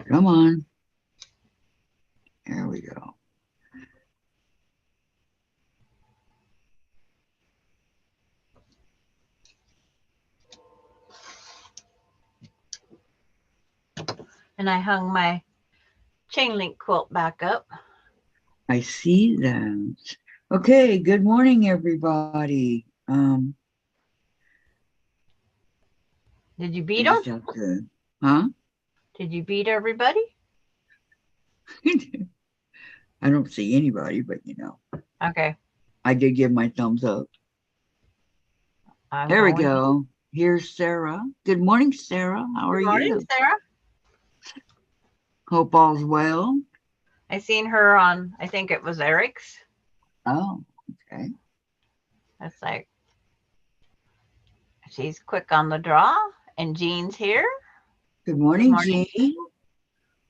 Come on. There we go. And I hung my chain link quilt back up. I see that. Okay, good morning, everybody. Did you I beat just them? have to, huh? Did you beat everybody? I don't see anybody, but Okay. I did give my thumbs up. I'm There we going. go. Here's Sarah. Good morning, Sarah. How are Good morning, you? Sarah. Hope all's well. I seen her on, I think it was Eric's. Oh, okay. That's like, she's quick on the draw. And Jean's here. Good Good morning, morning. Jean.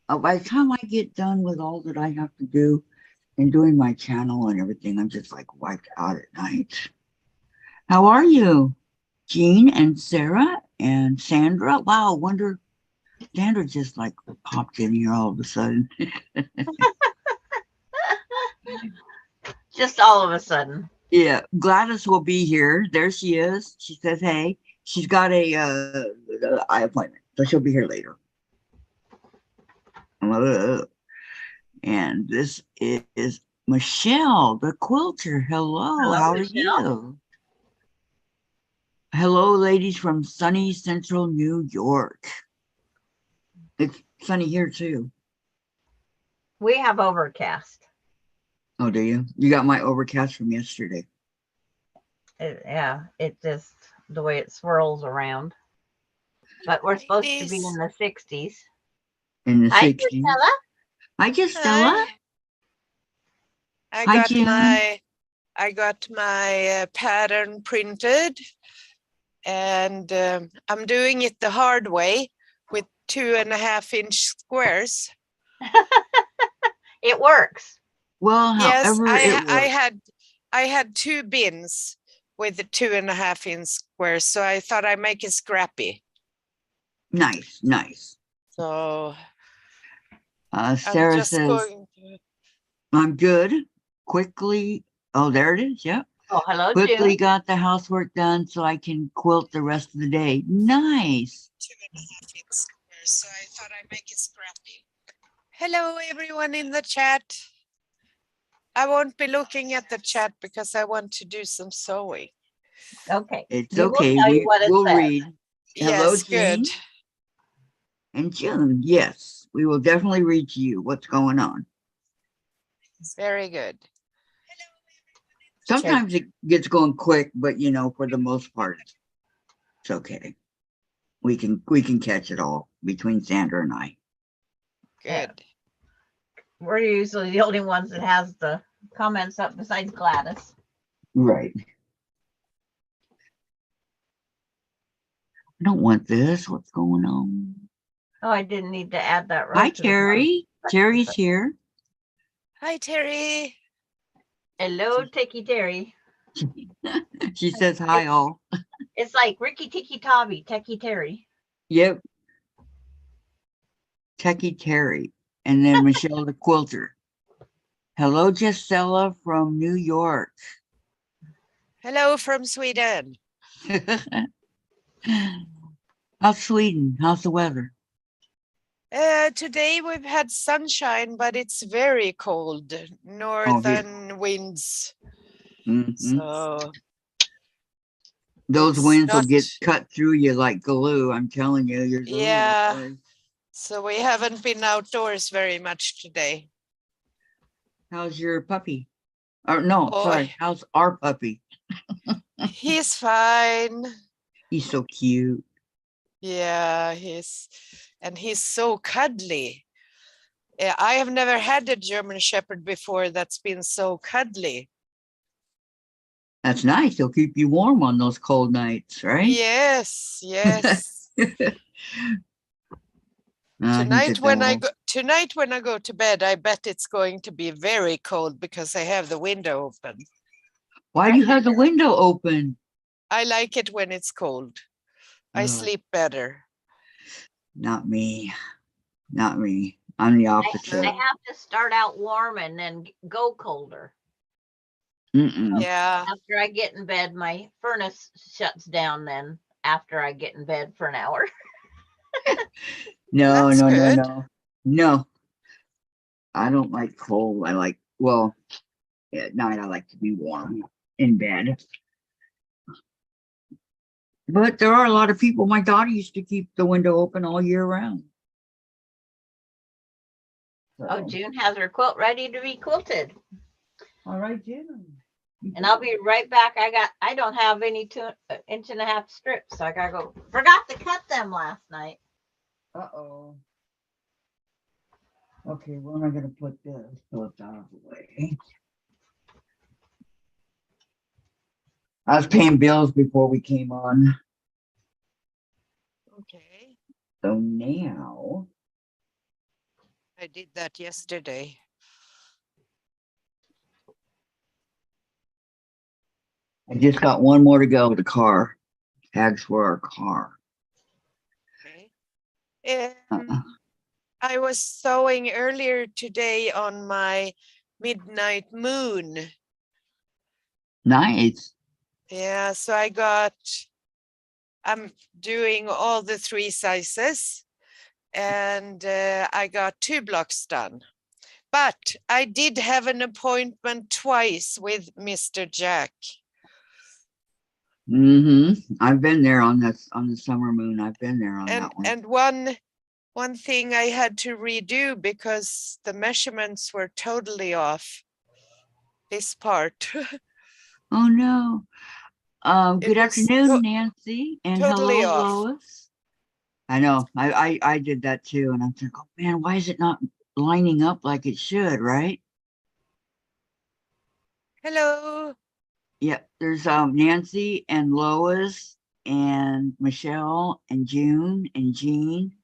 By the time I get done with all that I have to do and doing my channel and everything, I'm just like wiped out at night. How are you, Jean and Sarah and Sandra? Wow, wonder Sandra just like popped in here all of a sudden. Just all of a sudden. Yeah, Gladys will be here. There she is. She says, "Hey." She's got a eye appointment, so she'll be here later. And this is Michelle, the quilter. Hello, Hello, how are Michelle. you? Hello, ladies from sunny central New York. It's sunny here too. We have overcast. Oh, do you? You got my overcast from yesterday. It just, the way it swirls around. But we're supposed to be in the 60s. In the Hi, 60s. Stella. Hi, Stella. I Hi, got June. I got my pattern printed, and I'm doing it the hard way with 2.5-inch squares. It works. Well, Yes, however it works. I had 2 bins with the 2.5-inch squares, so I thought I'd make it scrappy. Nice, nice. So Sarah says, I'm good. Quickly. Oh, there it is. Yep. Oh, hello, Quickly June. got the housework done so I can quilt the rest of the day. Nice. 2.5-inch squares, so I thought I'd make it scrappy. Hello, everyone in the chat. I won't be looking at the chat because I want to do some sewing. Okay. It's We okay. will tell you what it We'll says. read. Hello, Yes, Jean. good. And June. Yes, we will definitely read to you what's going on. Very good. Sometimes it gets going quick, but for the most part, it's okay. We can catch it all between Sandra and I. Good. Yeah. We're usually the only ones that has the comments up besides Gladys. Right. I don't want this. What's going on? Oh, I didn't need to add that row. Hi, Terry. Terry's here. Hi, Terry. Hello, Ticky Terry. She says hi, all. It's like Ricky Tiki Tavi, Techie Terry. Yep. Techie Terry. And then Michelle the quilter. Hello, Gisela from New York. Hello from Sweden. How's Sweden? How's the weather? Today we've had sunshine, but it's very cold. Northern winds. So those winds will get cut through you like glue. I'm telling you. Yeah. So we haven't been outdoors very much today. How's your puppy? Or no, sorry. How's our puppy? He's fine. He's so cute. Yeah, he's so cuddly. I have never had a German Shepherd before that's been so cuddly. That's nice. He'll keep you warm on those cold nights, right? Yes, yes. Tonight when I go to bed, I bet it's going to be very cold because I have the window open. Why do you have the window open? I like it when it's cold. I sleep better. Not me. Not me. I'm the I opposite. have to start out warm and then go colder. Mm-mm. Yeah. After I get in bed, my furnace shuts down then after I get in bed for an hour. No, That's no, no, good. no. No. I don't like cold. I like, well, at night I like to be warm in bed. But there are a lot of people. My daughter used to keep the window open all year round. Oh, So, June has her quilt ready to be quilted. all right, June. And I'll be right back. I don't have any 2.5 inch strips, so I gotta go. Forgot to cut them last night. Uh-oh. Okay, where am I gonna put this so it's out of the way? I was paying bills before we came on. Okay. So now I did that yesterday. I just got one more to go. The car. Tags for our car. Okay. Uh-uh. I was sewing earlier today on my midnight moon. Nice. Yeah, so I'm doing all the 3 sizes and I got 2 blocks done. But I did have an appointment twice with Mr. Jack. I've been there on the summer moon. I've been there on that one. And one thing I had to redo because the measurements were totally off. This part. Oh no. It Good was afternoon, Nancy, and totally hello, off. Lois. I know. I did that too, and I'm thinking, oh man, why is it not lining up like it should, right? Hello. Yeah, there's Nancy and Lois and Michelle and June and Jean.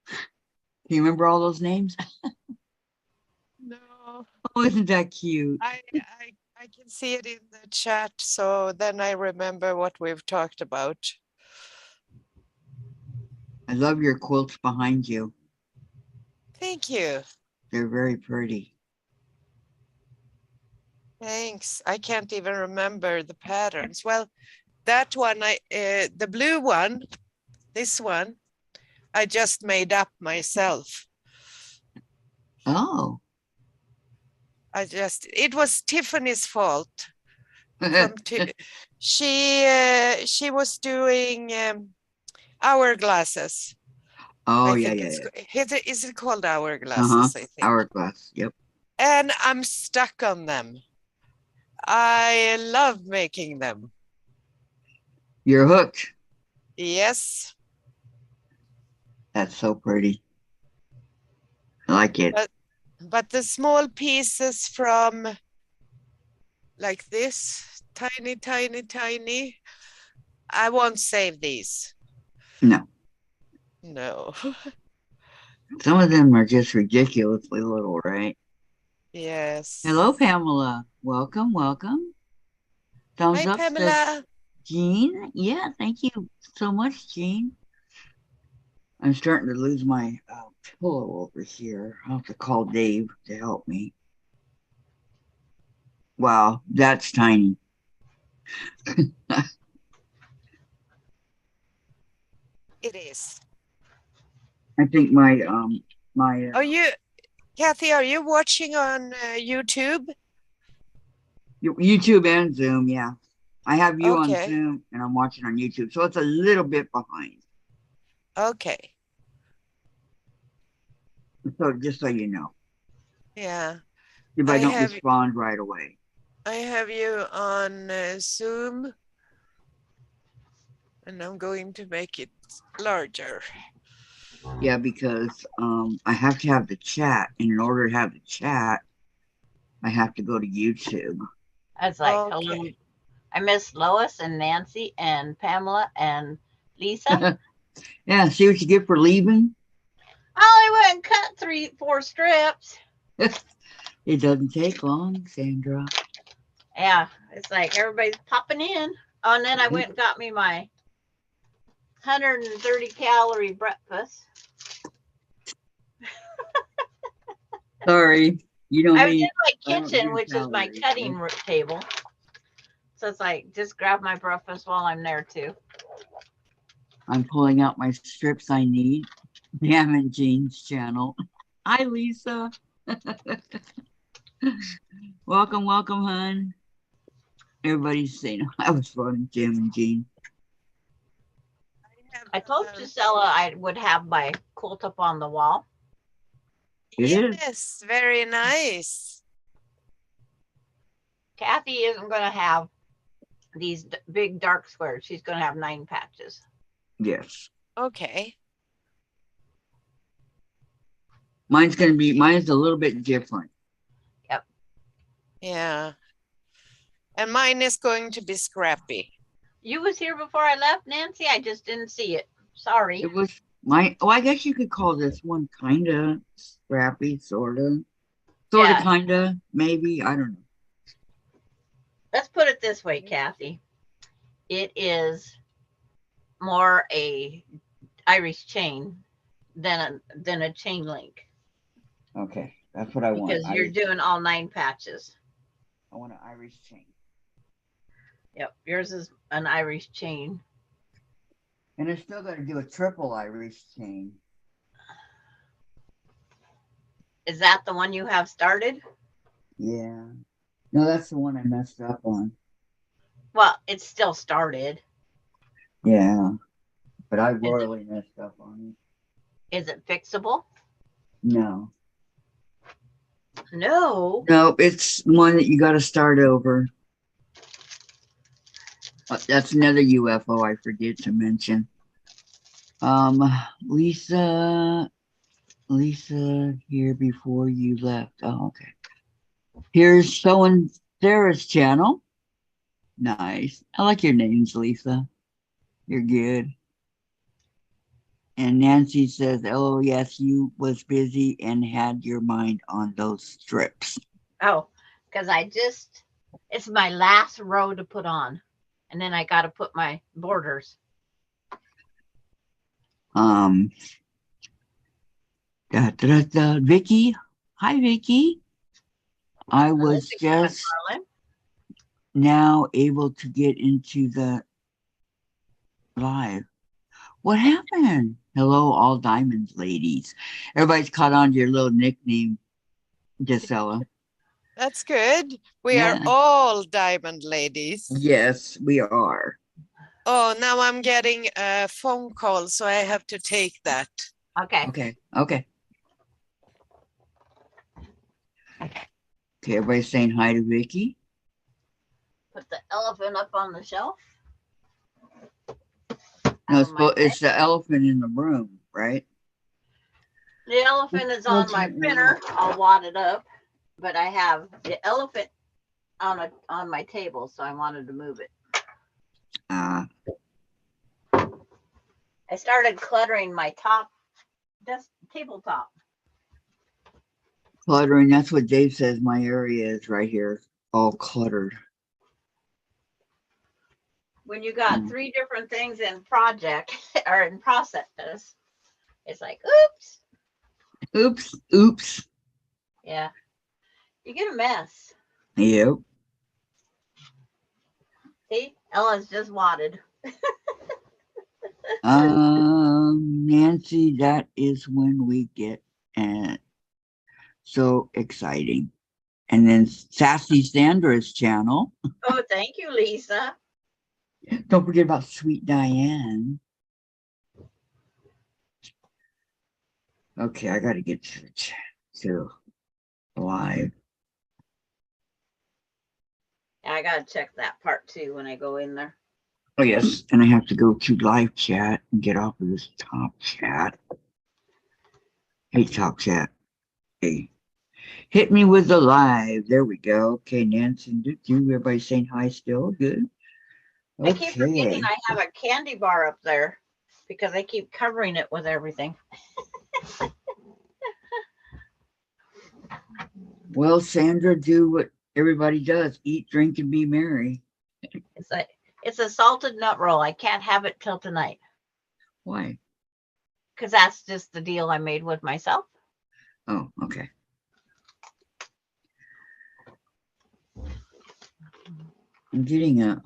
Can you remember all those names? No, Oh, isn't that cute? I can see it in the chat, so then I remember what we've talked about. I love your quilts behind you. Thank you. They're very pretty. Thanks. I can't even remember the patterns. Well, that one, the blue one, this one, I just made up myself. Oh. It was Tiffany's fault. She was doing hourglasses. Oh, I yeah, think yeah. is it called hourglasses? I think. Hourglass. Yep. And I'm stuck on them. I love making them. You're hooked. Yes. That's so pretty. I like it. But the small pieces from like this, tiny, tiny, tiny, I won't save these. No. No. Some of them are just ridiculously little, right? Yes. Hello, Pamela. Welcome, welcome. Thumbs Hi, up says Pamela. Jean. Yeah, thank you so much, Jean. I'm starting to lose my pillow over here. I'll have to call Dave to help me. Wow, that's tiny. It is. I think my Kathy, are you watching on YouTube? YouTube and Zoom, yeah. I have you on Okay. Zoom and I'm watching on YouTube, so it's a little bit behind. Okay. So just so you know, Yeah. if I don't respond right away. I have you on Zoom, and I'm going to make it larger. Yeah, because I have to have the chat, and in order to have the chat, I have to go to YouTube. I was like, hello. I miss Lois and Nancy and Pamela and Lisa. Yeah, see what you get for leaving? I only went and cut 3-4 strips. It doesn't take long, Sandra. Yeah, it's like everybody's popping in. Oh, and then I went and got me my 130 calorie breakfast. Sorry. You know I was me. in my I don't kitchen, do which is my calories, cutting right? table. So it's like, just grab my breakfast while I'm there too. I'm pulling out my strips I need. Damn and Jean's channel. Hi, Lisa. Welcome, welcome, hun. Everybody's saying I was running Jam and Jean. I told Gisela I would have my quilt up on the wall. It is. Yes, very nice. Kathy isn't going to have these big dark squares. She's going to have 9 patches. Yes. Okay. Mine's a little bit different. Yeah. And mine is going to be scrappy. You was here before I left, Nancy. I just didn't see it. Sorry. It was I guess you could call this one kind of scrappy, sort of. Sort of, Yeah. kind of, maybe. I don't know. Let's put it this way, Kathy. It is more a Irish chain than a chain link. Okay, that's what I want. Because you're doing all 9 patches. I want an Irish chain. Yep, yours is an Irish chain. And I still got to do a triple Irish chain. Is that the one you have started? Yeah. No, that's the one I messed up on. Well, it's still started. Yeah. But I royally messed up on it. Is it fixable? No. No. No, it's one that you got to start over. That's another UFO I forget to mention. Lisa here before you left. Oh, okay. Here's showing Sarah's channel. Nice. I like your names, Lisa. You're good. And Nancy says, oh, yes, you was busy and had your mind on those strips. Oh, because it's my last row to put on. And then I got to put my borders. Vicky. Hi, Vicky. I was just now able to get into the live. What happened? Hello, all diamonds ladies. Everybody's caught on to your little nickname, Gisela. That's good. We are all diamond ladies. Yes, we are. Oh, now I'm getting a phone call, so I have to take that. Okay. Okay. Okay, everybody's saying hi to Vicky. Put the elephant up on the shelf. No, it's the elephant in the room, right? The elephant is on my printer, all wadded up, but I have the elephant on my table, so I wanted to move it. I started cluttering my tabletop. Cluttering, that's what Dave says my area is right here, all cluttered. When you got 3 different things in project or in process, it's like, oops. Yeah. You get a mess. Yep. See, Ella's just wadded. Nancy, that is when we get so exciting. And then Sassy Sandra's channel. Oh, thank you, Lisa. Don't forget about Sweet Diane. Okay, I got to get to live. I got to check that part too when I go in there. Oh, yes. And I have to go to live chat and get off of this top chat. Hey, top chat. Hey. Hit me with the live. There we go. Okay, Nancy, everybody saying hi still? Good. Okay. I keep forgetting I have a candy bar up there because I keep covering it with everything. Well, Sandra, do what everybody does. Eat, drink, and be merry. It's a salted nut roll. I can't have it till tonight. Why? Because that's just the deal I made with myself. Oh, okay. I'm getting a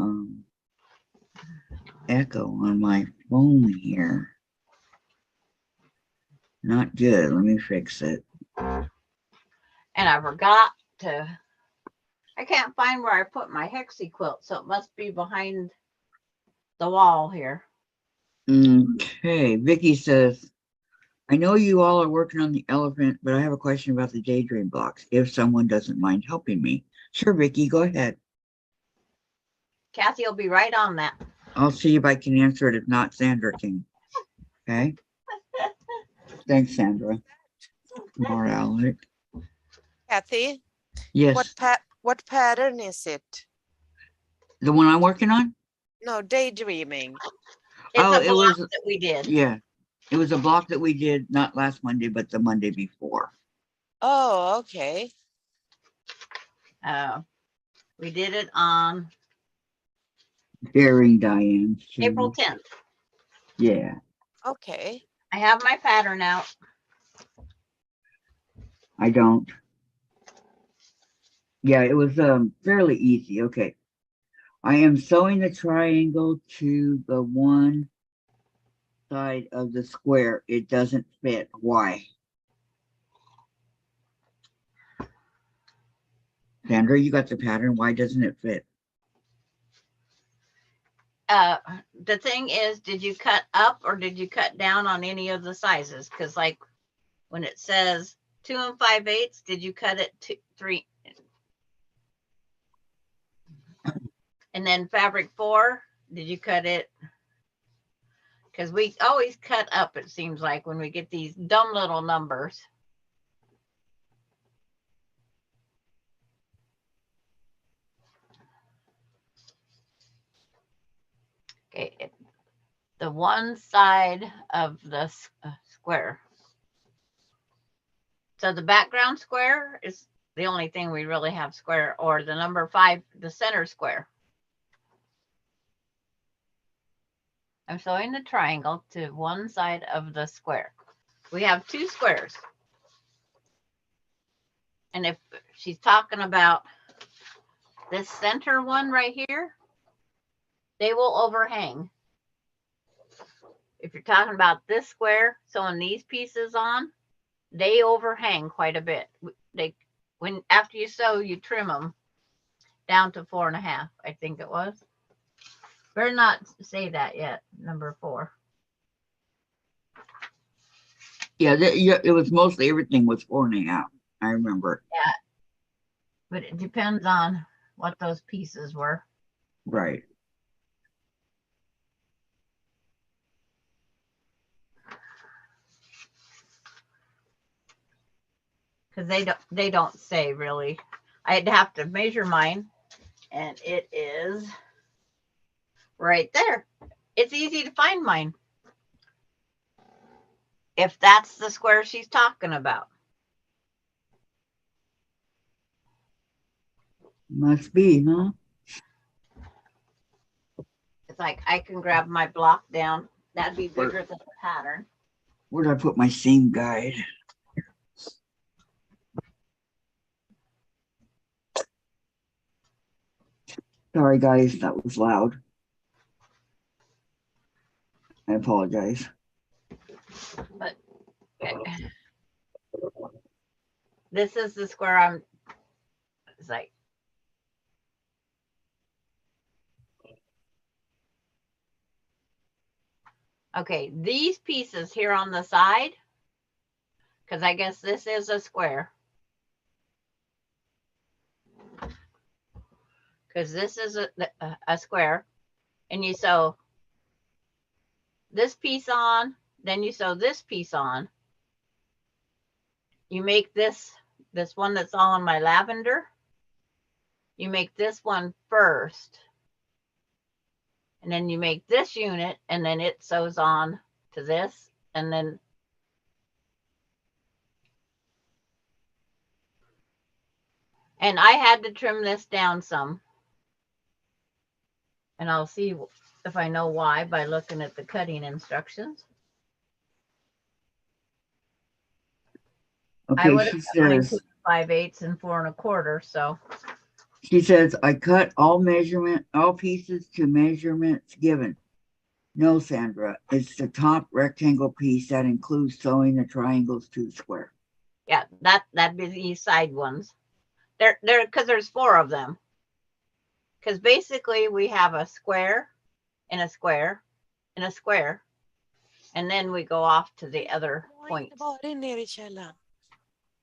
echo on my phone here. Not good. Let me fix it. And I forgot to, I can't find where I put my hexie quilt, so it must be behind the wall here. Okay, Vicky says, I know you all are working on the elephant, but I have a question about the daydream blocks, if someone doesn't mind helping me. Sure, Vicky, go ahead. Kathy will be right on that. I'll see if I can answer it. If not, Sandra can. Okay. Thanks, Sandra. More Alec. Kathy, Yes. what pattern is it? The one I'm working on? No, daydreaming. It's Oh, a it block was, that we did. yeah. It was a block that we did not last Monday, but the Monday before. Oh, okay. We did it on Daring Diane. April 10th. Yeah. Okay. I have my pattern out. I don't. Yeah, it was fairly easy. Okay. I am sewing the triangle to the one side of the square. It doesn't fit. Why? Sandra, you got the pattern. Why doesn't it fit? The thing is, did you cut up or did you cut down on any of the sizes? Because like when it says 2 5/8, did you cut it to 3? And then fabric 4, did you cut it? Because we always cut up, it seems like, when we get these dumb little numbers. Okay, the one side of the square. So the background square is the only thing we really have square, or the number 5, the center square. I'm sewing the triangle to one side of the square. We have 2 squares. And if she's talking about this center one right here, they will overhang. If you're talking about this square, sewing these pieces on, they overhang quite a bit. After you sew, you trim them down to 4.5, I think it was. Better not say that yet, number 4. Yeah, it was mostly everything was 4.5. I remember. Yeah, but it depends on what those pieces were. Right. Because they don't say really. I'd have to measure mine, and it is right there. It's easy to find mine, if that's the square she's talking about. Must be, huh? It's like I can grab my block down. That'd be bigger than the pattern. Where did I put my seam guide? Sorry, guys, that was loud. I apologize. But this is the square it's like, okay, these pieces here on the side, because I guess this is a square. Because this is a square, and you sew this piece on, then you sew this piece on. You make this one that's all in my lavender. You make this one first, and then you make this unit, and then it sews on to this, and then I had to trim this down some. And I'll see if I know why by looking at the cutting instructions. Okay, I would she have mine says 5/8 and 4 1/4. So She says, I cut all pieces to measurements given. No, Sandra, it's the top rectangle piece that includes sewing the triangles to the square. Yeah, that'd be these side ones. There, because there's 4 of them. Because basically we have a square and a square and a square, and then we go off to the other point. Bara ner i källaren.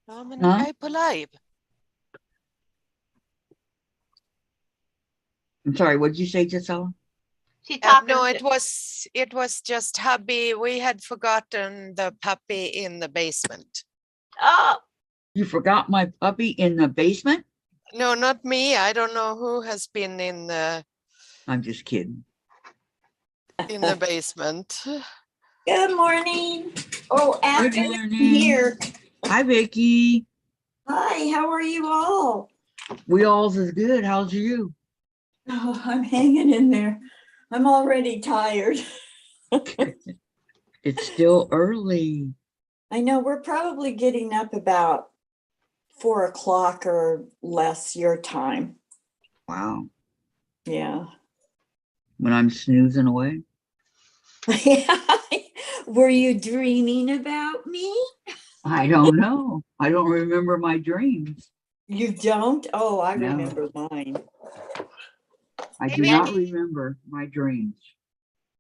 Ja, men Huh? jag är på live. I'm sorry, what did you say, Gisela? She talking. No, it was just hubby. We had forgotten the puppy in the basement. Oh, You forgot my puppy in the basement? No, not me. I don't know who has been in the I'm just kidding. basement. Good morning. Oh, Good afternoon morning. here. Hi, Vicky. Hi, how are you all? We all's is good. How's you? Oh, I'm hanging in there. I'm already tired. It's still early. I know we're probably getting up about 4 o'clock or less your time. Wow. Yeah. When I'm snoozing away. Were you dreaming about me? I don't know. I don't remember my dreams. You don't? Oh, I No. remember mine. I Hey, do not Vicky. remember my dreams.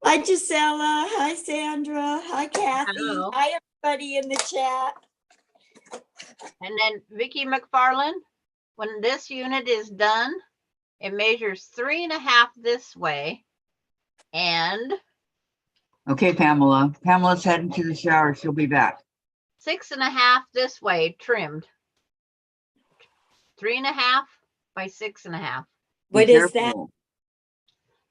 Hi, Gisela. Hi, Sandra. Hi, Kathy. Hello. Hi, everybody in the chat. and then Vicky McFarland, when this unit is done, it measures 3.5 this way, and Okay, Pamela. Pamela's heading to the shower. She'll be back. 6.5 this way, trimmed. 3.5 by 6.5. Be What is that? careful.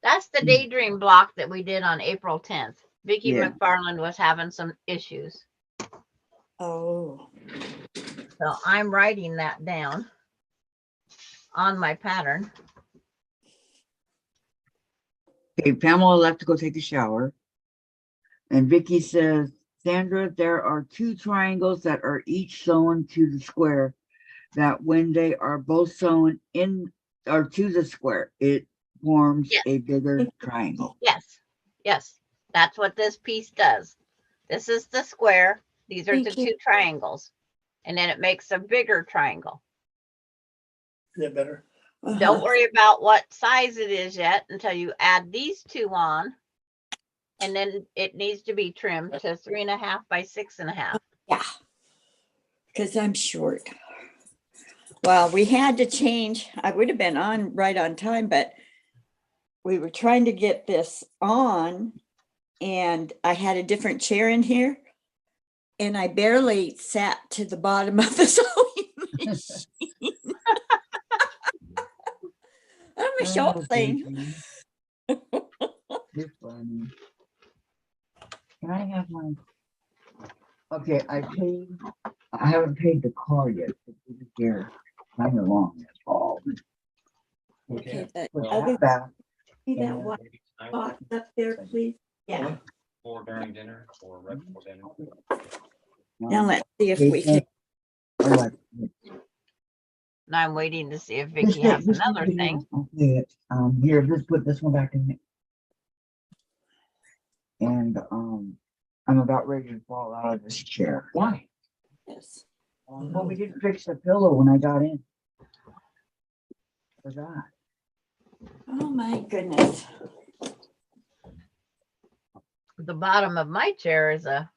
That's the daydream block that we did on April 10th. Vicky Yeah. McFarland was having some issues. Oh. So I'm writing that down on my pattern. Okay, Pamela left to go take a shower. And Vicky says, Sandra, there are 2 triangles that are each sewn to the square, that when they are both sewn in or to the square, it forms Yes. a bigger triangle. Yes, yes, that's what this piece does. This is the square. These are Thank the you. 2 triangles. And then it makes a bigger triangle. Is that better? Don't worry about what size it is yet until you add these 2 on. And then it needs to be trimmed to 3.5 by 6.5. Yeah, because I'm short. Well, we had to change. I would have been on right on time, but we were trying to get this on and I had a different chair in here and I barely sat to the bottom of the sewing machine. I'm a short thing. Vicky. You're funny. Can I have my? Okay, I haven't paid the car yet. It's here. Kind of long. That's all. Okay, but Put other that back. see that white box up there, please? Yeah. Or during dinner or right before dinner. Now let's see if we can. All right. And I'm waiting to see if Vicky has another thing. Okay, here, just put this one back in there. And I'm about ready to fall out of this chair. Why? Yes. Well, we didn't fix the pillow when I got in. Forgot. Oh my goodness. The bottom of my chair is to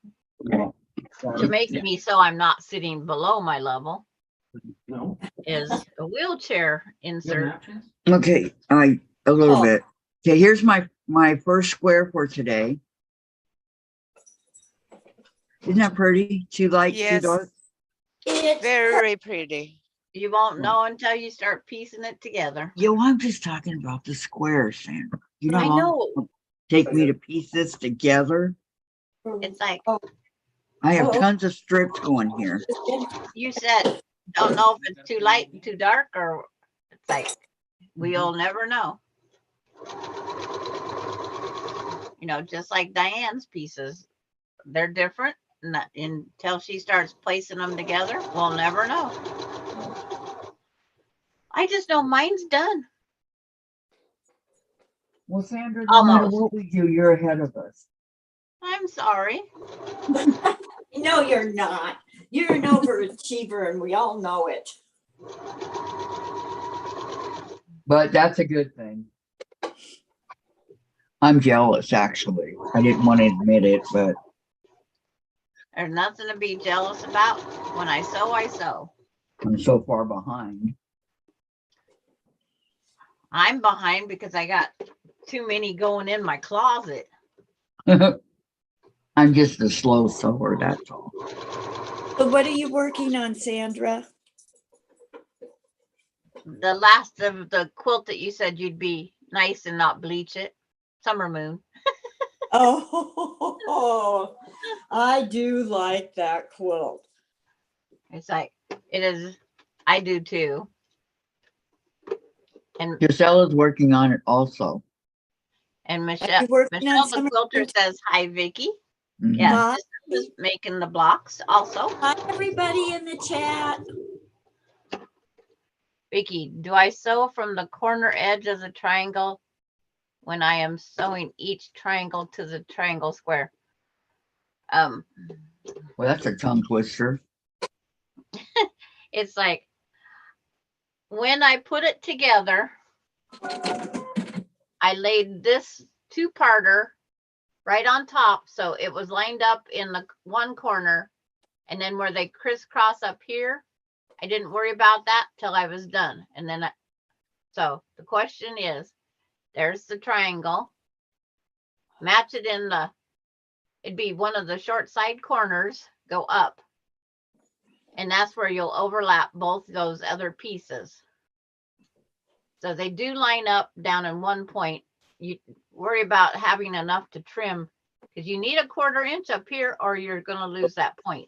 Sorry. make me so I'm not sitting below my level No. is a wheelchair insert. Okay, a little Oh. bit. Okay, here's my first square for today. Isn't that pretty? Too light, too Yes, dark? It's very pretty. You won't know until you start piecing it together. Yo, I'm just talking about the squares, Sandra. You know I how long know. it'll take me to piece this together? It's like I have Oh. tons of strips going here. you said, don't know if it's too light and too dark, or it's like we'll never know. You know, just like Diane's pieces, they're different. Until she starts placing them together, we'll never know. I just know mine's done. Well, Sandra, no matter Almost. what we do, you're ahead of us. I'm sorry. No, you're not. You're an overachiever and we all know it. But that's a good thing. I'm jealous, actually. I didn't want to admit it, but There's nothing to be jealous about. When I sew, I sew. I'm so far behind. I'm behind because I got too many going in my closet. I'm just a slow sewer, that's all. So what are you working on, Sandra? The last of the quilt that you said you'd be nice and not bleach it. Summer Moon. Oh, I do like that quilt. It's like, it is, I do too. And Gisella's working on it also. and Are Michelle you working on the Summer quilter Moon? says hi, Vicky. Mhm. Yes, Hi. Giselle is making the blocks also. Hi, everybody in the chat. Vicky, do I sew from the corner edge of the triangle when I am sewing each triangle to the triangle square? Well, that's a tongue twister. It's like when I put it together, I laid this two-parter right on top, so it was lined up in the one corner, and then where they crisscross up here, I didn't worry about that till I was done. And then so the question is, there's the triangle, match it in the, it'd be one of the short side corners, go up, and that's where you'll overlap both those other pieces. So they do line up down in one point. You worry about having enough to trim because you need a 1/4 inch up here or you're going to lose that point.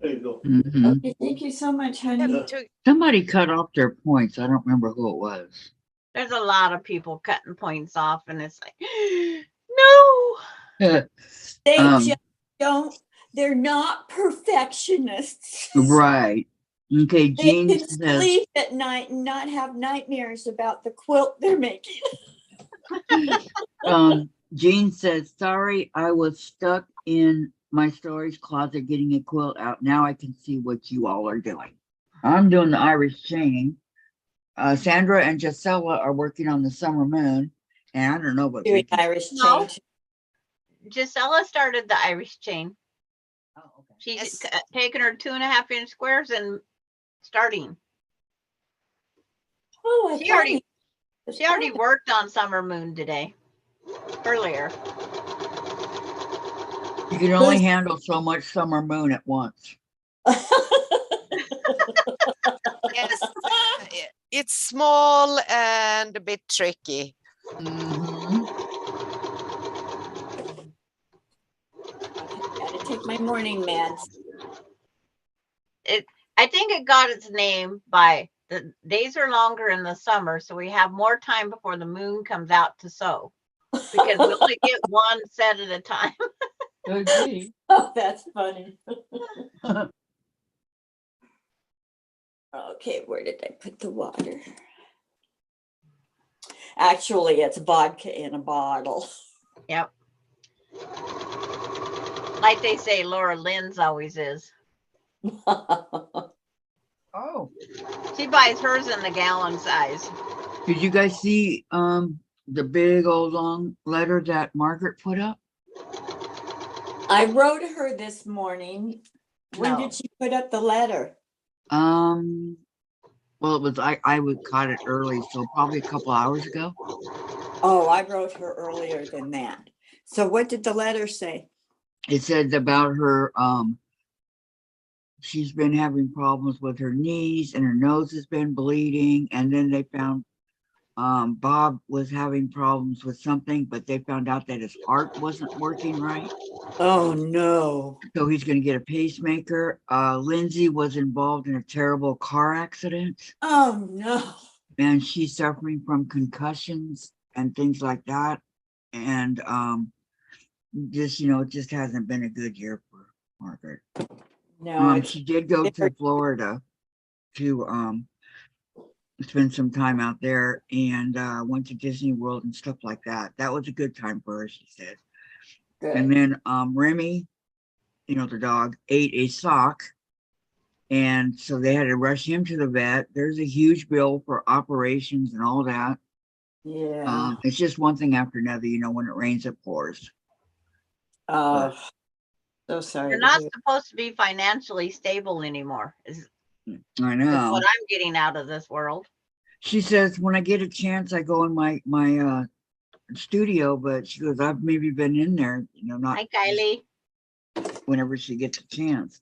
There you go. Mhm. Okay, thank you so much, honey. Have to- Somebody cut off their points. I don't remember who it was. There's a lot of people cutting points off and it's like, no. They Um, just don't, they're not perfectionists. Right. Okay, They Jean can says, sleep at night and not have nightmares about the quilt they're making. Jean says, sorry, I was stuck in my storage closet getting a quilt out. Now I can see what you all are doing. I'm doing the Irish chain. Sandra and Gisela are working on the Summer Moon. And I don't know what Doing Vicky. Irish No. change. Gisela started the Irish chain. Oh, okay. She's Yes. taking her 2.5 inch squares and starting. Oh, She already worked on Summer Moon today, earlier. You can only handle so much Summer Moon at once. Yes, it's small and a bit tricky. Mhm. Gotta take my morning meds. I think it got its name by the days are longer in the summer, so we have more time before the moon comes out to sew because we only get one set at a time. Could be. Oh, that's funny. Okay, where did I put the water? Actually, it's vodka in a bottle. Yep. Like they say, Laura Lynn's always is. Oh, She buys hers in the gallon size. did you guys see the big old long letter that Margaret put up? I wrote her this morning. When No. did she put up the letter? Well, it was I would caught it early, so probably a couple hours ago. Oh, I wrote her earlier than that. So what did the letter say? It said about her she's been having problems with her knees and her nose has been bleeding, and then they found Bob was having problems with something, but they found out that his heart wasn't working right. Oh, no. So he's going to get a pacemaker. Lindsay was involved in a terrible car accident, Oh, no. and she's suffering from concussions and things like that. And just, it just hasn't been a good year for Margaret. No, it's She did go to Florida to spend some time out there and went to Disney World and stuff like that. That was a good time for her, she said. And Good. then Remy, you know, the dog, ate a sock. And so they had to rush him to the vet. There's a huge bill for operations and all that. Yeah. It's just one thing after another, you know, when it rains, it pours. Oh, so sorry. You're to not hear. supposed to be financially stable anymore, is I is know. what I'm getting out of this world. She says, when I get a chance, I go in my studio, but she goes, I've maybe been in there, you know, not Hi, Kylie. whenever she gets a chance.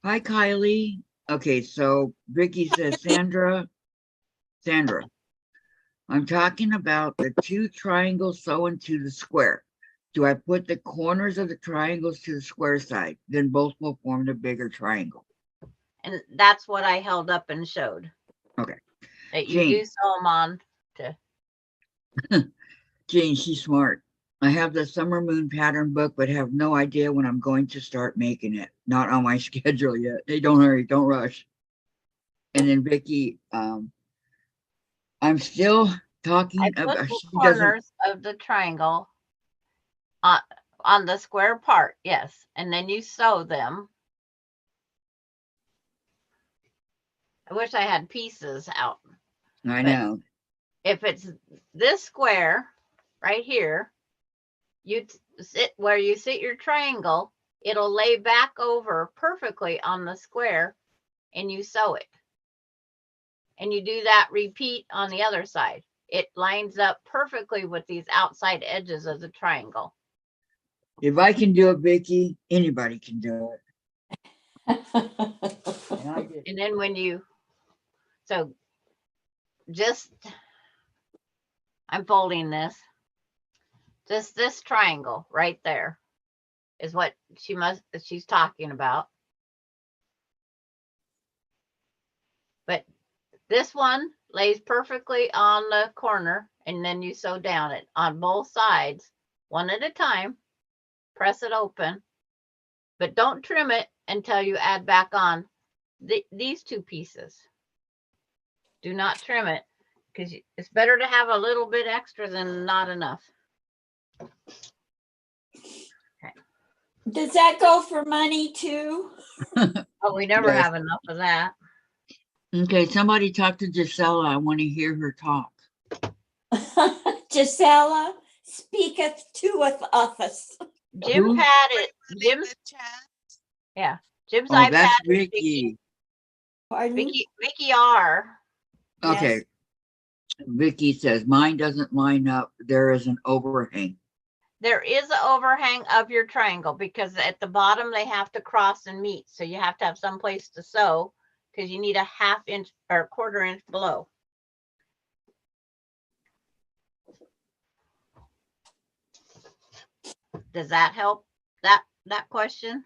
Hi, Kylie. Okay, so Vicky says, Sandra, I'm talking about the two triangles sew into the square. Do I put the corners of the triangles to the square side? Then both will form the bigger triangle. And that's what I held up and showed. Okay. That you do Jane. sew them on to. Jane, she's smart. I have the summer moon pattern book, but have no idea when I'm going to start making it. Not on my schedule yet. Hey, don't hurry, don't rush. And then Vicky, I'm still talking I put about, the she doesn't, corners of the triangle on the square part, yes. And then you sew them. I wish I had pieces out. I But know. if it's this square right here, you sit where you sit your triangle, it'll lay back over perfectly on the square and you sew it. And you do that repeat on the other side. It lines up perfectly with these outside edges of the triangle. If I can do it, Vicky, anybody can do it. And I did. And then when you, so just, I'm folding this, just this triangle right there is what she's talking about. But this one lays perfectly on the corner, and then you sew down it on both sides, one at a time, press it open, but don't trim it until you add back on these two pieces. Do not trim it, because it's better to have a little bit extra than not enough. Does that go for money too? Oh, we never Yes. have enough of that. Okay, somebody talk to Gisela. I want to hear her talk. Gisela speaketh to us. Jim Who? had it. In Jim's, the chat. yeah, Jim's Oh, iPad that's is Vicky. Pardon? Vicky R. Okay. Yes. Vicky says, mine doesn't line up. There is an overhang. There is an overhang of your triangle because at the bottom they have to cross and meet. So you have to have some place to sew because you need a 1/2 inch or a 1/4 inch below. Does that help that question?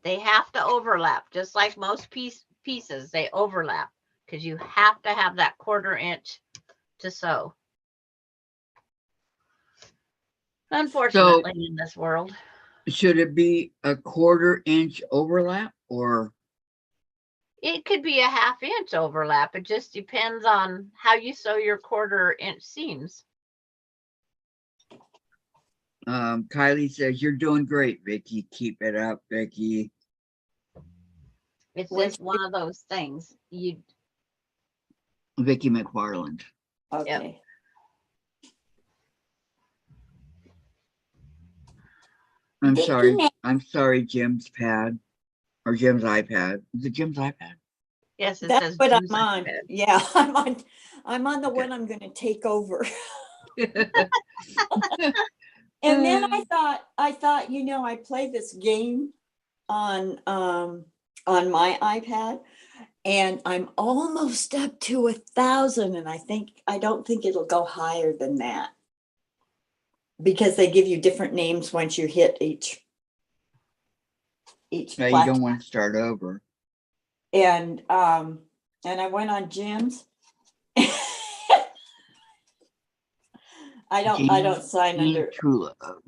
They have to overlap, just like most pieces, they overlap because you have to have that 1/4 inch to sew. Unfortunately, in this world. Should it be a 1/4 inch overlap or? It could be a 1/2 inch overlap. It just depends on how you sew your 1/4 inch seams. Kylie says, you're doing great, Vicky. Keep it up, Vicky. It's Which- just one of those things. Vicky McFarland. Okay. I'm Vicky sorry. Ma- I'm sorry, Jim's pad or Jim's iPad. Is it Jim's iPad? Yes, it That's says what I'm Jim's on. iPad. Yeah, I'm on the Okay. one I'm going to take over. And then I thought, you know, I play this game on my iPad, and I'm almost up to 1,000, and I don't think it'll go higher than that because they give you different names once you hit each No, you platform. don't want to start over. And I went on Jim's. I don't sign Jean under. True Love.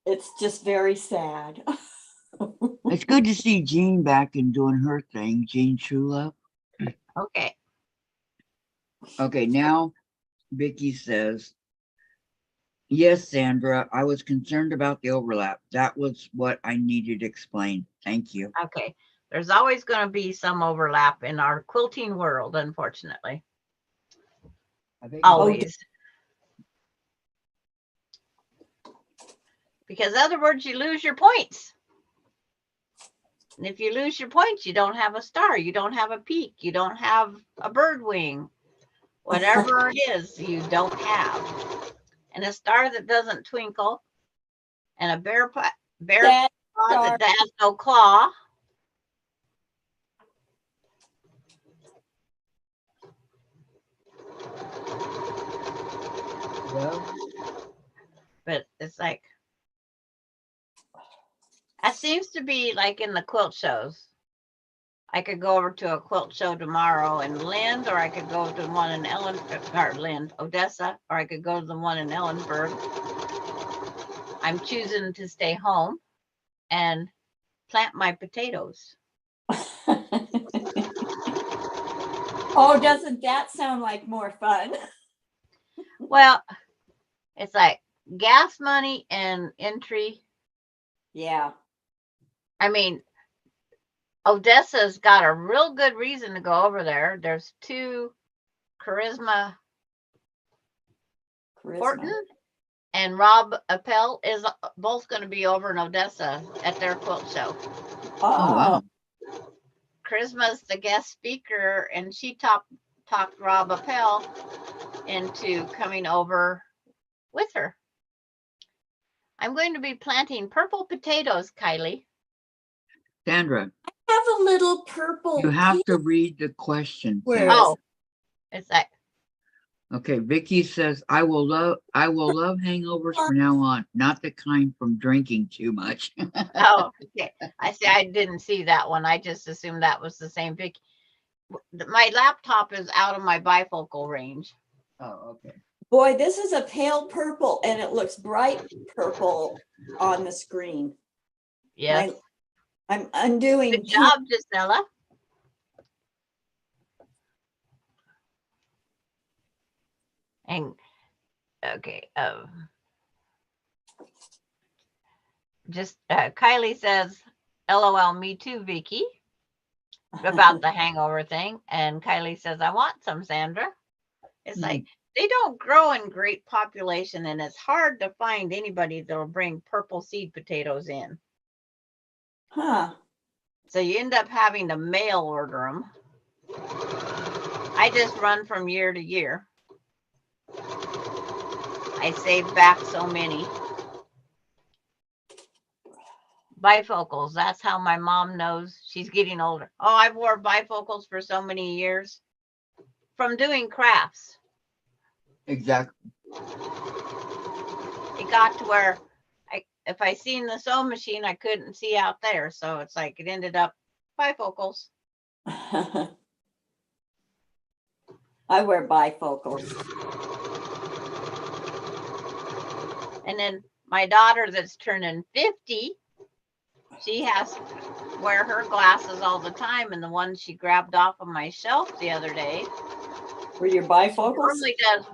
It's just very sad. It's good to see Jean back and doing her thing. Jean Trulove. Okay. Okay, now Vicky says, yes, Sandra, I was concerned about the overlap. That was what I needed explained. Thank you. Okay. There's always going to be some overlap in our quilting world, unfortunately. Always. Because other words, you lose your points. And if you lose your points, you don't have a star, you don't have a peak, you don't have a bird wing. Whatever it is, you don't have. And a star that doesn't twinkle, and a bear paw that has no claw. Well, But it's like, that seems to be like in the quilt shows. I could go over to a quilt show tomorrow in Lind, or I could go to one in Odessa, or I could go to the one in Ellenburg. I'm choosing to stay home and plant my potatoes. Oh, doesn't that sound like more fun? Well, it's like gas money and entry. Yeah. I mean, Odessa's got a real good reason to go over there. There's two, Charisma Horton and Rob Appel is both going to be over in Odessa at their quilt show. oh wow. Charisma's the guest speaker, and she talked Rob Appel into coming over with her. I'm going to be planting purple potatoes, Kylie. Sandra, I have a little purple. you have to read the question. Where Sandra. Oh, it's like, Okay, Vicky says, I will love hangovers from now on, not the kind from drinking too much. oh, okay. I see. I didn't see that one. I just assumed that was the same Vicky. My laptop is out of my bifocal range. Oh, okay. Boy, this is a pale purple and it looks bright purple on the screen. Yes. I'm undoing. Good job, Gisela. And okay, just Kylie says, LOL, me too, Vicky, about the hangover thing. And Kylie says, I want some, Sandra. It's like, they don't grow in great population, and it's hard to find anybody that'll bring purple seed potatoes in. Huh. So you end up having to mail order them. I just run from year to year. I save back so many. Bifocals, that's how my mom knows she's getting older. Oh, I've wore bifocals for so many years from doing crafts. Exactly. It got to where if I seen the sewing machine, I couldn't see out there. So it's like it ended up bifocals. I wear bifocals. And then my daughter that's turning 50, she has to wear her glasses all the time. And the ones she grabbed off of my shelf the other day. Were your bifocals? Normally does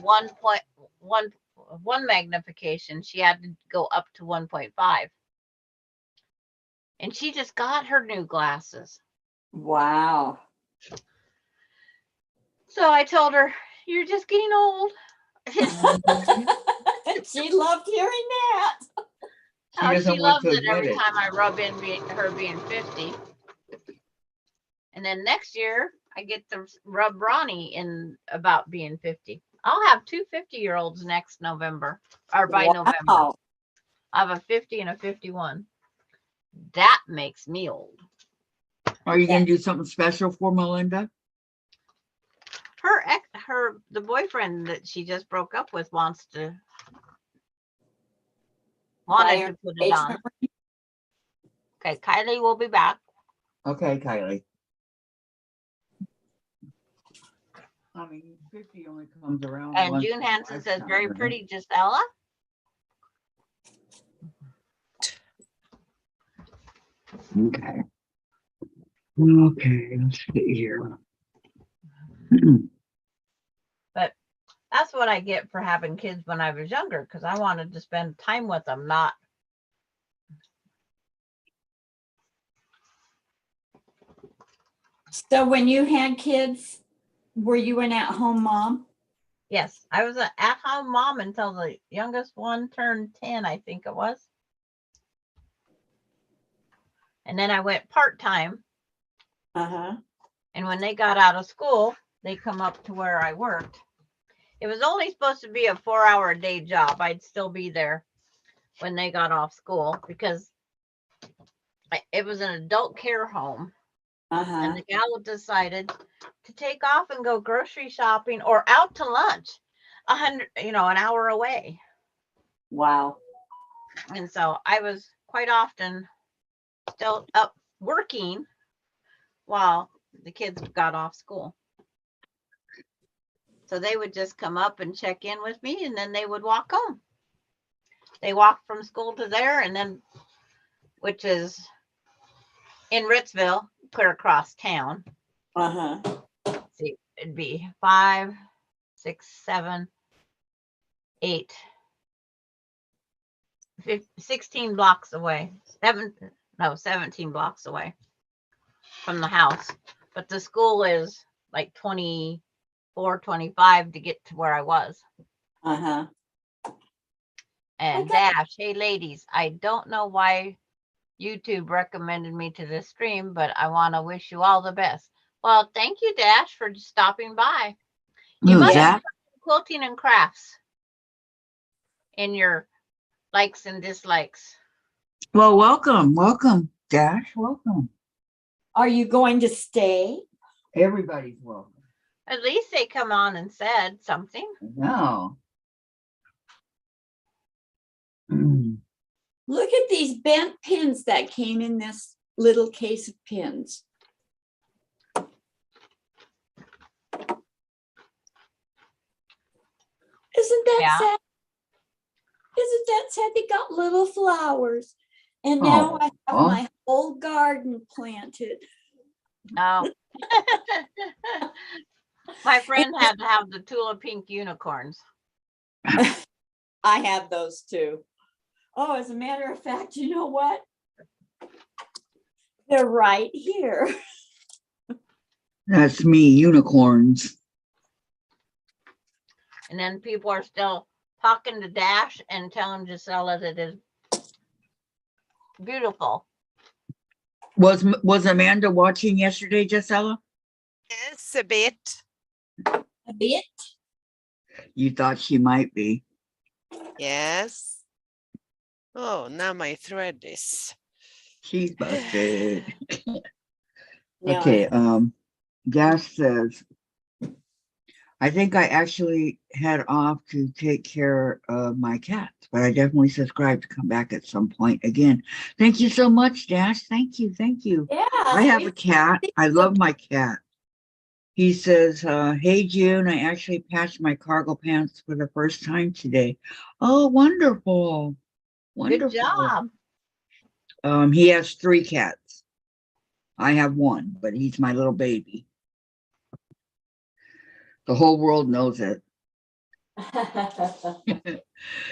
1.1 magnification. She had to go up to 1.5. And she just got her new glasses. Wow. So I told her, you're just getting old. She loved hearing that. She loves it every time I rub in her being 50. And then next year, I get to rub Ronnie in about being 50. I'll have two 50-year-olds next November, or by November. I have a 50 and a 51. That makes me old. Are you going to do something special for Melinda? The boyfriend that she just broke up with wanted to put it on. Okay, Kylie will be back. Okay, Kylie. I mean, 50 only comes around. And June Hansen says, very pretty, Gisela. Okay. Okay, let's see here. But that's what I get for having kids when I was younger, because I wanted to spend time with them, not. So when you had kids, were you an at-home mom? Yes, I was an at-home mom until the youngest one turned 10, I think it was. And then I went part-time. Uh-huh. And when they got out of school, they come up to where I worked. It was only supposed to be a 4-hour a day job. I'd still be there when they got off school because it was an adult care home. Uh-huh. And the gal decided to take off and go grocery shopping or out to lunch, an hour away. Wow. And so I was quite often still up working while the kids got off school. So they would just come up and check in with me, and then they would walk home. They walked from school to there, and then, which is in Ritzville, clear across town. Uh-huh. See, it'd be 5, 6, 7, 8, 16 blocks away. 17 blocks away from the house. But the school is like 24, 25 to get to where I was. Uh-huh. And Okay. Dash, hey ladies, I don't know why YouTube recommended me to this stream, but I want to wish you all the best. Well, thank you, Dash, for stopping by. You Who's must that? have Quilting and Crafts in your likes and dislikes. Well, welcome, Dash, welcome. Are you going to stay? Everybody's welcome. At least they come on and said something. No. Mm. Look at these bent pins that came in this little case of pins. Isn't that Yeah. sad? Isn't that sad? They got little flowers. And now I have Aw. my whole garden planted. Oh. My friend had to have the tulip pink unicorns. I have those too. Oh, as a matter of fact, you know what? They're right here. That's me, unicorns. And then people are still talking to Dash and telling Gisela that it is beautiful. Was Amanda watching yesterday, Gisela? Yes, a bit. A bit. You thought she might be. Yes. Oh, now my thread is. She's busted. Now, Okay, Dash says, I think I actually head off to take care of my cats, but I definitely subscribe to come back at some point again. Thank you so much, Dash. Thank you. Thank you. yeah. I have a cat. I love my cat. He says, hey, June, I actually patched my cargo pants for the first time today. Oh, wonderful. Wonderful. Good job. He has 3 cats. I have 1, but he's my little baby. The whole world knows it.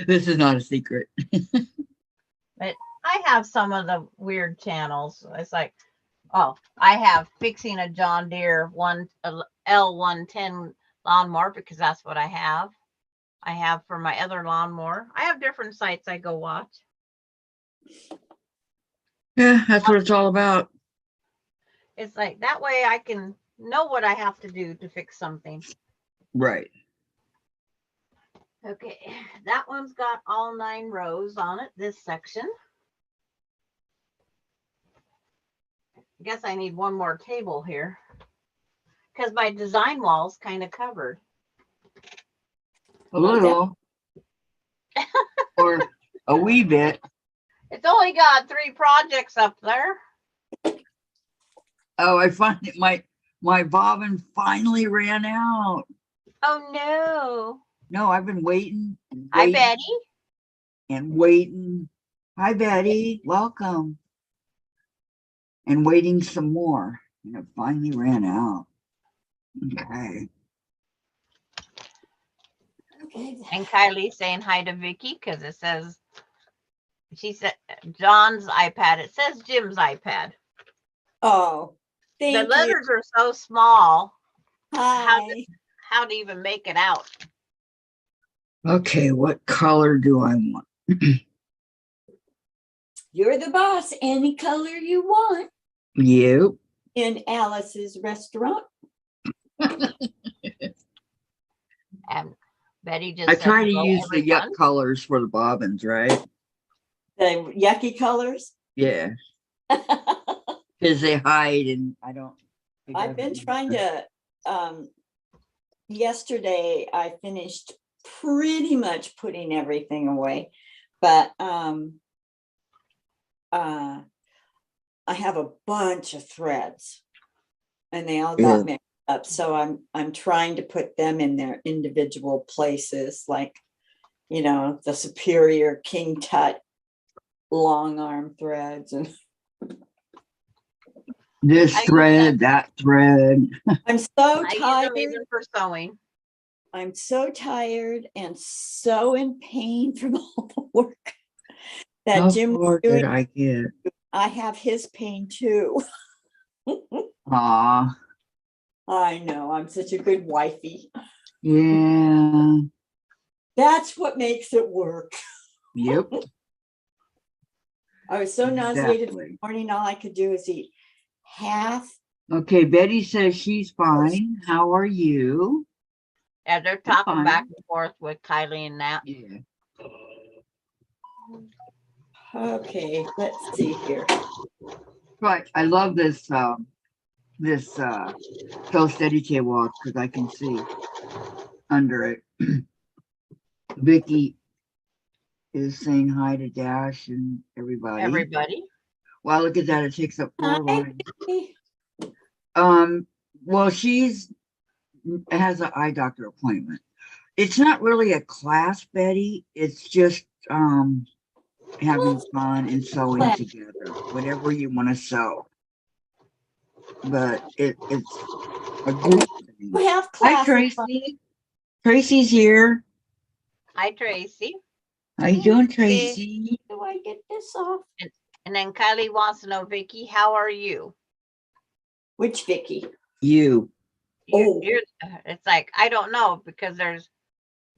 This is not a secret. But I have some of the weird channels. It's like, oh, I have fixing a John Deere L110 lawnmower because that's what I have. I have for my other lawnmower. I have different sites I go watch. Yeah, that's what it's all about. It's like that way I can know what I have to do to fix something. Right. Okay, that one's got all 9 rows on it, this section. I guess I need one more table here because my design wall's kind of covered. A little. Or a wee bit. It's only got 3 projects up there. Oh, I finally, my bobbin finally ran out. Oh no. No, I've been waiting. And Hi, waiting Betty. and waiting. Hi, Betty. Welcome. and waiting some more. And it finally ran out. Okay. Okay. And Kylie saying hi to Vicky because it says, she said John's iPad. It says Jim's iPad. Oh, The thank you. letters are so small. Hi. How to even make it out? Okay, what color do I want? You're the boss. Any color you want You. in Alice's restaurant. And Betty just I said, try to "Hello, use the everyone." yuck colors for the bobbins, right? The yucky colors. Yeah, because they hide and I don't. it I've been doesn't trying matter. to, yesterday I finished pretty much putting everything away, but I have a bunch of threads and they all got Yeah. mixed up. So I'm trying to put them in their individual places, like, you know, the superior king tut long arm threads. And This I use thread, that thread. I'm so I use them tired. even for sewing. I'm so tired and so in pain from all the work that How Jim was far doing. did I get? I have his pain too. Aw, I know, I'm such a good wifey. yeah. That's what makes it work. Yep. I was so nauseated this Exactly. morning, all I could do is eat half. Okay, Betty says she's fine. How are you? Yeah, they're talking fine. back and forth with Kylie and Nat. Yeah. Okay, let's see here. Right. I love this toast etiquette walk because I can see under it. Vicky is saying hi to Dash and everybody. Everybody. Wow, look at that. It takes up 4 Hi. lines. Well, she's has an eye doctor appointment. It's not really a class, Betty. It's just having fun and sewing together, whatever you want to sew. But it's a group thing. We have Hi, class. Tracy. Tracy's here. Hi, Tracy. How you doing, Tracy? Do I get this off? And then Kylie wants to know, Vicky, how are you? Which Vicky? You. Oh. It's like, I don't know, because there's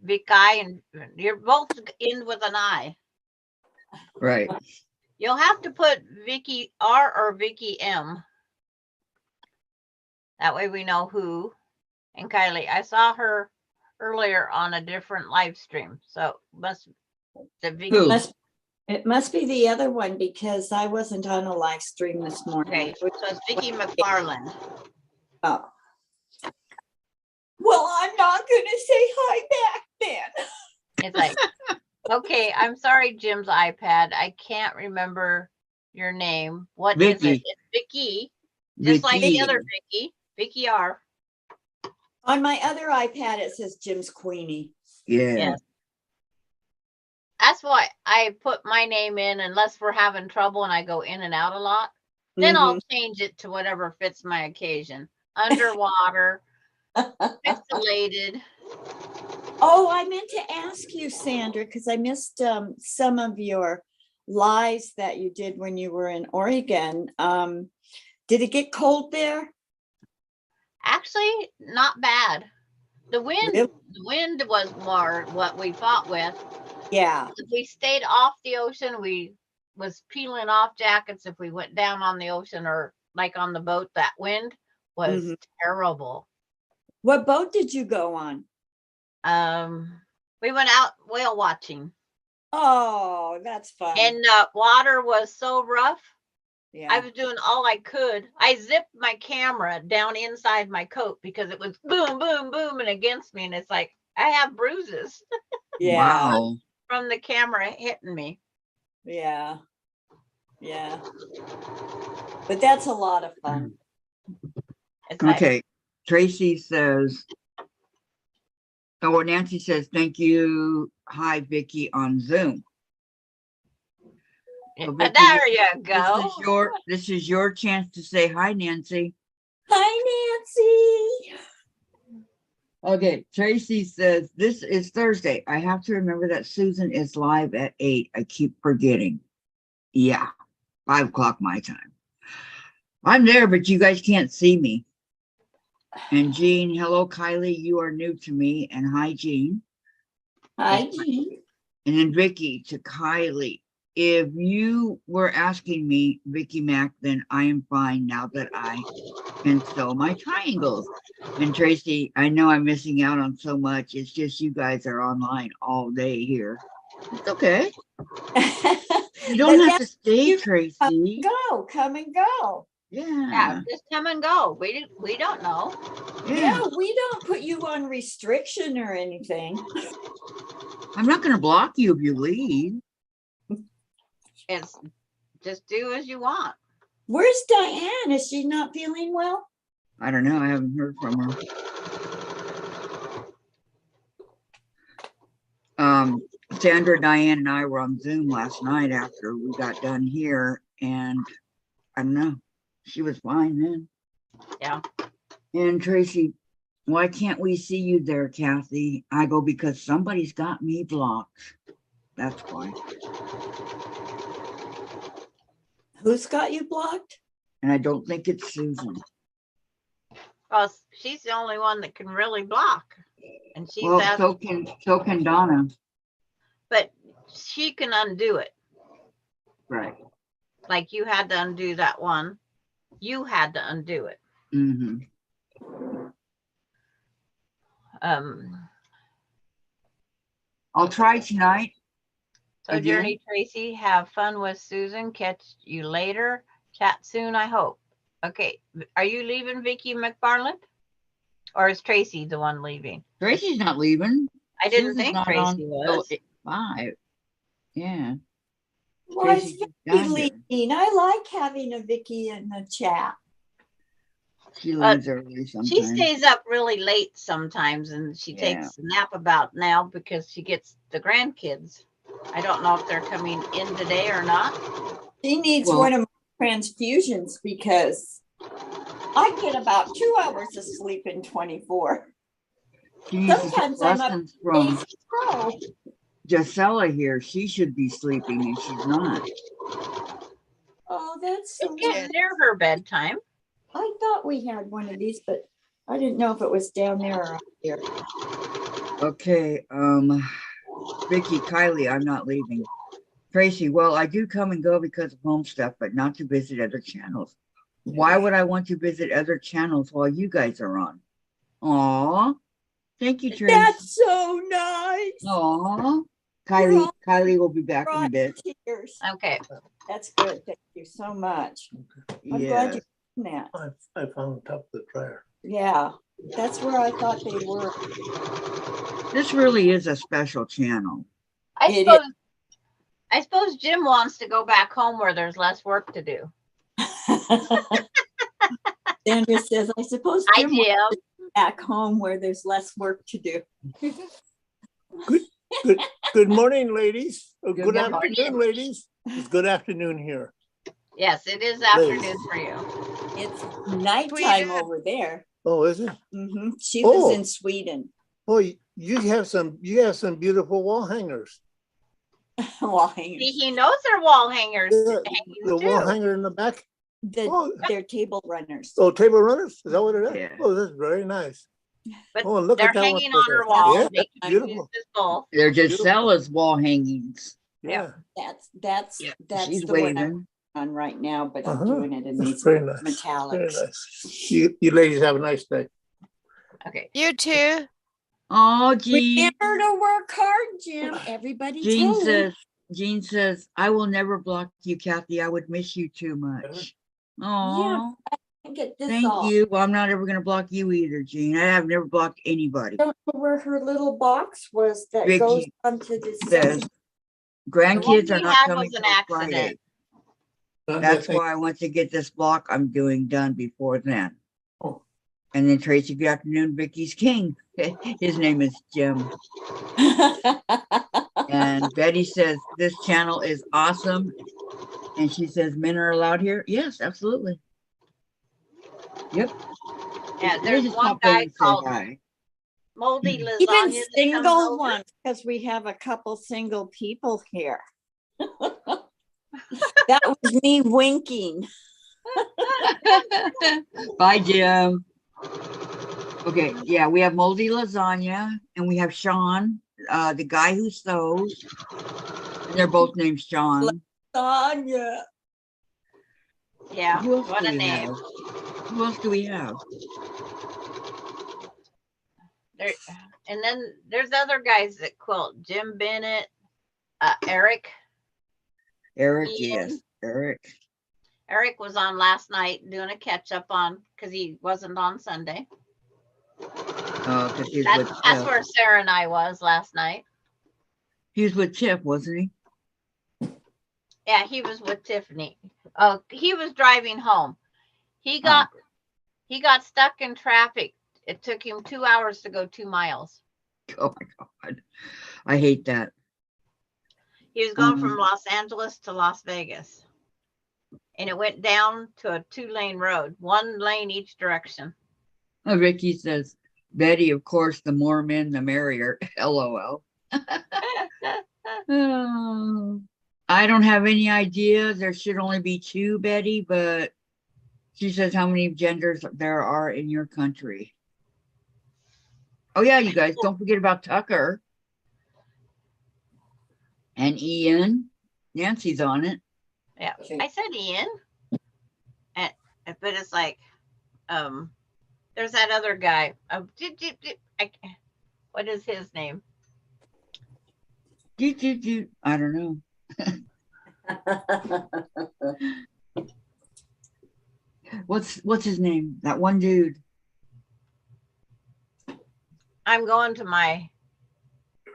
Vic I and you're both in with an I. Right. You'll have to put Vicky R or Vicky M. That way we know who. And Kylie, I saw her earlier on a different live stream. So the Vicky. Who? It must be the other one because I wasn't on a live stream this morning. Okay, so it's Vicky McFarland. Oh. Well, I'm not gonna say hi back then. It's like, okay, I'm sorry, Jim's iPad. I can't remember your name. What is it? Vicky. It's Vicky. Just like the other Vicky. Vicky R. On my other iPad, it says Jim's Queenie. Yeah. Yes. That's why I put my name in unless we're having trouble and I go in and out a lot. Then I'll change it to whatever fits my occasion. Underwater, pixelated. Oh, I meant to ask you, Sandra, because I missed some of your lives that you did when you were in Oregon. Did it get cold there? Actually, not bad. The wind, Really? the wind was more what we fought with. Yeah. If we stayed off the ocean, we was peeling off jackets. If we went down on the ocean or like on the boat, that wind was terrible. What boat did you go on? We went out whale watching. Oh, that's fun. And water was so rough. Yeah. I was doing all I could. I zipped my camera down inside my coat because it was boom, boom, boom, and against me. And it's like, I have bruises Yeah. Wow. from the camera hitting me. Yeah. Yeah. But that's a lot of fun. It's like, Okay. Tracy says, Nancy says, thank you. Hi, Vicky on Zoom. So, Vicky, There you go. This is your chance to say hi, Nancy. Hi, Nancy. Okay, Tracy says, this is Thursday. I have to remember that Susan is live at 8. I keep forgetting. Yeah, 5 o'clock my time. I'm there, but you guys can't see me. And Jean, hello, Kylie. You are new to me. And hi, Jean. Hi, Jean. And then Vicky to Kylie. If you were asking me, Vicky Mac, then I am fine now that I can sew my triangles. And Tracy, I know I'm missing out on so much. It's just you guys are online all day here. It's okay. You don't have to stay, Tracy. Come and go. Yeah, Yeah. just come and go. We don't know. Yeah, we don't put you on restriction or anything. I'm not going to block you if you leave. It's just do as you want. Where's Diane? Is she not feeling well? I don't know. I haven't heard from her. Sandra, Diane, and I were on Zoom last night after we got done here, and I don't know. She was fine then. Yeah. And Tracy, why can't we see you there, Kathy? I go, because somebody's got me blocked. That's why. Who's got you blocked? And I don't think it's Susan. Well, she's the only one that can really block. And she's Well, asked, so can Donna. but she can undo it. Right. Like you had to undo that one. You had to undo it. Mm-hmm. I'll try tonight. So Again? Journey Tracy, have fun with Susan. Catch you later. Chat soon, I hope. Okay. Are you leaving, Vicky McFarland? Or is Tracy the one leaving? Tracy's not leaving. I didn't Susan's think not Tracy on was. till 5. Yeah. Why is Tracy just Vicky got here. leaving? I like having a Vicky in the chat. She leaves early sometimes. She stays up really late sometimes, and she takes a nap about now because she gets the grandkids. I don't know if they're coming in today or not. She needs one of my transfusions because I get about 2 hours of sleep in 24. She needs to take Sometimes I'm up lessons from 8 pro. Gisela here. She should be sleeping and she's not. Oh, that's so It's getting weird. near her bedtime. I thought we had one of these, but I didn't know if it was down there or up here. Okay, Vicky, Kylie, I'm not leaving. Tracy, well, I do come and go because of home stuff, but not to visit other channels. Why would I want to visit other channels while you guys are on? Aw, thank you, Tracy. That's so nice. Aw, Kylie will be back in a bit. Tears. Okay. That's good. Thank you so much. I'm glad Yeah. you're doing that. I found top of the dryer. Yeah, that's where I thought they were. This really is a special channel. I suppose Jim wants to go back home where there's less work to do. Sandra says, I suppose Hi, Jim wants Jim. to go back home where there's less work to do. Good morning, ladies. Or Good good morning. afternoon, ladies. It's good afternoon here. Yes, it is afternoon for you. It's nighttime Sweden. over there. Oh, is it? She lives Oh. in Sweden. Oh, you have some beautiful wall hangers. Wall See, hangers. he knows they're wall hangers. The hangings wall too. hanger in the back. They're table runners. Oh, table runners. Is that what it is? Yeah. Oh, that's very nice. But Oh, look they're at that one. hanging on her there. wall. Yeah, They that's can use beautiful. this both. They're Beautiful. Gisela's wall hangings. Yeah. That's Yeah, that's she's the one I'm waving. on right now, but I'm Uh-huh. doing it in That's these very nice. metallics. Very nice. You ladies have a nice day. Okay. You too. Oh, Jean. Remember to work hard, Jim. Everybody Jean says, I will never block you, Kathy. I would miss you too much. Oh, get this thank off. you. Well, I'm not ever going to block you either, Jean. I have never blocked anybody. Don't know where her little box was that Vicky goes onto this. says, grandkids The are one we not had coming was an till accident. Friday. That's why I want to get this block I'm doing done before then. Oh. And then Tracy, good afternoon, Vicky's king. His name is Jim. And Betty says, this channel is awesome. And she says, men are allowed here? Yes, absolutely. Yep. Yeah, They there's just one popped over guy to say called hi. Moldy Even Lasagna that comes single over. ones, because we have a couple single people here. That was me winking. Bye, Jim. Okay, yeah, we have Moldy Lasagna and we have Sean, the guy who sews. And they're both named Sean. Sonia. Yeah, Who else what do a we name. have? Who else do we have? There, and then there's other guys that quilt. Jim Bennett, Eric. Eric, Ian. yes, Eric. Eric was on last night doing a catch up on because he wasn't on Sunday. Because he's That's, with that's Tiff. where Sarah and I was last night. He was with Tiff, wasn't he? Yeah, he was with Tiffany. He was driving home. He got stuck in traffic. It took him 2 hours to go 2 miles. Oh my God. I hate that. He was going from Los Angeles to Las Vegas. And it went down to a 2-lane road, 1 lane each direction. Ricky says, Betty, of course, the more men, the merrier. LOL. Oh, I don't have any idea. There should only be 2, Betty, but she says how many genders there are in your country. Oh, yeah, you guys, don't forget about Tucker. And Ian. Nancy's on it. Yeah, I said Ian. But it's like, there's that other guy. What is his name? I don't know. What's his name? That one dude. I'm going to my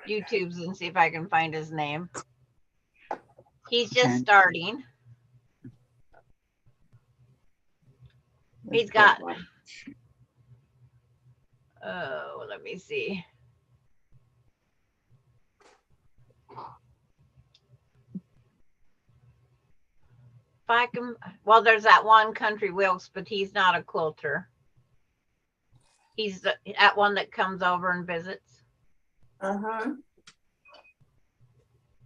YouTubes and see if I can find his name. He's just Okay. starting. He's got, oh, let me see. If I can, well, there's that one Country Wilkes, but he's not a quilter. He's that one that comes over and visits. Uh-huh.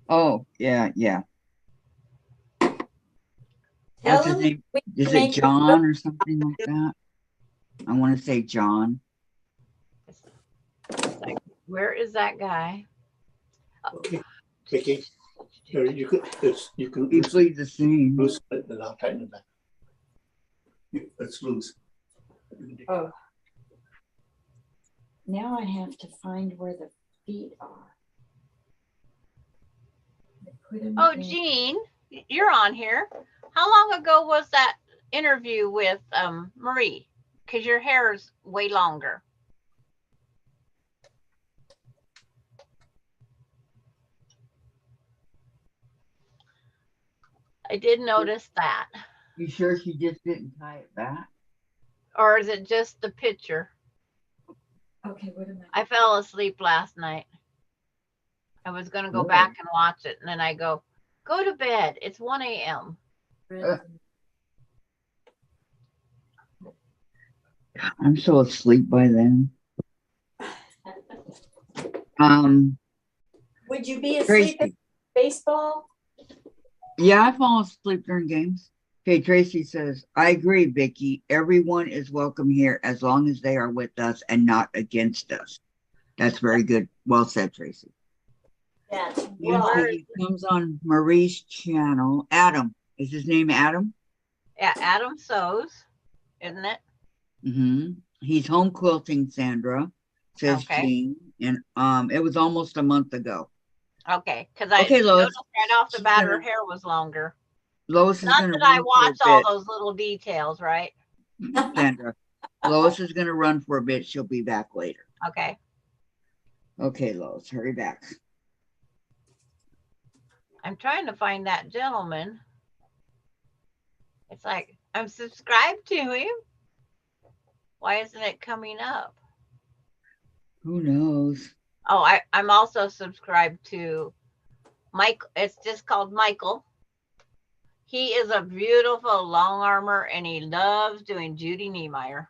Oh, yeah. What's his name? Is it John or something like that? I want to say John. It's like, where is that guy? Vicky, here, you can He played the same. loose it and I'll tighten it back. It's loose. Oh. Now I have to find where the feet are. Oh, Jean, you're on here. How long ago was that interview with Marie? Because your hair is way longer. I did notice that. You sure she just didn't tie it back? Or is it just the picture? Okay, what am I fell asleep last night. I was going to go back and watch it. And then I go to bed. It's 1 a.m. I'm so asleep by then. Would you be asleep at Tracy. baseball? Yeah, I fall asleep during games. Okay, Tracy says, I agree, Vicky. Everyone is welcome here as long as they are with us and not against us. That's very good. Well said, Tracy. That's He comes on Marie's channel. Adam. Is his name Adam? Yeah, Adam sews, isn't it? Mm-hmm. He's home quilting, Sandra, says Jean. And it was almost a month ago. Okay, because I Okay, Lois. noticed right off the bat her hair was longer. Lois is Not going to that I run watch for a all bit. those little details, right? Sandra. Lois is going to run for a bit. She'll be back later. Okay. Okay, Lois, hurry back. I'm trying to find that gentleman. It's like, I'm subscribed to him. Why isn't it coming up? Who knows? Oh, I'm also subscribed to Mike. It's just called Michael. He is a beautiful long armor and he loves doing Judy Niemeyer.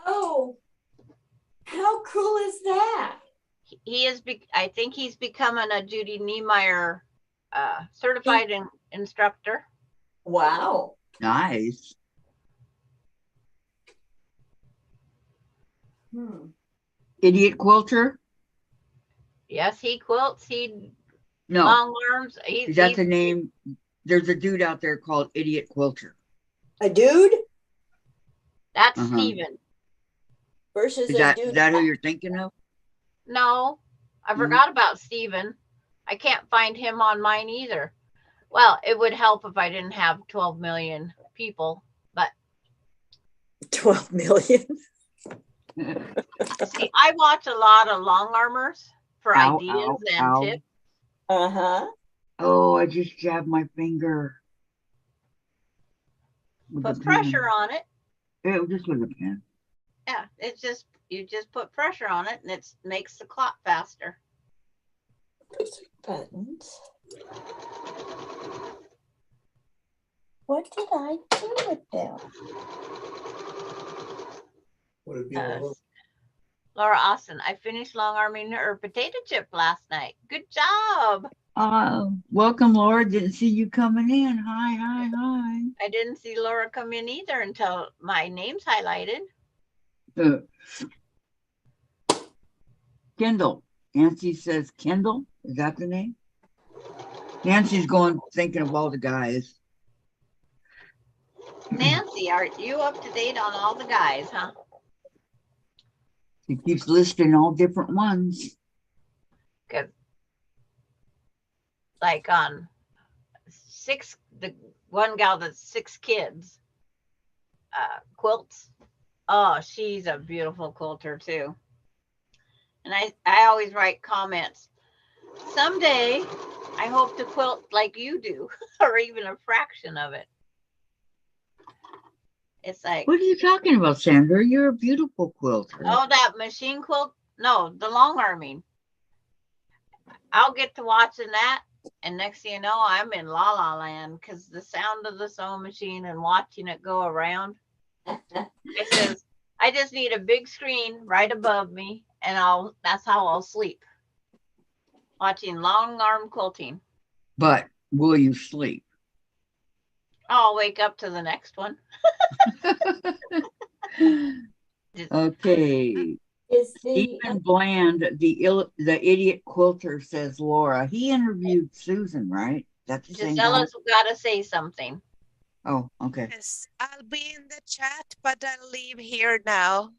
Oh, how cool is that? He is, I think he's becoming a Judy Niemeyer certified instructor. Wow. Nice. Idiot quilter? Yes, he quilts. He No. long arms. Is that the name? There's a dude out there called Idiot Quilter. A dude That's Uh-huh. Steven. versus Is a that dude. is that who you're thinking of? No, I Mhm. forgot about Steven. I can't find him on mine either. Well, it would help if I didn't have 12 million people, but 12 million. see, I watch a lot of long armors for Ow, ideas ow, and ow. tips. Uh-huh. Oh, I just jabbed my finger. With Put the pressure pen. on it. It was just with a pen. Yeah, it's just, you just put pressure on it and it makes the clot faster. Buttons. What did I do with them? Would it be a little? Laura Austin, I finished long arming her potato chip last night. Good job. Welcome, Laura. Didn't see you coming in. Hi, hi, hi. I didn't see Laura come in either until my name's highlighted. Kendall. Nancy says Kendall. Is that the name? Nancy's going thinking of all the guys. Nancy, are you up to date on all the guys, huh? She keeps listing all different ones. Good. Like on the one gal that's 6 kids, Kwiltz. Oh, she's a beautiful quilter too. And I always write comments. Someday, I hope to quilt like you do, or even a fraction of it. It's like, What are you talking about, Sandra? You're a beautiful quilter. oh, that machine quilt? No, the long arming. I'll get to watching that, and next thing you know, I'm in la la land because the sound of the sewing machine and watching it go around. It says, I just need a big screen right above me, and that's how I'll sleep. Watching long arm quilting. But will you sleep? I'll wake up to the next one. Okay. Is the Stephen Bland, the idiot quilter, says Laura. He interviewed Susan, right? That's the same guy? Gisella's got to say something. Oh, okay. Yes, I'll be in the chat, but I'll leave here now.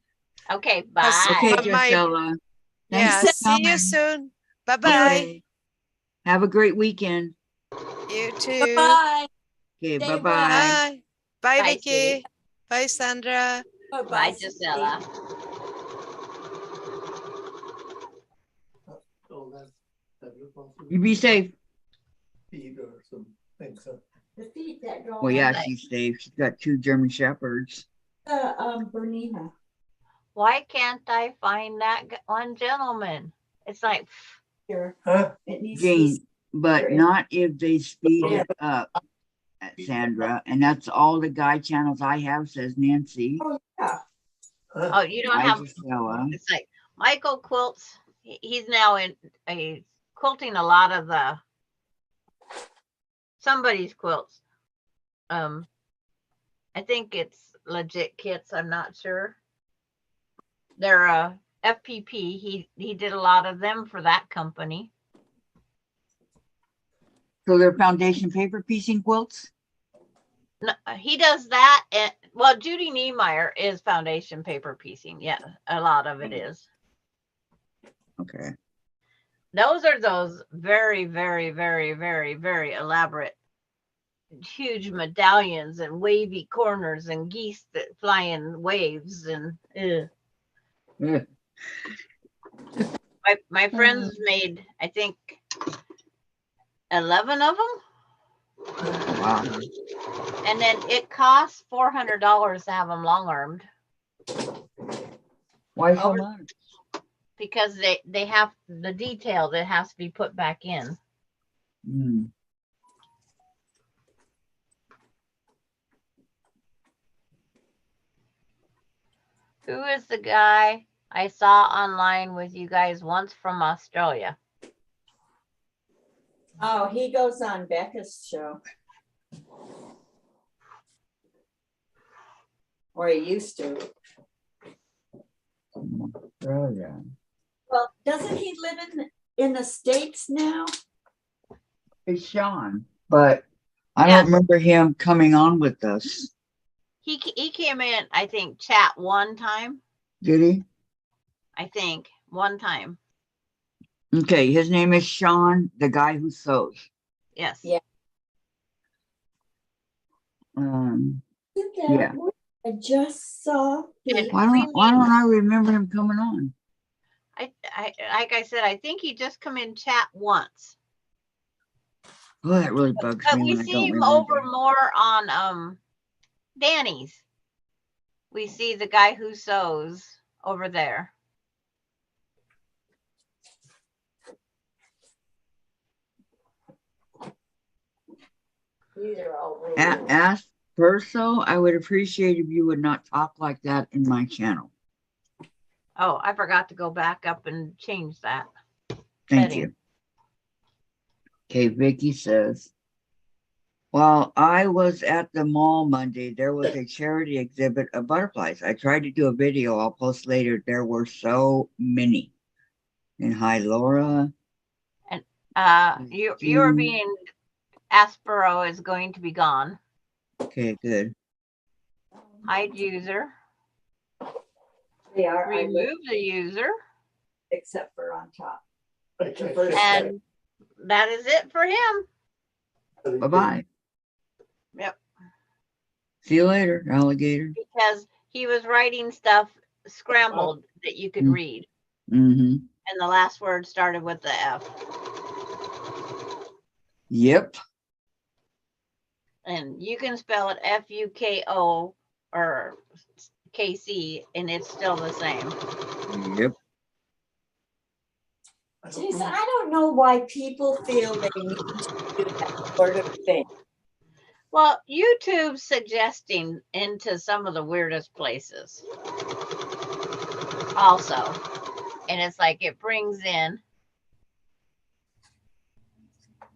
Okay, bye. Okay, But my- Gisela. Yeah, Thanks for see you coming. soon. Bye-bye. Okay. Have a great weekend. You too. bye. Okay, Stay bye-bye. Bye. Bye, Bye, Vicky. sweetie. Bye, Sandra. Bye, Gisela. Oh, that your fault. You be safe. Feed or some things. The feet that go Well, yeah, Bye. she's safe. She's got 2 German Shepherds. Bernina. Why can't I find that one gentleman? It's like, Here. Huh? It needs Jane, to but There is- not if they speed Yeah. it up, Sandra. And that's all the guy channels I have, says Nancy. Oh, yeah. Huh? oh, you don't Hi, have, Gisela. it's like Michael Quiltz. He's now quilting a lot of somebody's quilts. I think it's legit kits. I'm not sure. They're FPP. He did a lot of them for that company. So they're foundation paper piecing quilts? No, he does that. And well, Judy Niemeyer is foundation paper piecing. Yeah, a lot of it is. Okay. Those are those very, very, very, very, very elaborate, huge medallions and wavy corners and geese that fly in waves. And Yeah. my friends made, I think, 11 of them. Wow. And then it costs $400 to have them long armed Why so Over- much? because they have the detail that has to be put back in. Hmm. Who is the guy I saw online with you guys once from Australia? Oh, he goes on Becca's show. Or he used to. Oh, yeah. Well, doesn't he live in the States now? It's Sean, but I Yeah. don't remember him coming on with us. He came in, I think, chat one time. Did he? I think one time. Okay, his name is Sean, the guy who sews. Yes. Yeah. Yeah. I just saw. And Why don't I remember him coming on? I like I said, I think he just come in chat once. Oh, that really bugs But me we when I see don't him remember. over more on Danny's. We see the guy who sews over there. These are all really Ask Perso, I would appreciate if you would not talk like that in my channel. Oh, I forgot to go back up and change that. Thank setting. you. Okay, Vicky says, while I was at the mall Monday, there was a charity exhibit of butterflies. I tried to do a video I'll post later. There were so many. And hi, Laura. You're being Aspero is going to be gone. Okay, good. Hide user. They are. Remove the user. Except for on top. And that is it for him. Bye-bye. Yep. See you later, alligator. Because he was writing stuff scrambled that you could read. Mm-hmm. And the last word started with the F. Yep. And you can spell it Fuko or KC, and it's still the same. Yep. Jeez, I don't know why people feel they need to do that sort of thing. Well, YouTube's suggesting into some of the weirdest places also. And it's like it brings in.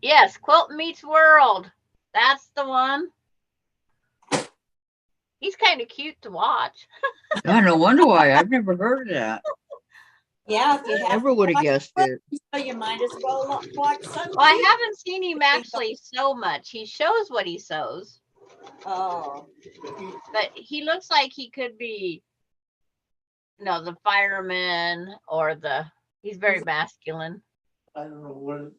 Yes, Quilt Meets World. That's the one. He's kind of cute to watch. I no wonder why. I've never heard of that. Yeah, if you have Never would have guessed it. so you might as well watch some. Well, I haven't seen him actually sew much. He shows what he sews. Oh. But he looks like he could be, the fireman or he's very masculine. I don't know what.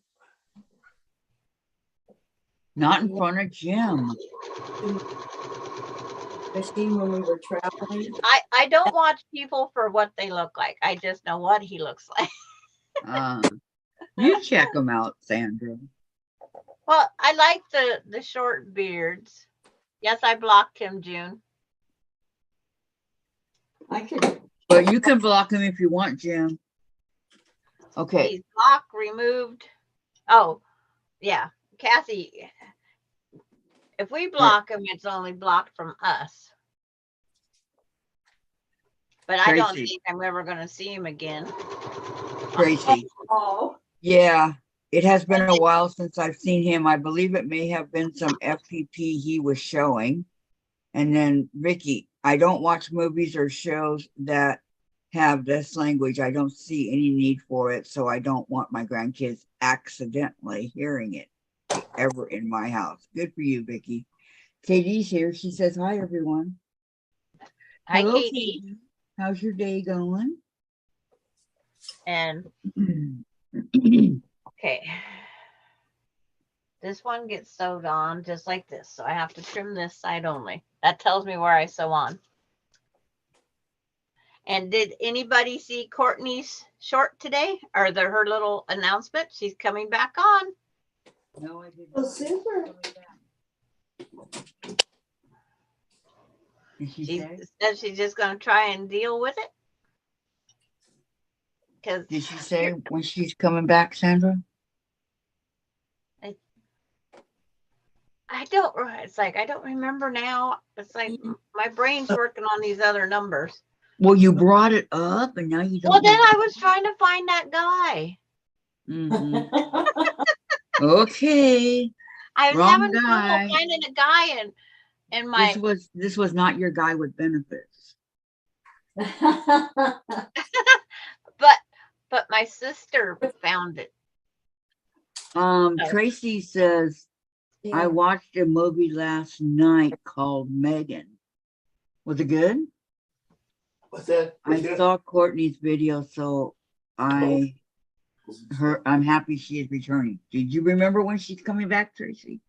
Not in front of Jim. Machine when we were traveling. I don't watch people for what they look like. I just know what he looks like. You check them out, Sandra. Well, I like the short beards. Yes, I blocked him, June. I could. But you can block him if you want, Jim. Okay. He's blocked, removed. Oh, yeah. Kathy, if we block him, it's only blocked from us. But I don't Tracy. think I'm ever going to see him again. Tracy. Oh. Yeah. It has been a while since I've seen him. I believe it may have been some FPP he was showing. And then Vicky, I don't watch movies or shows that have this language. I don't see any need for it. So I don't want my grandkids accidentally hearing it ever in my house. Good for you, Vicky. Katie's here. She says, hi, everyone. Hi, Hello, Katie. How's your day going? And okay. This one gets sewed on just like this. So I have to trim this side only. That tells me where I sew on. And did anybody see Courtney's short today or her little announcement? She's coming back on. No, I didn't. Oh, super. Did she She say? said she's just going to try and deal with it. Because Did she say when she's coming back, Sandra? it's like, I don't remember now. It's like my brain's working on these other numbers. Well, you brought it up and now you Well, don't then know. I was trying to find that guy. Mhm. Okay, I was wrong having trouble guy. finding a guy in my, This was not your guy with benefits. but my sister found it. Oh. Tracy says, I Yeah. watched a movie last night called Megan. Was it good? What's that? I saw Courtney's video, so I'm happy she is returning. Did you remember when she's coming back, Tracy?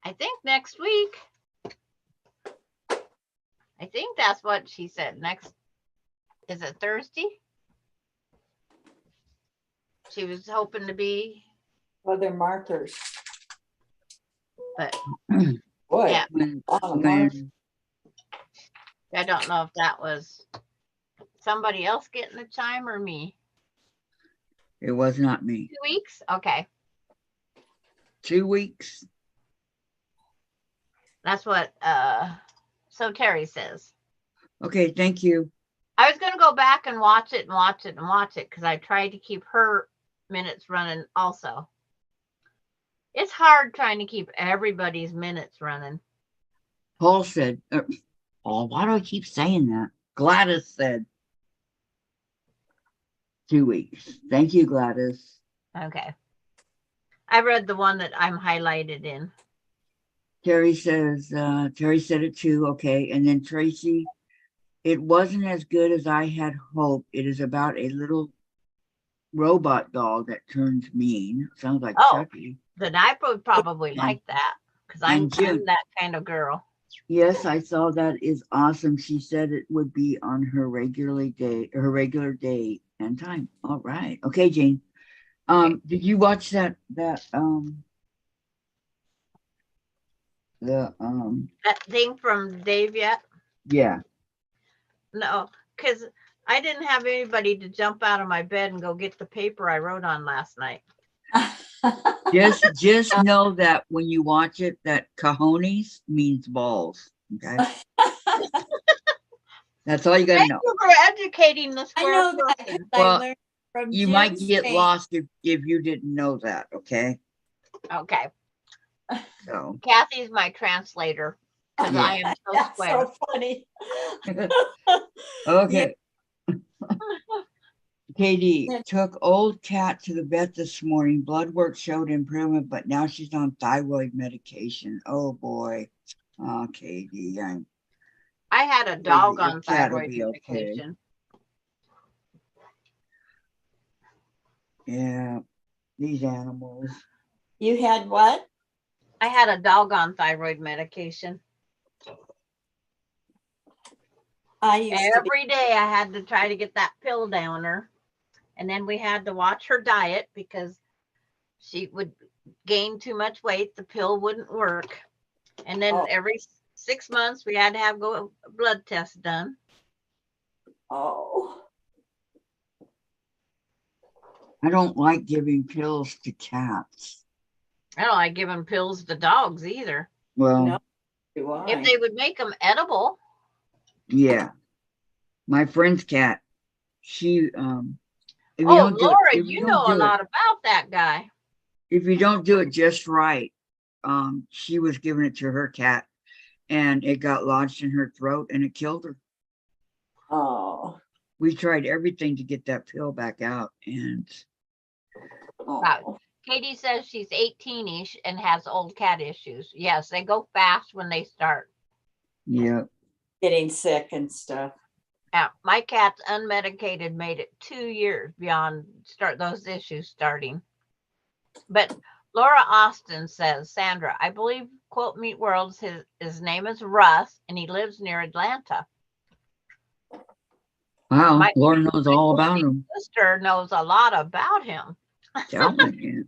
I think next week. I think that's what she said. Next, is it Thursday? She was hoping to be, Other markers. but Boy, yeah, When I don't know if that was somebody else getting the chime or me. it was not me. 2 weeks? Okay. 2 weeks. That's what so Terry says. Okay, thank you. I was gonna go back and watch it and watch it and watch it because I tried to keep her minutes running also. It's hard trying to keep everybody's minutes running. Paul said, oh, why do I keep saying that? Gladys said 2 weeks. Thank you, Gladys. Okay. I read the one that I'm highlighted in. Terry says, Terry said it too. Okay. And then Tracy, it wasn't as good as I had hoped. It is about a little robot dog that turns mean. Sounds like Oh. Chucky. Then I would probably like that because I'm June. that kind of girl. Yes, I saw that is awesome. She said it would be on her regular day and time. All right. Okay, Jane. Did you watch that That thing from Dave yet? Yeah. No, because I didn't have anybody to jump out of my bed and go get the paper I wrote on last night. Just know that when you watch it, that cojones means balls. Okay. That's all you gotta Thank know. you for educating the I square know that person. 'cause I Well, learned from You might Jim's get face. lost if you didn't know that, okay? Okay. So Kathy's my translator because I am so That's square. so funny. okay. Katie Yeah. took old cat to the vet this morning. Blood work showed improvement, but now she's on thyroid medication. Oh boy. Oh, Katie, I had a dog your on cat will thyroid be okay. medication. Yeah, these animals. You had what? I had a dog on thyroid medication. I used to be. Every day I had to try to get that pill down her. And then we had to watch her diet because she would gain too much weight. The pill wouldn't work. And then Oh. every 6 months we had to have a blood test done. Oh. I don't like giving pills to cats. I don't like giving pills to dogs either. Well, No. Do I? If they would make them edible. yeah. My friend's cat, she if you Oh, don't do Laura, it, if you you don't know a do lot about that guy. if you don't do it just right, she was giving it to her cat and it got lodged in her throat and it killed her. Oh. We tried everything to get that pill back out and Oh. Katie says she's 18-ish and has old cat issues. Yes, they go fast when they start. yeah. Getting sick and stuff. Yeah, my cat's unmedicated made it 2 years beyond those issues starting. But Laura Austin says, Sandra, I believe Quilt Meet Worlds, his name is Russ and he lives near Atlanta. Wow, Laura knows all about him. Sister knows a lot about him. Tell me.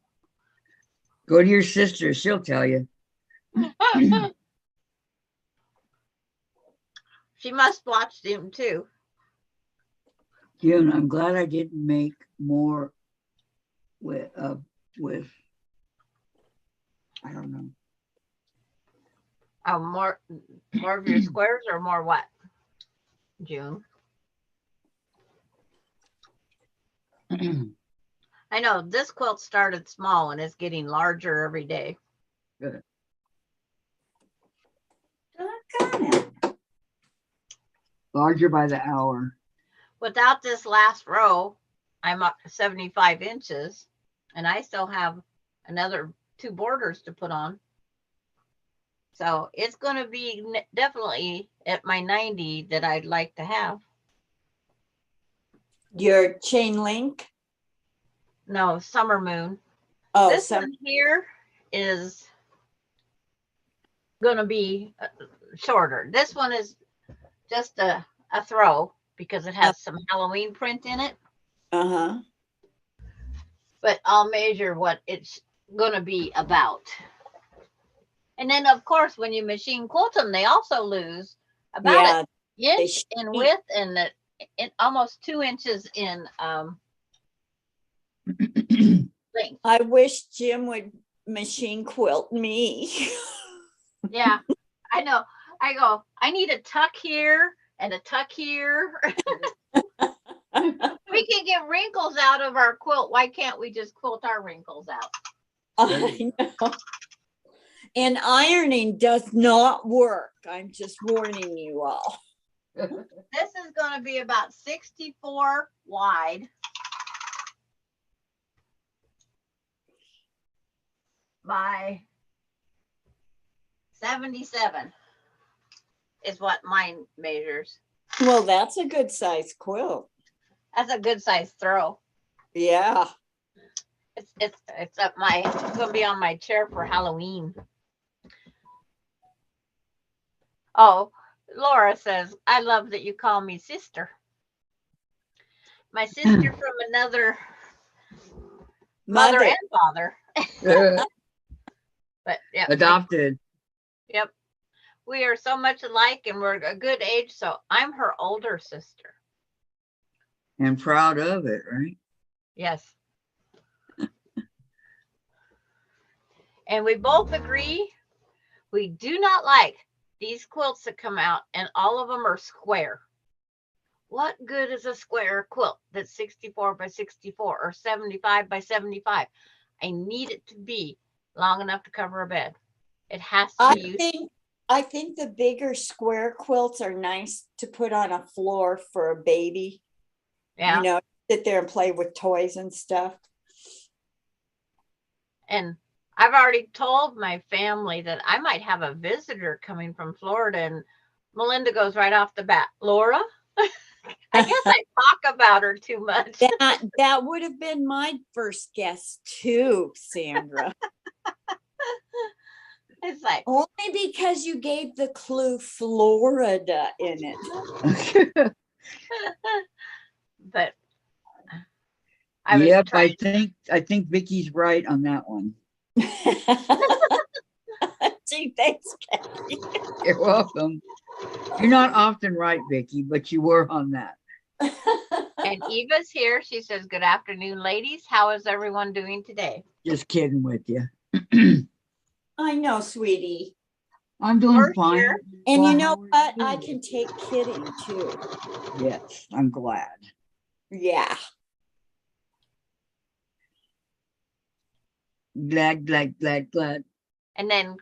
Go to your sister, she'll tell you. She must watch him too. June, I'm glad I didn't make more with I don't know. More of your squares or more what? June. I know this quilt started small and is getting larger every day. Good. Doggone it. Larger by the hour. Without this last row, I'm up to 75 inches and I still have another 2 borders to put on. So it's going to be definitely at my 90 that I'd like to have. Your chain link. No, summer moon. Oh, This one here is going to be shorter. This one is just a throw because it has some Halloween print in it. uh-huh. But I'll measure what it's going to be about. And then, of course, when you machine quilt them, they also lose about Yeah, an inch in width and almost 2 inches in length. I wish Jim would machine quilt me. Yeah, I know. I go, I need a tuck here and a tuck here. We can get wrinkles out of our quilt. Why can't we just quilt our wrinkles out? I know. And ironing does not work. I'm just warning you all. This is going to be about 64 wide by 77 is what mine measures. Well, that's a good size quilt. That's a good size throw. Yeah. It's up my, it's going to be on my chair for Halloween. Oh, Laura says, I love that you call me sister. My sister from another mother and father. But yeah, Adopted. yep. We are so much alike and we're a good age. So I'm her older sister. And proud of it, right? Yes. And we both agree we do not like these quilts that come out and all of them are square. What good is a square quilt that's 64 by 64 or 75 by 75? I need it to be long enough to cover a bed. It has to be I think the bigger square quilts are nice to put on a floor for a baby. Yeah. You know, sit there and play with toys and stuff. And I've already told my family that I might have a visitor coming from Florida, and Melinda goes right off the bat, Laura, I guess I talk about her too much. That would have been my first guess too, Sandra. It's like, only because you gave the clue Florida in it. but Yep, I think Vicky's right on that one. Gee, thanks, Kathy. You're welcome. You're not often right, Vicky, but you were on that. And Eva's here. She says, good afternoon, ladies. How is everyone doing today? Just kidding with you. I know, sweetie. I'm doing We're fine. here. And Well, you know how are what? I you? can take kidding too. Yes, I'm glad. Yeah. Glad. And then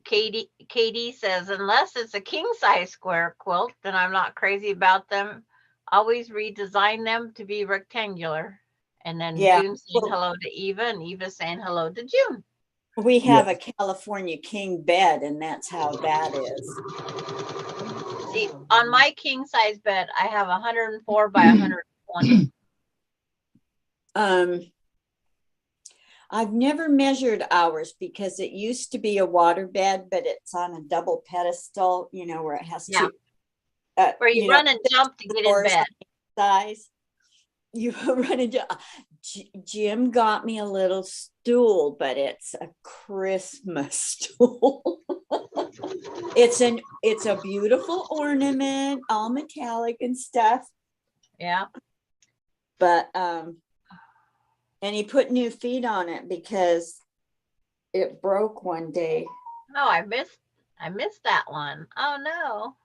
Katie says, unless it's a king size square quilt, then I'm not crazy about them. Always redesign them to be rectangular. And then Yeah. June saying hello to Eva, and Eva saying hello to June. We have a California king bed, and that's how that is. See, on my king size bed, I have 104 by 120. I've never measured ours because it used to be a water bed, but it's on a double pedestal, you know, where it has Yeah. to, Where you run and jump to get in bed. Size. You run and jump. Jim got me a little stool, but it's a Christmas stool. It's a beautiful ornament, all metallic and stuff. Yeah. But and he put new feet on it because it broke one day. No, I missed that one. Oh no.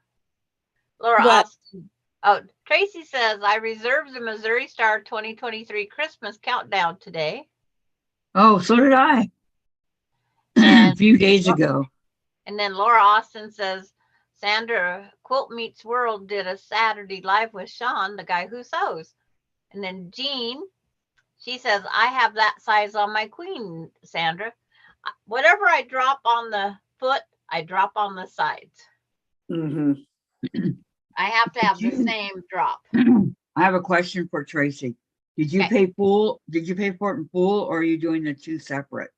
Laura What? Austin Oh, Tracy says, I reserved the Missouri Star 2023 Christmas countdown today. Oh, so did I. A And few days ago. And then Laura Austin says, Sandra, Quilt Meets World did a Saturday live with Sean, the guy who sews. And then Jean, she says, I have that size on my queen, Sandra. Whatever I drop on the foot, I drop on the sides. Mm-hmm. I have to have the same drop. I have a question for Tracy. Did you Okay. pay full? Did you pay for it in full, or are you doing the two separate?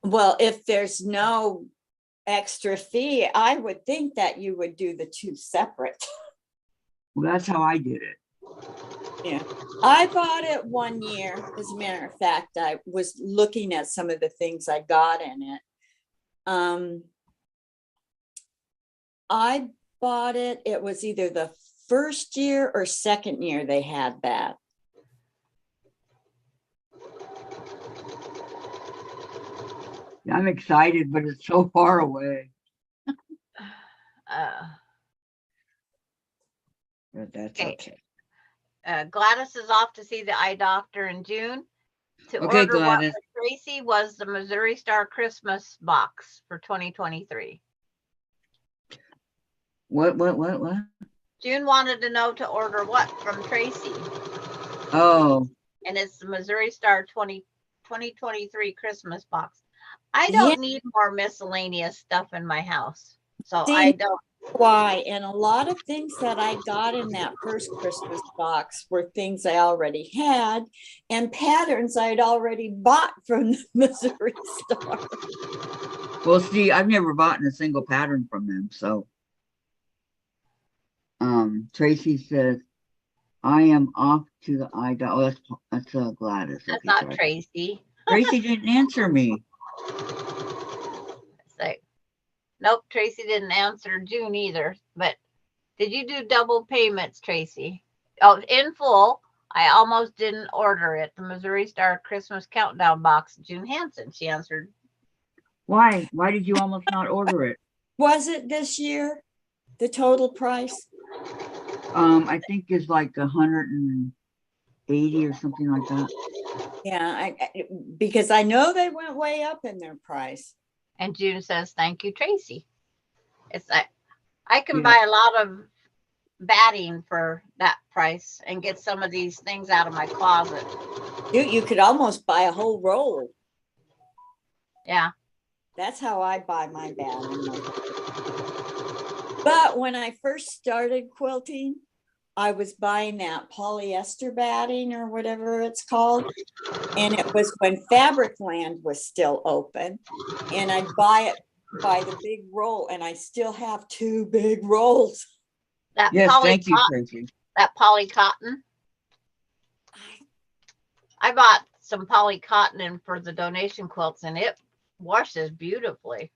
Well, if there's no extra fee, I would think that you would do the two separate. Well, that's how I did it. Yeah, I bought it one year. As a matter of fact, I was looking at some of the things I got in it. I bought it. It was either the first year or second year they had that. I'm excited, but it's so far away. But that's Okay. okay. Gladys is off to see the eye doctor in June. To Okay, order what Gladys. for Tracy was the Missouri Star Christmas box for 2023. What? June wanted to know to order what from Tracy. Oh, And it's the Missouri Star 2023 Christmas box. I don't need more miscellaneous stuff in my house. So I don't. Why? And a lot of things that I got in that first Christmas box were things I already had and patterns I'd already bought from the Missouri Star. well, see, I've never bought a single pattern from them. So, Tracy says, I am off to the eye doctor. Oh, that's Gladys. That's Okay, not sorry. Tracy. Tracy didn't answer me. Say, nope, Tracy didn't answer June either. But did you do double payments, Tracy? Oh, in full. I almost didn't order it. The Missouri Star Christmas Countdown box, June Hansen. She answered. Why? Why did you almost not order it? Was it this year? The total price? I think it's like 180 or something like that. Yeah, because I know they went way up in their price. And June says, thank you, Tracy. It's like I can Yeah. buy a lot of batting for that price and get some of these things out of my closet. You could almost buy a whole roll. Yeah. That's how I buy my batting. But when I first started quilting, I was buying that polyester batting or whatever it's called. And it was when Fabricland was still open. And I'd buy it by the big roll. And I still have 2 big rolls. That Yes, poly thank you, cotton, Tracy. that poly cotton. I bought some poly cotton in for the donation quilts and it washes beautifully.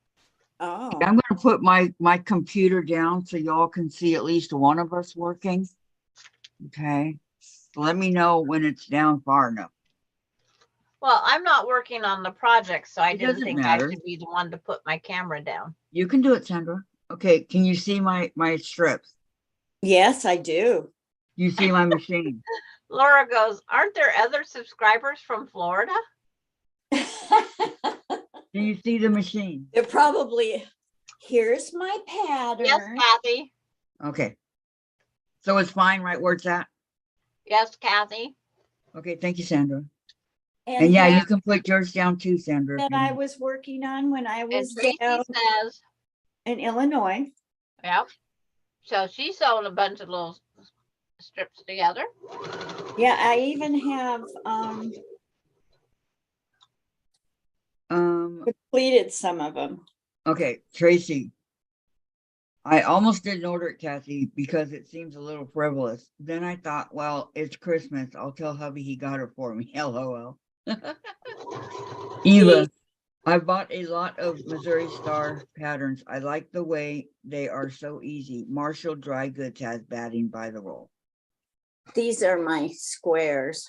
Oh, I'm going to put my computer down so y'all can see at least one of us working. Okay. So let me know when it's down far enough. Well, I'm not working on the project, so I It didn't doesn't think matter. I should be the one to put my camera down. You can do it, Sandra. Okay. Can you see my strips? yes, I do. You see my machine? Laura goes, aren't there other subscribers from Florida? Do you see the machine? They're probably, here's my pattern. Yes, Kathy. Okay. So it's fine right where it's at? Yes, Kathy. Okay. Thank you, Sandra. And yeah, you can put yours down too, Sandra. that I was working on when I And was Tracy down says, in Illinois. yep. So she sewed a bunch of little strips together. Yeah, I even have completed some of them. Okay, Tracy. I almost didn't order it, Kathy, because it seems a little frivolous. Then I thought, well, it's Christmas. I'll tell hubby he got it for me. LOL. Eva, I bought a lot of Missouri Star patterns. I like the way they are so easy. Marshall Dry Goods has batting by the roll. These are my squares.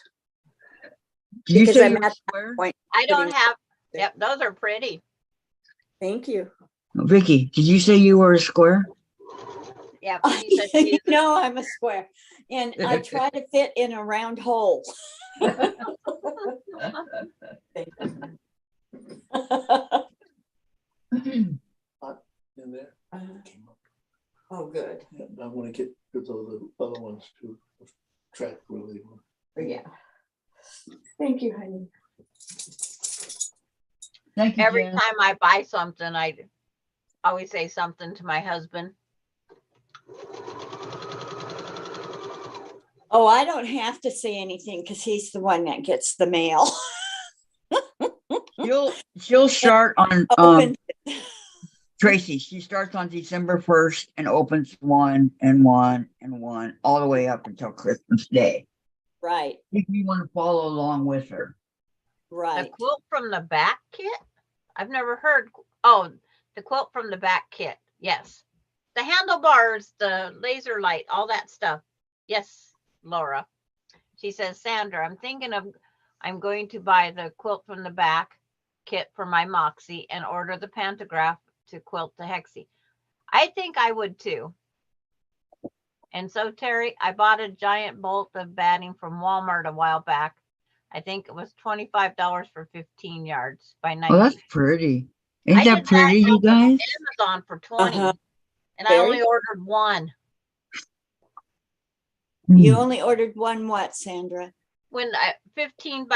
Did you Because say I'm you're at square? Point. I don't have, yep, those are pretty. Thank you. Vicky, did you say you were a square? Yeah, she said she You is. know, I'm a square, and I try to fit in a round hole. In there. Came up. Oh, good. Yeah, I want to get those other ones to track where they were. Yeah. Thank you, honey. Thank you, Every Jen. time I buy something, I always say something to my husband. Oh, I don't have to say anything because he's the one that gets the mail. She'll start on Open. Tracy. She starts on December 1st and opens one and one and one all the way up until Christmas Day. Right, If you want to follow along with her. The right. quilt from the back kit? I've never heard. Oh, the quilt from the back kit. Yes. The handlebars, the laser light, all that stuff. Yes, Laura. She says, Sandra, I'm going to buy the quilt from the back kit for my Moxie and order the pantograph to quilt the Hexie. I think I would too. And so, Terry, I bought a giant bolt of batting from Walmart a while back. I think it was $25 for 15 yards by 90. Oh, that's pretty. Ain't I that did that pretty, you on guys? Amazon for 20, and I Very only ordered one. You Hmm. only ordered one what, Sandra? When 15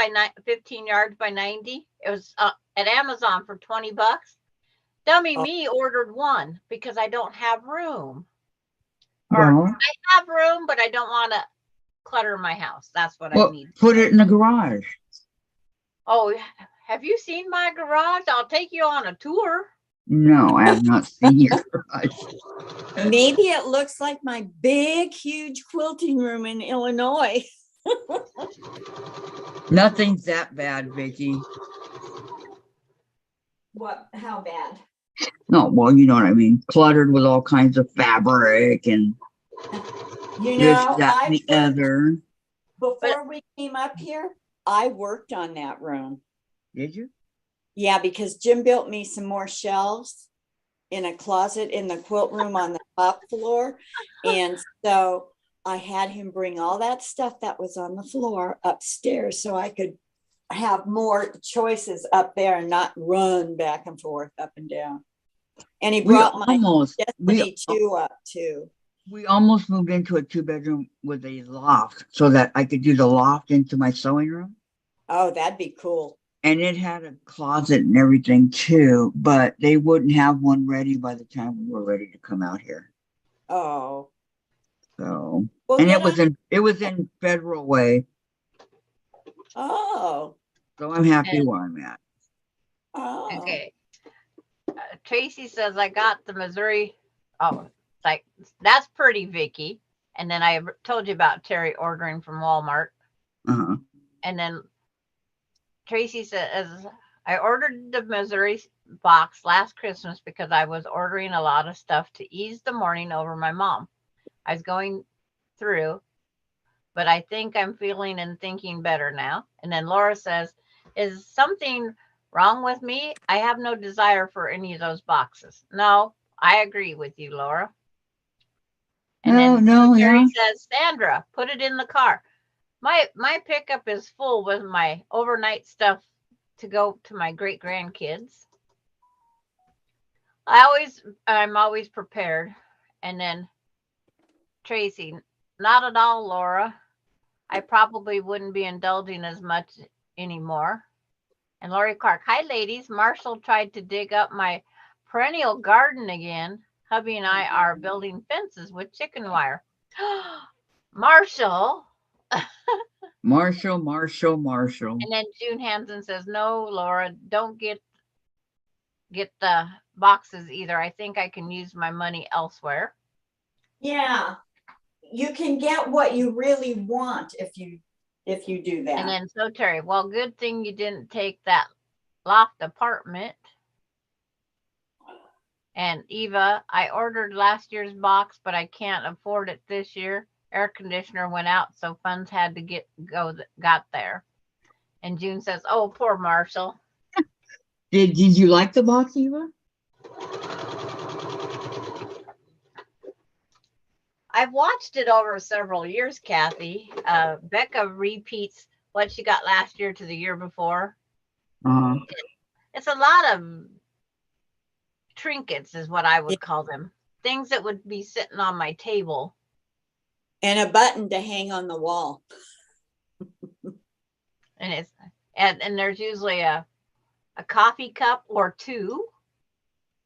yards by 90, it was at Amazon for 20 bucks. Dummy Oh. me ordered one because I don't have room. Or Well, I have room, but I don't want to clutter my house. That's what I well, need. put it in the garage. Oh, have you seen my garage? I'll take you on a tour. No, I have not seen your garage. Maybe it looks like my big, huge quilting room in Illinois. Nothing's that bad, Vicky. What? How bad? No, well, you know what I mean. Cluttered with all kinds of fabric and You this, know, that, and the other. before we came up here, I worked on that room. Did you? Yeah, because Jim built me some more shelves in a closet in the quilt room on the top floor. And so I had him bring all that stuff that was on the floor upstairs so I could have more choices up there and not run back and forth up and down. And he brought my Destiny 2 up too. We almost moved into a 2-bedroom with a loft so that I could do the loft into my sewing room. Oh, that'd be cool. And it had a closet and everything too, but they wouldn't have one ready by the time we were ready to come out here. Oh. So, Well, and it was in Federal Way. Oh. So I'm happy where I'm at. Oh. Okay. Tracy says I got the Missouri. Oh, like that's pretty, Vicky. And then I told you about Terry ordering from Walmart. Uh-huh. And then Tracy says I ordered the Missouri box last Christmas because I was ordering a lot of stuff to ease the morning over my mom. I was going through, but I think I'm feeling and thinking better now. And then Laura says, is something wrong with me? I have no desire for any of those boxes. No, I agree with you, Laura. And then Terry says, Sandra, put it in the car. My pickup is full with my overnight stuff to go to my great grandkids. I'm always prepared. And then Tracy, not at all, Laura. I probably wouldn't be indulging as much anymore. And Lori Clark, hi ladies. Marshall tried to dig up my perennial garden again. Hubby and I are building fences with chicken wire. Marshall. Marshall. And then June Hansen says, no, Laura, don't get the boxes either. I think I can use my money elsewhere. Yeah. You can get what you really want if you do that. And then so Terry, well, good thing you didn't take that loft apartment. And Eva, I ordered last year's box, but I can't afford it this year. Air conditioner went out, so funds had to got there. And June says, oh, poor Marshall. Did you like the box, Eva? I've watched it over several years, Kathy. Becca repeats what she got last year to the year before. Uh, It's a lot of trinkets, is what I would call them. Things that would be sitting on my table. And a button to hang on the wall. And it's and there's usually a coffee cup or two.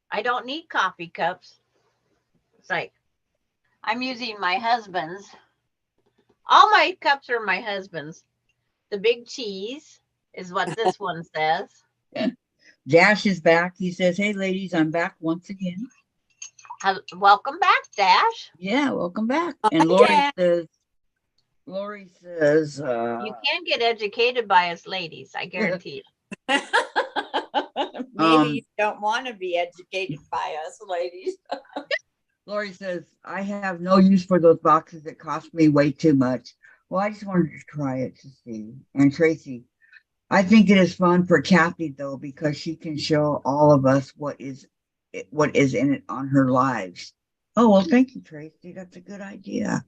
I don't need coffee cups. It's like I'm using my husband's. All my cups are my husband's. The big cheese is what this one says. Dash is back. He says, "Hey, ladies, I'm back once again." Welcome back, Dash. Yeah, welcome back. Hi, And Lori Dash. says, "Lori says, You can get educated by us ladies, I guarantee you. Maybe you don't want to be educated by us, ladies. Lori says, I have no use for those boxes that cost me way too much. Well, I just wanted to try it to see. And Tracy, I think it is fun for Kathy though, because she can show all of us what is in it on her lives. Oh, well, thank you, Tracy. That's a good idea.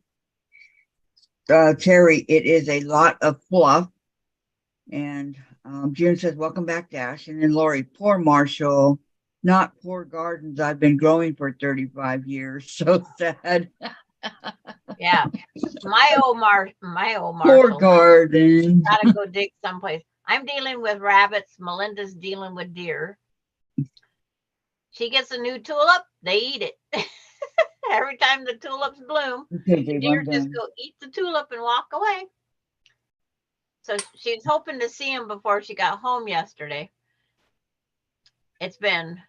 Terry, it is a lot of fluff. And June says, welcome back, Dash. And then Lori, poor Marshall, not poor gardens I've been growing for 35 years. So sad. Yeah. My old Poor Marshall. garden. Gotta go dig someplace. I'm dealing with rabbits. Melinda's dealing with deer. She gets a new tulip, they eat it. Every time the tulips bloom, Okay, the Dave, deer I'm just done. go eat the tulip and walk away. So she's hoping to see him before she got home yesterday. It's been,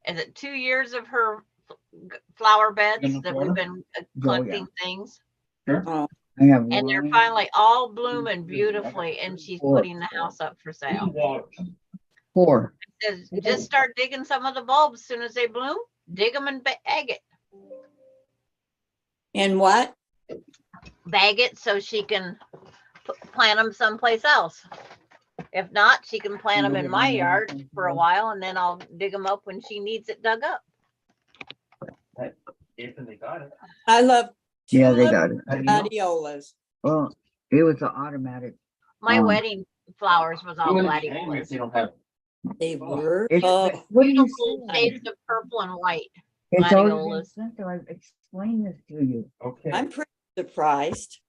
is it 2 years of her flower beds that we've been collecting things? Oh, I have And they're one, finally all blooming beautifully, and she's putting the house up for sale. 4. Says, just start digging some of the bulbs as soon as they bloom. Dig them and bag it. and what? Bag it so she can plant them someplace else. If not, she can plant them in my yard for a while, and then I'll dig them up when she needs it dug up. If they got it. I love Yeah, they tulip got it. gladiolas. Well, it was an automatic. My Um, wedding flowers was all If gladiolus. they don't have. They were. It's, Oh, what do you Beautiful say? shades of purple and white. It's already been Gladiolas. sent, so I've explained this to you. Okay. I'm pretty surprised.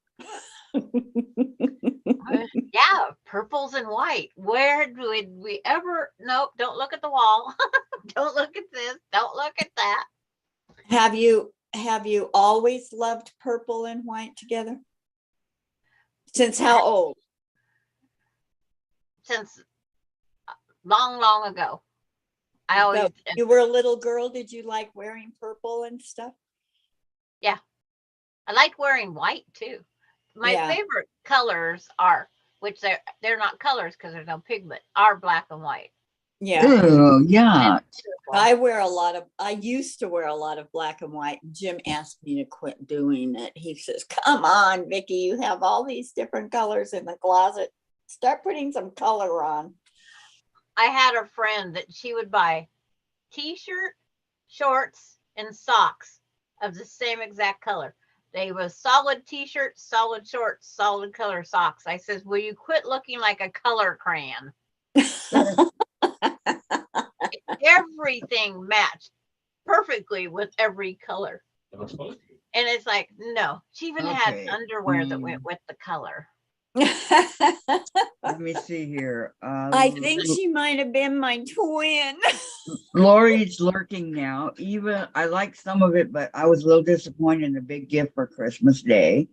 Yeah, purples and white. Where did we ever? Nope, don't look at the wall. Don't look at this. Don't look at that. Have you always loved purple and white together? Since how old? Since long, long ago. I always, So you were a little girl, did you like wearing purple and stuff? I like wearing white too. My Yeah. favorite colors are, which they're not colors because there's no pigment, are black and white. Yeah. Oh, yeah. I used to wear a lot of black and white. Jim asked me to quit doing it. He says, come on, Vicky, you have all these different colors in the closet. Start putting some color on. I had a friend that she would buy t-shirt, shorts, and socks of the same exact color. They were solid t-shirts, solid shorts, solid color socks. I says, will you quit looking like a color crayon? Everything matched perfectly with every color. It was supposed to be. And it's like, no, she even had Okay, underwear that went with the color. Let me see here. I think she might have been my twin. Lori's lurking now. Eva, I like some of it, but I was a little disappointed in the big gift for Christmas Day.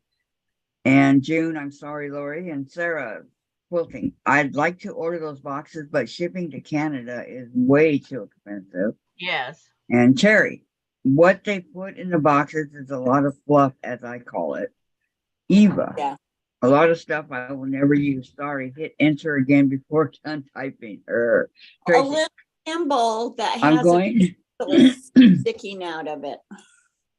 And June, I'm sorry, Lori. And Sarah, quilting. I'd like to order those boxes, but shipping to Canada is way too expensive. Yes. And Terry, what they put in the boxes is a lot of fluff, as I call it. Eva, Yeah. a lot of stuff I will never use. Sorry, hit enter again before done typing. A Tracy, little symbol that I'm has going. a pencil sticking out of it.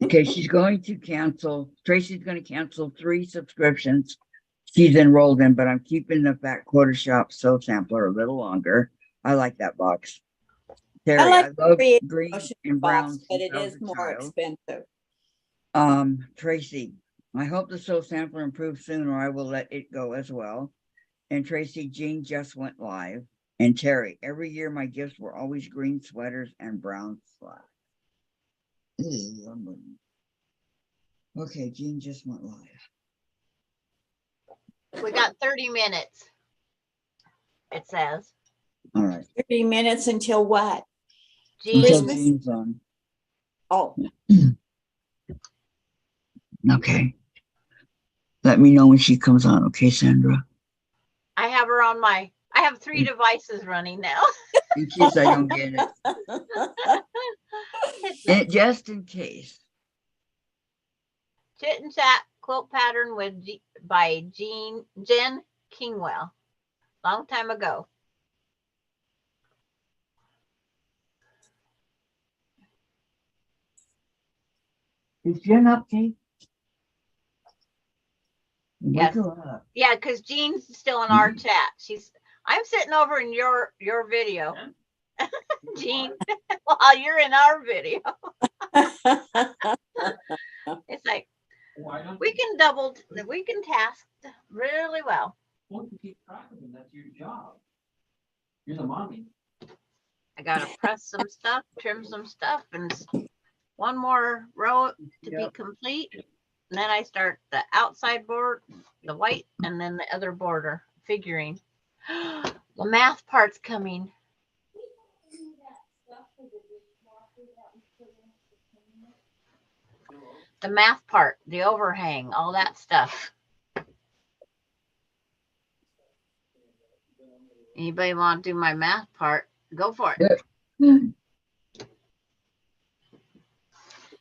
Okay, she's going to cancel. Tracy's going to cancel 3 subscriptions she's enrolled in, but I'm keeping the Fat Quarter Shop Sew Sampler a little longer. I like that box. Terry, I like I love Creative green Ocean and brown box, but since it I was is a more child. expensive. Tracy, I hope the soul sampler improves soon or I will let it go as well. And Tracy, Jean just went live. And Terry, every year my gifts were always green sweaters and brown slacks. Okay, Jean just went live. We got 30 minutes. It says. All right. 30 minutes until what? Jean, Until Christmas? Jean's on. Oh, Okay. Let me know when she comes on, okay, Sandra? I have her on I have 3 devices running now. In case I don't get it. Just in case. Chit and Chat quilt pattern by Jen Kingwell. Long time ago. Is Jen up, Kate? Yes. Wake her up. Yeah, because Jean's still in our chat. I'm sitting over in your video. Jean, while you're in our video. It's like we can task really well. Well, to keep track of them, that's your job. You're the mommy. I gotta press some stuff, trim some stuff, and one more row to be complete. And then I start the outside board, the white, and then the other border figuring. The math part's coming. The math part, the overhang, all that stuff. Anybody want to do my math part? Go for it.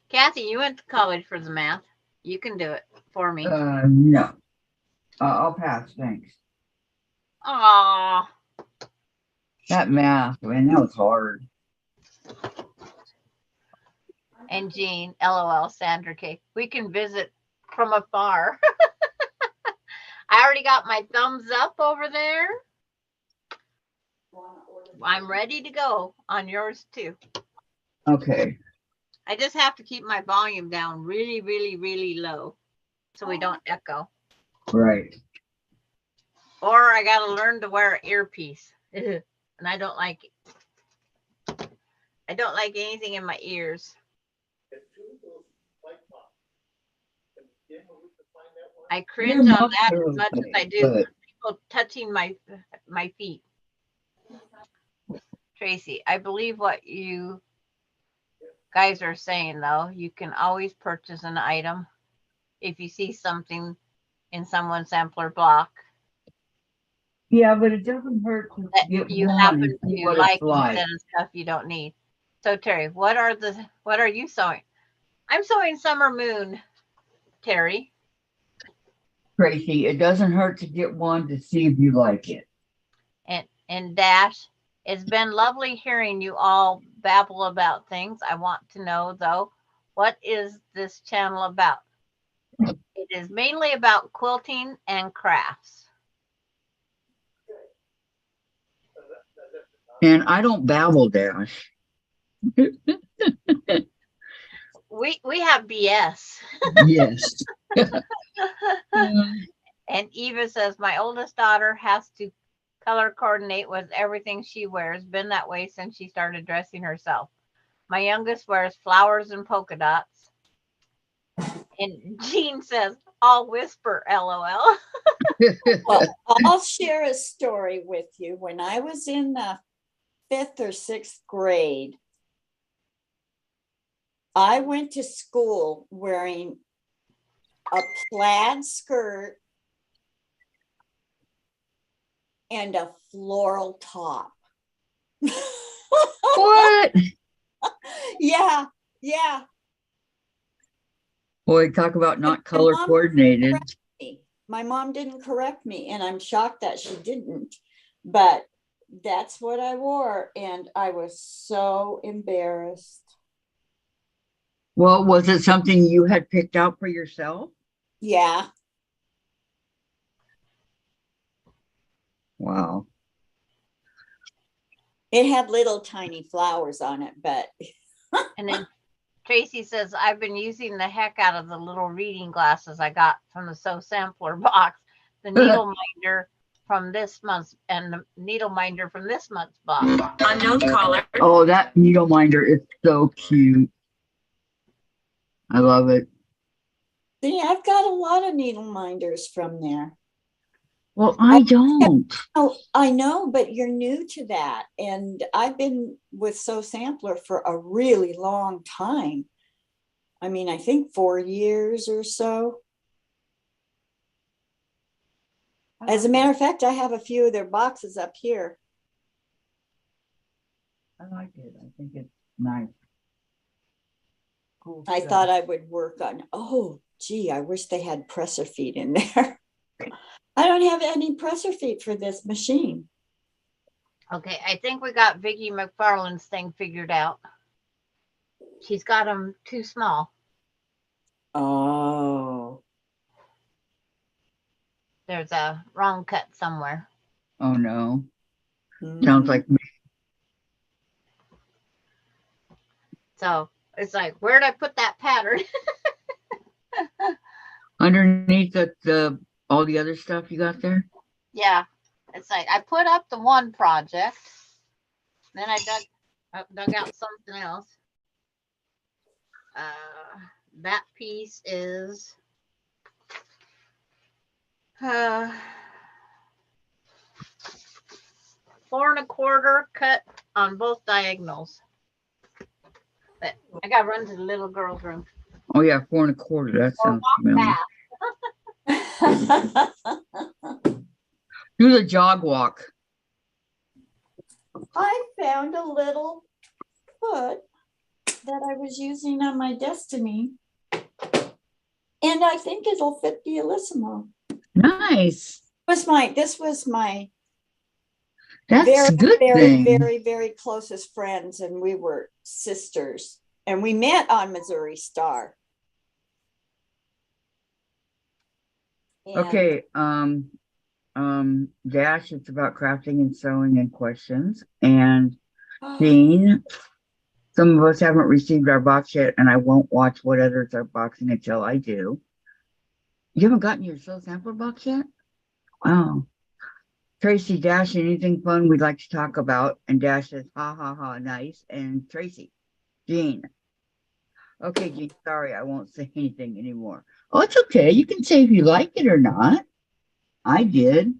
Kathy, you went to college for the math. You can do it for me. No. I'll pass, thanks. Aw. That math, man, that was hard. And Jean, LOL, Sandra K. We can visit from afar. I already got my thumbs up over there. I'm ready to go on yours too. Okay. I just have to keep my volume down really, really, really low so we don't echo. Right. Or I got to learn to wear an earpiece. And I don't like it. I don't like anything in my ears. I cringe on that as much as I do people touching my feet. Tracy, I believe what you guys are saying though. You can always purchase an item if you see something in someone's sampler block Yeah, but it doesn't hurt to that get you one happen and see to what like it's like. instead of stuff you don't need. So Terry, what are you sewing? I'm sewing Summer Moon, Terry. Tracy, it doesn't hurt to get one to see if you like it. And Dash, it's been lovely hearing you all babble about things. I want to know though, what is this channel about? It is mainly about quilting and crafts. And I don't babble, Dash. We have BS. Yes. And Eva says, my oldest daughter has to color coordinate with everything she wears. Been that way since she started dressing herself. My youngest wears flowers and polka dots. And Jean says, I'll whisper, LOL. well, I'll share a story with you. When I was in the 5th or 6th grade, I went to school wearing a plaid skirt and a floral top. What? Yeah. Boy, talk about not color coordinated. My mom didn't correct me, and I'm shocked that she didn't, but that's what I wore, and I was so embarrassed. Well, was it something you had picked out for yourself? Yeah. Wow. It had little tiny flowers on it, but And then Tracy says, I've been using the heck out of the little reading glasses I got from the Sew Sampler box, the needle minder from this month's, and the needle minder from this month's box. Unknown caller. Oh, that needle minder is so cute. I love it. See, I've got a lot of needle minders from there. Well, I don't. Oh, I know, but you're new to that. And I've been with Sew Sampler for a really long time. I mean, I think 4 years or so. As a matter of fact, I have a few of their boxes up here. I like it. I think it's nice. Cool I stuff. thought I would work on, oh, gee, I wish they had presser feet in there. I don't have any presser feet for this machine. Okay, I think we got Vicki McFarland's thing figured out. She's got them too small. Oh. There's a wrong cut somewhere. Oh no. Mhm. Sounds like me. So it's like, where'd I put that pattern? Underneath the all the other stuff you got there. Yeah, it's like I put up the one project, then I dug out something else. That piece is 4 1/4 cut on both diagonals. But I gotta run to the little girl's room. Oh yeah, 4 1/4. That Or sounds walk familiar. back. Do the jog walk. I found a little foot that I was using on my Destiny. And I think it'll fit the Elissimo. Nice. This was my That's very, a good very, thing. very, very closest friends, and we were sisters. And we met on Missouri Star. And Okay. Dash, it's about crafting and sewing and questions. And Dean, some of us haven't received our box yet, and I won't watch what others are boxing until I do. You haven't gotten your Sew Sampler box yet? Wow. Tracy, Dash, anything fun we'd like to talk about? And Dash says, ha ha ha, nice. And Tracy, Jean. Okay, Jean, sorry, I won't say anything anymore. Oh, it's okay. You can say if you like it or not. I did.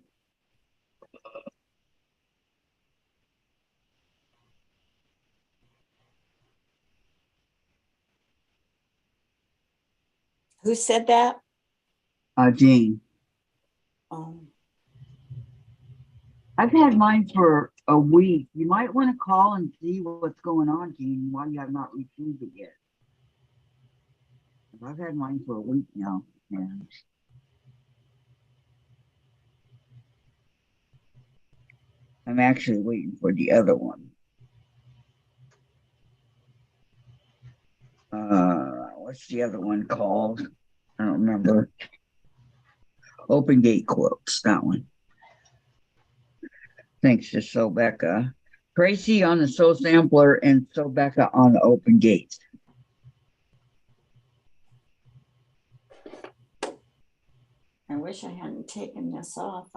who said that? Jean. Oh, I've had mine for a week. You might want to call and see what's going on, Jean, why you have not received it yet. I've had mine for a week now. And I'm actually waiting for the other one. What's the other one called? I don't remember. Open Gate Quilts, that one. Thanks to Sobecca. Tracy on the Sew Sampler and Sobecca on the Open Gates. I wish I hadn't taken this off.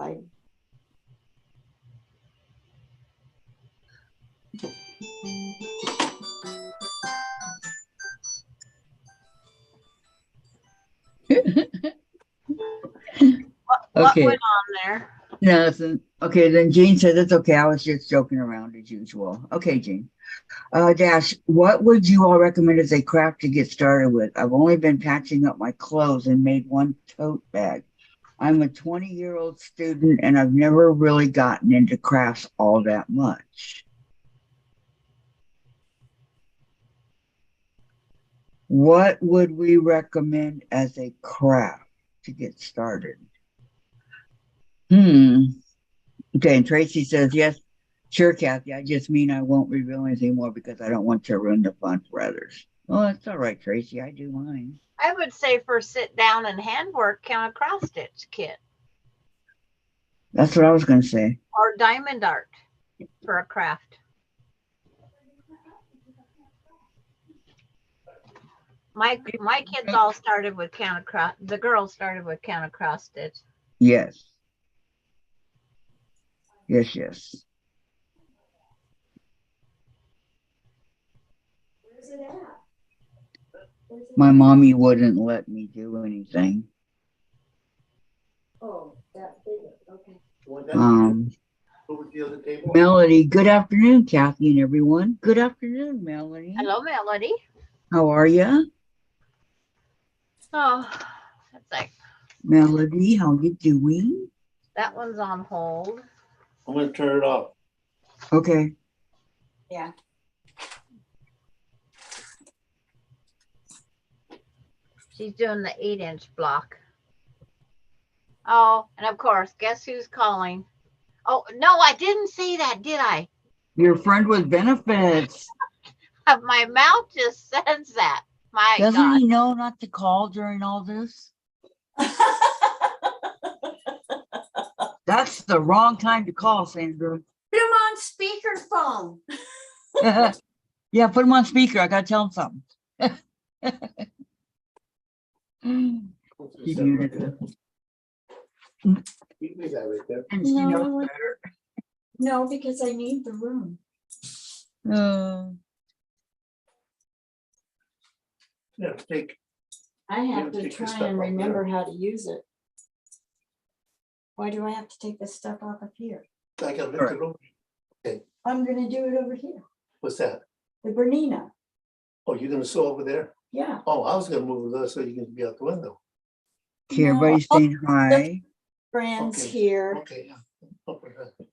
What Okay. went on there? Nothing. Okay, then Jean said it's okay. I was just joking around as usual. Okay, Jean. Dash, what would you all recommend as a craft to get started with? I've only been patching up my clothes and made one tote bag. I'm a 20-year-old student and I've never really gotten into crafts all that much. What would we recommend as a craft to get started? Okay, and Tracy says, yes, sure, Kathy. I just mean I won't reveal anything more because I don't want to ruin the fun for others. Oh, that's all right, Tracy. I do mine. I would say for sit down and handwork, count a cross stitch kit That's what I was going to say. or diamond art for a craft. My kids all started with counter cross. The girls started with counter cross stitch. Yes. Yes, yes. Where's it at? My mommy wouldn't let me do anything. Oh, that big, okay. Want that over to the other table? Melody, good afternoon, Kathy and everyone. Good afternoon, Melody. Hello, Melody. How are you? Oh, it's like Melody, how you doing? that one's on hold. I'm gonna turn it off. Okay. Yeah. She's doing the 8-inch block. Oh, and of course, guess who's calling? Oh, no, I didn't say that, did I? Your friend with benefits. My mouth just says that. My Doesn't God. he know not to call during all this? That's the wrong time to call, Sandra. Put him on speakerphone. Yeah, put him on speaker. I gotta tell him something. He muted it. You can leave that right there. And she knows No. better. No, because I need the room. Yeah, take, I have You to take the try stuff and off remember there. how to use it. Why do I have to take the stuff off of here? I gotta lift it over. I'm gonna do it over here, What's that? the Bernina. Oh, you're gonna sew over there? Yeah. Oh, I was gonna move it so you can be out the window. Okay, No, everybody's saying hi. Friends Okay. here. Okay, yeah. Okay, good.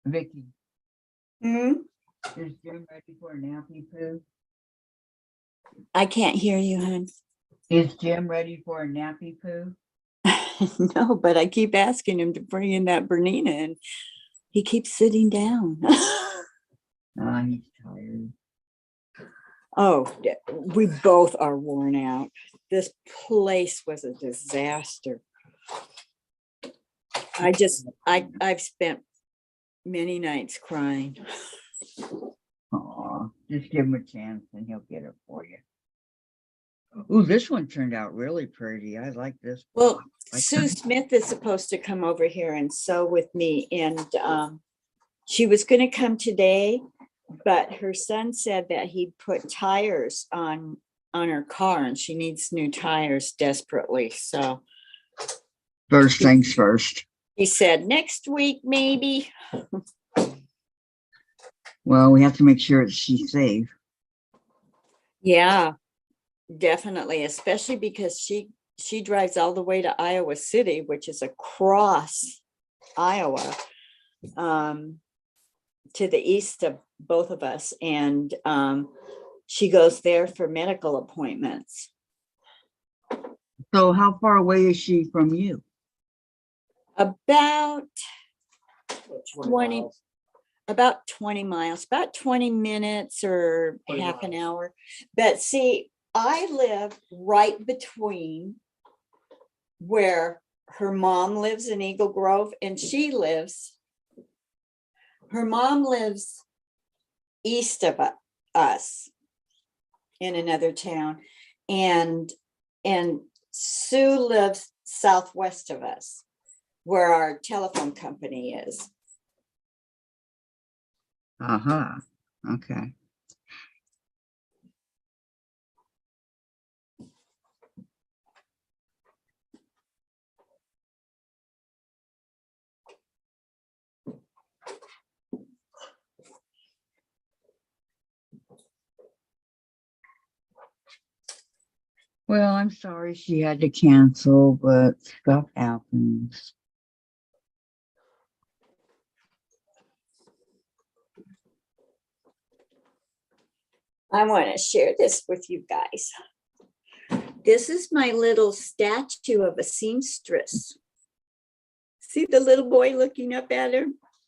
Vicky, Hmm? is Jim ready for a nappy poo? I can't hear you, hon. Is Jim ready for a nappy poo? No, but I keep asking him to bring in that Bernina and he keeps sitting down. He's tired. Oh, we both are worn out. This place was a disaster. I've spent many nights crying. Aw, just give him a chance and he'll get it for you. Ooh, this one turned out really pretty. I like this. Well, Like Sue Smith is supposed to come over here and sew with me, and she was going to come today, but her son said that he'd put tires on her car and she needs new tires desperately. So First things first. he said next week, maybe. Well, we have to make sure that she's safe. Yeah, definitely, especially because she drives all the way to Iowa City, which is across Iowa, to the east of both of us, and she goes there for medical appointments. So how far away is she from you? About 20 miles. about 20 miles, about 20 minutes or 20 half an miles. hour. But see, I live right between where her mom lives in Eagle Grove, and her mom lives east of us in another town, and Sue lives southwest of us where our telephone company is. Uh-huh. Okay. Well, I'm sorry she had to cancel, but stuff happens. I want to share this with you guys. This is my little statue of a seamstress. See the little boy looking up at her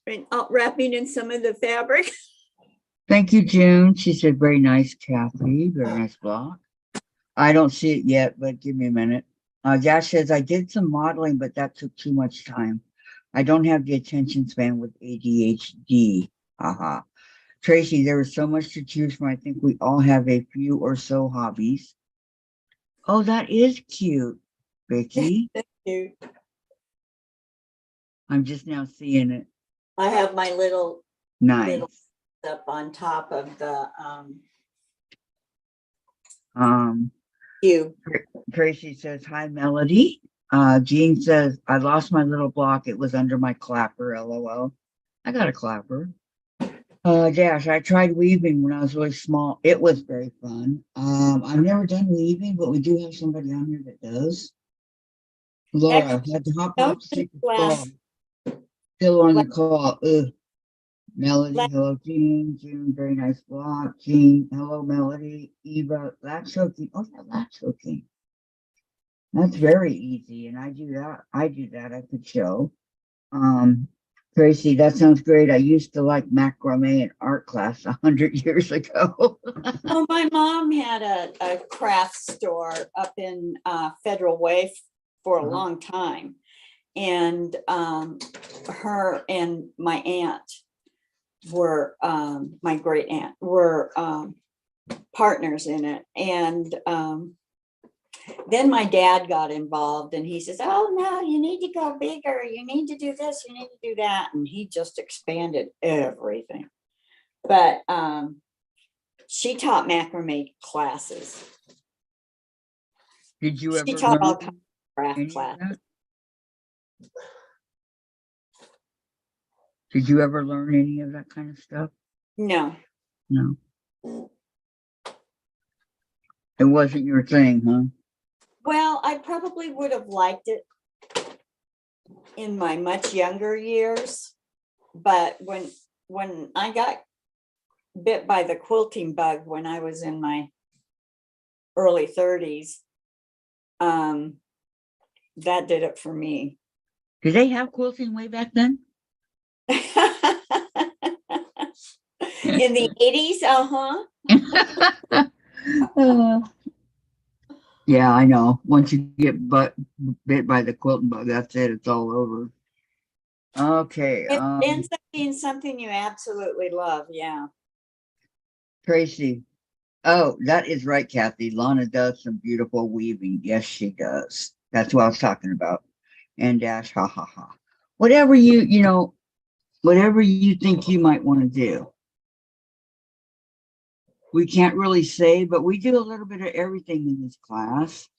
and wrapping in some of the fabric? Thank you, June. She said, very nice, Kathy. Very nice block. I don't see it yet, but give me a minute. Dash says, I did some modeling, but that took too much time. I don't have the attention span with ADHD. Haha. Tracy, there is so much to choose from. I think we all have a few or so hobbies. Oh, that is cute, Vicky. Cute. I'm just now seeing it. I have my little Nice. up on top of the Um, cube. Tracy says, hi, Melody. Jean says, I lost my little block. It was under my clapper, LOL. I got a clapper. Dash, I tried weaving when I was really small. It was very fun. I've never done weaving, but we do have somebody on here that does. Laura, had to hop off to take the call. Still on the call. Ugh. Melody, hello, Jean. Jean, very nice block. Jean, hello, Melody. Eva, latch hooking. Oh, yeah, latch hooking. That's very easy, and I do that. I could show. Tracy, that sounds great. I used to like macrame in art class 100 years ago. Well, my mom had a craft store up in Federal Way for a long time. And her and my aunt were, my great aunt, were partners in it. And then my dad got involved and he says, oh no, you need to go bigger. You need to do this, you need to do that. And he just expanded everything. But she taught macrame classes. Did you She ever taught all learn kinds of craft any of classes. that? Did you ever learn any of that kind of stuff? No. No. It wasn't your thing, huh? Well, I probably would have liked it in my much younger years, but when I got bit by the quilting bug when I was in my early 30s, that did it for me. Did they have quilting way back then? In the 80s, Yeah, I know. Once you get bit by the quilting bug, that's it. It's all over. Okay. It ends up being something you absolutely love. Yeah. Tracy. Oh, that is right, Kathy. Lana does some beautiful weaving. Yes, she does. That's what I was talking about. And Dash, ha ha ha. Whatever whatever you think you might want to do. We can't really say, but we do a little bit of everything in this class.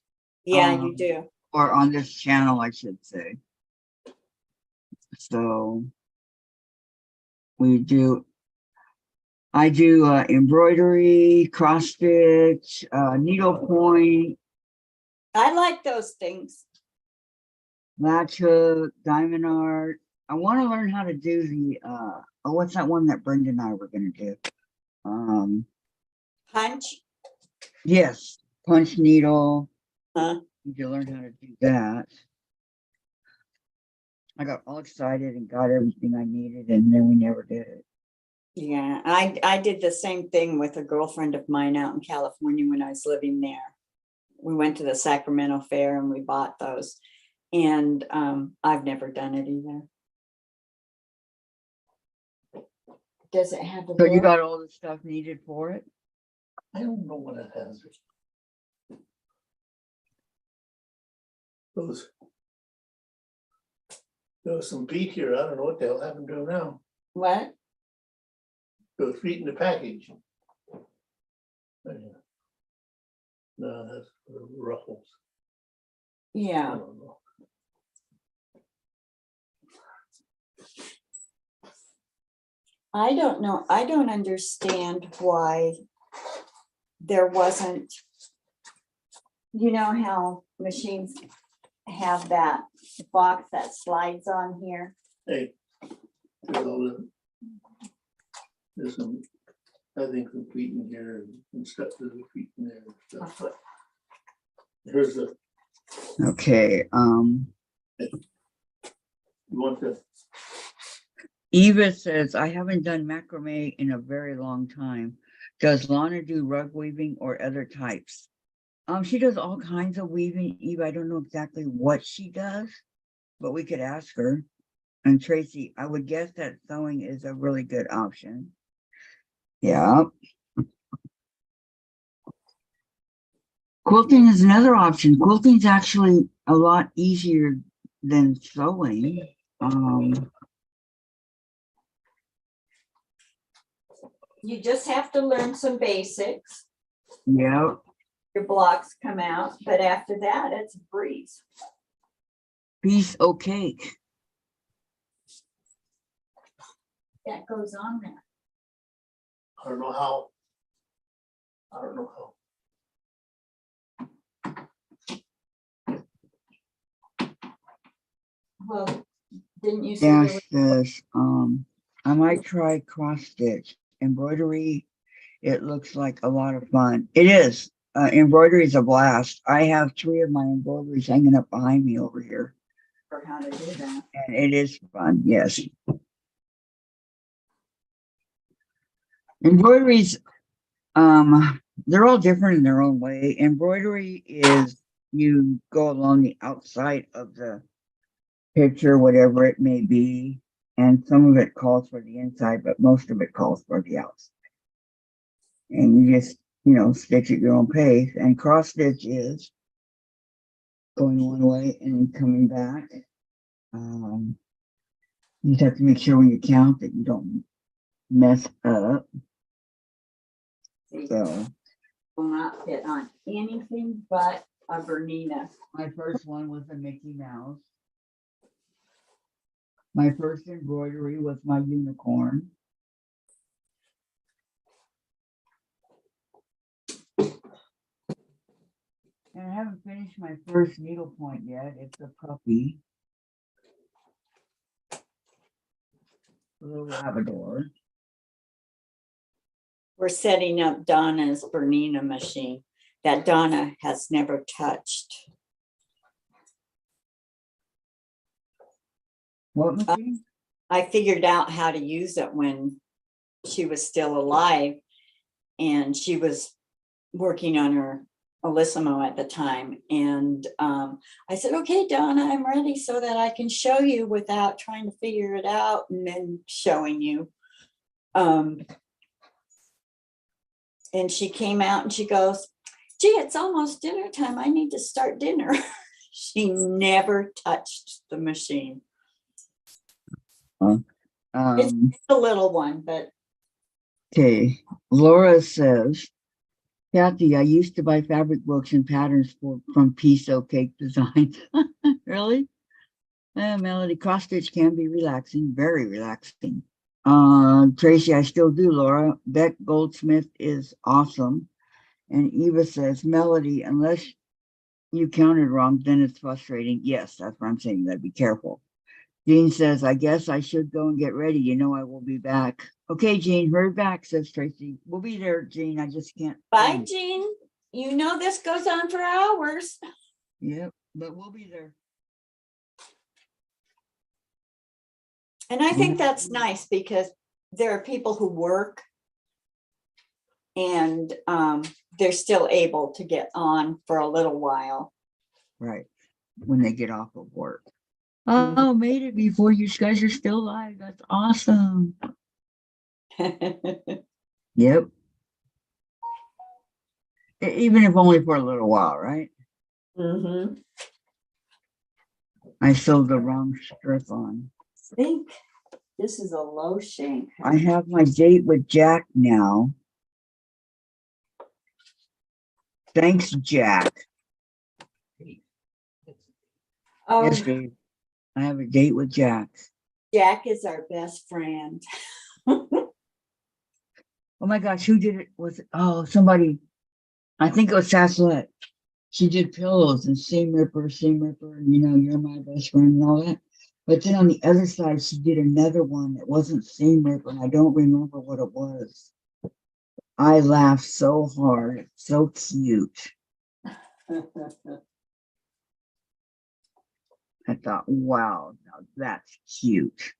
Yeah, you do. Or on this channel, I should say. So I do embroidery, cross stitch, needlepoint, I like those things. latch hook, diamond art. I want to learn how to do the what's that one that Brenda and I were going to do? Punch. Yes, punch needle. Huh? Need to learn how to do that. I got all excited and got everything I needed, and then we never did it. Yeah, I did the same thing with a girlfriend of mine out in California when I was living there. We went to the Sacramento Fair and we bought those. And I've never done it either. Does it have the So you book? got all the stuff needed for it? I don't know what it has. There was some feet here. I don't know what the hell happened to them now. What? There was feet in the package. No, that's ruffles. I Yeah. don't know. I don't know. I don't understand why there wasn't, you know how machines have that box that slides on here? Hey, there's some, I think some feet in here and stuff, there's a feet in there and stuff. Here's the, Okay. you want the, Eva says, I haven't done macrame in a very long time. Does Lana do rug weaving or other types? She does all kinds of weaving, Eve. I don't know exactly what she does, but we could ask her. And Tracy, I would guess that sewing is a really good option. Yeah. Quilting is another option. Quilting's actually a lot easier than sewing. You just have to learn some basics. Yeah. Your blocks come out, but after that, it's a breeze. Piece of cake. That goes on there. I don't know how. I don't know how. Well, didn't you say there Dash was says, I might try cross stitch embroidery. It looks like a lot of fun. It is. Embroidery is a blast. I have 3 of my embroideries hanging up behind me over here, for how to do that? and it is fun. Yes. Embroideries, they're all different in their own way. Embroidery is you go along the outside of the picture, whatever it may be, and some of it calls for the inside, but most of it calls for the outside. And you just, stitch at your own pace. And cross stitch is going one way and then coming back. You just have to make sure when you count that you don't mess up. See, So will not fit on anything but a Bernina. my first one was a Mickey Mouse. My first embroidery was my unicorn. And I haven't finished my first needlepoint yet. It's a puppy. A little Labrador. We're setting up Donna's Bernina machine that Donna has never touched. What machine? I figured out how to use it when she was still alive, and she was working on her Olissimo at the time. And I said, okay, Donna, I'm ready so that I can show you without trying to figure it out and then showing you. And she came out and she goes, gee, it's almost dinner time. I need to start dinner. She never touched the machine. It's a little one, but. Okay. Laura says, Kathy, I used to buy fabric books and patterns from Piso Cake Designs. Really? Melody, cross stitch can be relaxing, very relaxing. Tracy, I still do, Laura. Beck Goldsmith is awesome. And Eva says, Melody, unless you counted wrong, then it's frustrating. Yes, that's what I'm saying. That be careful. Jean says, I guess I should go and get ready. I will be back. Okay, Jean, hurry back, says Tracy. We'll be there, Jean. I just can't. Bye, Jean. You know this goes on for hours. Yep, but we'll be there. And I think that's nice because there are people who work and they're still able to get on for a little while. Right, when they get off of work. Oh, made it before you guys are still alive. That's awesome. Yep. Even if only for a little while, right? Mm-hmm. I sewed the wrong strip on. I think this is a low shank. I have my date with Jack now. Thanks, Jack. Oh, Yes, Dave. I have a date with Jack. Jack is our best friend. Oh my gosh, who did it? Was it? Oh, somebody. I think it was Sassolette. She did pillows and seam ripper, and you're my best friend and all that. But then on the other side, she did another one that wasn't seam ripper, and I don't remember what it was. I laughed so hard. It's so cute. I thought, wow, now that's cute.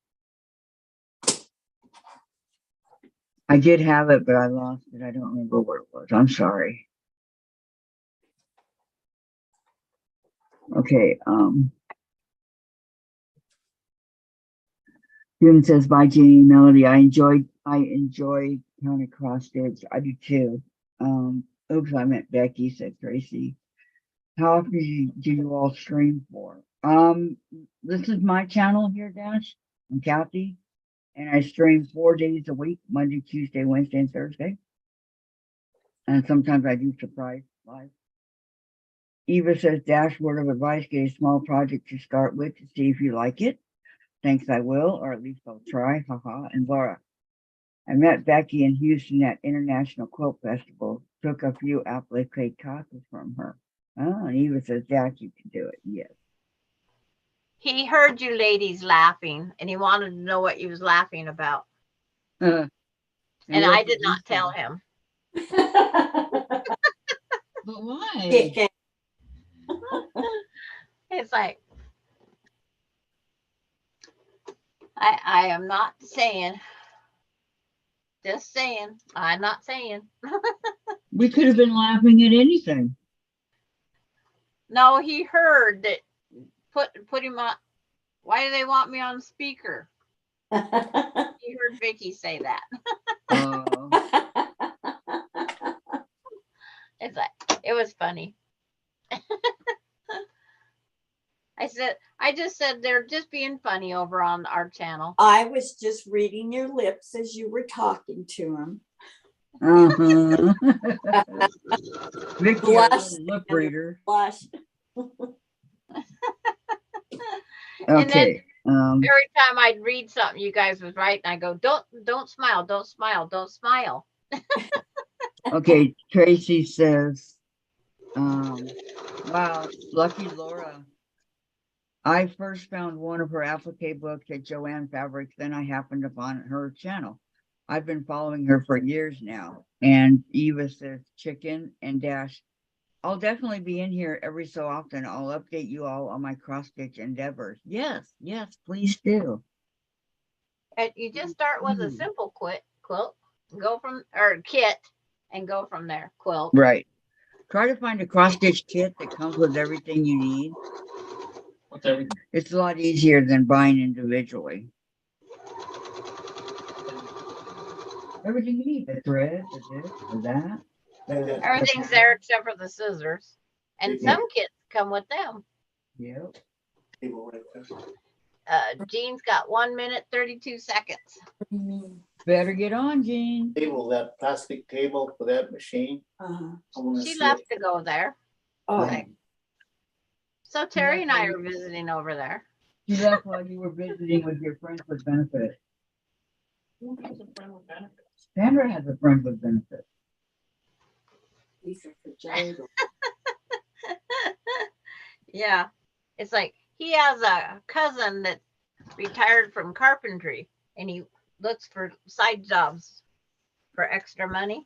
I did have it, but I lost it. I don't remember what it was. I'm sorry. Okay, June says, bye Jeannie, Melody. I enjoy counting cross stitch. I do too. Oops, I meant Becky, said Tracy. How often do you all stream for? This is my channel here, Dash. I'm Kathy, and I stream 4 days a week, Monday, Tuesday, Wednesday, and Thursday. And sometimes I do surprise live. Eva says, Dash, word of advice, get a small project to start with to see if you like it. Thanks, I will, or at least I'll try. Haha. And Laura, I met Becky in Houston at International Quilt Festival. Took a few applique classes from her. Oh, and Eva says, Dash, you can do it. Yes. He heard you ladies laughing and he wanted to know what you was laughing about. And And what I did did he not say? tell him. But why? Okay. It's like, I am not saying. Just saying. I'm not saying. We could have been laughing at anything. No, he heard that put him on. Why do they want me on speaker? He heard Vicky say that. It's like, it was funny. I just said they're just being funny over on our channel. I was just reading your lips as you were talking to him. Vicky, our little lip reader. Blush. And then Okay. every time I'd read something you guys was right, and I go, don't smile, don't smile, don't smile. Okay. Tracy says, wow, lucky Laura. I first found one of her applique books at Joanne Fabrics. Then I happened upon her channel. I've been following her for years now. And Eva says, chicken and Dash, I'll definitely be in here every so often. I'll update you all on my cross stitch endeavors. Yes, please do. And you just start with a simple quilt, go from or kit, and go from there. Quilt. Right. Try to find a cross stitch kit that comes with everything you need. What's everything? It's a lot easier than buying individually. Everything you need, the thread, the this, the that. Everything's there except for the scissors. And some kits come with them. Yep. Table right there. Jean's got 1 minute, 32 seconds. Better get on, Jean. Table, that plastic table for that machine. Uh-huh. I wanna She see left it. to go there. Oh, Okay. So Terry and I are visiting over there. You left while you were visiting with your friends with benefits. Who has a friend with benefits? Sandra has a friend with benefits. these are for Jade. Yeah. It's like he has a cousin that retired from carpentry and he looks for side jobs for extra money.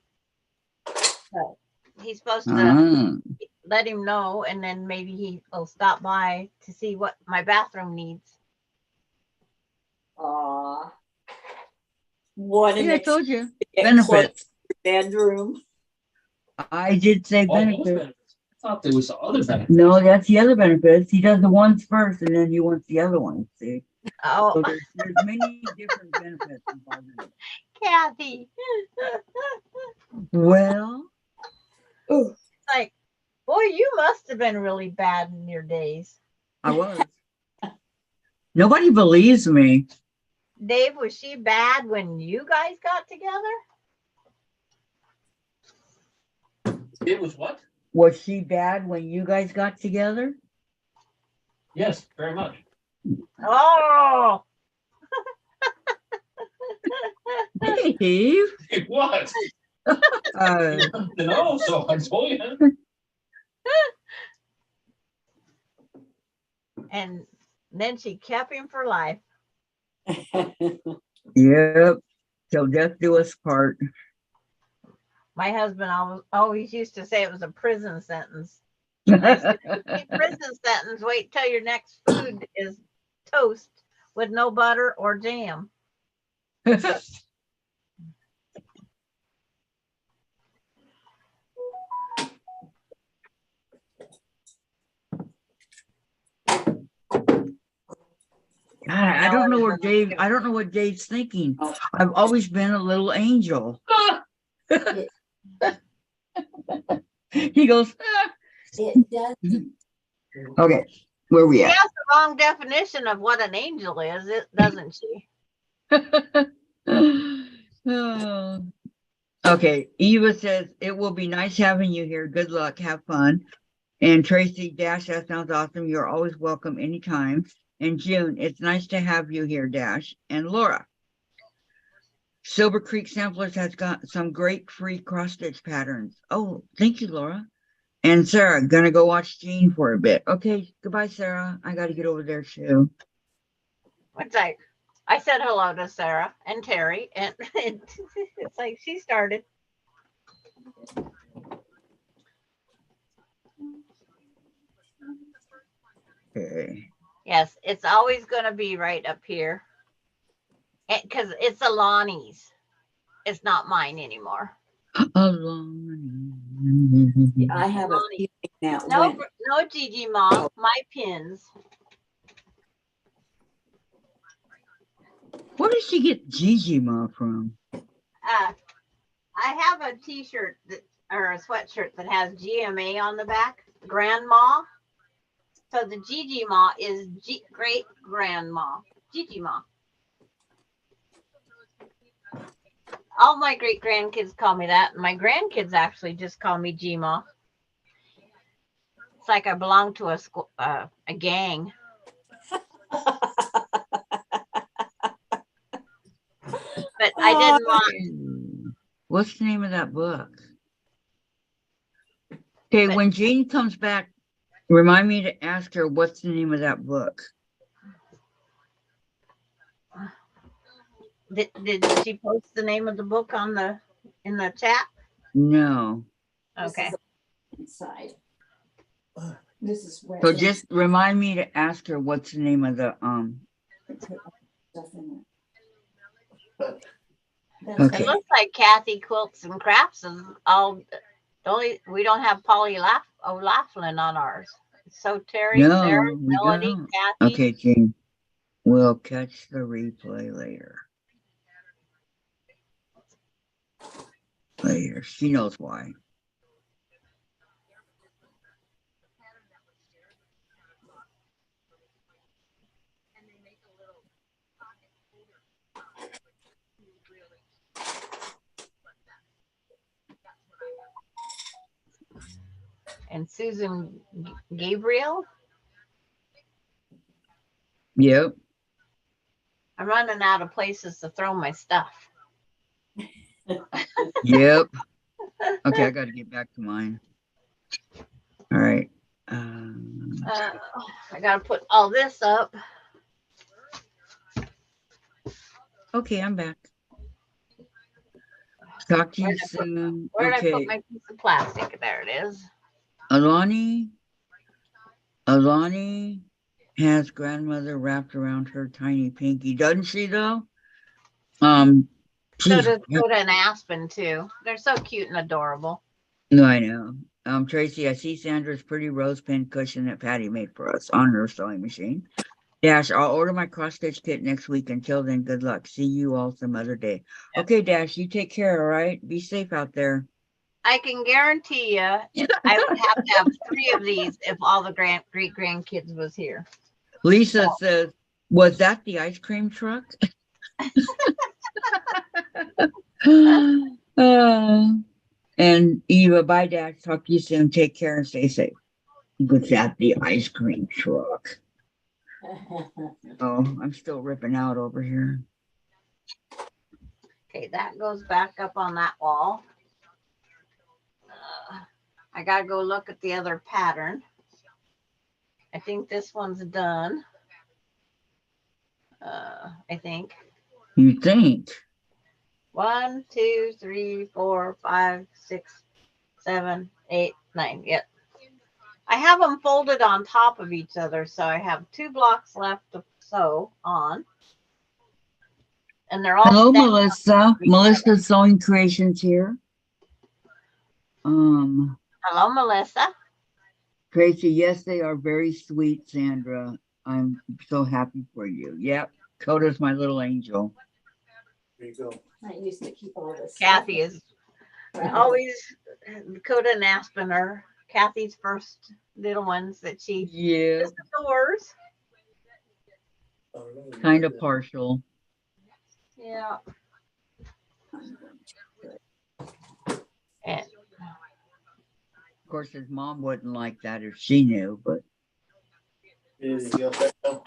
So he's supposed to let him know, and then maybe he will stop by to see what my bathroom needs. Aw. What an Yeah, I told you. experience. Benefits. Bedroom. I did say Oh, those benefits. benefits. I thought there was other benefits. No, that's the other benefits. He does the ones first and then he wants the other ones. See? Oh, So there's many different benefits involved in it. Kathy. Well, Ooh. It's like, boy, you must have been really bad in your days. I was. Nobody believes me. Dave, was she bad when you guys got together? It was what? Was she bad when you guys got together? Yes, very much. Oh, Dave. It was. No, so I told you. and then she kept him for life. Yep. Till death do us part. My husband always used to say it was a prison sentence. I said, prison sentence, wait till your next food is toast with no butter or jam. don't know always where been Dave, cute. I don't know what Dave's thinking. Oh. I've always been a little angel. He goes, "Ah." It does. Okay, where we She at? has the wrong definition of what an angel is, doesn't she? Oh. Okay, Eva says, it will be nice having you here. Good luck. Have fun. And Tracy Dash, that sounds awesome. You're always welcome anytime. And June, it's nice to have you here, Dash. And Laura, Silver Creek Samplers has got some great free cross stitch patterns. Oh, thank you, Laura. And Sarah, gonna go watch Jean for a bit. Okay, goodbye, Sarah. I gotta get over there too. It's like I said hello to Sarah and Terry, and it's like she started. Okay. Yes, it's always going to be right up here because it's Alani's. It's not mine anymore. Alone. I have a Lonnie. feeling that No, when, no, Gigi Mom, my pins. Where did she get Gigi Ma from? I have a T-shirt that or a sweatshirt that has GMA on the back, Grandma. So the Gigi Ma is great grandma, Gigi Ma. All my great grandkids call me that, and my grandkids actually just call me G-Ma. It's like I belong to a gang. But I didn't want. What's the name of that book? Okay, But- when Jean comes back, remind me to ask her what's the name of that book. Did she post the name of the book on in the chat? No. Okay. inside. This is where. So just remind me to ask her what's the name of the Stuff in But it. Okay. It looks like Kathy Quilts and Krafts is all. We don't have Polly O'Laughlin on ours. So Terry, No, Sarah, we Melody, don't. Kathy. Okay, Jean. We'll catch the replay later. Later. She knows why. And Susan Gabriel. Yep. I'm running out of places to throw my stuff. Yep. Okay, I got to get back to mine. All right. I gotta put all this up. Okay, I'm back. Talk to you Where'd I put- soon. Where did I Okay. put my piece of plastic? There it is. Alani has grandmother wrapped around her tiny pinky, doesn't she though? So She's, does Coda and Aspen too. They're so cute and adorable. no, I know. Tracy, I see Sandra's pretty rose pin cushion that Patty made for us on her sewing machine. Dash, I'll order my cross stitch kit next week. Until then, good luck. See you all some other day. Yep. Okay, Dash, you take care, all right? Be safe out there. I can guarantee you, I would have to have 3 of these if all the great grandkids was here. Lisa says, was that the ice cream truck? And Eva, bye, Dash. Talk to you soon. Take care and stay safe. Was that the ice cream truck? Oh, I'm still ripping out over here. Okay, that goes back up on that wall. I gotta go look at the other pattern. I think this one's done. I think. You think? 1, 2, 3, 4, 5, 6, 7, 8, 9. Yep. I have them folded on top of each other, so I have 2 blocks left to sew on. And they're all Hello, stacked Melissa. Melissa's Sewing Creations here. Hello, Melissa. Tracy, yes, they are very sweet, Sandra. I'm so happy for you. Yep. Coda's my little angel. There you go. I used to keep all this. Kathy is always, Dakota and Aspen are Kathy's first little ones that she Yeah, just adores. kind of partial. Yeah. And Of course, his mom wouldn't like that if she knew, but Anything else right now?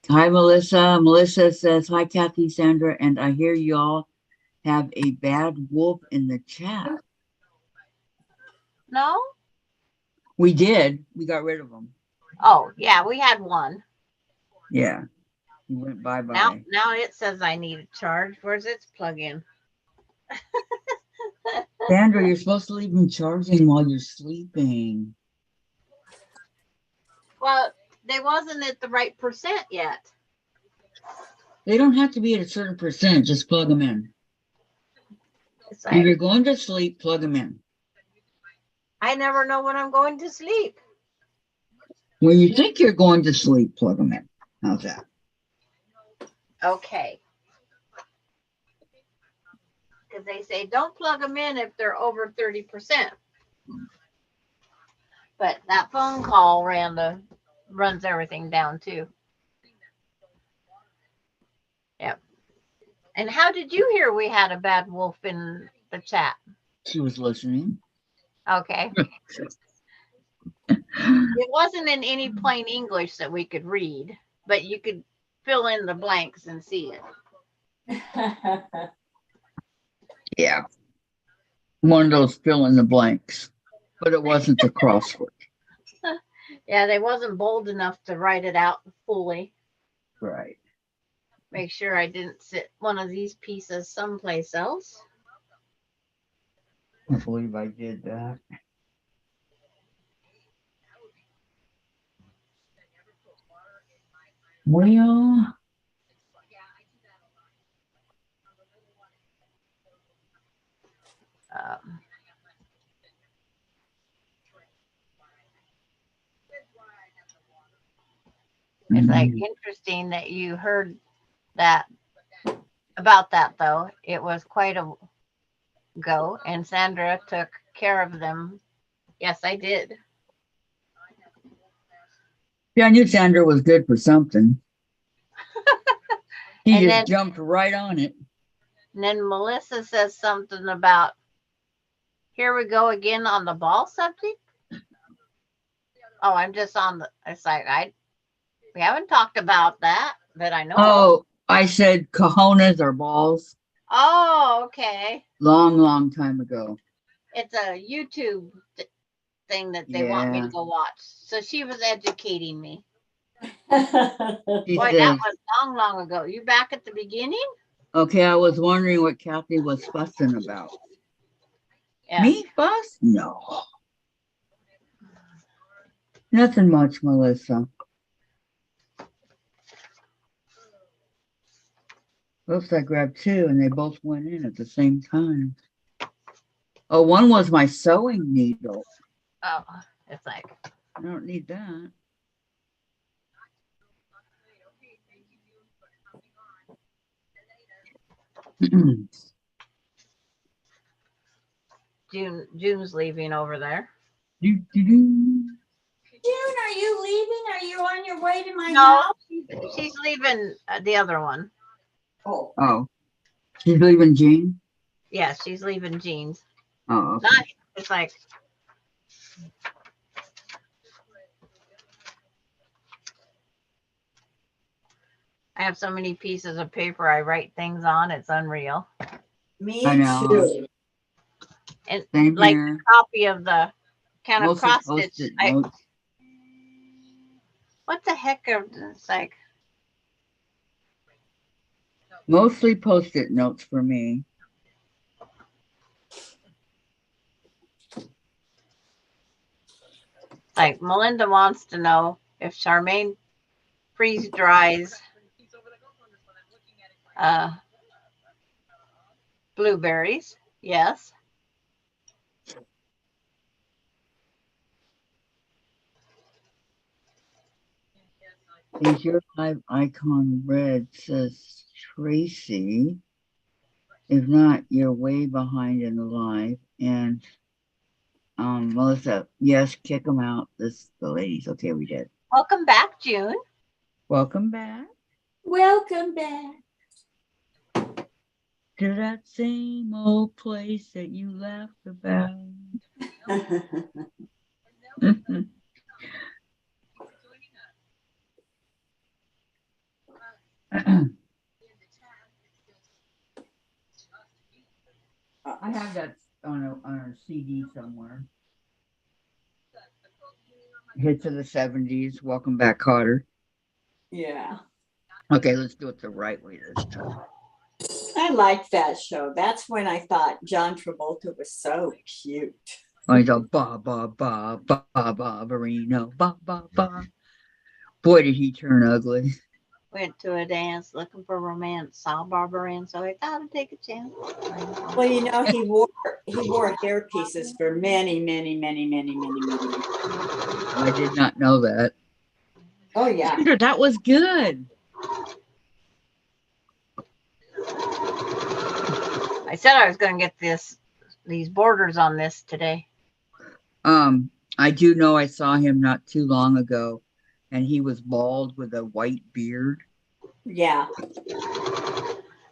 hi, Melissa. Melissa says, hi, Kathy, Sandra, and I hear y'all have a bad wolf in the chat. no? We did. We got rid of him. Oh, yeah, we had one. Yeah. He went Now, bye-bye. now it says I need a charge. Where's its plug-in? Sandra, you're supposed to leave him charging while you're sleeping. Well, they wasn't at the right percent yet. They don't have to be at a certain percent. Just plug them in. It's If like, you're going to sleep, plug them in. I never know when I'm going to sleep. When you think you're going to sleep, plug them in. How's that? Okay. Because they say don't plug them in if they're over 30%. But that phone call runs everything down too. Yep. And how did you hear we had a bad wolf in the chat? She was listening. Okay. It wasn't in any plain English that we could read, but you could fill in the blanks and see it. Yeah. One of those fill in the blanks. But it wasn't the crossword. Yeah, they wasn't bold enough to write it out fully. Right. Make sure I didn't sit one of these pieces someplace else. I believe I did that. Well, Um, it's like interesting that you heard that about that though. It was quite a go, and Sandra took care of them. Yes, I did. yeah, I knew Sandra was good for something. He And just then- jumped right on it. And then Melissa says something about, here we go again on the ball subject. Oh, I'm just on the, it's like, we haven't talked about that I know of. Oh, I said cojones or balls Oh, okay. long time ago. It's a YouTube thing that they want me to go watch. So she was educating me. She Boy, says, that was long ago. You back at the beginning? okay, I was wondering what Kathy was fussing about. Yeah. Me fuss? No. Nothing much, Melissa. Oops, I grabbed two and they both went in at the same time. Oh, one was my sewing needle. Oh, it's like, I don't need that. June's leaving over there. June, are you leaving? Are you on your way to my No, house? she's leaving the other one. Oh, Oh, she's leaving Jean? Yeah, she's leaving Jean's. Oh, okay. Not, it's like, I have so many pieces of paper I write things on. It's unreal. me I know. too. And Same like here. a copy of the kind of Mostly cross stitch. Post-it notes. What the heck are, it's like, Mostly Post-it notes for me. like Melinda wants to know if Charmaine freeze dries blueberries. Yes. Is your live icon red? Says Tracy. If not, you're way behind in the live. And Melissa, yes, kick them out. This the ladies. Okay, we did. Welcome back, June. Welcome back Welcome back. to that same old place that you laughed about. I have that on a CD somewhere. Hits of the 70s. Welcome back, Cotter. Yeah, Okay, let's do it the right way this time. I liked that show. That's when I thought John Travolta was so cute. Oh, he's all ba ba ba ba ba Barino ba ba ba. Boy, did he turn ugly. Went to a dance looking for romance, saw Barbara Ann, so I thought I'd take a chance. Well, you know, he wore hair pieces for many, many, many, many, many, many years. I did not know that. Oh yeah. Peter, that was good. I said I was going to get these borders on this today. I do know I saw him not too long ago, and he was bald with a white beard. Yeah.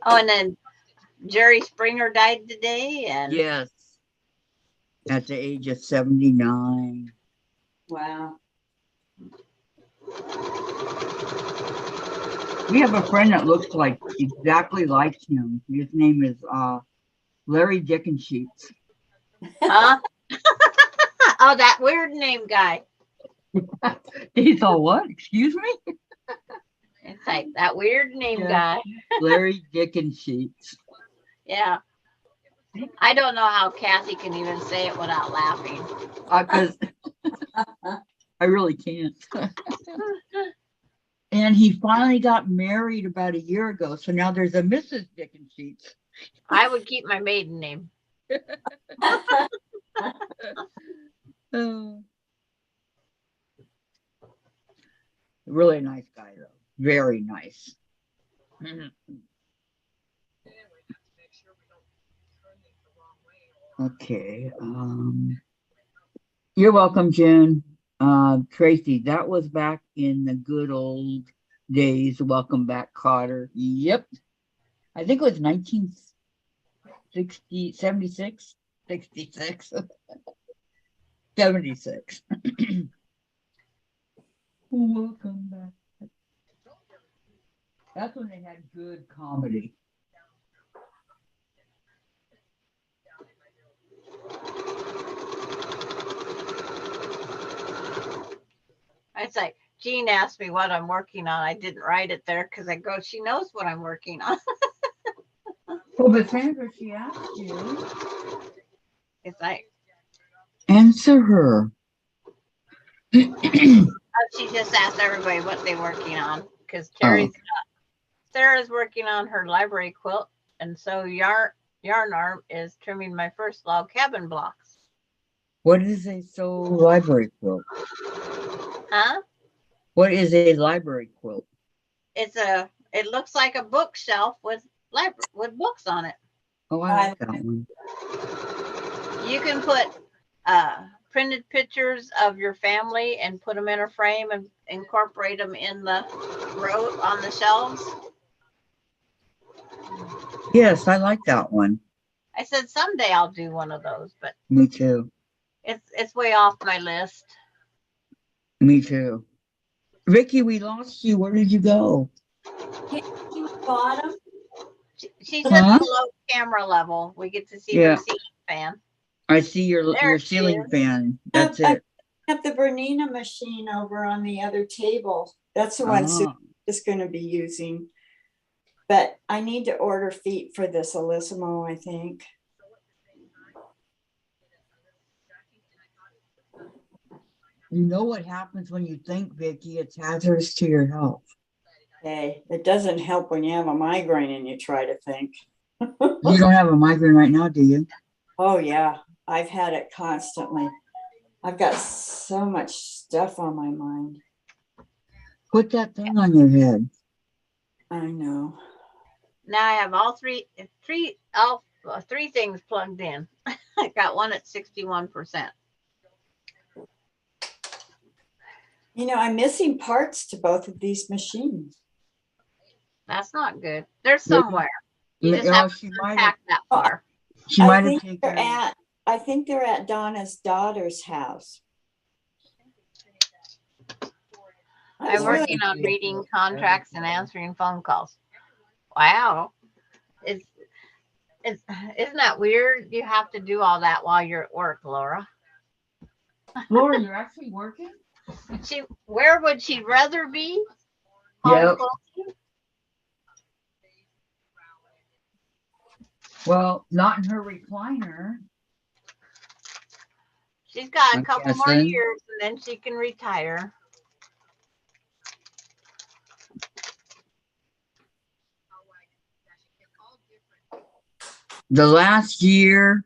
Oh, and then Jerry Springer died today, and Yes, at the age of 79. Wow. We have a friend that looks like exactly like him. His name is Larry Dickensheets. huh? Oh, that weird name guy. He's all what? Excuse me? It's like that weird name Yeah. guy. Larry Dickensheets. Yeah. I don't know how Kathy can even say it without laughing. Because I really can't. And he finally got married about a year ago. So now there's a Mrs. Dickensheets. I would keep my maiden name. Really nice guy, though. Very nice. Okay. You're welcome, June. Tracy, that was back in the good old days. Welcome back, Cotter. Yep. I think it was 1960, 76, 66, 76. Welcome back. That's when they had good comedy. It's like Jean asked me what I'm working on. I didn't write it there because I go, she knows what I'm working on. Well, but Sandra, she asked you. It's like Answer her. she just asked everybody what they're working on because Sarah's working on her library quilt, and so Yarn Arm is trimming my first log cabin blocks. What is a library quilt? Huh? What is a library quilt? It looks like a bookshelf with books on it. Oh, I like that one. You can put printed pictures of your family and put them in a frame and incorporate them in the row on the shelves. Yes, I like that one. I said someday I'll do one of those, but Me too. it's way off my list. Me too. Vicky, we lost you. Where did you go? Bottom. She's at below camera level. We get to see her ceiling fan. I see your ceiling fan. That's it. I have the Bernina machine over on the other table. That's the one Sue's going to be using. But I need to order feet for this Alissimo, I think. You know what happens when you think, Vicky? It's hazardous to your health. Hey, it doesn't help when you have a migraine and you try to think. You don't have a migraine right now, do you? Oh, yeah. I've had it constantly. I've got so much stuff on my mind. Put that thing on your head. I know. Now I have all three things plugged in. I got one at 61%. You know, I'm missing parts to both of these machines. That's not good. They're Maybe- somewhere. You just Oh, have to she might have. unpack that far. She I might have think taken. they're at, I think they're at Donna's daughter's house. I was I'm really- working on reading contracts and answering phone calls. Wow. It's isn't that weird? You have to do all that while you're at work, Laura. Laura, you're actually working? Where would she rather be? Yep. Quilting? Well, not in her recliner. She's got a I'm couple more guessing. years and then she can retire. The last year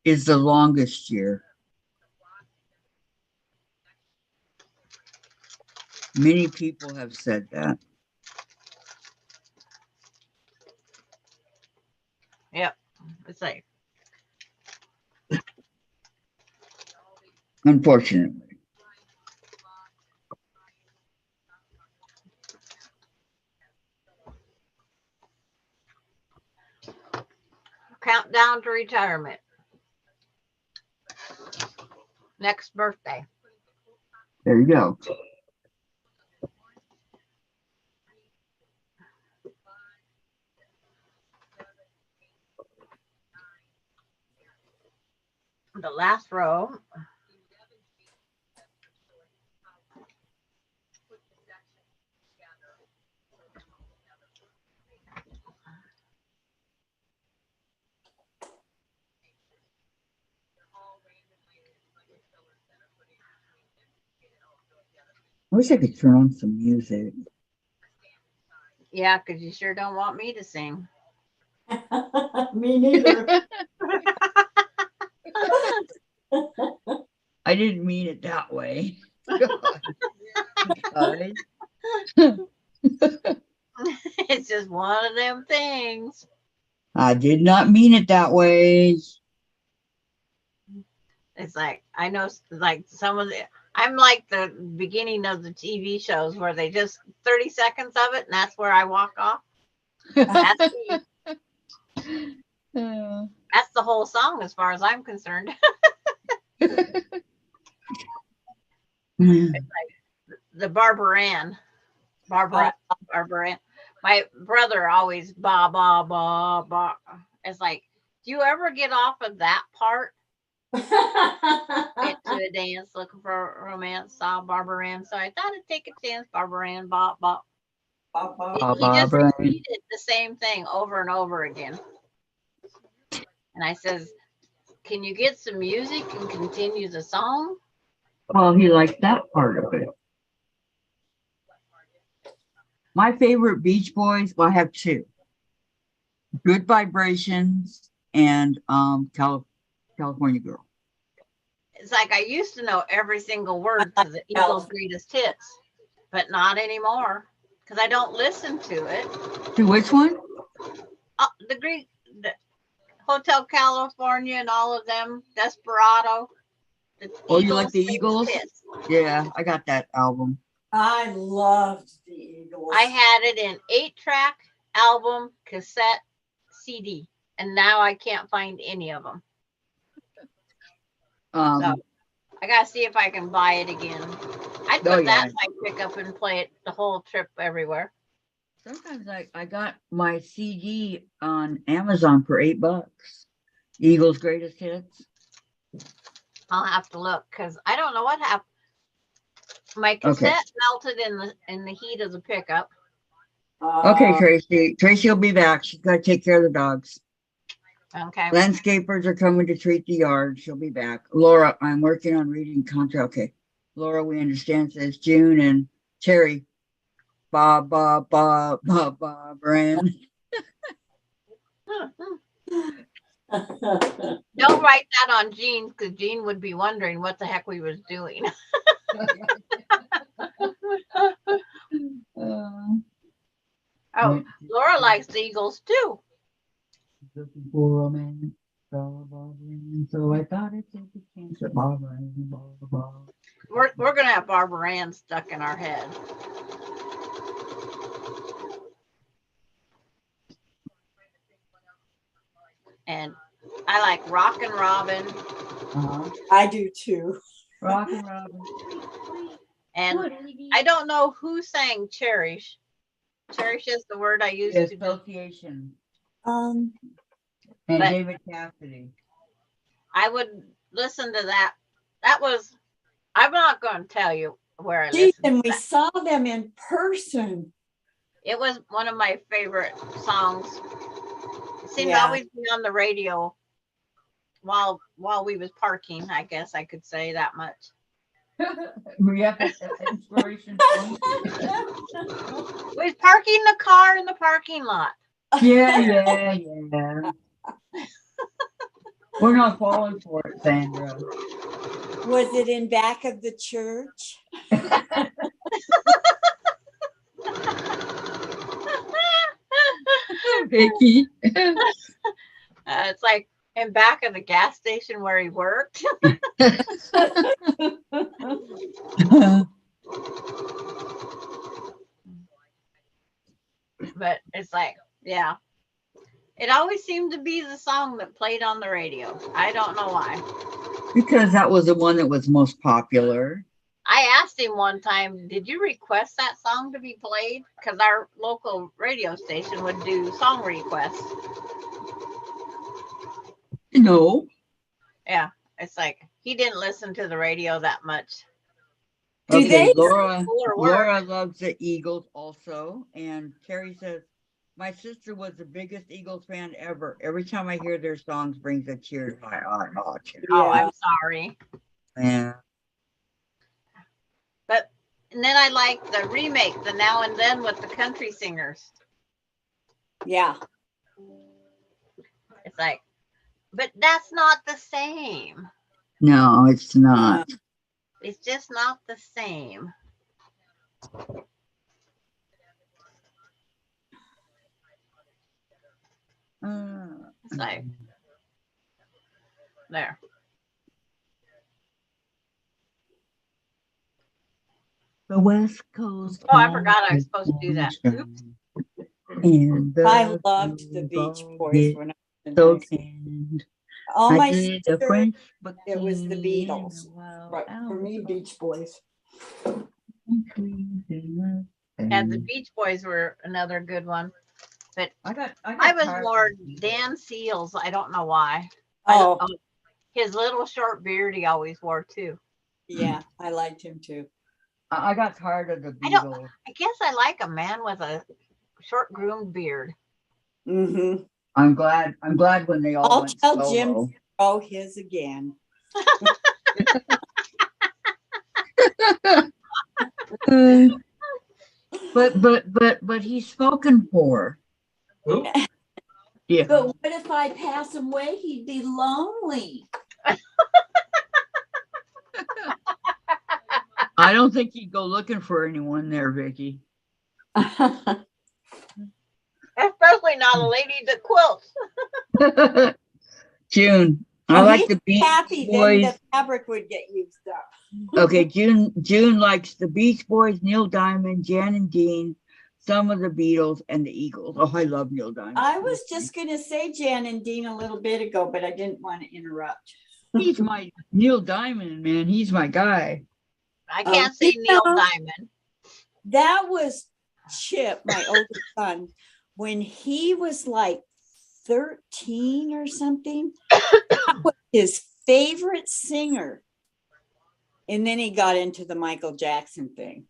is the longest year. Many people have said that. Yep. It's like, Unfortunately. countdown to retirement. Next birthday. There you go. The last row. I wish I could turn on some music. Yeah, because you sure don't want me to sing. Me neither. I didn't mean it that way. God. It's just one of them things. I did not mean it that way. It's like, I know, like some of the, I'm like the beginning of the TV shows where they just 30 seconds of it and that's where I walk off. That's me. That's the whole song as far as I'm concerned. The Barbara Ann. Barbara Ann. My brother always ba ba ba ba. It's like, do you ever get off of that part? Went to a dance looking for a romance, saw Barbara Ann. So I thought I'd take a chance, Barbara Ann, ba ba. He just Barbara Ann. repeated the same thing over and over again. And I says, can you get some music and continue the song? Well, he liked that part of it. My favorite Beach Boys, well, I have two. Good Vibrations and California Girl. It's like I used to know every single word to the Eagles' greatest hits, but not anymore because I don't listen to it. To which one? The Hotel California and all of them, Desperado. Oh, you like the greatest Eagles? hits. Yeah, I got that album. I loved the Eagles. I had it in 8-track, album, cassette, CD, and now I can't find any of them. So I gotta see if I can buy it again. I'd put that in my pickup and play it the whole trip everywhere. Sometimes I got my CD on Amazon for $8. Eagles' greatest hits. I'll have to look because I don't know what happened. My cassette melted in the heat of the pickup. Okay, Tracy. Tracy will be back. She's got to take care of the dogs. Okay. Landscapers are coming to treat the yard. She'll be back. Laura, I'm working on reading contract. Okay. Laura, we understand, says June, and Terry. Ba ba ba ba ba brand. Don't write that on Jean because Jean would be wondering what the heck we was doing. Oh, Went Laura likes the Eagles too. looking for romance. Saw Barbara Ann, so I thought I'd take a chance at Barbara Ann, Barbara. We're gonna have Barbara Ann stuck in our head. And I like Rockin' Robin. I do too. Rock and Robin. And I don't know who sang Cherish. Cherish is the word I used to do. Association. Um, And But- David Cassidy. I would listen to that. That was, I'm not going to tell you where I geez, listened. and to we that. saw them in person. It was one of my favorite songs. It seemed to Yeah. always be on the radio while we was parking. I guess I could say that much. We have inspiration. We was parking the car in the parking lot. Yeah. We're not falling for it, Sandra. Was it in back of the church? Vicky. It's like in back of the gas station where he worked. But it's like, yeah. It always seemed to be the song that played on the radio. I don't know why. Because that was the one that was most popular. I asked him one time, did you request that song to be played? Because our local radio station would do song requests. No. Yeah, it's like he didn't listen to the radio that much. Do they- Laura Fuller work. Laura loves the Eagles also. And Terry says, my sister was the biggest Eagles fan ever. Every time I hear their songs brings a tear to my eye. Oh, Oh, Yeah. I'm sorry. yeah. But and then I like the remake, the Now and Then with the country singers. Yeah. It's like, but that's not the same. No, it's not. It's just not the same. It's like, there. The West Coast. Oh, I forgot I was supposed to do that. Oops. And I loved the Beach Boys when I was in so high school. tanned. All I my did a sister, French it was the bikini Beatles. and a wild right, for me, Beach Boys. And the Beach Boys were another good one. But I I was tired more of the Beatles. Dan Seals. I don't know why. Oh, His little short beard he always wore too. yeah, I liked him too. I got tired of the I don't- Beatles. I guess I like a man with a short groomed beard. Mm-hmm. I'm glad when they all I'll went tell solo. Jim Oh, his again. But he's spoken for. Who? Yeah. But what if I pass him away? He'd be lonely. I don't think he'd go looking for anyone there, Vicky. Especially not a lady that quilts. June. I Oh, like he's the Beach happy, then Boys. the fabric would get used up. Okay, June likes the Beach Boys, Neil Diamond, Jan and Dean, some of the Beatles, and the Eagles. Oh, I love Neil Diamond. I was just gonna say Jan and Dean a little bit ago, but I didn't want to interrupt. He's my Neil Diamond, man. He's my guy. I can't say you Neil know- Diamond. That was Chip, my oldest son, when he was like 13 or something. That was his favorite singer. And then he got into the Michael Jackson thing.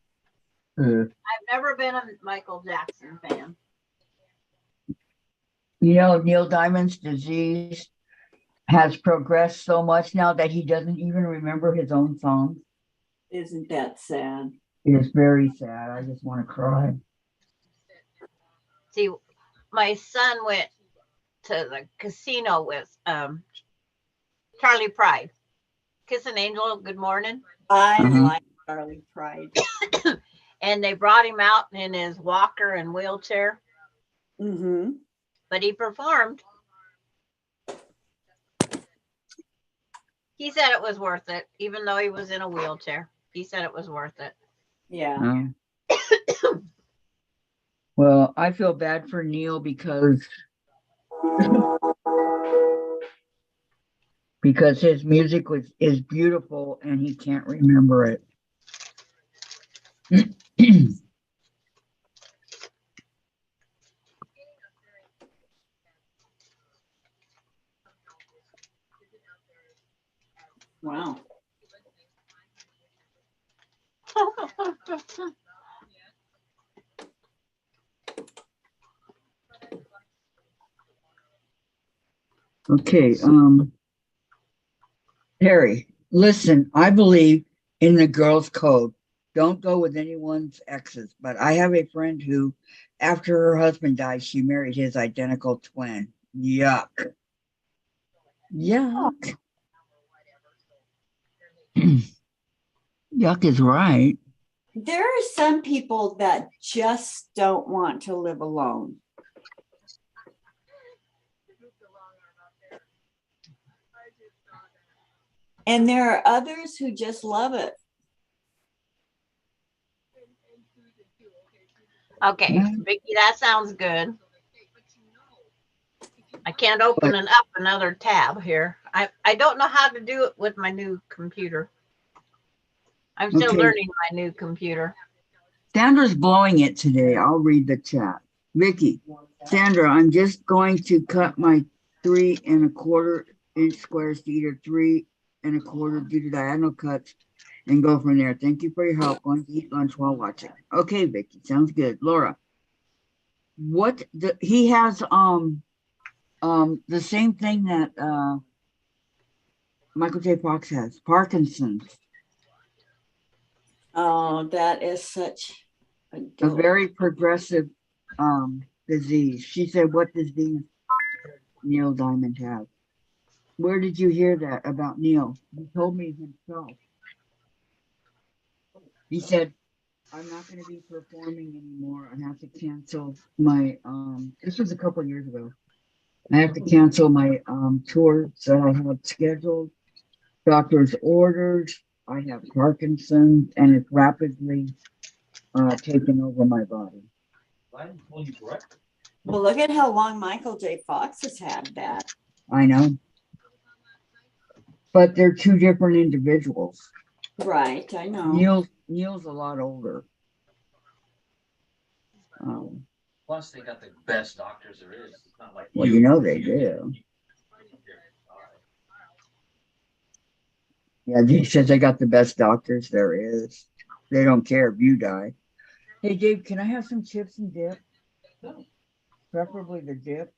I've never been a Michael Jackson fan. You know, Neil Diamond's disease has progressed so much now that he doesn't even remember his own songs. Isn't that sad? It is very sad. I just want to cry. See, my son went to the casino with Charlie Pride. Kiss an Angel, Good Morning. I Mhm. like Charlie Pride. And they brought him out in his walker and wheelchair. Mm-hmm. but he performed. He said it was worth it, even though he was in a wheelchair. He said it was worth it. Yeah. Well, I feel bad for Neil because his music is beautiful and he can't remember it. Wow. Okay, Harry, listen, I believe in the girls' code. Don't go with anyone's exes, but I have a friend who, after her husband died, she married his identical twin. Yuck. Yuck. Yuck is right. There are some people that just don't want to live alone. And there are others who just love it. Okay, Vicky, that sounds good. I can't open up another tab here. I don't know how to do it with my new computer. I'm still Okay. learning my new computer. Sandra's blowing it today. I'll read the chat. Vicky, Sandra, I'm just going to cut my 3¼ inch squares to either 3¼ due to diagonal cuts and go from there. Thank you for your help. Going to eat lunch while watching. Okay, Vicky, sounds good. Laura, he has the same thing that Michael J. Fox has, Parkinson's. Oh, that is such A very progressive disease. She said, what disease Neil Diamond have? Where did you hear that about Neil? He told me himself. He said, I'm not going to be performing anymore. I have to cancel my, this was a couple of years ago. I have to cancel my tour that I had scheduled. Doctor's orders. I have Parkinson's and it's rapidly taken over my body. Well, look at how long Michael J. Fox has had that. I know. But they're two different individuals. Right, I know. Neil's a lot older. Plus, they got the best doctors there is. It's not like Well, you know they do. Yeah, he says they got the best doctors there is. They don't care if you die. Hey, Dave, can I have some chips and dip? Preferably the dip.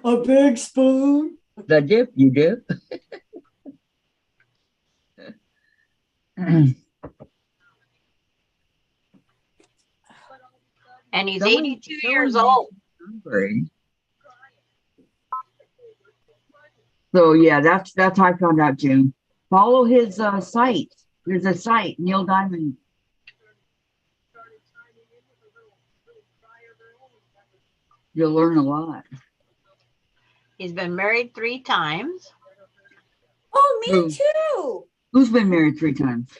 A big spoon. The dip, you dip. And he's 82 years old. Hungry. So yeah, that's how I found out, June. Follow his site. There's a site, Neil Diamond. You'll learn a lot. He's been married 3 times. Oh, me Who? too. Who's been married 3 times?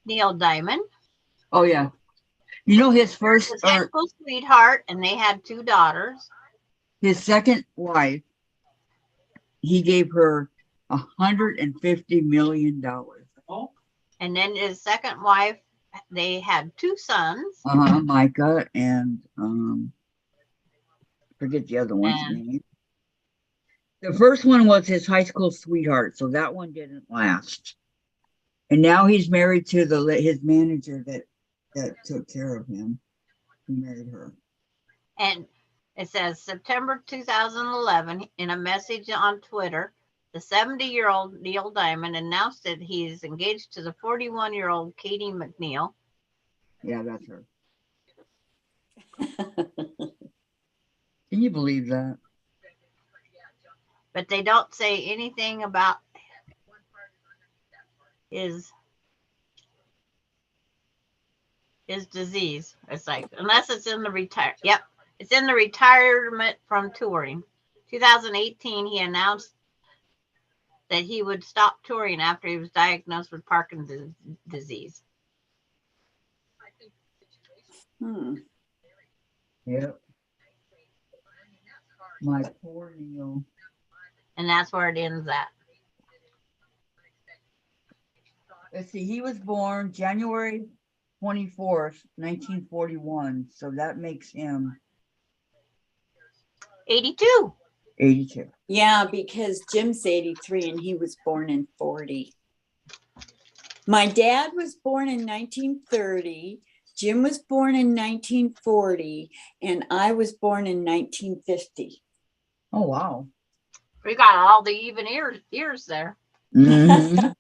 Neil Diamond. Oh yeah. You know his first His high school sweetheart, and they had 2 daughters. His second wife, he gave her $150 million. And then his second wife, they had 2 sons. Micah and forget the other one's name. The first one was his high school sweetheart, so that one didn't last. And now he's married to his manager that took care of him. He married her. And it says September 2011 in a message on Twitter, the 70-year-old Neil Diamond announced that he's engaged to the 41-year-old Katie McNeil. Yeah, that's her. Can you believe that? But they don't say anything about his his disease. It's like, unless it's in the retire. Yep. It's in the retirement from touring. 2018, he announced that he would stop touring after he was diagnosed with Parkinson's disease. Yep. My poor Neil. And that's where it ends at. Let's see, he was born January 24th, 1941. So that makes him 82. 82. Yeah, because Jim's 83 and he was born in 40. My dad was born in 1930. Jim was born in 1940, and I was born in 1950. Oh, wow. We got all the even years there. Mhm.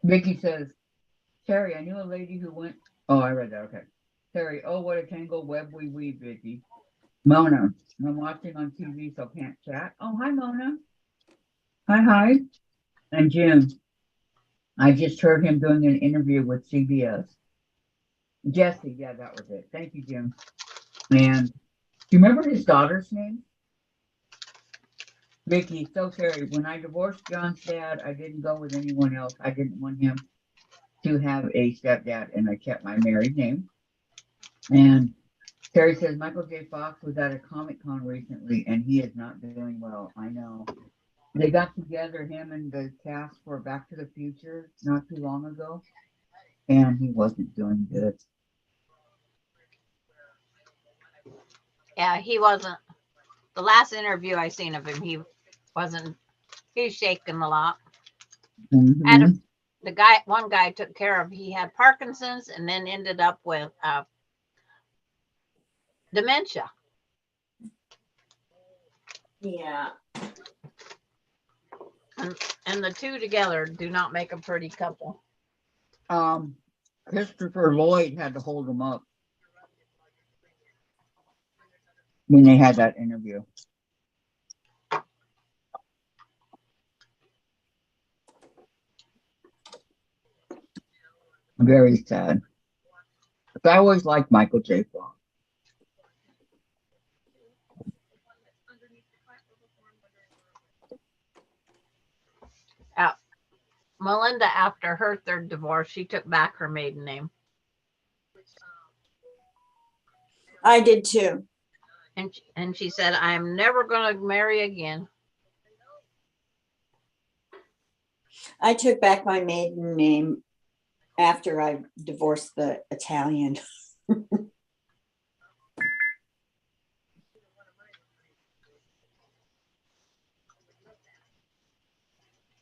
Vicky says, Terry, I knew a lady who went. Oh, I read that. Okay. Terry, oh, what a tangled web we weave, Vicky. Mona, I'm watching on TV, so can't chat. Oh, hi, Mona. Hi. And Jim, I just heard him doing an interview with CBS. Jesse, yeah, that was it. Thank you, Jim. And do you remember his daughter's name? Vicky, so Terry, when I divorced John's dad, I didn't go with anyone else. I didn't want him to have a stepdad, and I kept my married name. And Terry says Michael J. Fox was at a Comic-Con recently, and he is not doing well. I know. They got together, him and the cast for Back to the Future, not too long ago, and he wasn't doing good. Yeah, he wasn't. The last interview I seen of him, he was shaking a lot. Mhm. One guy took care of, he had Parkinson's and then ended up with dementia. Yeah. And the two together do not make a pretty couple. Christopher Lloyd had to hold him up when they had that interview. Very sad. But I always liked Michael J. Fox. Melinda, after her third divorce, she took back her maiden name. I did too. And she said, I'm never going to marry again. I took back my maiden name after I divorced the Italian.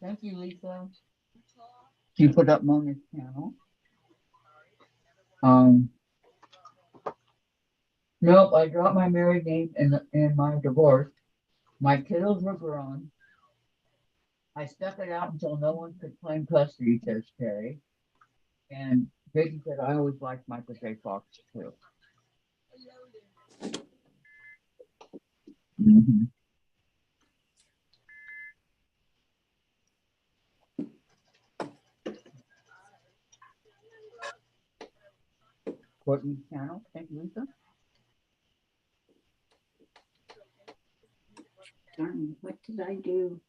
Thank you, Lisa. She put up Mona's channel. Nope, I dropped my married name in my divorce. My kiddos were grown. I stuck it out until no one could claim custody, says Terry. And Vicky said, I always liked Michael J. Fox too. Mm-hmm. Courtney's channel. Thank you, Lisa. Darn, what did I do?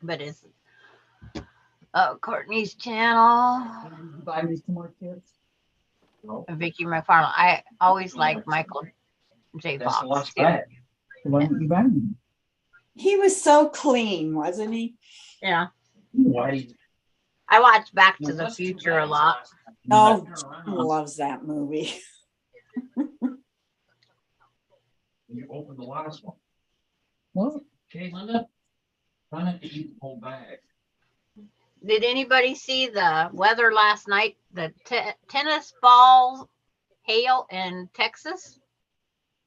But it's Courtney's channel. Buy me some more tips. Vicky McFarland. I always liked Michael J. Fox. Why didn't you buy me? He was so clean, wasn't he? Yeah. Why? I watched Back to the Future a lot. Oh, Jim loves that movie. You open the last one. What? Okay, Linda? Try not to eat the whole bag. Did anybody see the weather last night? The tennis ball hail in Texas?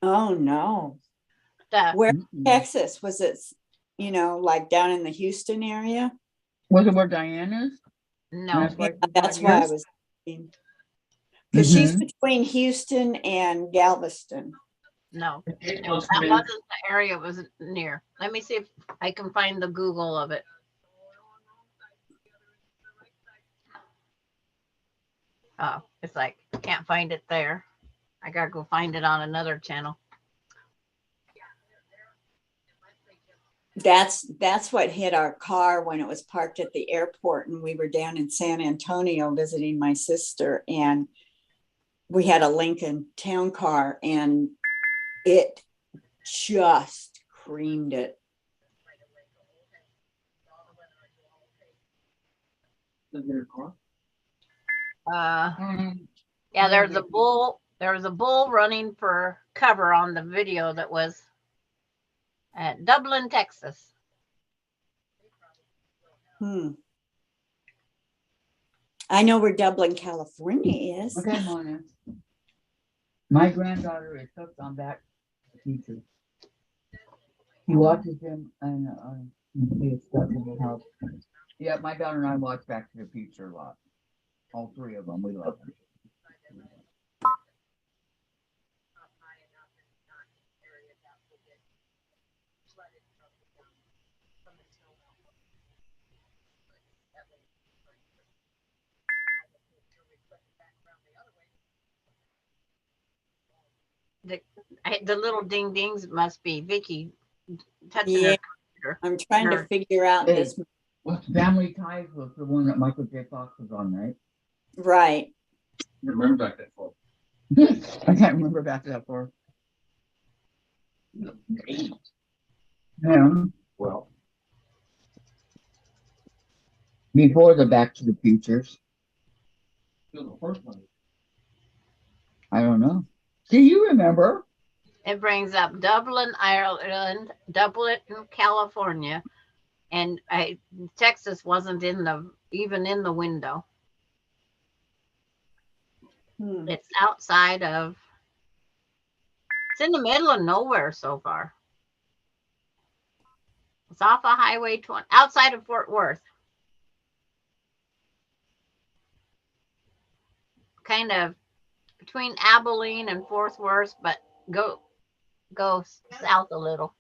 Oh, no. The, Where Mm-mm. Texas, was it, like down in the Houston area? Was it where Diane is? no, That's Yeah, why she's that's not why I here? was. Because she's Mhm. between Houston and Galveston. no, It no, must that be- wasn't the area it was near. Let me see if I can find the Google of it. Oh, it's like, can't find it there. I gotta go find it on another channel. That's what hit our car when it was parked at the airport, and we were down in San Antonio visiting my sister, and we had a Lincoln Town Car, and it just creamed it. Is there a car? Mm. Yeah, there's a bull. There was a bull running for cover on the video that was at Dublin, Texas. I know where Dublin, California is. Okay, Mona. My granddaughter is hooked on Back to the Future. He watches them and he is stuck in the house. Yeah, my daughter and I watch Back to the Future a lot. All three of them, we love them. The little ding dings must be Vicky touching Yeah, her computer. I'm trying to Or- figure out Hey. this. Family Ties was the one that Michael J. Fox was on, right? Right. Remember back that far? I can't remember back to that far. Yeah, Well, before the Back to the Futures. the first one. I don't know. Do you remember? It brings up Dublin, Ireland, Dublin, California, and Texas wasn't even in the window. It's outside of. It's in the middle of nowhere so far. It's off of Highway 20, outside of Fort Worth. Kind of between Abilene and Fort Worth, but go south a little.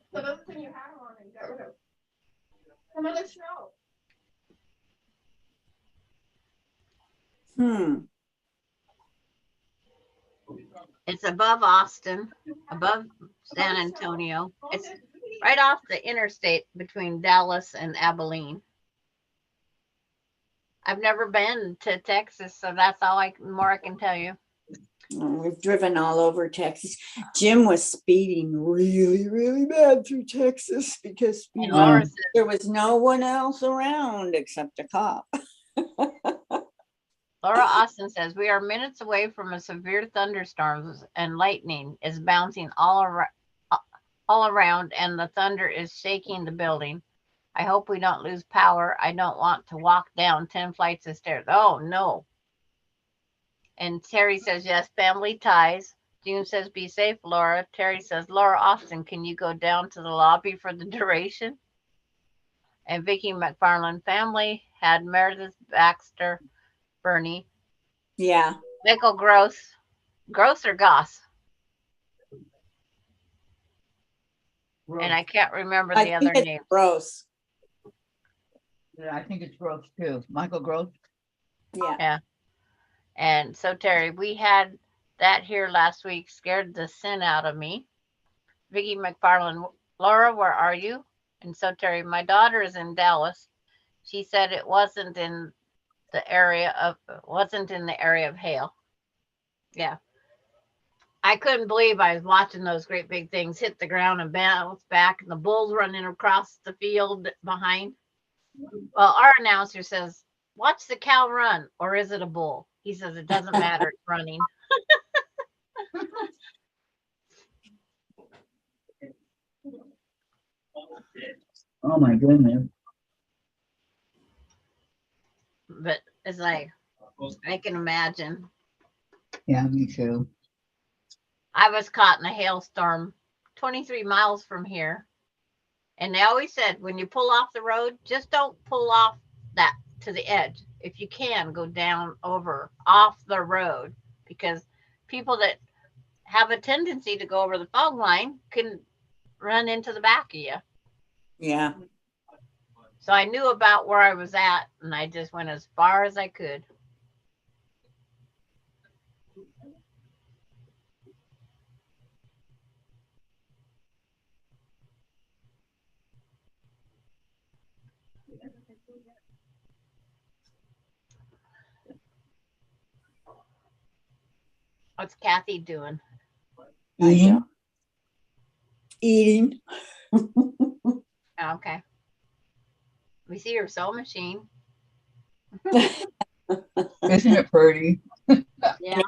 It's above Austin, above San Antonio. It's right off the interstate between Dallas and Abilene. I've never been to Texas, so that's all more I can tell you. We've driven all over Texas. Jim was speeding really, really bad through Texas because And Laura says, there was no one else around except a cop. Laura Austin says, we are minutes away from a severe thunderstorm and lightning is bouncing all around and the thunder is shaking the building. I hope we don't lose power. I don't want to walk down 10 flights of stairs. Oh, no. And Terry says, yes, family ties. June says, be safe, Laura. Terry says, Laura Austin, can you go down to the lobby for the duration? And Vicki McFarland family had Meredith Baxter, Bernie. Yeah. Michael Gross. Gross or Goss? And I can't remember the other it's name. Gross. Yeah, I think it's Gross too. Michael Gross. Yeah. And so, Terry, we had that here last week, scared the sin out of me. Vicki McFarland, Laura, where are you? And so, Terry, my daughter is in Dallas. She said it wasn't in the area of hail. Yeah. I couldn't believe I was watching those great big things hit the ground and bounce back, and the bulls running across the field behind. Well, our announcer says, watch the cow run, or is it a bull? He says it doesn't matter, it's running. Oh my goodness. But it's like, I can imagine. Yeah, me too. I was caught in a hailstorm 23 miles from here. And they always said, when you pull off the road, just don't pull off that to the edge. If you can, go down over off the road, because people that have a tendency to go over the fog line can run into the back of you. Yeah. So I knew about where I was at, and I just went as far as I could. What's Kathy doing? Eating? Eating. Okay. We see her sewing machine. Isn't it pretty? Yeah.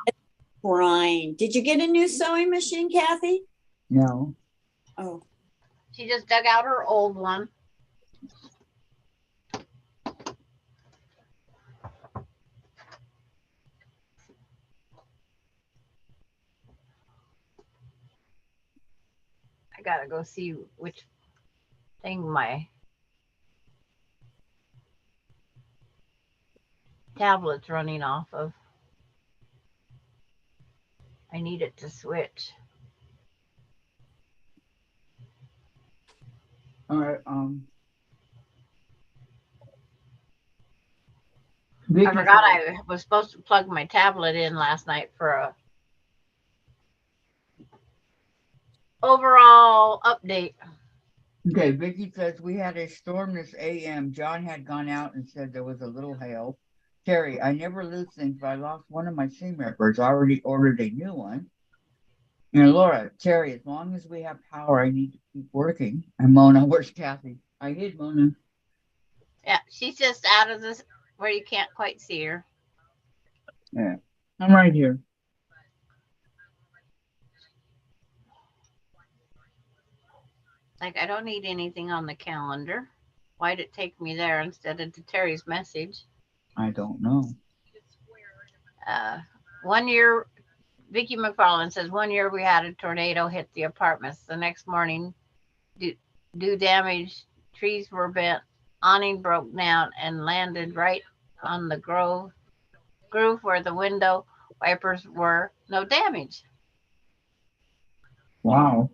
Crying. Did you get a new sewing machine, Kathy? No. Oh, She just dug out her old one. I gotta go see which thing my tablet's running off of. I need it to switch. All right. I forgot I was supposed to plug my tablet in last night for a overall update. Okay, Vicky says we had a storm this AM. John had gone out and said there was a little hail. Terry, I never lose things, but I lost one of my seam rippers. I already ordered a new one. And Laura, Terry, as long as we have power, I need to keep working. And Mona, where's Kathy? I hid Mona. Yeah, she's just out of this where you can't quite see her. Yeah, I'm right here. Like, I don't need anything on the calendar. Why'd it take me there instead of to Terry's message? I don't know. 1 year, Vicky McFarland says 1 year we had a tornado hit the apartments. The next morning, do damage. Trees were bent, awning broke down and landed right on the groove where the window wipers were. No damage. Wow.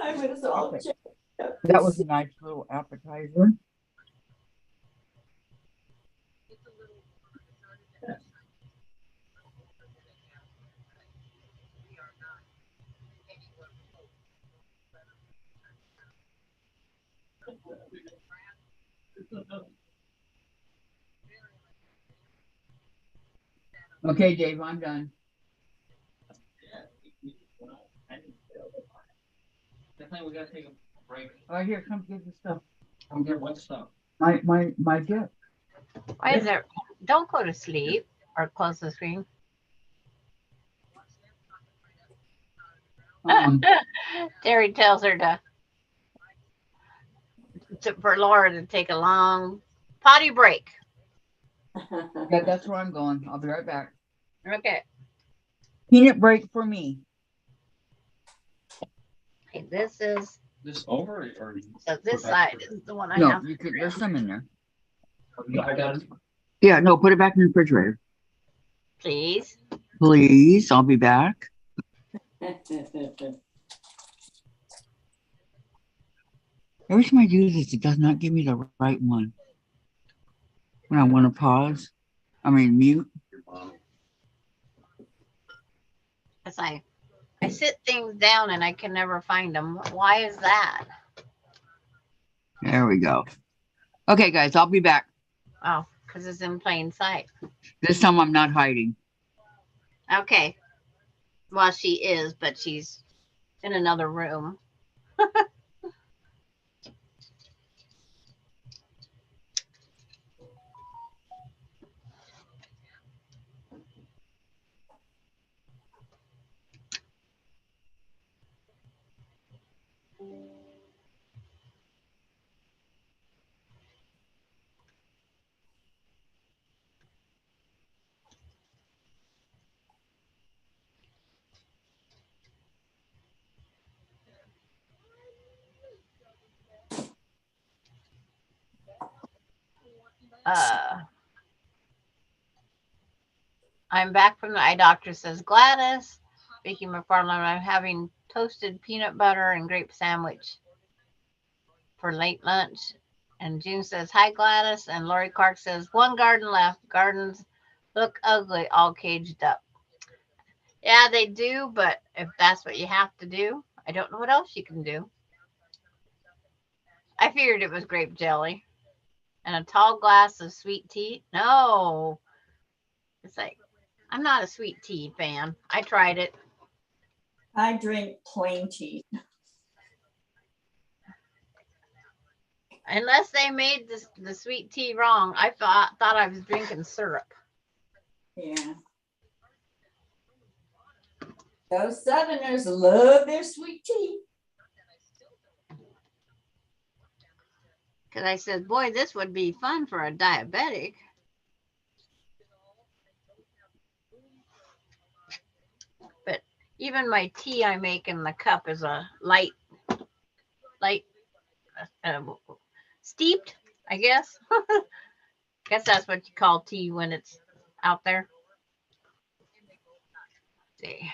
I was all Okay. checked out. That was a nice little appetizer. Okay, Dave, I'm done. Definitely, we gotta take a break. All right, here, come get the stuff. Come get what stuff? My gift. Why is there? Don't go to sleep or close the screen. Terry tells her for Laura to take a long potty break. Yeah, that's where I'm going. I'll be right back. Okay. Peanut break for me. Okay, this is This over or? so this side is the one I No, have. you could. There's some in there. I got it. Yeah, no, put it back in the refrigerator, Please. please. I'll be back. Every time I do this, it does not give me the right one. When I want to pause, mute. As I sit things down and I can never find them. Why is that? There we go. Okay, guys, I'll be back. Oh, because it's in plain sight. This time I'm not hiding. Okay. Well, she is, but she's in another room. I'm back from the eye doctor, says Gladys. Vicky McFarland, I'm having toasted peanut butter and grape sandwich for late lunch. And June says, hi, Gladys. And Lori Clark says, one garden left. Gardens look ugly, all caged up. Yeah, they do, but if that's what you have to do, I don't know what else you can do. I figured it was grape jelly. And a tall glass of sweet tea. No. It's like, I'm not a sweet tea fan. I tried it. I drink plain tea. Unless they made the sweet tea wrong, I thought I was drinking syrup. Yeah. Those Southerners love their sweet tea. Because I said, boy, this would be fun for a diabetic. But even my tea I make in the cup is a light, steeped, I guess. Guess that's what you call tea when it's out there. Let's see.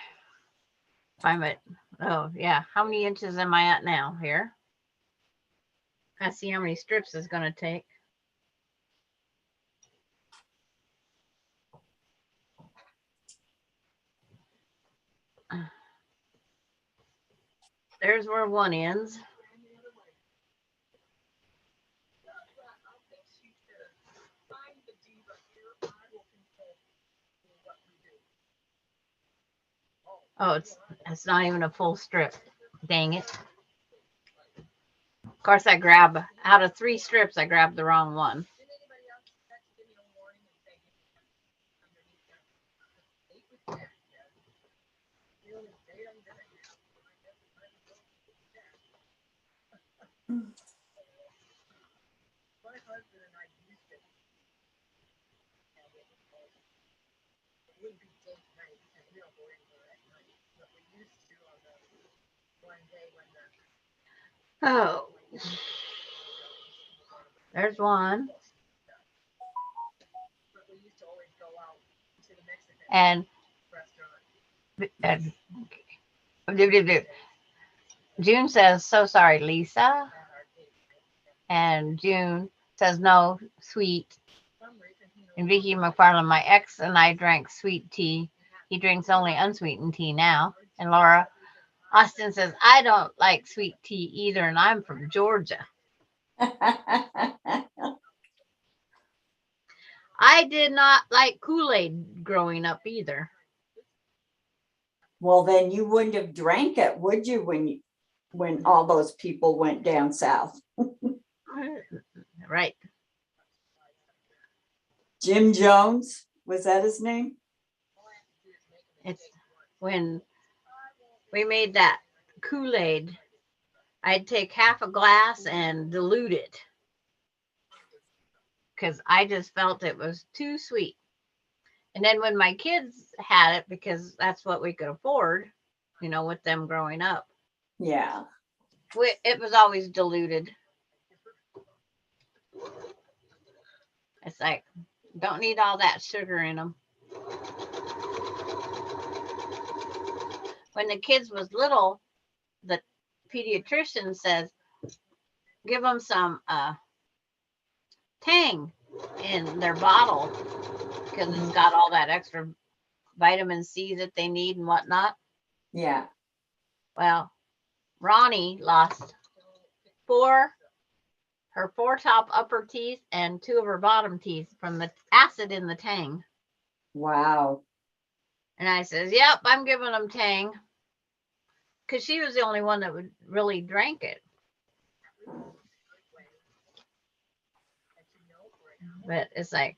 If I'm at, oh yeah, how many inches am I at now here? I see how many strips it's going to take. There's where one ends. Oh, it's not even a full strip. Dang it. Of course, I grab out of 3 strips, I grabbed the wrong one. Oh, there's one. And June says, so sorry, Lisa. And June says, no, sweet. And Vicky McFarland, my ex and I drank sweet tea. He drinks only unsweetened tea now. And Laura Austin says, I don't like sweet tea either, and I'm from Georgia. I did not like Kool-Aid growing up either. Well, then you wouldn't have drank it, would you, when all those people went down south? Right. Jim Jones, was that his name? It's when we made that Kool-Aid, I'd take half a glass and dilute it because I just felt it was too sweet. And then when my kids had it, because that's what we could afford, you know, with them growing up, Yeah. it was always diluted. It's like, don't need all that sugar in them. When the kids was little, the pediatrician says, give them some Tang in their bottle because it's got all that extra vitamin C that they need and whatnot. Yeah. Well, Ronnie lost her 4 top upper teeth and 2 of her bottom teeth from the acid in the Tang. Wow. And I says, yep, I'm giving them Tang. Because she was the only one that would really drank it. But it's like,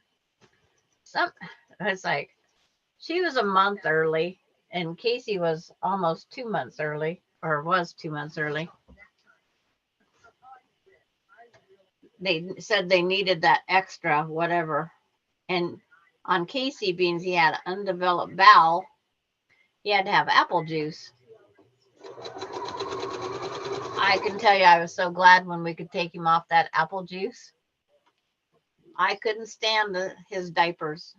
she was a month early and Casey was almost 2 months early, or was 2 months early. They said they needed that extra whatever. And on Casey, being he had undeveloped bowel, he had to have apple juice. I can tell you I was so glad when we could take him off that apple juice. I couldn't stand his diapers.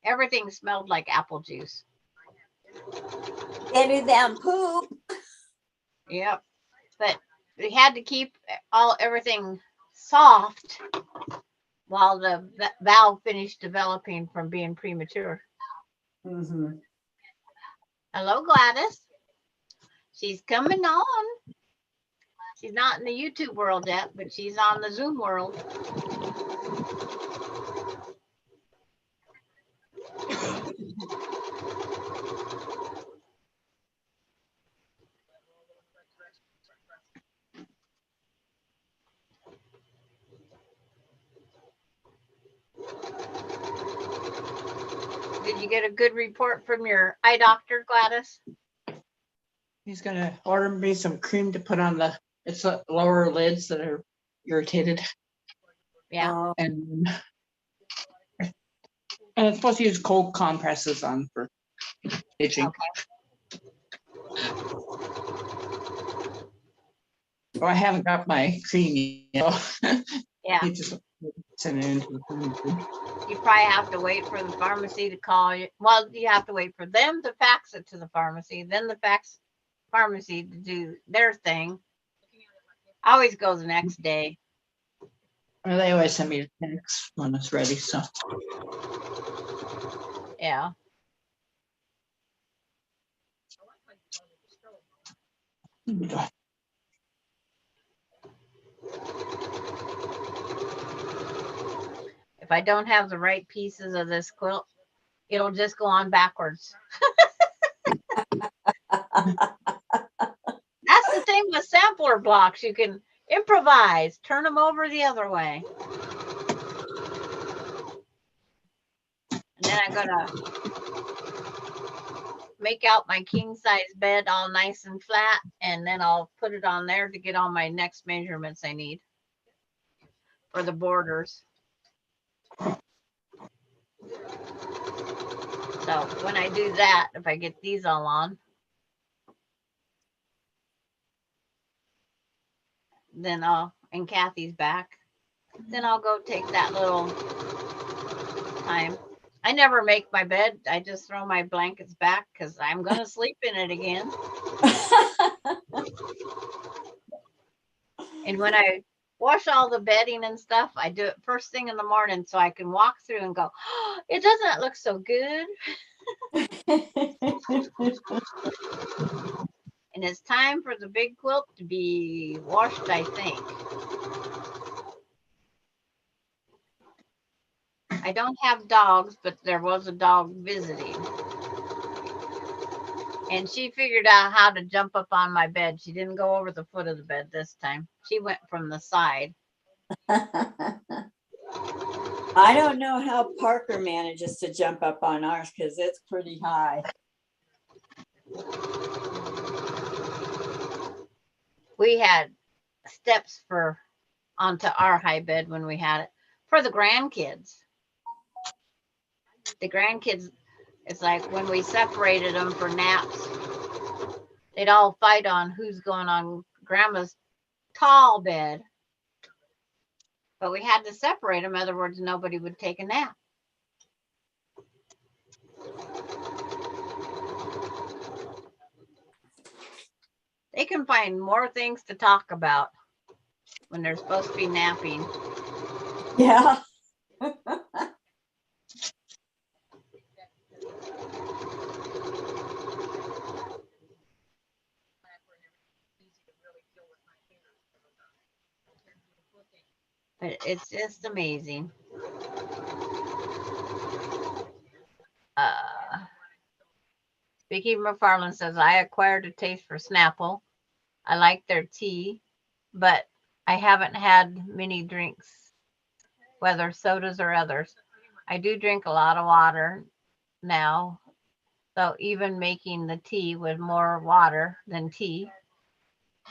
Everything smelled like apple juice. Better than poop. Yep. But we had to keep everything soft while the valve finished developing from being premature. Mhm. Hello, Gladys. She's coming on. She's not in the YouTube world yet, but she's on the Zoom world. Did you get a good report from your eye doctor, Gladys? He's gonna order me some cream to put on it's the lower lids that are irritated, Yeah. and it's supposed to use cold compresses on for itching. Okay. So I haven't got my cream yet. Yeah. He just sent it into the pharmacy. You probably have to wait for the pharmacy to call you. Well, you have to wait for them to fax it to the pharmacy, then the pharmacy to do their thing. I always go the next day. Well, they always send me a text when it's ready, so. Yeah. If I don't have the right pieces of this quilt, it'll just go on backwards. That's the thing with sampler blocks. You can improvise, turn them over the other way. And then I'm gonna make out my king size bed all nice and flat, and then I'll put it on there to get all my next measurements I need for the borders. So when I do that, if I get these all on, then and Kathy's back, then I'll go take that little time. I never make my bed. I just throw my blankets back because I'm going to sleep in it again. And when I wash all the bedding and stuff, I do it first thing in the morning so I can walk through and go, oh, it doesn't look so good. And it's time for the big quilt to be washed, I think. I don't have dogs, but there was a dog visiting. And she figured out how to jump up on my bed. She didn't go over the foot of the bed this time. She went from the side. I don't know how Parker manages to jump up on ours because it's pretty high. We had steps onto our high bed when we had it for the grandkids. The grandkids, it's like when we separated them for naps, they'd all fight on who's going on grandma's tall bed. But we had to separate them, in other words, nobody would take a nap. They can find more things to talk about when they're supposed to be napping. Yeah. But it's just amazing. Vicky McFarland says, I acquired a taste for Snapple. I like their tea, but I haven't had many drinks, whether sodas or others. I do drink a lot of water now, so even making the tea with more water than tea.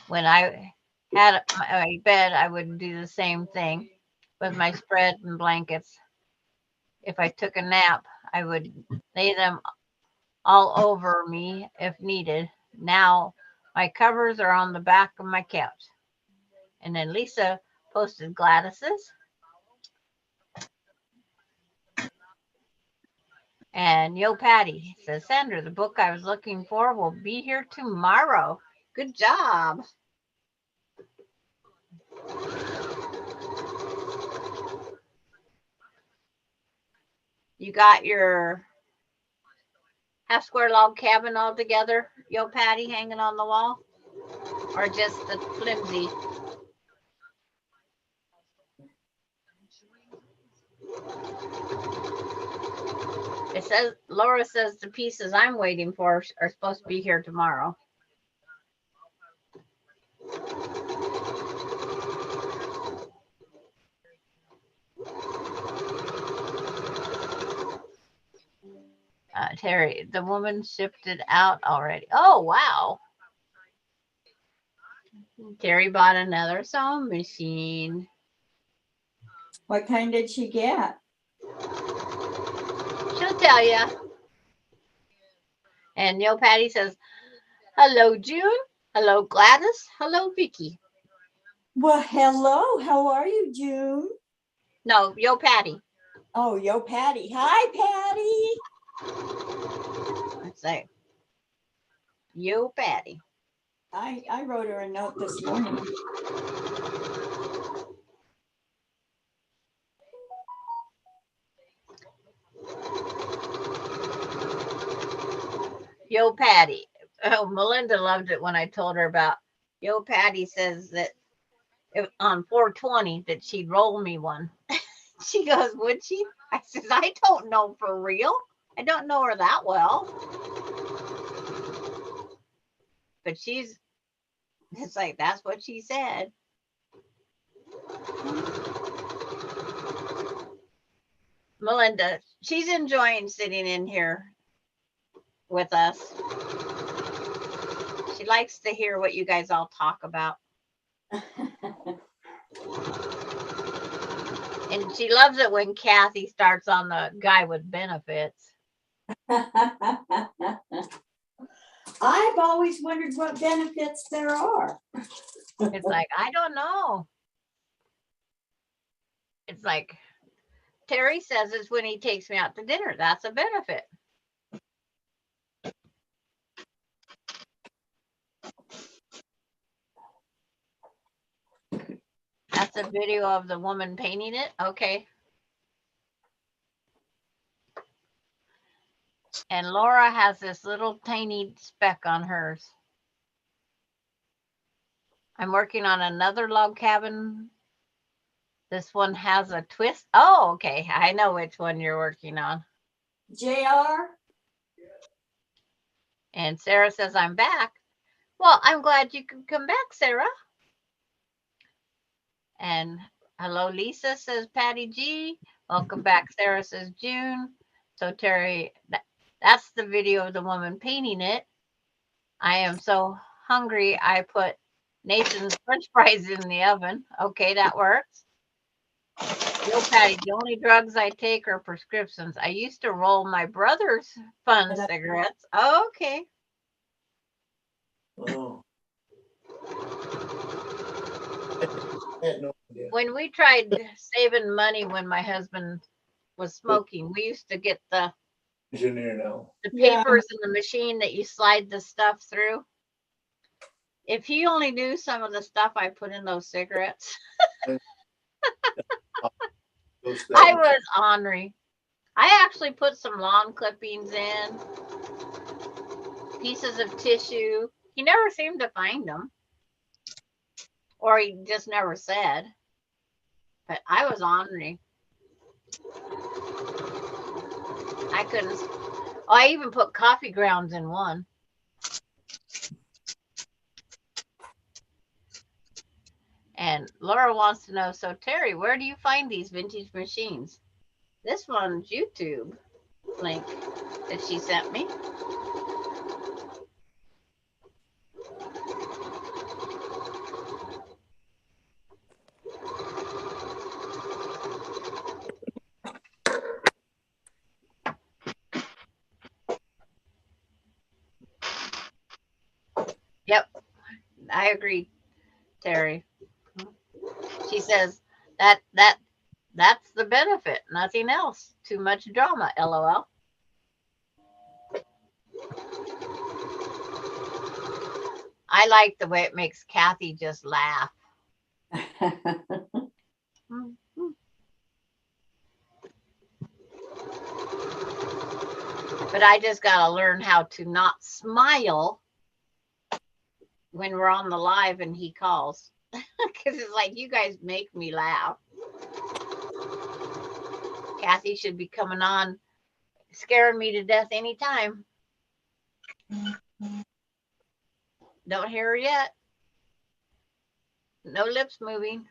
When I had my bed, I would do the same thing with my spread and blankets. If I took a nap, I would lay them all over me if needed. Now my covers are on the back of my couch. And then Lisa posted Gladys's. And Yo Patty says, Sandra, the book I was looking for will be here tomorrow. Good job. You got your half square log cabin all together, Yo Patty, hanging on the wall? Or just the flimsy? It says, Laura says the pieces I'm waiting for are supposed to be here tomorrow. Terry, the woman shipped it out already. Oh, wow. Terry bought another sewing machine. What kind did she get? She'll tell you. And Yo Patty says, hello, June. Hello, Gladys. Hello, Vicky. Well, hello. How are you, June? No, Yo Patty. Oh, Yo Patty. Hi, Patty. Let's say, Yo Patty. I wrote her a note this morning. Yo Patty. Oh, Melinda loved it when I told her about Yo Patty says that on 420 that she'd roll me one. She goes, would she? I says, I don't know for real. I don't know her that well. But it's like, that's what she said. Melinda, she's enjoying sitting in here with us. She likes to hear what you guys all talk about. And she loves it when Kathy starts on the guy with benefits. I've always wondered what benefits there are. It's like, I don't know. It's like, Terry says it's when he takes me out to dinner. That's a benefit. That's a video of the woman painting it. Okay. And Laura has this little tiny speck on hers. I'm working on another log cabin. This one has a twist. Oh, okay. I know which one you're working on. JR? And Sarah says, I'm back. Well, I'm glad you could come back, Sarah. And hello, Lisa, says Patty G. Welcome back, Sarah, says June. So Terry, that's the video of the woman painting it. I am so hungry, I put Nathan's French fries in the oven. Okay, that works. Yo, Patty, the only drugs I take are prescriptions. I used to roll my brother's fun cigarettes. Okay. Oh. I had no idea. When we tried saving money when my husband was smoking, we used to get the Engineer now. papers in the machine that you slide the stuff through. If he only knew some of the stuff I put in those cigarettes. I was ornery. I actually put some lawn clippings in, pieces of tissue. He never seemed to find them. Or he just never said. But I was ornery. I couldn't. Oh, I even put coffee grounds in one. And Laura wants to know, so Terry, where do you find these vintage machines? This one's YouTube link that she sent me. Yep, I agree, Terry. She says that's the benefit, nothing else. Too much drama, LOL. I like the way it makes Kathy just laugh. But I just got to learn how to not smile when we're on the live and he calls. Because it's like, you guys make me laugh. Kathy should be coming on, scaring me to death anytime. Don't hear her yet. No lips moving.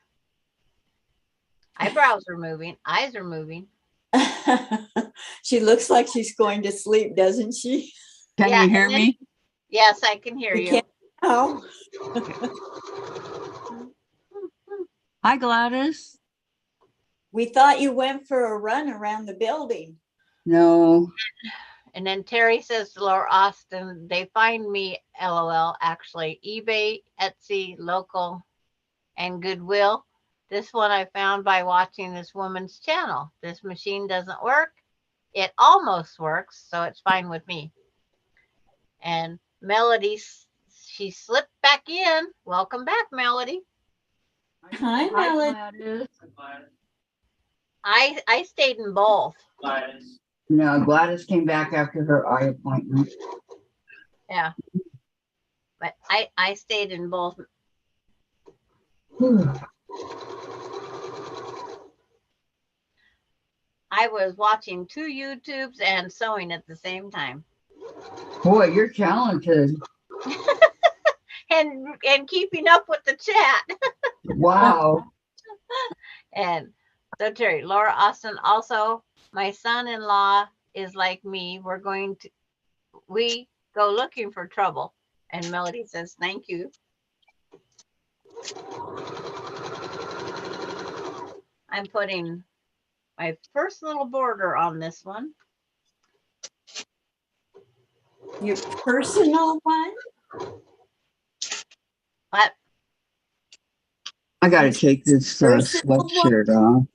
Eyebrows are moving. Eyes are moving. She looks like she's going to sleep, doesn't she? Can Yeah, you hear and then- me? Yes, I can hear We you. can't tell. Hi, Gladys. We thought you went for a run around the building. No. And then Terry says to Laura Austin, they find me, LOL, actually, eBay, Etsy, local, and Goodwill. This one I found by watching this woman's channel. This machine doesn't work. It almost works, so it's fine with me. And Melody, she slipped back in. Welcome back, Melody. Hi, Melody. Gladys. I stayed in both. Gladys. No, Gladys came back after her eye appointment. Yeah. But I stayed in both. I was watching 2 YouTubes and sewing at the same time. Boy, you're talented. And keeping up with the chat. Wow. And so Terry, Laura Austin, also my son-in-law is like me. We go looking for trouble. And Melody says, thank you. I'm putting my first little border on this one. Your personal one? But I got to take this Personal sweatshirt off.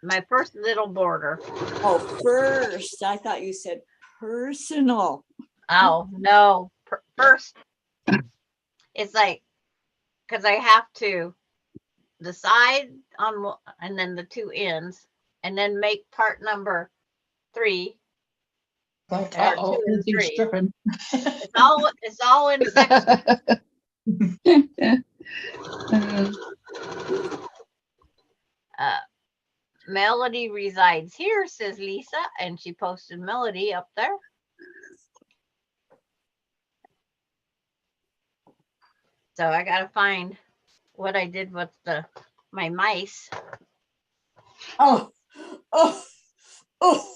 my first little border. Oh, first. I thought you said personal. Oh, no. First, it's like, because I have to decide on, and then the 2 ends, and then make part number 3. Like, Or uh-oh, 2 and everything's 3. stripping. It's all in sections. Melody resides here, says Lisa, and she posted Melody up there. So I gotta find what I did with my mice. Oh, oh, oh.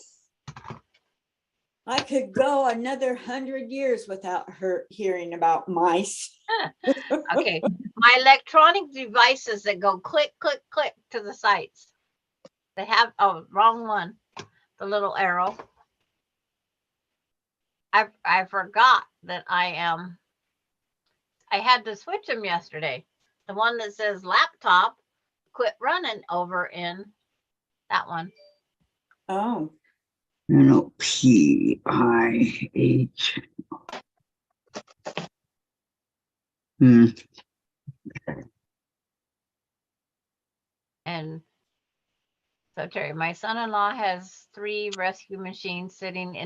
I could go another 100 years without her hearing about mice. Okay, my electronic devices that go click, click, click to the sites. They have, oh, wrong one, the little arrow. I forgot that I had to switch them yesterday. The one that says laptop quit running over in that one. Oh, N-O-P-I-H. And so Terry, my son-in-law has 3 rescue machines sitting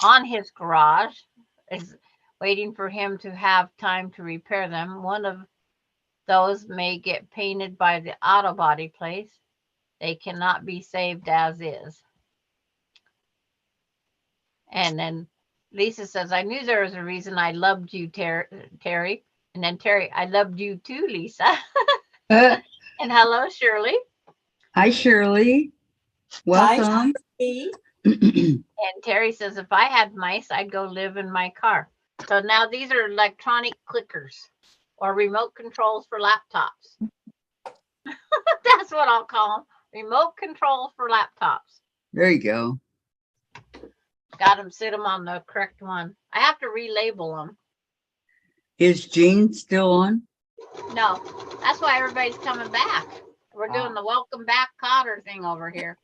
on his garage, is waiting for him to have time to repair them. One of those may get painted by the auto body place. They cannot be saved as is. And then Lisa says, I knew there was a reason I loved you, Terry. And then Terry, I loved you too, Lisa. And hello, Shirley. Hi, Shirley. Welcome. see? And Terry says, if I had mice, I'd go live in my car. So now these are electronic clickers or remote controls for laptops. That's what I'll call them. Remote controls for laptops. There you go. Got them, sit them on the correct one. I have to relabel them. Is Jean still on? No, that's why everybody's coming back. We're doing the welcome back Cotter thing over here.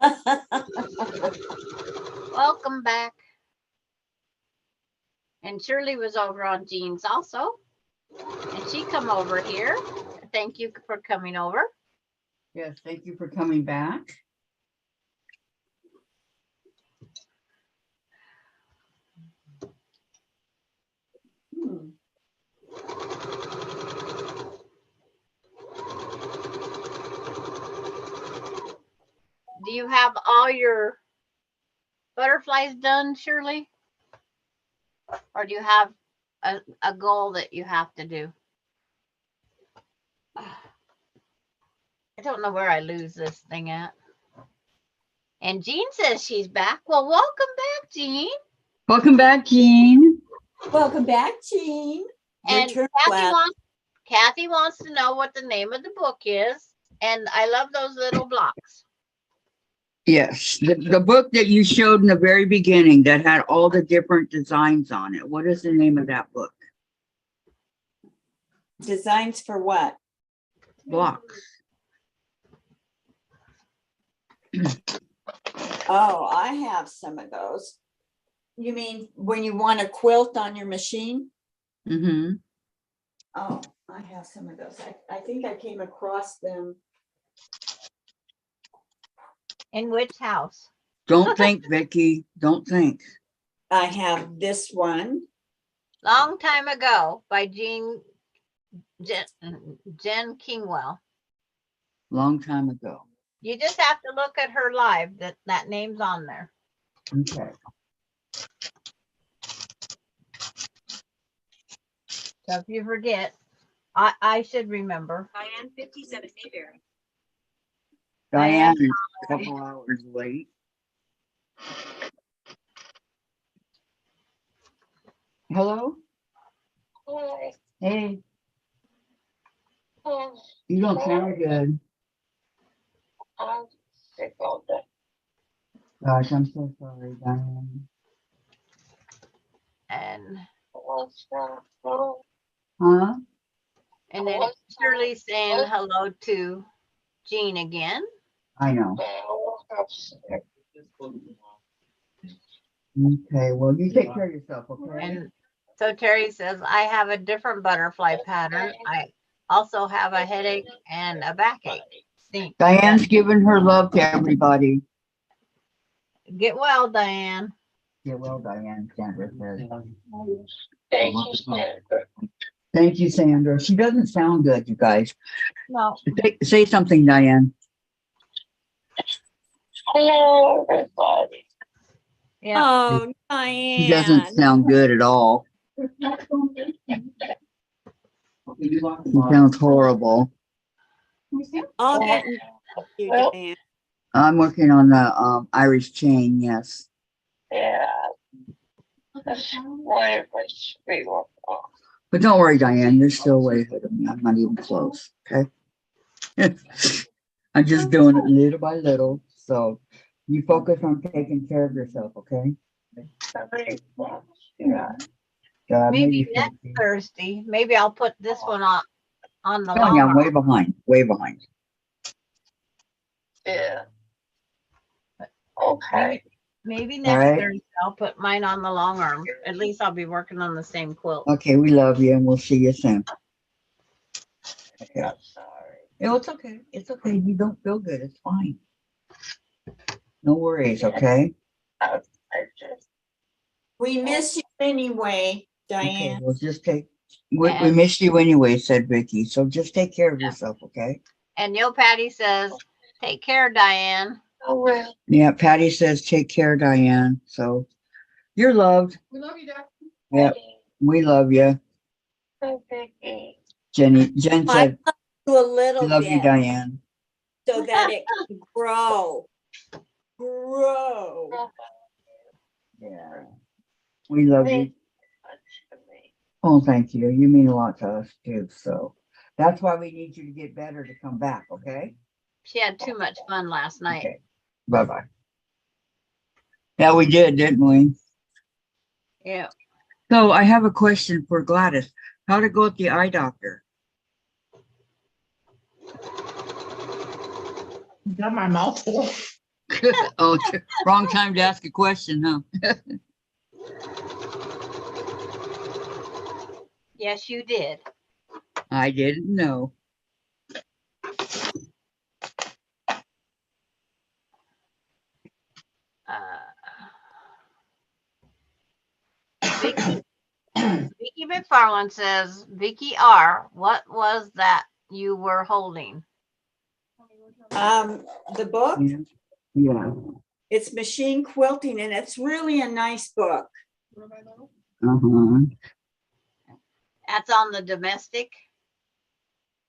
Welcome back. And Shirley was over on Jean's also. And she come over here. Thank you for coming over. Yes, thank you for coming back. Hmm. Do you have all your butterflies done, Shirley? Or do you have a goal that you have to do? I don't know where I lose this thing at. And Jean says she's back. Well, welcome back, Jean. Welcome back, Jean. Welcome back, Jean. Your And turn, Kathy Glad. wants to know what the name of the book is. And I love those little blocks. Yes, the book that you showed in the very beginning that had all the different designs on it. What is the name of that book? Designs for what? Blocks. Oh, I have some of those. You mean when you want to quilt on your machine? Mm-hmm. Oh, I have some of those. I think I came across them. In which house? Don't think, Vicky. Don't think. I have this one. Long time ago by Jen Kingwell. Long time ago. You just have to look at her live. That name's on there. Okay. So if you forget, I should remember. Diane 57 Mayberry. Diane is a couple hours late. Hello? Hi. Hey, I'm you don't sound good. sick all day. Gosh, I'm so sorry, Diane. And Huh? then Shirley saying hello to Jean again. I know. Okay, well, you take care of yourself, okay? And so Terry says, I have a different butterfly pattern. I also have a headache and a backache. Stink. Diane's giving her love to everybody. Get well, Diane. Yeah, well, Diane, Sandra says. Thank you, Sandra. Thank you, Sandra. She doesn't sound good, you guys. No. Say something, Diane. Hello, everybody. Yeah. Oh, She doesn't Diane. sound good at all. She sounds horrible. I'll get in touch with you, Well, Diane. I'm working on the Irish chain, yes. Yeah. That's why we were off. But don't worry, Diane, you're still way ahead of me. I'm not even close, okay? I'm just doing it little by little. So you focus on taking care of yourself, okay? Yeah. Maybe next Thursday. Maybe I'll put this one on the Telling you, I'm long way arm. behind, way behind. Yeah. Okay. Maybe All next right. Thursday I'll put mine on the long arm. At least I'll be working on the same quilt. Okay, we love you and we'll see you soon. Okay. I'm sorry. No, it's okay. It's okay. You don't feel good. It's fine. No worries, okay? I just We miss you anyway, Okay, Diane. we'll just we missed you anyway, said Vicky. So just take care of yourself, okay? And Yo Patty says, take care, Diane. oh well. Yeah, Patty says take care, Diane. So you're loved. We love you, Dad. Yep, we love you. Jen I said, love you a we little love you, bit Diane. so that it can grow. Grow. Yeah, we love you. Oh, thank you. You mean a lot to us too. So that's why we need you to get better to come back, okay? She had too much fun last night. Okay. Bye-bye. Yeah, we did, didn't we? Yeah. So I have a question for Gladys. How to go at the eye doctor? Got my mouth full. Oh, wrong time to ask a question, huh? Yes, you did. I didn't know. Vicky, Vicky McFarland says, Vicky R, what was that you were holding? The book, Yeah. Yeah. it's Machine Quilting, and it's really a nice book. Uh-huh. That's on the domestic.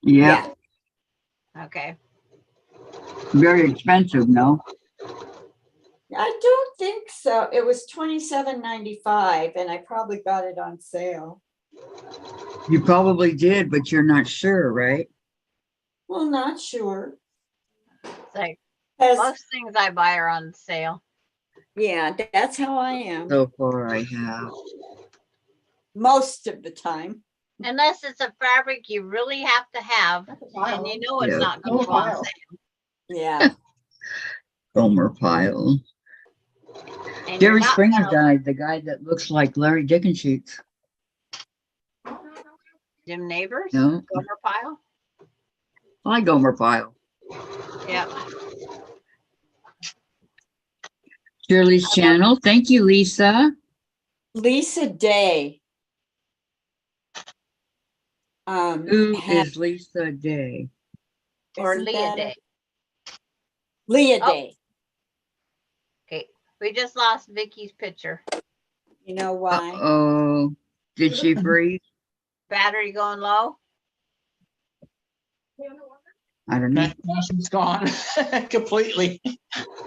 Yeah. Okay. Very expensive, no? I don't think so. It was $27.95, and I probably got it on sale. You probably did, but you're not sure, right? Well, not sure. It's like 'Cause- most things I buy are on sale. yeah, that's how I am So far I have. most of the time. Unless it's a fabric you really have to have, and you know it's Yeah. not going to go on sale. Yeah. Gomer Pyle. And you're Jerry not Springer gonna- died, the guy that looks like Larry Dickensheets. Jim Neighbors, No, Gomer Pyle. I like Gomer Pyle. Yep. Shirley's channel. Thank you, Lisa. Lisa Day. Who had- is Lisa Day? Or isn't Leah that Day. Leah Oh. Day. Okay. We just lost Vicky's picture. You know why? Oh, did she freeze? Battery going low. I don't know. Now she's gone completely.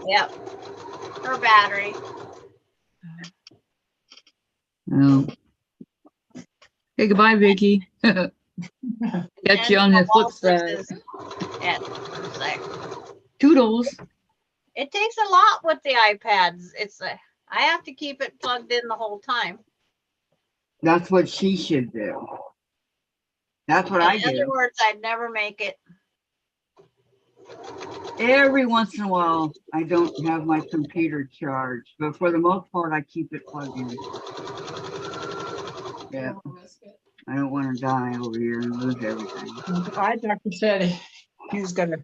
Yep. Her battery. No. Hey, goodbye, Vicky. Catch you on the flip side. Yeah, it's like, Toodles. it takes a lot with the iPads. It's I have to keep it plugged in the whole time. That's what she should do. That's what I In other do. words, I'd never make it. Every once in a while, I don't have my computer charged, but for the most part, I keep it plugged in. Yeah. I don't want to die over here and lose everything. My doctor said he was gonna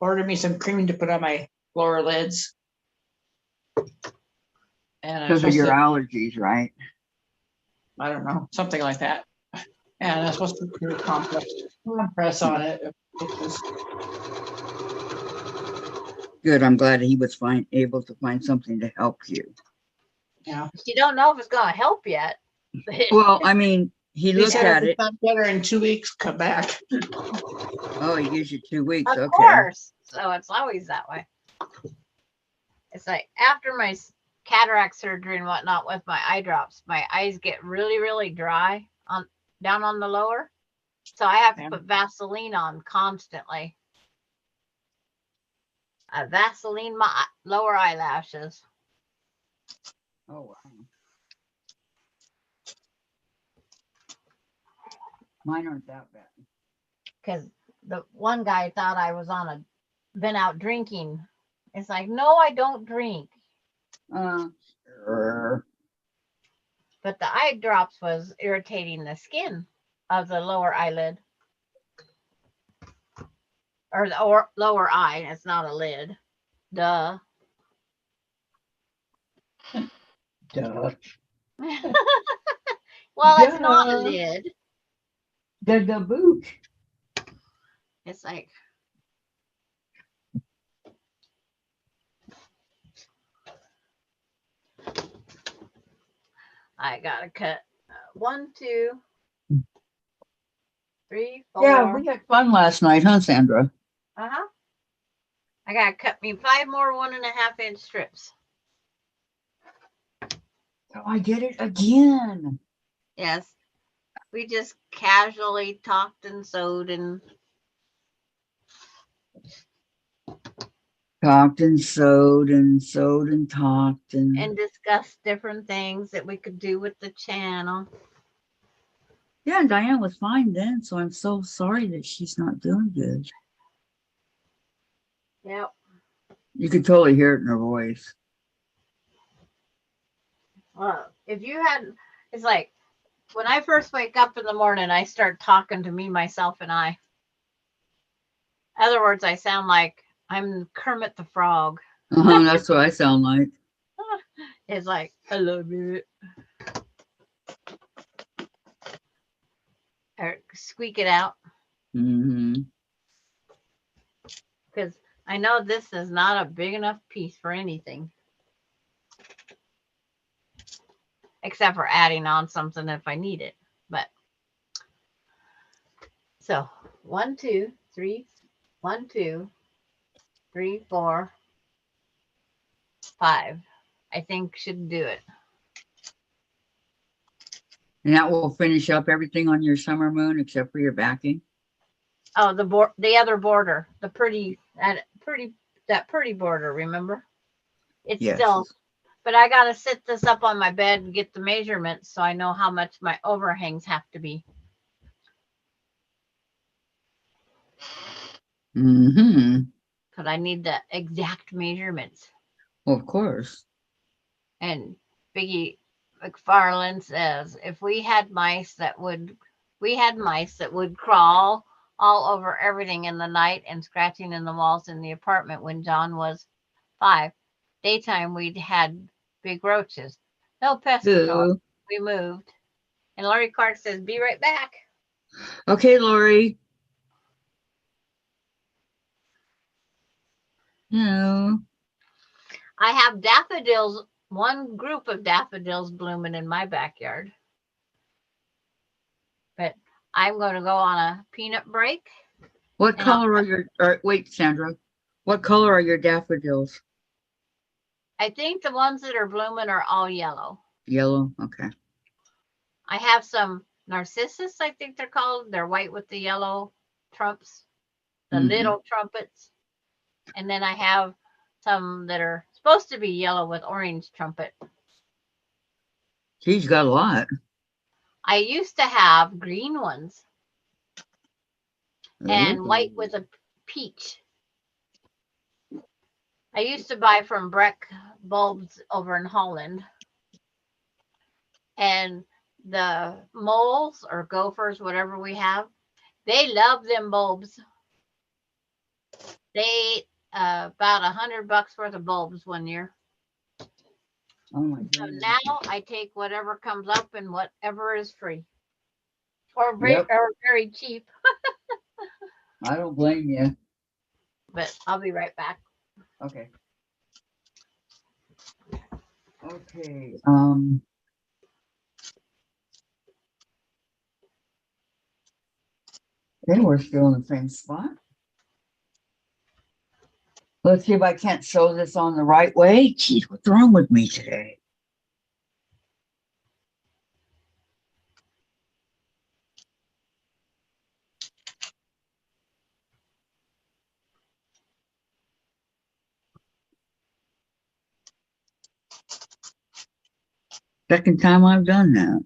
order me some cream to put on my lower lids. And I'm Because of supposed your to, allergies, right? I don't know, something like that. And I'm supposed to do a compress on it. Good. I'm glad he was able to find something to help you. Yeah. You don't know if it's going to help yet. Well, I mean, he He looked said at if it. it's not better in 2 weeks, come back. Oh, he gives you 2 weeks. Of Okay. course. So it's always that way. It's like after my cataract surgery and whatnot with my eye drops, my eyes get really, really dry down on the lower. So I have to Yeah. put Vaseline on constantly. Vaseline my lower eyelashes. Oh, wow. Mine aren't that bad. Because the one guy thought I was been out drinking. It's like, no, I don't drink. Sure. But the eye drops was irritating the skin of the lower eyelid. Or the lower eye. It's not a lid. Duh. Duh. Well, it's not a Duh. lid. The boot. It's like, I gotta cut 1, 2, 3, 4. Yeah, we had fun last night, huh, Sandra? Uh-huh. I gotta cut me 5 more 1.5 inch strips. Oh, I did it again. Yes. We just casually talked and sewed and Talked and sewed and sewed and talked and discussed different things that we could do with the channel. yeah, and Diane was fine then, so I'm so sorry that she's not doing good. Yep. You could totally hear it in her voice. Well, if you had, it's like when I first wake up in the morning, I start talking to me, myself, and I. In other words, I sound like I'm Kermit the Frog. That's what I sound like. It's like, I love you. Or squeak it out. Hmm. Because I know this is not a big enough piece for anything. Except for adding on something if I need it. But so 1, 2, 3, 1, 2, 3, 4, 5. I think should do it. And that will finish up everything on your summer moon except for your backing. Oh, the other border, the pretty border, remember? It's Yes. still, but I gotta sit this up on my bed and get the measurements so I know how much my overhangs have to be. Mm-hmm. Because I need the exact measurements. Well, of course. And Biggie McFarland says if we had mice that would crawl all over everything in the night and scratching in the walls in the apartment when John was 5. Daytime we'd had big roaches. No pest control. Boo. We moved. And Lori Clark says, be right back. Okay, Lori. No. I have daffodils, one group of daffodils blooming in my backyard. But I'm going to go on a peanut break. What And I'll- color are your, wait, Sandra. What color are your daffodils? I think the ones that are blooming are all yellow. Yellow? Okay. I have some narcissus, I think they're called. They're white with the yellow trumps, the Mhm. little trumpets. And then I have some that are supposed to be yellow with orange trumpet. She's got a lot. I used to have green ones and white with a peach. I used to buy from Breck Bulbs over in Holland. And the moles or gophers, whatever we have, they love them bulbs. They ate about $100 worth of bulbs one year. Oh my So goodness. now I take whatever comes up and whatever is free or Yep. very cheap. I don't blame you. But I'll be right back. Okay. Okay. Okay, we're still in the same spot. Let's see if I can't sew this on the right way. Geez, what's wrong with me today? Second time I've done that.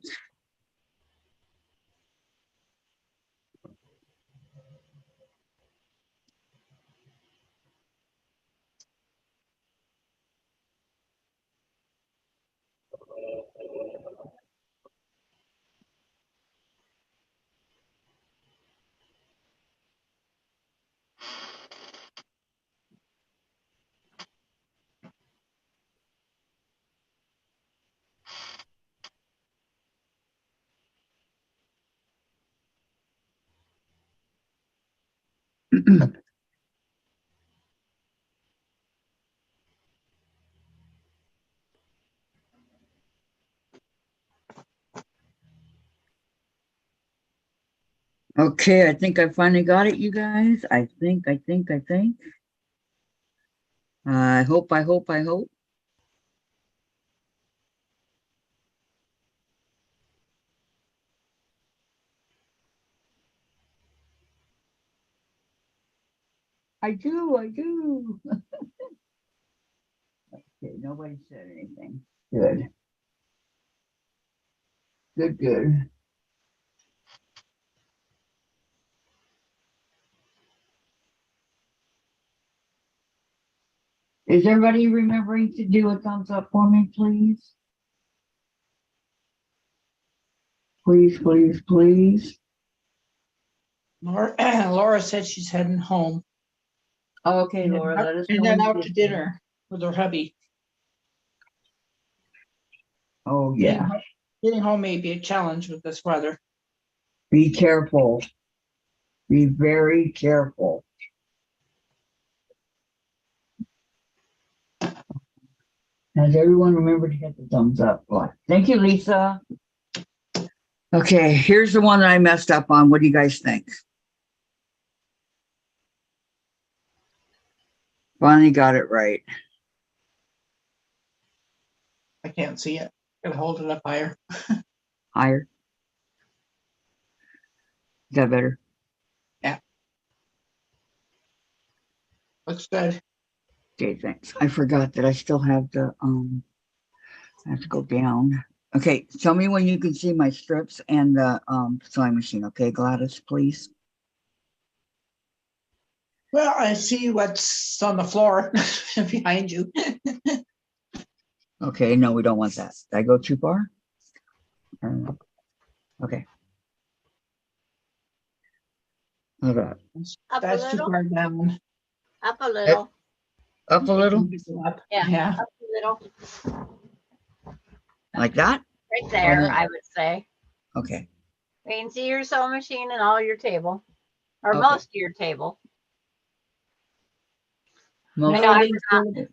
Okay, I think I finally got it, you guys. I think. I hope. I do. Okay, nobody said anything. Good. Good. Is everybody remembering to do a thumbs up for me, please? Please, please, please. Laura, Laura said she's heading home. Okay, Laura, let us know. And then when you out get to there. dinner with her hubby. Oh, yeah. Getting home may be a challenge with this weather. Be careful. Be very careful. Has everyone remembered to hit the thumbs up? Thank you, Lisa. Okay, here's the one that I messed up on. What do you guys think? Finally got it right. I can't see it. Gotta hold it up higher. Higher. Is that better? Looks good. Okay, thanks. I forgot that I still have the, I have to go down. Okay, tell me when you can see my strips and the sewing machine. Okay, Gladys, please. Well, I see what's on the floor behind you. Okay, no, we don't want that. Did I go too far? Okay. Hold on. Up a That's too little, far down. up a little. Up a little, Up. Yeah. Yeah. Up a little. like that? Right there, no. I would say. Okay. You can see your sewing machine and all your table, or Okay. most of your table. Most- know, I Melody said-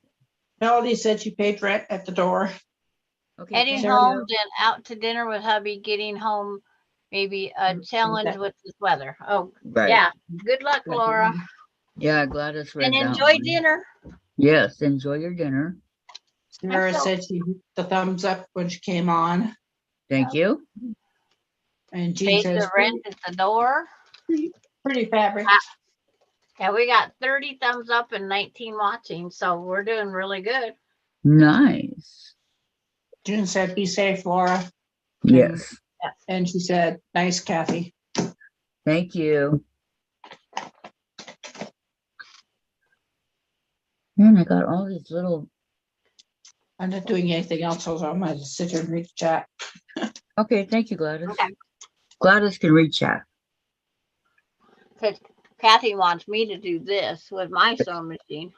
Melody said she paid rent at the door. Okay, Heading thank home, you. then out to dinner with hubby, getting home, maybe a challenge with this weather. Oh, Right. yeah. Good luck, Laura. Yeah, Gladys read And that enjoy one. dinner. Yes, enjoy your dinner. Sarah So- said she hit the thumbs up when she came on. Thank you. And Jean Paid says the rent at the door. pretty fabric. Yeah, we got 30 thumbs up and 19 watching, so we're doing really good. Nice. June said, be safe, Laura. Yes. And she said, nice, Kathy. Thank you. Man, I got all these little. I'm not doing anything else, so I'm gonna sit here and read the chat. Okay, thank you, Gladys. Okay. Gladys can read chat. Because Kathy wants me to do this with my sewing machine.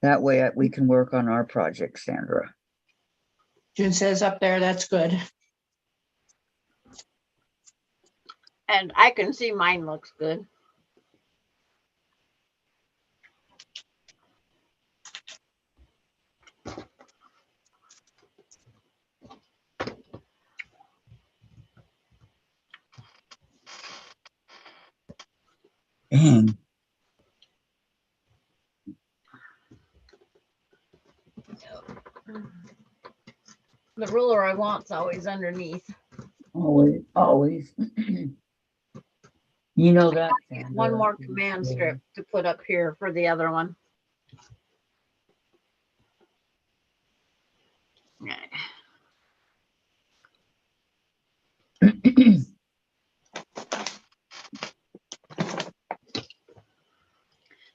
That way we can work on our project, Sandra. June says up there, that's good. And I can see mine looks good. Dang. The ruler I want's always underneath. Always, always. You know that. Sandra. One more command strip to put up here for the other one.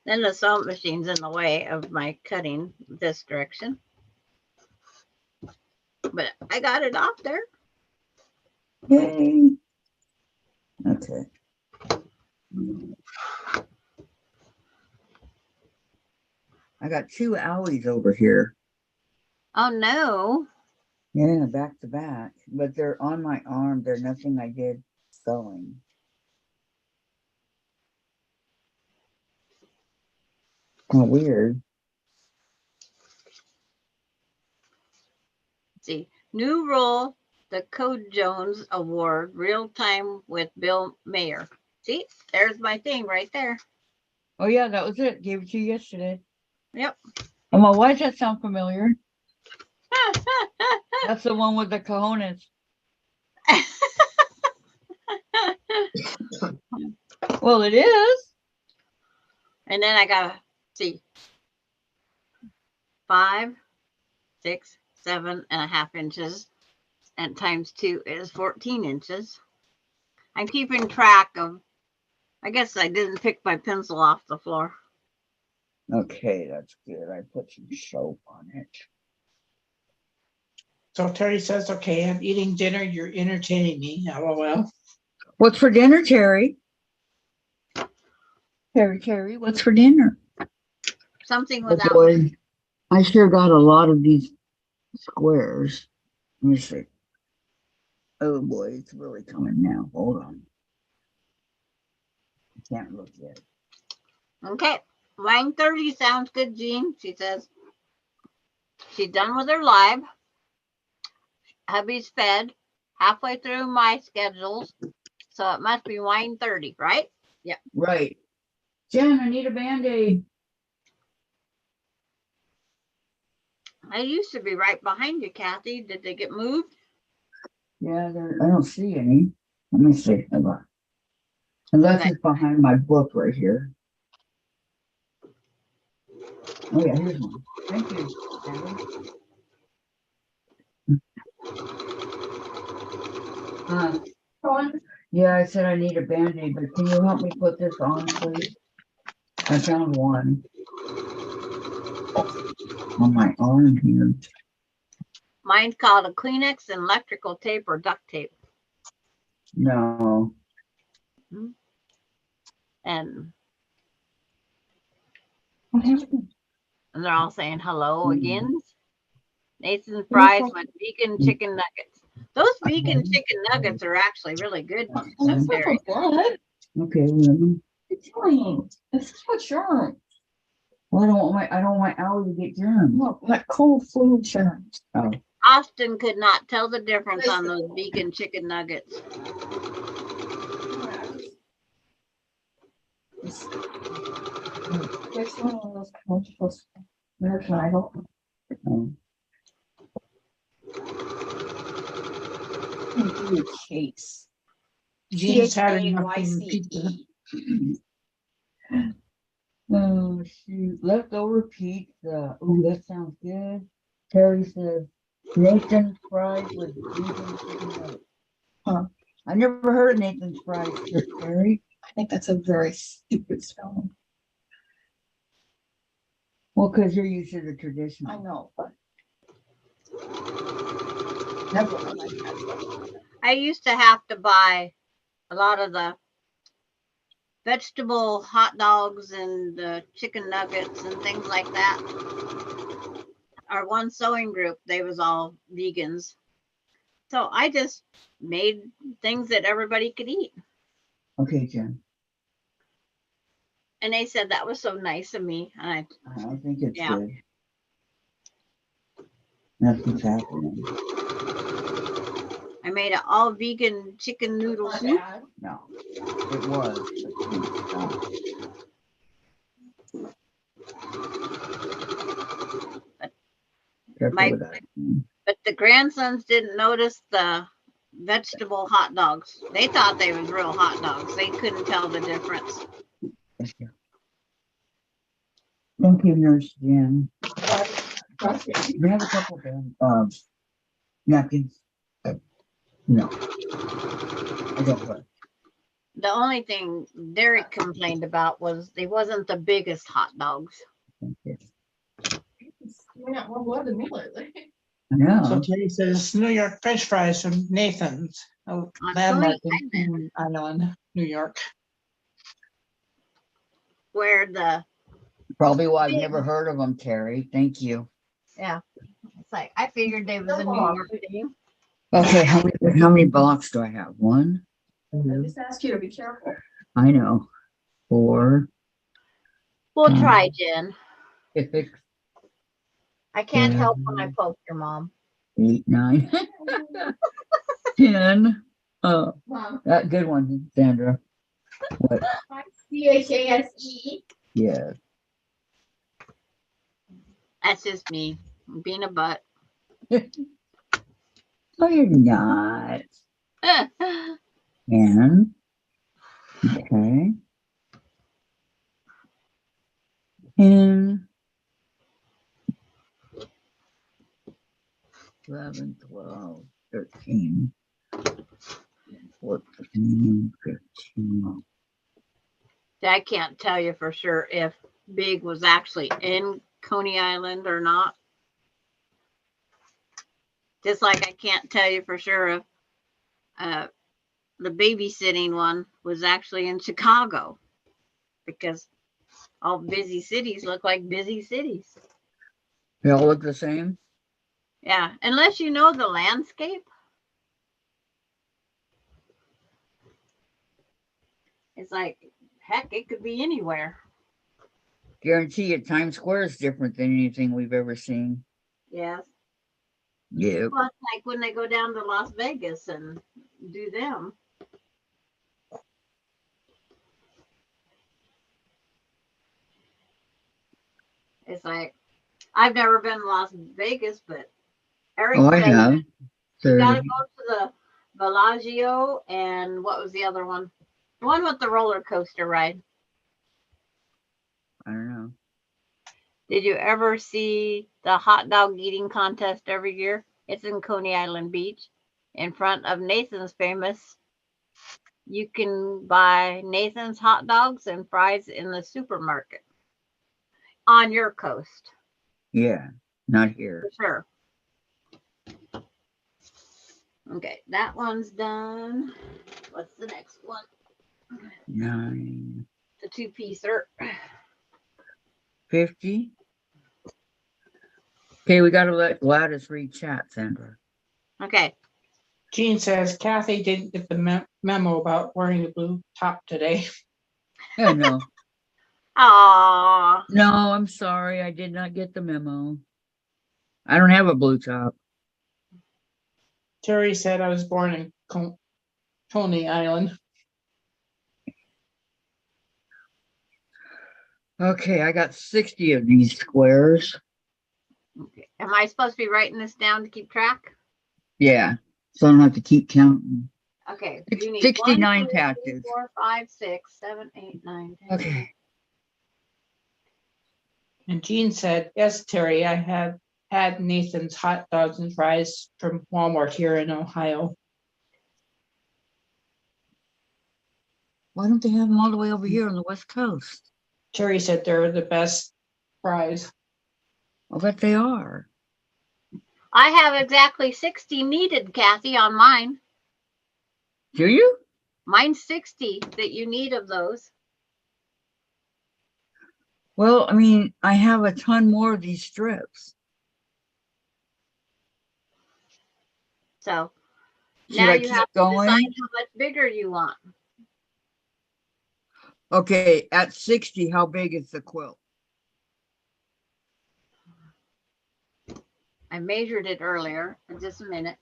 Then the sewing machine's in the way of my cutting this direction. But I got it off there. Yay. Okay. I got 2 owies over here. Oh no. Yeah, back to back. But they're on my arm. They're nothing I did sewing. Oh, weird. Let's see. New rule, the Code Jones Award, real time with Bill Mayer. See, there's my thing right there. Oh, yeah, that was it. Gave it to you yesterday. Yep. Oh, well, why does that sound familiar? That's the one with the cojones. Well, it is. And then I gotta see 5, 6, 7.5 inches, and times 2 is 14 inches. I'm keeping track of, I guess I didn't pick my pencil off the floor. Okay, that's good. I put some soap on it. So Terry says, okay, I'm eating dinner, you're entertaining me, LOL. What's for dinner, Terry? Terry, what's for dinner? Something Oh without. boy, I sure got a lot of these squares. Let me see. Oh boy, it's really coming now. Hold on. I can't look yet. Okay, 9:30 sounds good, Jean. She says she's done with her live. Hubby's fed halfway through my schedules, so it must be 9:30, right? Yep. Right. Jen, I need a Band-Aid. I used to be right behind you, Kathy. Did they get moved? Yeah, I don't see any. Let me see. Hold on. Unless Okay. it's behind my book right here. Oh yeah, here's one. Thank you, Sandra. Yeah, I said I need a Band-Aid, but can you help me put this on, please? I found one on my arm here. Mine's called a Kleenex and electrical tape or duct tape. No. And What happened? they're all saying hello Mm. again. Nathan's fries with vegan chicken nuggets. Those vegan chicken nuggets are actually really good. That's Terry. Okay, well, it's fine. This is for germs. Well, I don't want Allie to get germs. No, like cold flu germs. Oh. Austin could not tell the difference on those vegan chicken nuggets. There's one of those commercials. American Idol. Oh. Do a case. Jean's had enough from pizza. Oh shoot, leftover pizza. Ooh, that sounds good. Terry says Nathan's fries with vegan chicken nuggets. Huh? I never heard of Nathan's fries, Terry. I think that's a very stupid spelling. Well, because you're used to the tradition. I know, but never mind. I used to have to buy a lot of the vegetable hot dogs and the chicken nuggets and things like that. Our one sewing group, they was all vegans. So I just made things that everybody could eat. Okay, Jen. And they said that was so nice of me. And I think it's yeah. good. That's what's happening. I made an all vegan chicken noodle soup. No, it was. But the grandsons didn't notice the vegetable hot dogs. They thought they was real hot dogs. They couldn't tell the difference. Thank you, Nurse Jen. We have a couple of napkins. No, I don't want. The only thing Derek complained about was they wasn't the biggest hot dogs. Okay. We're not more blood than me lately. Yeah. So Terry says New York French fries from Nathan's, a landmark in Island, New York. Where the Probably why I've never heard of them, Terry. Thank you. yeah, it's like I figured they was a New York thing. Okay, how many blocks do I have? One. I just ask you to be careful. I know. 4. We'll try, Jen. 6. I can't help when I poke your mom. 8, 9, 10. Oh, Mom. that good one, Sandra. What? CHASE. Yeah. That's just me being a butt. No, you're not. And okay. 10, 11, 12, 13, 14, 15. I can't tell you for sure if Big was actually in Coney Island or not. Just like I can't tell you for sure if the babysitting one was actually in Chicago, because all busy cities look like busy cities. They all look the same. Yeah, unless you know the landscape. It's like, heck, it could be anywhere. Guarantee you Times Square is different than anything we've ever seen. Yes. Yeah. Well, it's like when they go down to Las Vegas and do them. It's like, I've never been to Las Vegas, but Eric Oh, I said have. you got to 30. go to the Bellagio and what was the other one? The one with the roller coaster ride. I don't know. Did you ever see the hot dog eating contest every year? It's in Coney Island Beach in front of Nathan's Famous. You can buy Nathan's hot dogs and fries in the supermarket on your coast. Yeah, not For here. sure. Okay, that one's done. What's the next one? 9, The two-piecer. 50. Okay, we got to let Gladys read chat, Sandra. Okay. Jean says Kathy didn't get the memo about wearing a blue top today. Yeah, no. Aww. No, I'm sorry. I did not get the memo. I don't have a blue top. Terry said I was born in Coney Island. Okay, I got 60 of these squares. Okay. Am I supposed to be writing this down to keep track? Yeah, so I don't have to keep counting. Okay. You need 69 1, 2, 3, patches. 4, 5, 6, 7, 8, 9, 10. Okay. And Jean said, yes, Terry, I have had Nathan's hot dogs and fries from Walmart here in Ohio. Why don't they have them all the way over here on the West Coast? Terry said they're the best fries. I bet they are. I have exactly 60 needed, Kathy, on mine. Do you? Mine's 60 that you need of those. Well, I mean, I have a ton more of these strips. So Should now I you keep have to decide going? how much bigger you want. Okay, at 60, how big is the quilt? I measured it earlier. In just a minute.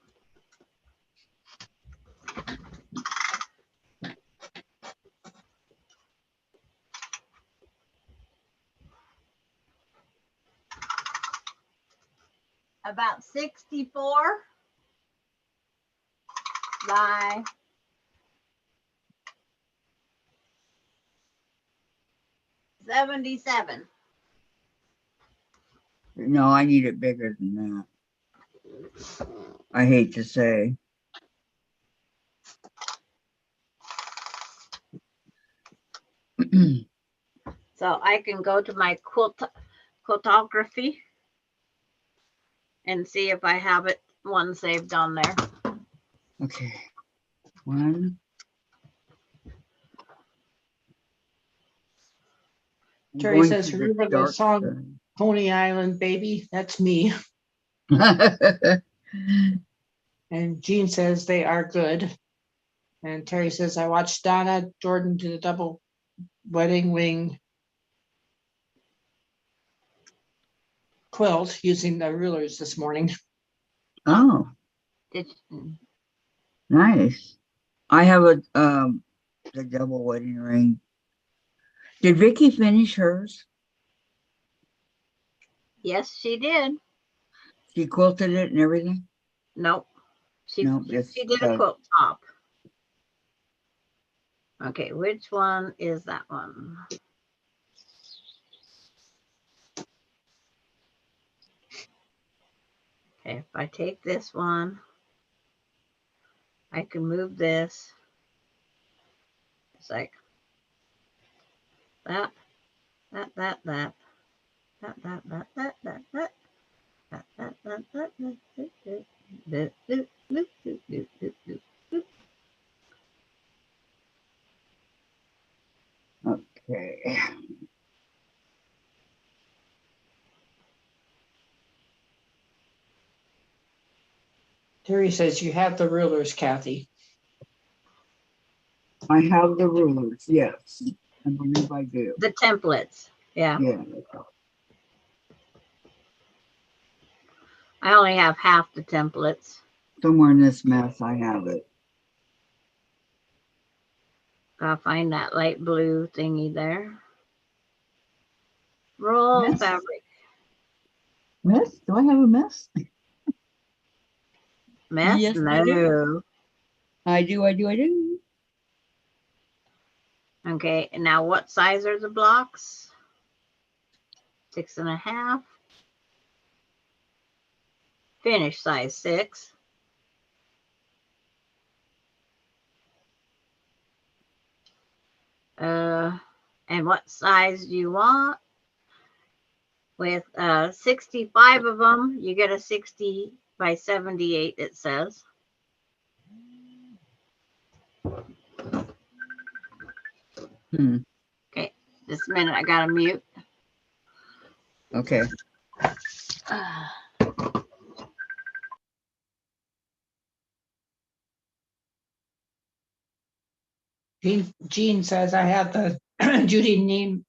About 64 by 77. No, I need it bigger than that. I hate to say. So I can go to my quiltography and see if I have it one saved on there. Okay. 1. I'm Terry going says, to the remember the dark song Coney Island, baby? That's me. side. And Jean says they are good. And Terry says, I watched Donna Jordan do the double wedding wing quilt using the rulers this morning. Oh, Did nice. I have a the double wedding ring. Did Vicky finish hers? Yes, she did. She quilted it and everything? Nope. No, She just did a quilt top. Okay, which one is that one? Okay, if I take this one, I can move this. It's like that, that, that, that, that, that, that, that, that, that, that, that, that, that, that, that. Doop, doop, doop, doop, doop, doop, doop, doop. Okay. Terry says you have the rulers, Kathy. I have the rulers, yes. I believe I do. The templates. Yeah. Yeah. I only have half the templates. Somewhere in this mess, I have it. Gotta find that light blue thingy there. Roll Mess? fabric. Mess? Do I have a mess? Mess? Yes, no. I do. I do. Okay, and now what size are the blocks? 6.5. Finish size 6. And what size do you want? With 65 of them, you get a 60 by 78, it says. Okay, just a minute, I gotta mute. Okay. Jean says I have the Judy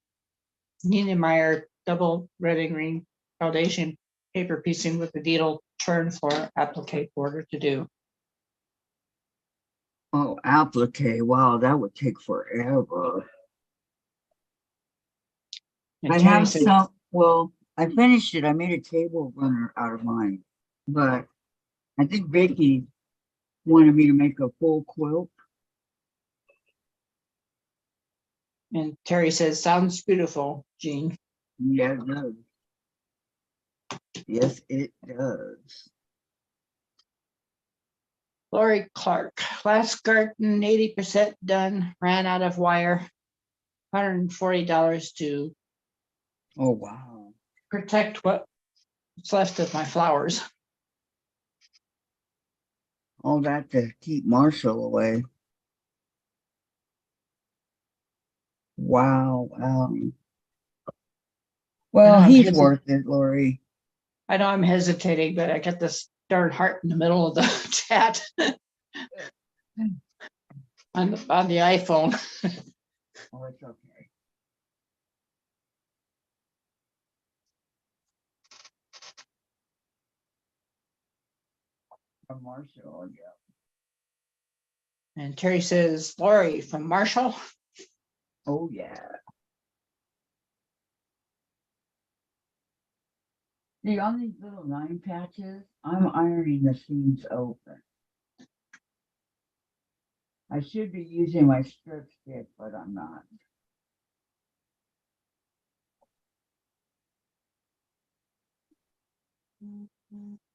Niemeyer double red ring foundation paper piecing with the needle turn for applique border to do. Oh, applique. Wow, that would take forever. And I Terry have says, some, well, I finished it. I made a table runner out of mine, but I think Vicky wanted me to make a full quilt. and Terry says, sounds beautiful, Jean. Yeah, it does. Yes, it does. Lori Clark, last garden 80% done, ran out of wire, $140 to Oh, wow. protect what's left of my flowers. All that to keep Marshall away. Wow. Well, he's worth it, Lori. I know I'm hesitating, but I got this darn heart in the middle of the chat on the iPhone. Oh, it's okay. From Marshall, yeah. And Terry says, Lori from Marshall. Oh, yeah. See, on these little 9 patches, I'm ironing the seams open. I should be using my strip stick, but I'm not.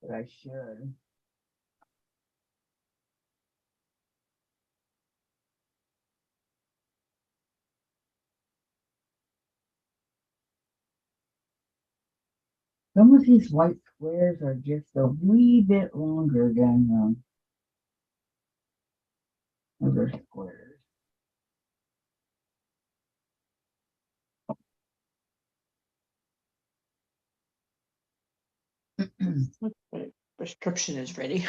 But I should. Some of these white squares are just a wee bit longer than other squares. Prescription is ready.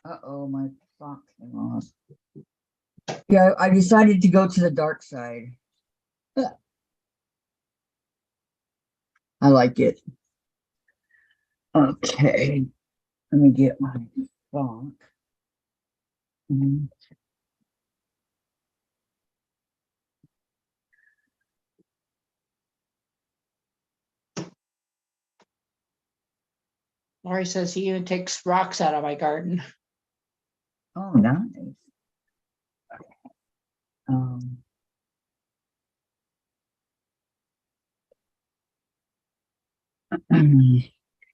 Uh-oh, my sock came off. Yeah, I decided to go to the dark side. I like it. Okay, let me get my sock. Lori says he even takes rocks out of my garden. Oh, nice.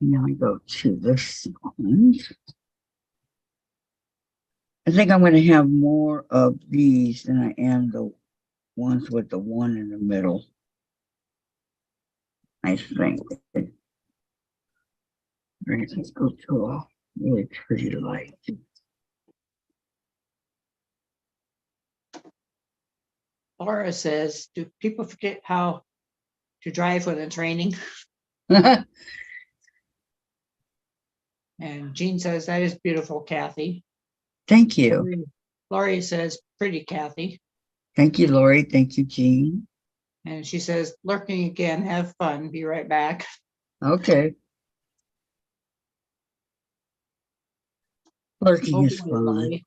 Now I go to this one. I think I'm going to have more of these than I am the ones with the one in the middle. I think. All right, let's go to Really pretty light. Laura says, do people forget how to drive when it's raining? And Jean says, that is beautiful, Kathy. Thank you. Lori says, pretty, Kathy. Thank you, Lori. Thank you, Jean. And she says, lurking again, have fun, be right back. Okay. Lurking Oh, is boy, fun. Lori.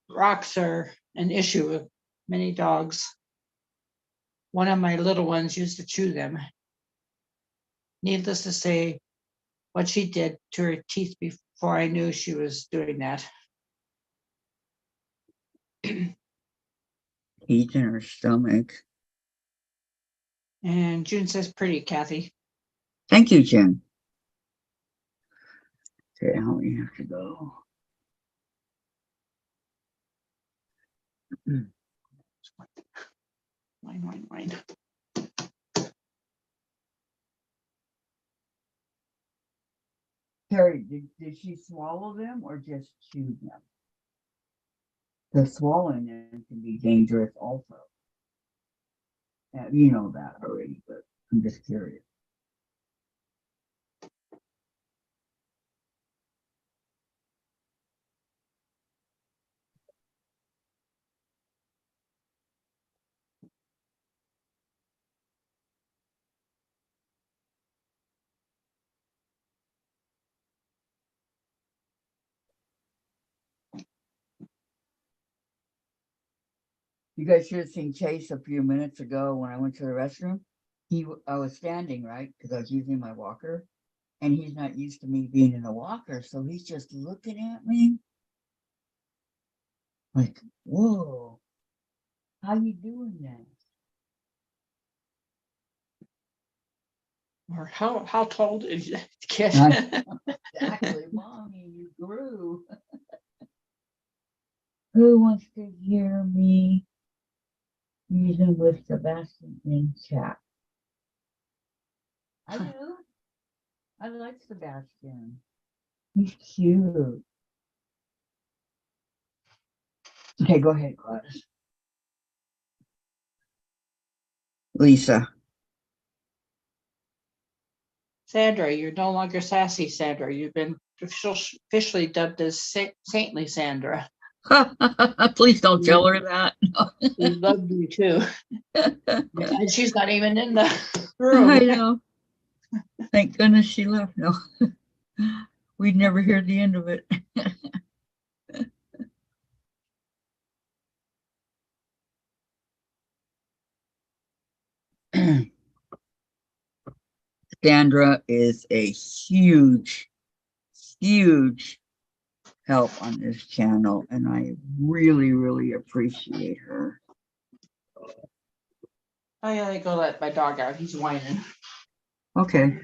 Rocks are an issue with many dogs. One of my little ones used to chew them. Needless to say, what she did to her teeth before I knew she was doing that. Heat in her stomach. And June says, pretty, Kathy. Thank you, Jen. Okay, how we have to go? Mine. Terry, did she swallow them or just chew them? The swallowing them can be dangerous also. You know that already, but I'm just curious. You guys should have seen Chase a few minutes ago when I went to the restroom. I was standing, right, because I was using my walker, and he's not used to me being in a walker, so he's just looking at me like, "Whoa, how you doing that?" Or how tall did you get? Exactly, mommy, you grew. Who wants to hear me reason with Sebastian in chat? I do. I like Sebastian. He's cute. Okay, go ahead, Gladys. Lisa. Sandra, you're no longer sassy, Sandra. You've been officially dubbed as saintly Sandra. Please don't tell her that. We love you too. And she's not even in the room. I know. Thank goodness she left. No, we'd never hear the end of it. Sandra is a huge help on this channel, and I really appreciate her. I gotta go let my dog out. He's whining. Okay.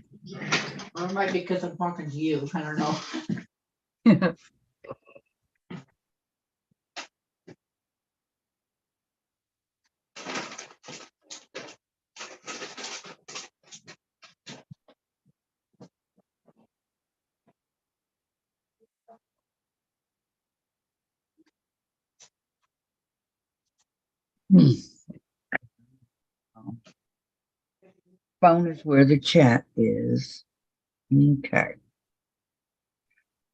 Or it might be because I'm talking to you. I don't know. Phone is where the chat is. Okay.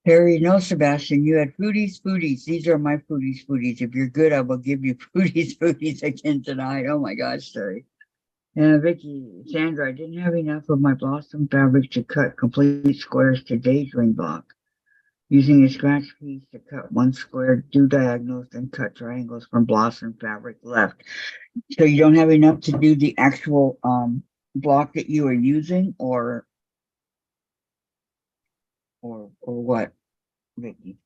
Harry, no, Sebastian, you had foodies. These are my foodies. If you're good, I will give you foodies again tonight. Oh my gosh, Terry. And Vicky, Sandra, I didn't have enough of my blossom fabric to cut complete squares to daydream block. Using a scratch piece to cut one square, do diagonals, and cut triangles from blossom fabric left. So you don't have enough to do the actual block that you are using, or what, Vicky?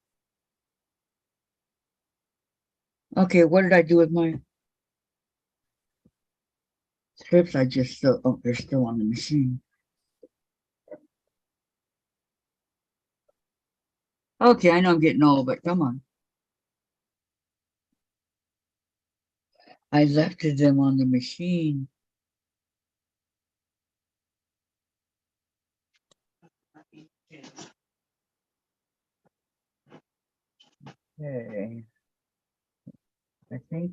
Okay, what did I do with my strips? I just still, oh, they're still on the machine. Okay, I know I'm getting old, but come on. I left them on the machine. Okay. I think.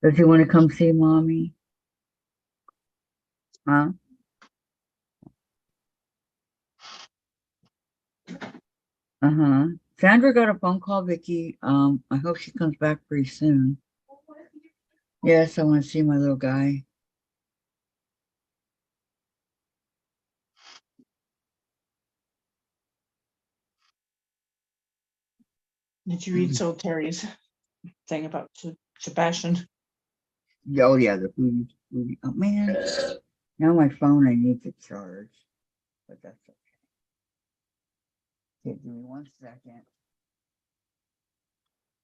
Does he want to come see mommy? Huh? Uh-huh. Sandra got a phone call, Vicky. I hope she comes back pretty soon. Yes, I want to see my little guy. Did you read Soul Terry's thing about Sebastian? Oh yeah, the foodie. Oh man. Now my phone I need to charge. But that's okay. Okay, give me 1 second.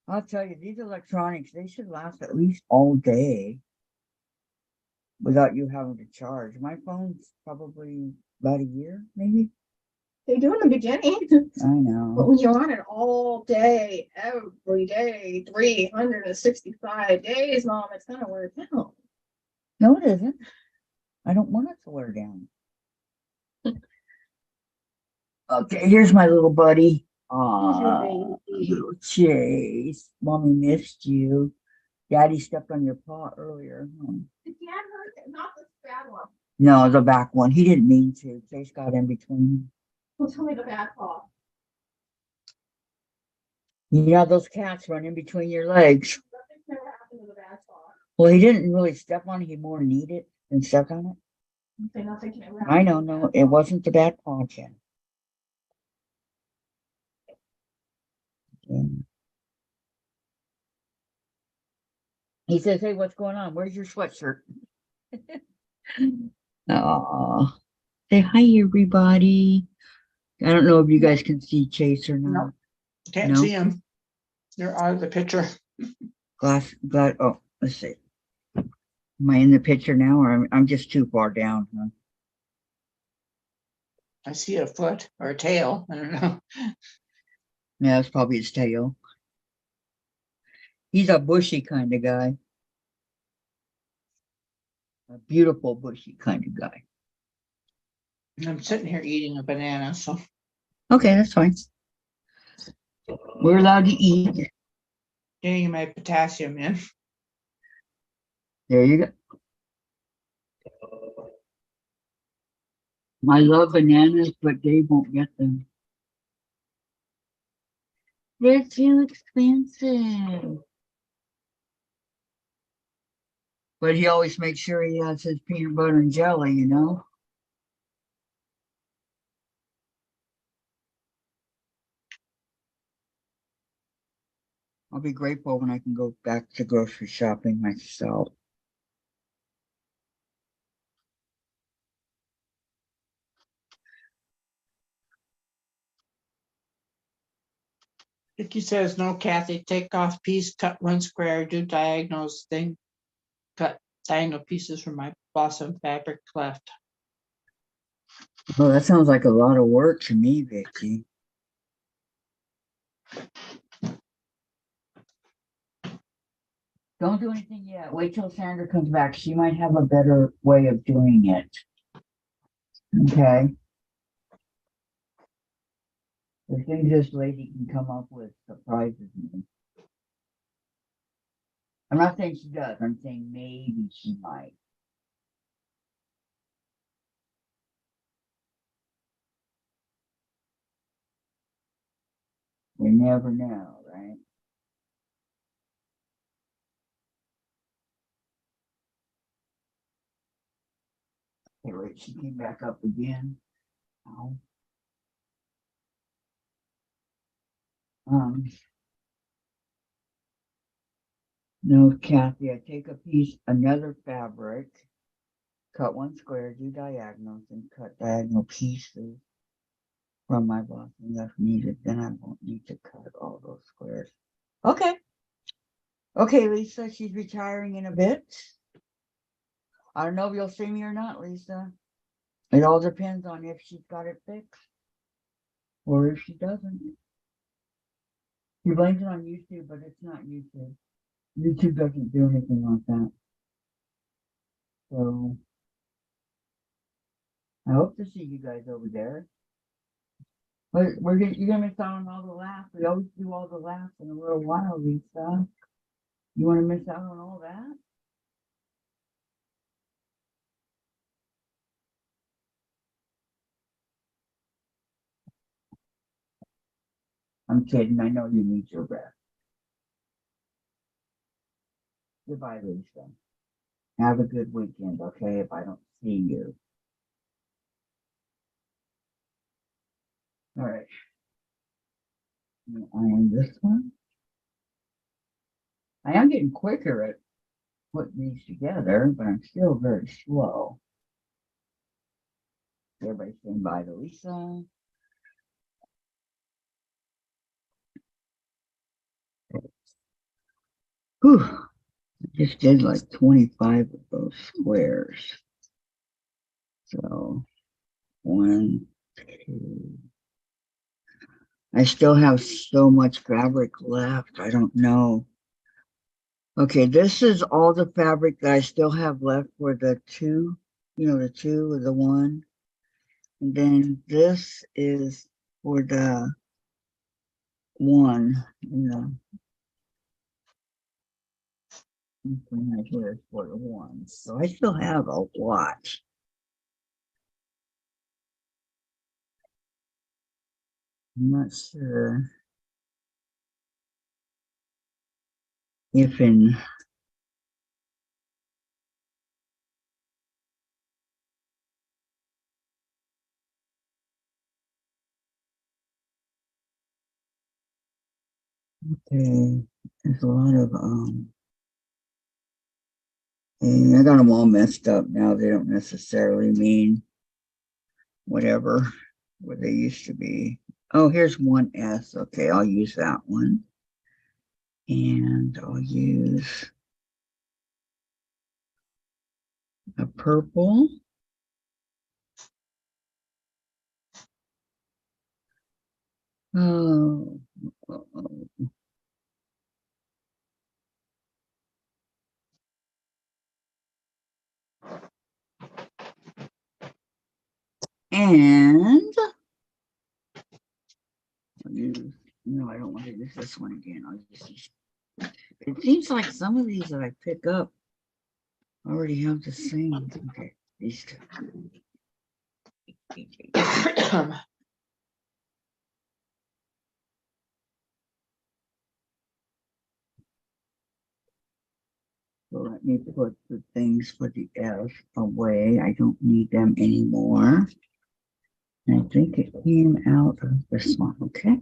I'll tell you, these electronics, they should last at least all day without you having to charge. My phone's probably about a year, maybe. They do in the beginning. I know. But when you're on it all day, every day, 365 days, Mom, it's gonna wear down. No, it isn't. I don't want it to wear down. Okay, here's my little buddy. Aw, little Chase. Mommy missed you. Daddy stepped on your paw earlier. Did Dad hurt it? Not this bad one. No, the back one. He didn't mean to. Chase got in between. Well, tell me the bad paw. You know, those cats run in between your legs. Nothing's never happened to the bad paw. Well, he didn't really step on it. He more kneed it than stepped on it. Okay, nothing can ever I happen know, to the no, bad it paw. wasn't the bad paw, Jen. Yeah. He says, hey, what's going on? Where's your sweatshirt? Oh, say hi, everybody. I don't know if you guys can see Chase or not. No. Can't No? see him. They're out of the picture. Glass, oh, let's see. Am I in the picture now or I'm just too far down, huh? I see a foot or a tail. I don't know. Yeah, that's probably his tail. He's a bushy kind of guy. A beautiful bushy kind of guy. I'm sitting here eating a banana, so Okay, that's fine. We're allowed to eat. getting my potassium in. There you go. I love bananas, but Dave won't get them. They're too expensive. But he always makes sure he has his peanut butter and jelly, you know? I'll be grateful when I can go back to grocery shopping myself. Vicky says, no, Kathy, take off piece, cut 1 square, do diagonals, then cut diagonal pieces from my blossom fabric left. Oh, that sounds like a lot of work to me, Vicky. Don't do anything yet. Wait till Sandra comes back. She might have a better way of doing it. Okay. The thing this lady can come up with surprises me. I'm not saying she does. I'm saying maybe she might. You never know, right? Okay, wait, she came back up again. Oh. No, Kathy, I take a piece, another fabric, cut 1 square, do diagonals, and cut diagonal pieces from my blocking if needed. Then I won't need to cut all those squares. Okay. Okay, Lisa, she's retiring in a bit. I don't know if you'll see me or not, Lisa. It all depends on if she's got it fixed or if she doesn't. She blames it on YouTube, but it's not YouTube. YouTube doesn't do anything like that. So I hope to see you guys over there. But you're gonna miss out on all the laughs. We always do all the laughs in a little while, Lisa. You wanna miss out on all that? I'm kidding. I know you need your rest. Goodbye, Lisa. Have a good weekend, okay, if I don't see you. All right. I'm gonna iron this one. I am getting quicker at putting these together, but I'm still very slow. Everybody saying bye to Lisa. Whew. I just did like 25 of those squares. So 1, 2. I still have so much fabric left. I don't know. Okay, this is all the fabric that I still have left for the 2, the 2 or the 1. And then this is for the 1. Right here is for the 1. So I still have a lot. I'm not sure if in okay, there's a lot of and I got them all messed up now. They don't necessarily mean whatever what they used to be. Oh, here's 1S. Okay, I'll use that one. And I'll use a purple. Oh, and I'll use, no, I don't want to use this one again. I'll use, it seems like some of these that I pick up already have the same. Okay, these two. So let me put the things for the S away. I don't need them anymore. And I think it came out of this one, okay?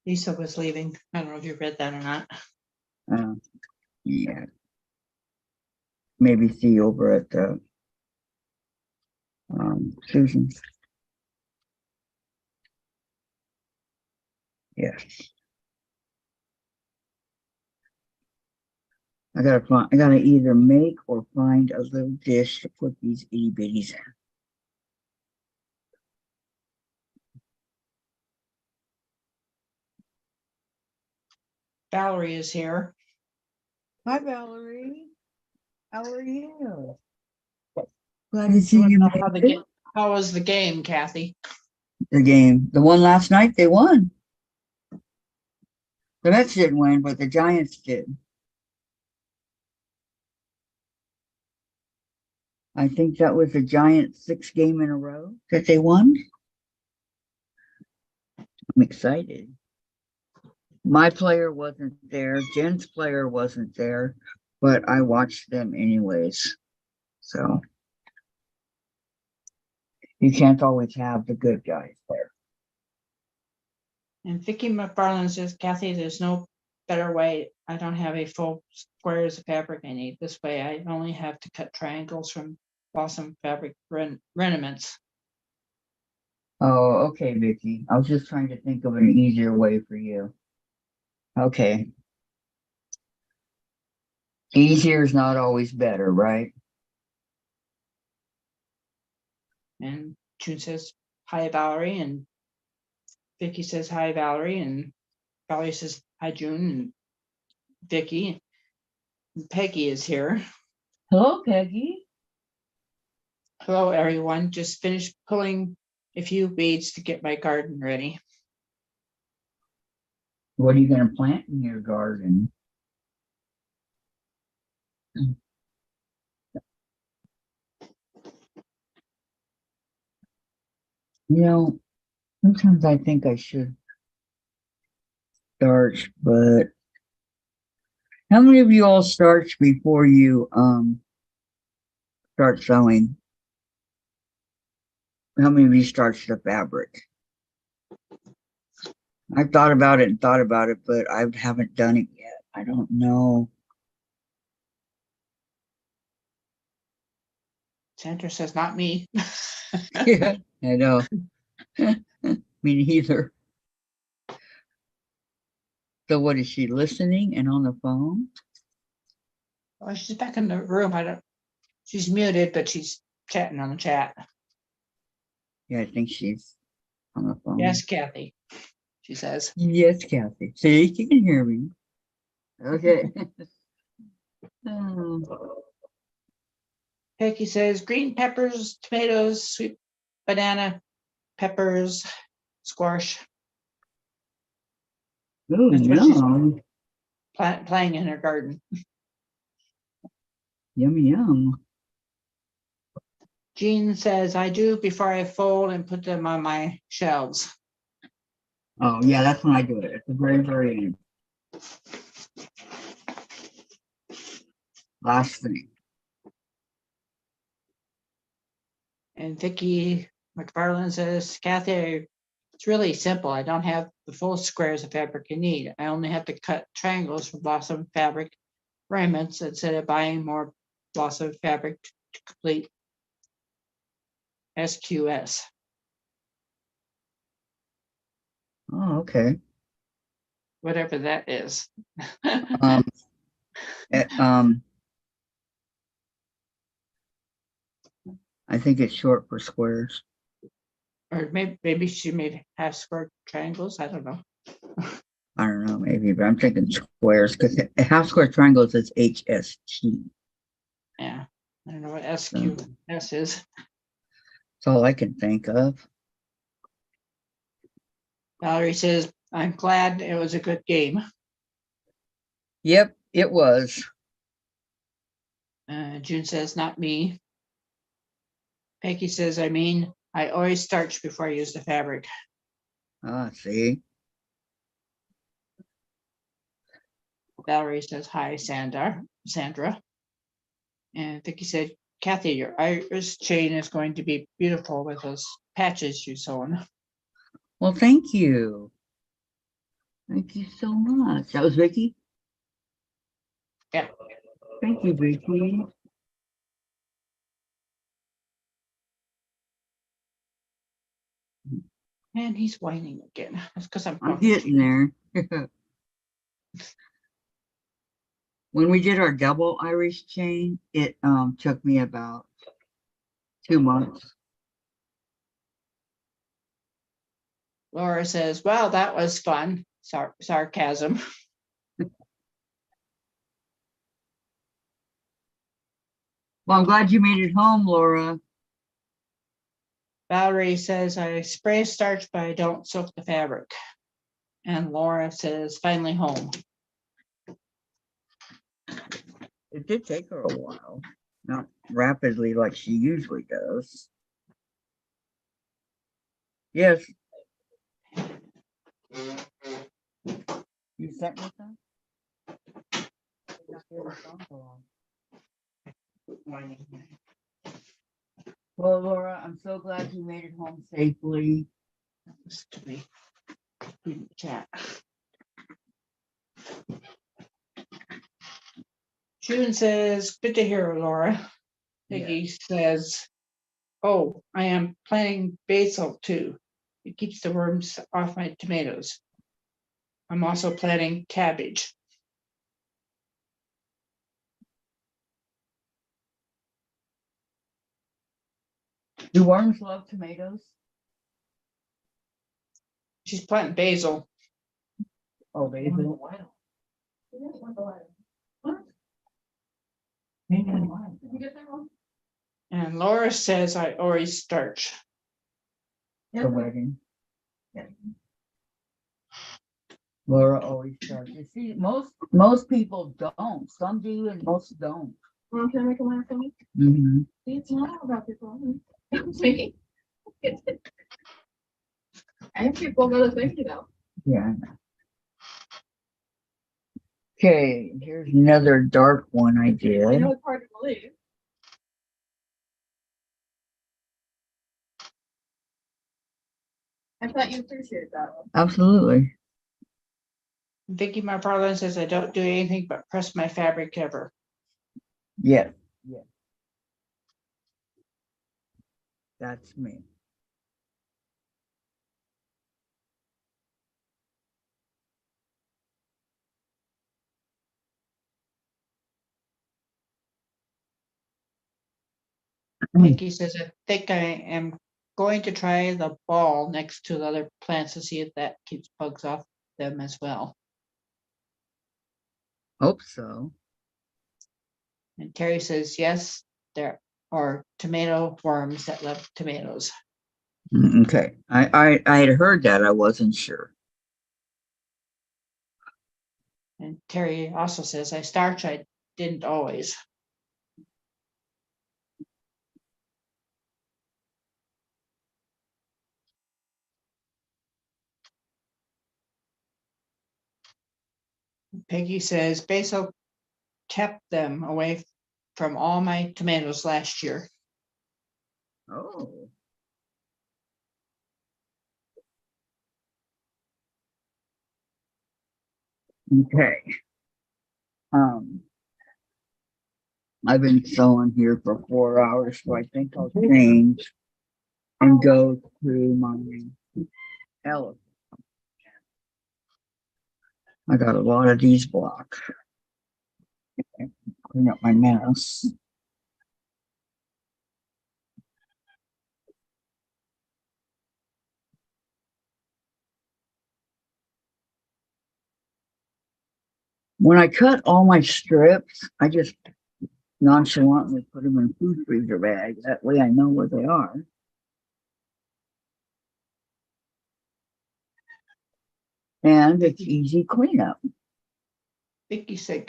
Lisa was leaving. I don't know if you read that or not. Yeah. Maybe see over at the Susan. Yes. I gotta either make or find a little dish to put these itty bitties in. Valerie is here. Hi, Valerie. How are you? Glad to see you. How was the game, Kathy? The game, the one last night, they won. The Mets didn't win, but the Giants did. I think that was the Giants' 6th game in a row that they won. I'm excited. My player wasn't there. Jen's player wasn't there, but I watched them anyways. So you can't always have the good guys there. And Vicki McFarland says, Kathy, there's no better way. I don't have a full squares of fabric I need. This way I only have to cut triangles from Blossom Fabric Reniments. Oh, okay, Vicky. I was just trying to think of an easier way for you. Okay. Easier is not always better, right? And June says, hi, Valerie. And Vicki says, hi, Valerie. And Valerie says, hi, June and Vicki. Peggy is here. Hello, Peggy. Hello, everyone. Just finished pulling a few weeds to get my garden ready. What are you going to plant in your garden? You know, sometimes I think I should starch, but how many of you all starch before you start sewing? How many of you starch the fabric? I've thought about it and thought about it, but I haven't done it yet. I don't know. Sandra says, not me. Yeah, I know. Me neither. So what is she listening and on the phone? Oh, she's back in the room. She's muted, but she's chatting on the chat. Yeah, I think she's on the phone. Yes, Kathy, she says. Yes, Kathy. See, you can hear me. Okay. Peggy says, green peppers, tomatoes, sweet banana, peppers, squash. Oh, That's what she's yum. playing in her garden. Yum, yum. Jean says, I do before I fold and put them on my shelves. Oh, yeah, that's when I do it. At the very, very end. Last thing. And Vicki McFarland says, Kathy, it's really simple. I don't have the full squares of fabric you need. I only have to cut triangles for Blossom fabric remnants instead of buying more Blossom fabric to complete SQS. Oh, okay. Whatever that is. Eh, I think it's short for squares. Or maybe she may have square triangles. I don't know. I don't know, maybe, but I'm thinking squares because a half square triangle says HST. Yeah, I don't know what SQS is. That's all I can think of. Valerie says, I'm glad it was a good game. Yep, it was. June says, not me. Peggy says, I always starch before I use the fabric. Ah, see. Valerie says, hi, Sandra. And Vicky said, Kathy, your iris chain is going to be beautiful with those patches you sewn. Well, thank you. Thank you so much. That was Vicky? Yeah. Thank you, Vicky. And he's whining again. That's because I'm getting there. When we did our double Irish chain, it took me about 2 months. Laura says, well, that was fun. Sarcasm. Well, I'm glad you made it home, Laura. Valerie says, I spray starch, but I don't soak the fabric. And Laura says, finally home. It did take her a while. Not rapidly like she usually does. Yes. You sent me some? Well, Laura, I'm so glad you made it home safely. To me. Chat. June says, good to hear, Laura. Peggy says, oh, I am planting basil too. It keeps the worms off my tomatoes. I'm also planting cabbage. Do worms love tomatoes? She's planting basil. Oh, basil. Did you get that one? And Laura says I always starch. The wedding. Laura always starts. You see, most people don't. Some do and most don't. Can I make a line for me? Mm-hmm. See, it's not all about people. See? I have people go to thank you though. Yeah. Okay, here's another dark one I I did. know it's hard to believe. I thought you appreciated that one. Absolutely. Vicky McFarland says I don't do anything but press my fabric ever. Yes. Yes. That's me. Vicky says I think I am going to try the ball next to the other plants to see if that keeps bugs off them as well. Hope so. And Terry says yes, there are tomato worms that love tomatoes. Okay. I had heard that. I wasn't sure. And Terry also says I starch, I didn't always. Peggy says basil kept them away from all my tomatoes last year. Oh. Okay. I've been sewing here for 4 hours, so I think I'll change and go to my elephant. I got a lot of these blocks. Okay, clean up my mess. When I cut all my strips, I just nonchalantly put them in a food freezer bag. That way I know where they are. And it's easy cleanup. Vicky said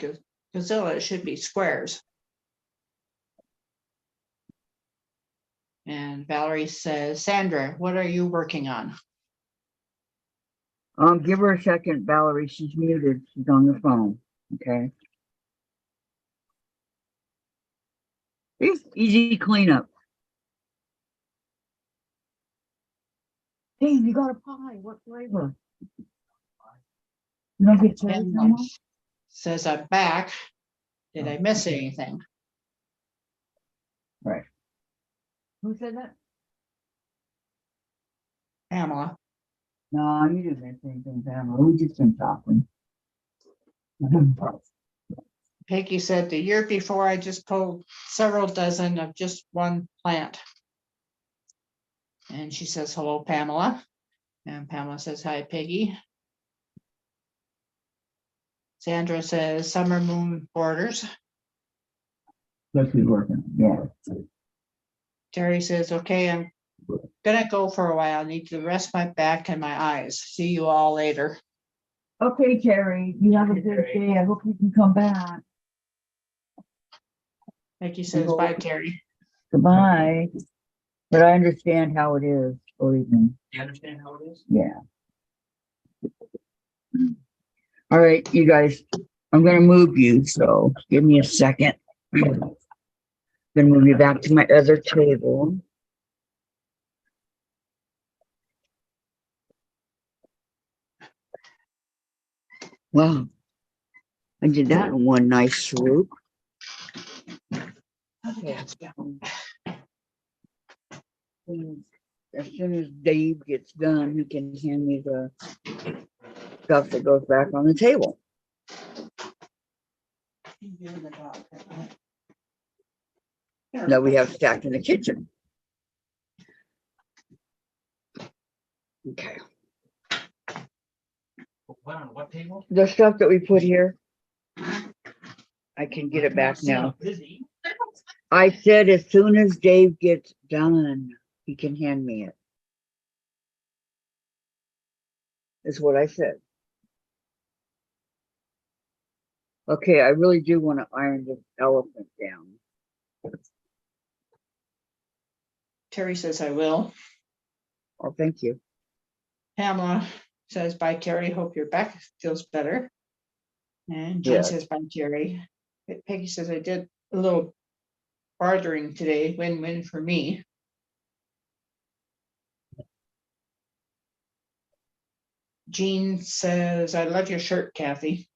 Gazilla, it should be squares. And Valerie says, Sandra, what are you working on? Give her a second, Valerie. She's muted. She's on the phone. Okay. It's easy cleanup. Hey, you got a pie. What flavor? You don't get cherry And no more? says I'm back. Did I miss anything? Right. Who said that? Pamela. No, you didn't miss anything, Pamela. We just been talking. Peggy said the year before I just pulled several dozen of just one plant. And she says, hello, Pamela. And Pamela says, hi, Peggy. Sandra says, summer moon borders. Let's be working. Yeah. Terry says, okay, I'm gonna go for a while. I need to rest my back and my eyes. See you all later. Okay, Terry. You have a good day. I hope you can come back. Peggy says, bye, Terry. Goodbye. But I understand how it is, believe me. You understand how it is? Yeah. All right, you guys, I'm gonna move you, so give me a second. Gonna move you back to my other table. Wow. I did that in one nice swoop. Okay. As soon as Dave gets done, he can hand me the stuff that goes back on the table that we have stacked in the kitchen. Okay. What on what table? The stuff that we put here, I can get it back Seeing now. Busy. I said as soon as Dave gets done, he can hand me it. Is what I said. Okay, I really do want to iron this elephant down. Terry says I will. Oh, thank you. Pamela says, bye, Terry. Hope your back feels better. And Jean Yeah. says, bye, Terry. Peggy says, I did a little bartering today. Win-win for me. Jean says, I love your shirt, Kathy.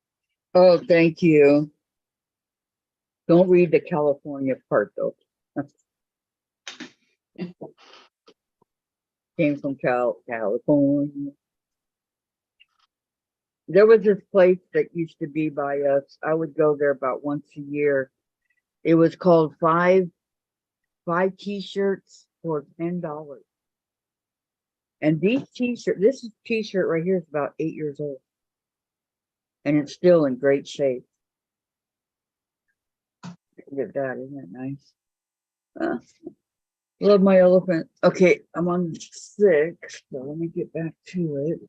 Oh, thank you. Don't read the California part though. Came from California. There was this place that used to be by us. I would go there about once a year. It was called five t-shirts for $10. And these t-shirts, this t-shirt right here is about 8 years old. And it's still in great shape. Look at that, isn't it nice? Love my elephant. Okay, I'm on 6, so let me get back to it.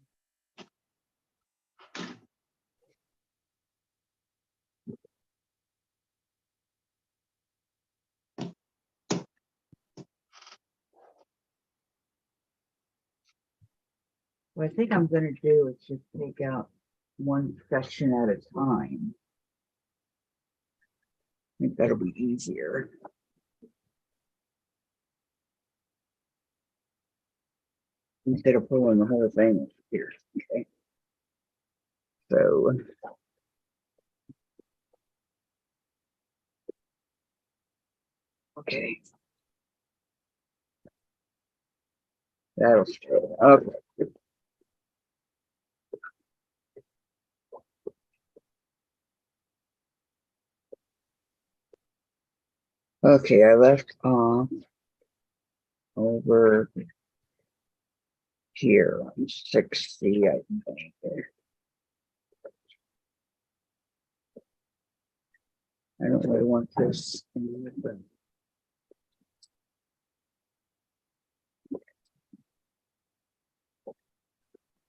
What I think I'm going to do is just take out one section at a time. I think that'll be easier. Instead of pulling the whole thing here. Okay. So okay. That'll stay. Okay. Okay, I left off over here on 60, I think. I don't really want this.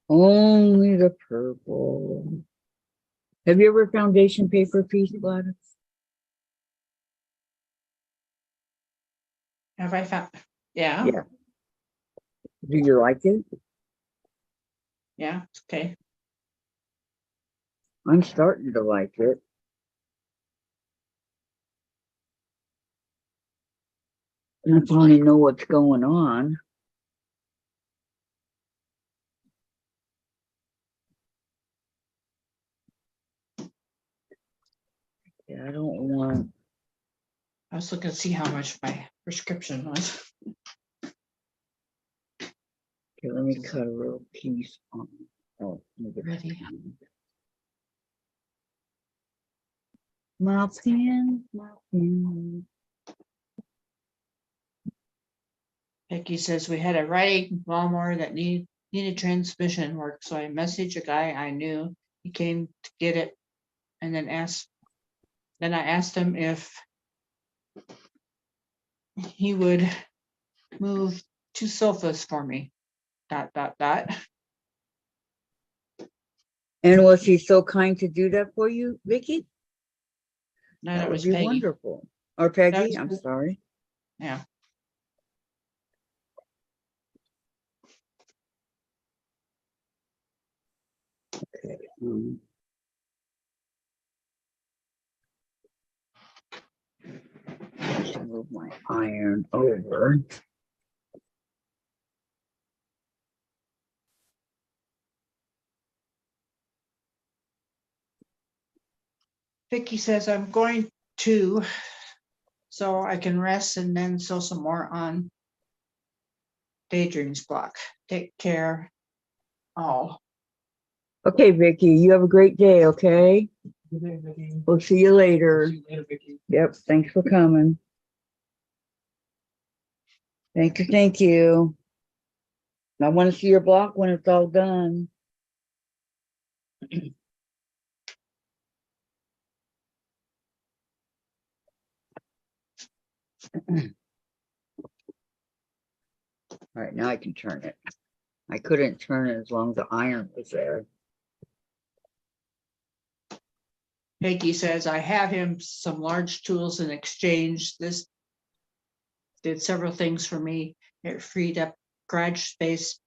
Only the purple. Have you ever foundation paper piece, Gladys? Have I found? Yeah. Yeah. Do you like it? Yeah. Okay. I'm starting to like it. And I finally know what's going on. Yeah, I don't want. I was looking to see how much my prescription was. Okay, let me cut a little piece on. Oh, Ready. My pen, my pen. Becky says we had a riding lawnmower that needed transmission work, so I messaged a guy I knew. He came to get it, and then I asked him if he would move 2 sofas for me. ... And was he so kind to do that for you, Vicky? No, That that would was be Peggy. wonderful. Or Peggy, was- I'm sorry. Yeah. Okay. Let's move my iron over. Vicky says I'm going to, so I can rest and then sew some more on Daydreams block. Take care, all. Okay, Vicky, you have a great day, okay? Good day, Vicky. We'll see you later. See you later, Vicky. Yep, thanks for coming. Thank you, thank you. I want to see your block when it's all done. All right, now I can turn it. I couldn't turn it as long as the iron was there. Peggy says, I have him some large tools in exchange. This did several things for me. It freed up garage space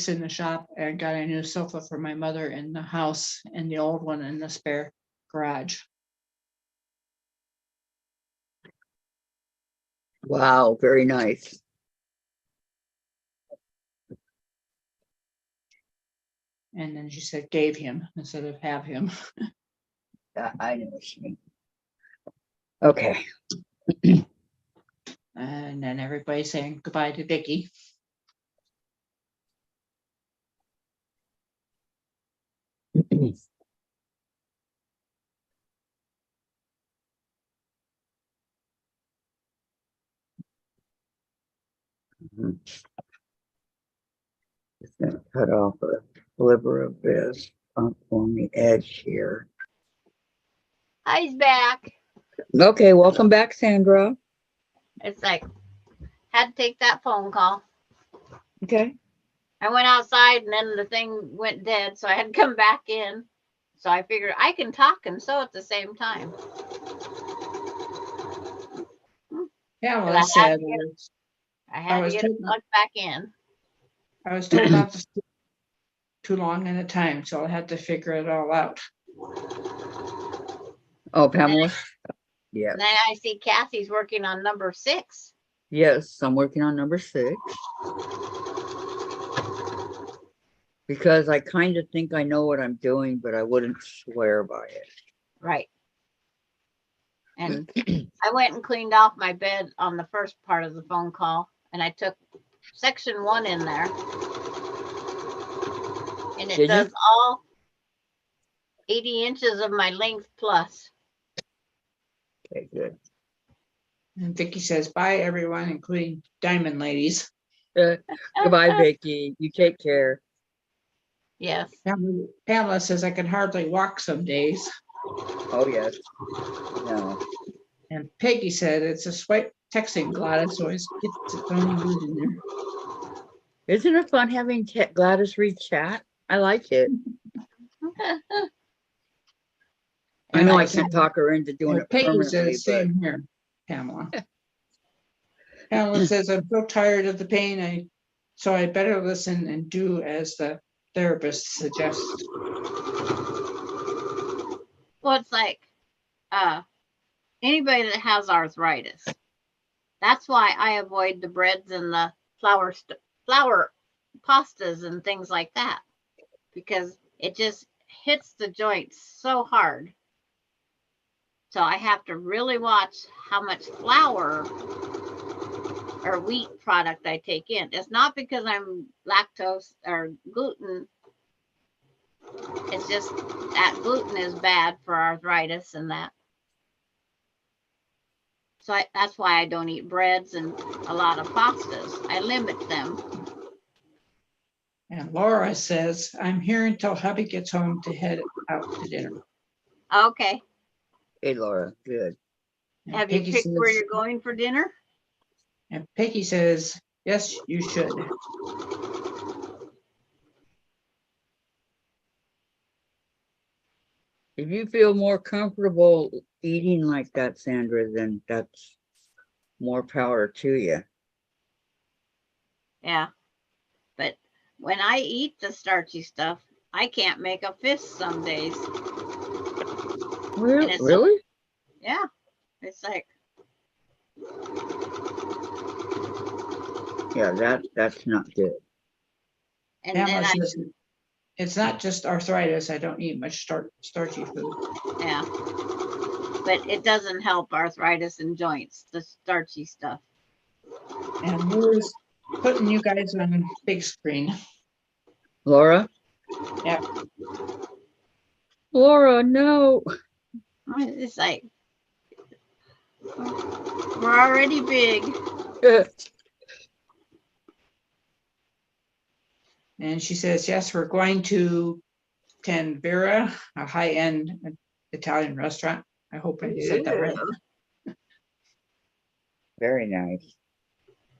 in the shop, and got a new sofa for my mother in the house and the old one in the spare garage. Wow, very nice. And then she said, gave him instead of have him. I know what you mean. Okay. And then everybody saying goodbye to Vicky. Just gonna cut off a sliver of this up on the edge here. He's back. Okay, welcome back, Sandra. It's like, had to take that phone call. Okay. I went outside and then the thing went dead, so I had to come back in. So I figured I can talk and sew at the same time. Yeah, well, I I had said, I had to get it plugged back in. I was told not to sit too long at a time, so I had to figure it all out. Oh, Pamela? Yeah. And then I see Kathy's working on number 6. Yes, I'm working on number 6. Because I kind of think I know what I'm doing, but I wouldn't swear by it. Right. And I went and cleaned off my bed on the first part of the phone call, and I took section 1 in there. And it does all 80 inches of my length plus. Okay, good. And Vicky says, bye, everyone, including Diamond Ladies. Goodbye, Vicky. You take care. Yes. Pamela says, I can hardly walk some days. Oh, yes. No. And Peggy said, it's a swipe texting Gladys, always gets its own mood in there. Isn't it fun having Gladys read chat? I like it. I know I can't talk her into doing it Peggy permanently, says, same here, Pamela. Pamela says, I'm so tired of the pain, so I better listen and do as the therapist suggests. Well, it's like anybody that has arthritis. That's why I avoid the breads and the flour pastas and things like that, because it just hits the joints so hard. So I have to really watch how much flour or wheat product I take in. It's not because I'm lactose or gluten. It's just that gluten is bad for arthritis and that. So that's why I don't eat breads and a lot of pastas. I limit them. And Laura says, I'm here until hubby gets home to head out to dinner. Okay. Hey, Laura. Good. And Have Peggy you picked says, where you're going for dinner? And Peggy says, yes, you should. If you feel more comfortable eating like that, Sandra, then that's more power to you. Yeah. But when I eat the starchy stuff, I can't make a fist some days. Really? Yeah. It's like. Yeah, that's not good. And then says, it's not just arthritis. I don't eat much starchy food. Yeah. But it doesn't help arthritis and joints, the starchy stuff. And Laura's putting you guys on big screen. Laura? Yeah. Laura, no. It's like, we're already big. And she says, yes, we're going to Tanvera, a high-end Italian restaurant. I hope I said that right. Very nice.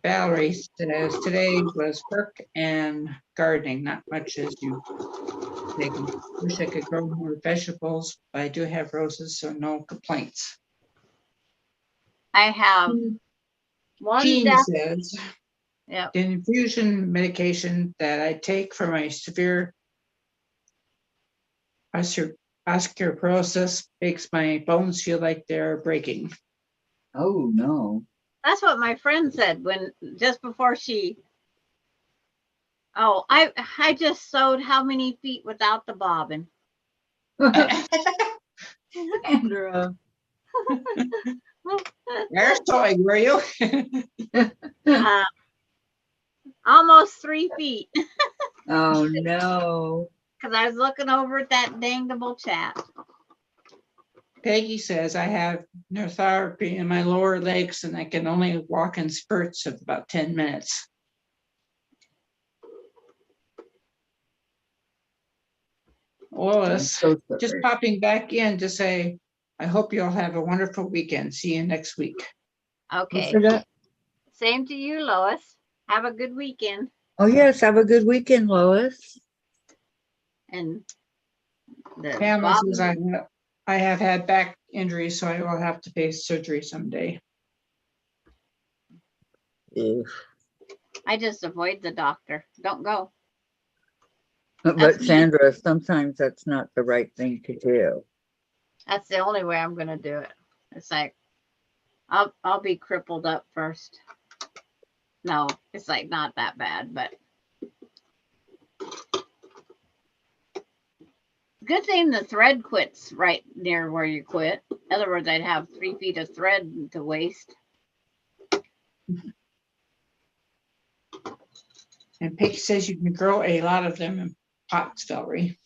Valerie says today was work and gardening, not much as you think. Wish I could grow more vegetables, but I do have roses, so no complaints. I have one Jean death. says Yep. the infusion medication that I take for my severe osteoporosis makes my bones feel like they're breaking. Oh, no. That's what my friend said when just before she. Oh, I just sewed how many feet without the bobbin? Sandra. You're sewing, were you? uh, almost 3 feet Oh, no. because I was looking over at that dangable chat. Peggy says I have neurotherapy in my lower legs and I can only walk in spurts of about 10 minutes. Lois, So just sorry. popping back in to say, I hope you'll have a wonderful weekend. See you next week. Okay. For that. Same to you, Lois. Have a good weekend. Oh, yes. Have a good weekend, Lois. And the Pamela says bobbin, I have had back injury, so I will have to face surgery someday. Ew. I just avoid the doctor. Don't go. But That's me. Sandra, sometimes that's not the right thing to do. That's the only way I'm gonna do it. It's like I'll be crippled up first. No, it's like not that bad, but good thing the thread quits right near where you quit. In other words, I'd have 3 feet of thread to waste. And Peggy says you can grow a lot of them in pots, Valerie.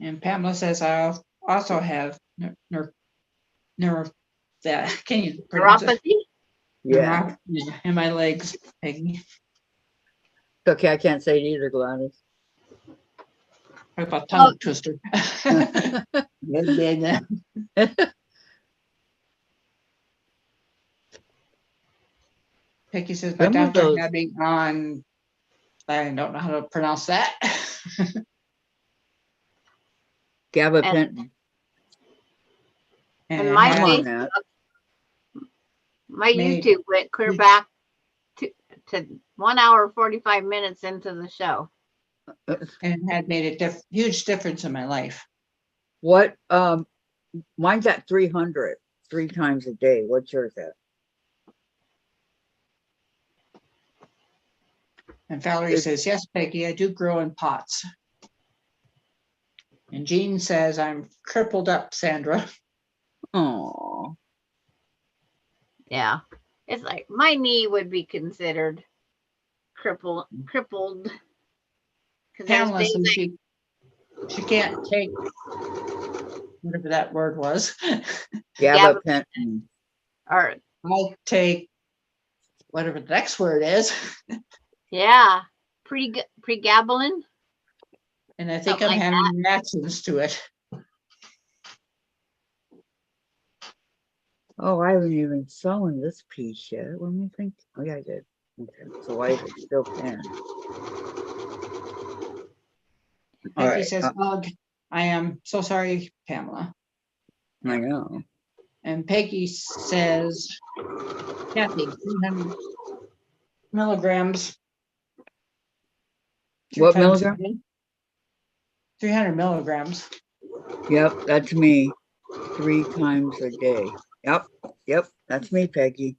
And Pamela says I also have that. Can you pronounce it? Neuropathy? Yeah. In my legs, Peggy. Okay, I can't say it either, Gladys. Talk about tongue twister. Peggy says my Some of doctor those- had me on. I don't know how to pronounce that. Gabapentin. And it my has Come on Facebook, now. my made- YouTube went clear back to 1 hour 45 minutes into the show. and had made a huge difference in my life. What, mine's at 300, 3 times a day. What's yours at? And Valerie says, yes, Peggy, I do grow in pots. And Jean says, I'm crippled up, Sandra. Oh, Yeah. It's like my knee would be considered crippled. Because Pamela says she can't take whatever that word was. gabapentin. or I'll take whatever the next word is. yeah, pregabalin. And I think Something I'm like having reactions to it. Oh, I haven't even sewn this piece yet. Let me think. Oh, yeah, I did. Okay, so I still can. All Becky right. says, ugh, I am so sorry, Pamela. I know. And Peggy says, Kathy, 300 milligrams. What milligram? 300 milligrams. Yep, that's me. 3 times a day. Yep, that's me, Peggy.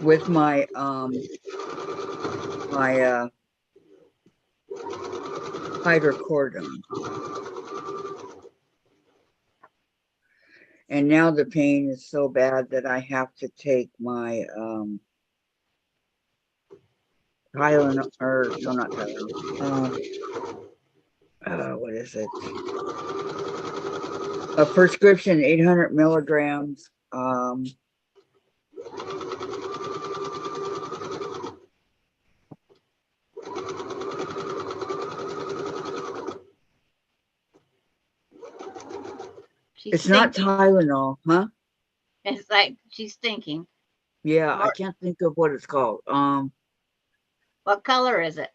With my hydrocodone. And now the pain is so bad that I have to take my Tylenol, or no, not Tylenol. What is it? A prescription 800 milligrams. She's It's not thinking. Tylenol, huh? It's like she's thinking. Yeah, I Mar- can't think of what it's called. What color is it?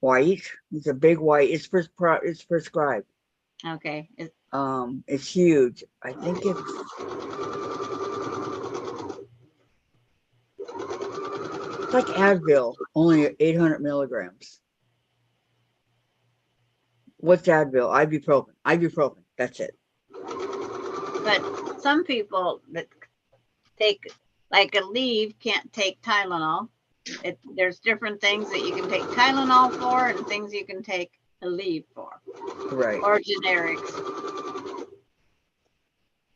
White. It's a big white. It's prescribed. Okay. It's huge. I think it's like Advil, only 800 milligrams. What's Advil? Ibuprofen. Ibuprofen. That's it. But some people that take like a leave can't take Tylenol. There's different things that you can take Tylenol for and things you can take a leave for. Right. Or generics.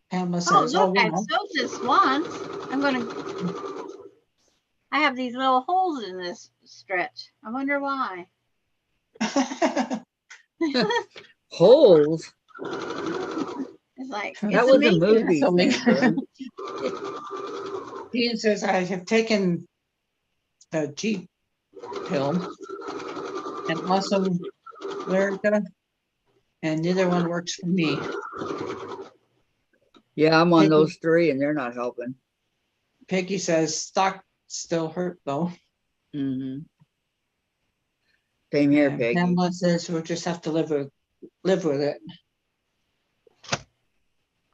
Pamela Oh, says, oh, look, I wow. sewed this once. I have these little holes in this stretch. I wonder why. Holes. It's like, That it's was a amazing. movie. So many- Sandra. Dean says, I have taken the G pill and also Lyrica, and neither one works for me. Yeah, I'm on Peggy- those three, and they're not helping. Peggy says, stock still hurt though. Mm-hmm. Same here, And Peggy. Pamela says we'll just have to live with it.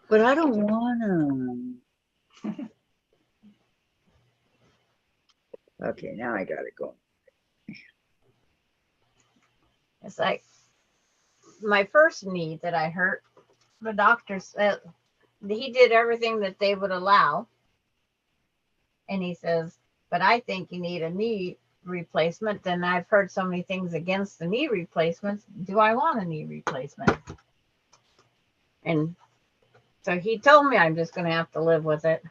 But I don't want to. Okay, now I got it going. It's like my first knee that I hurt, the doctor said he did everything that they would allow. And he says, but I think you need a knee replacement. Then I've heard so many things against the knee replacements. Do I want a knee replacement? And so he told me I'm just going to have to live with it.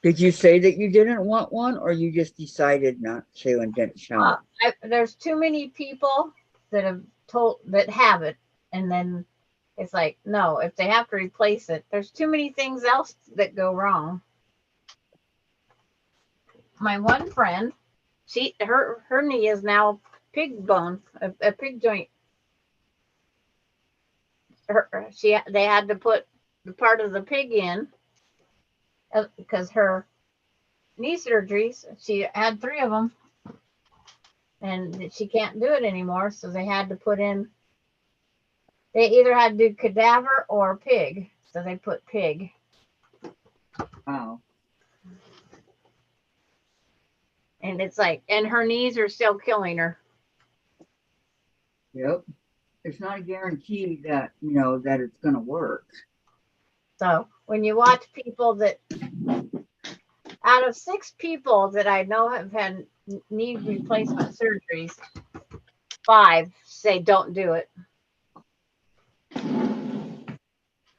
Did you say that you didn't want one, or you just decided not to and didn't show it? There's too many people that have it, and then it's like, no, if they have to replace it, there's too many things else that go wrong. My one friend, her knee is now pig bone, a pig joint. They had to put the part of the pig in because her knee surgeries, she had 3 of them, and she can't do it anymore. So they had to put in. They either had to do cadaver or pig, so they put pig. Wow. And it's like, and her knees are still killing her. Yep. It's not a guarantee that, that it's going to work. So when you watch people that, out of 6 people that I know have had knee replacement surgeries, 5 say don't do it.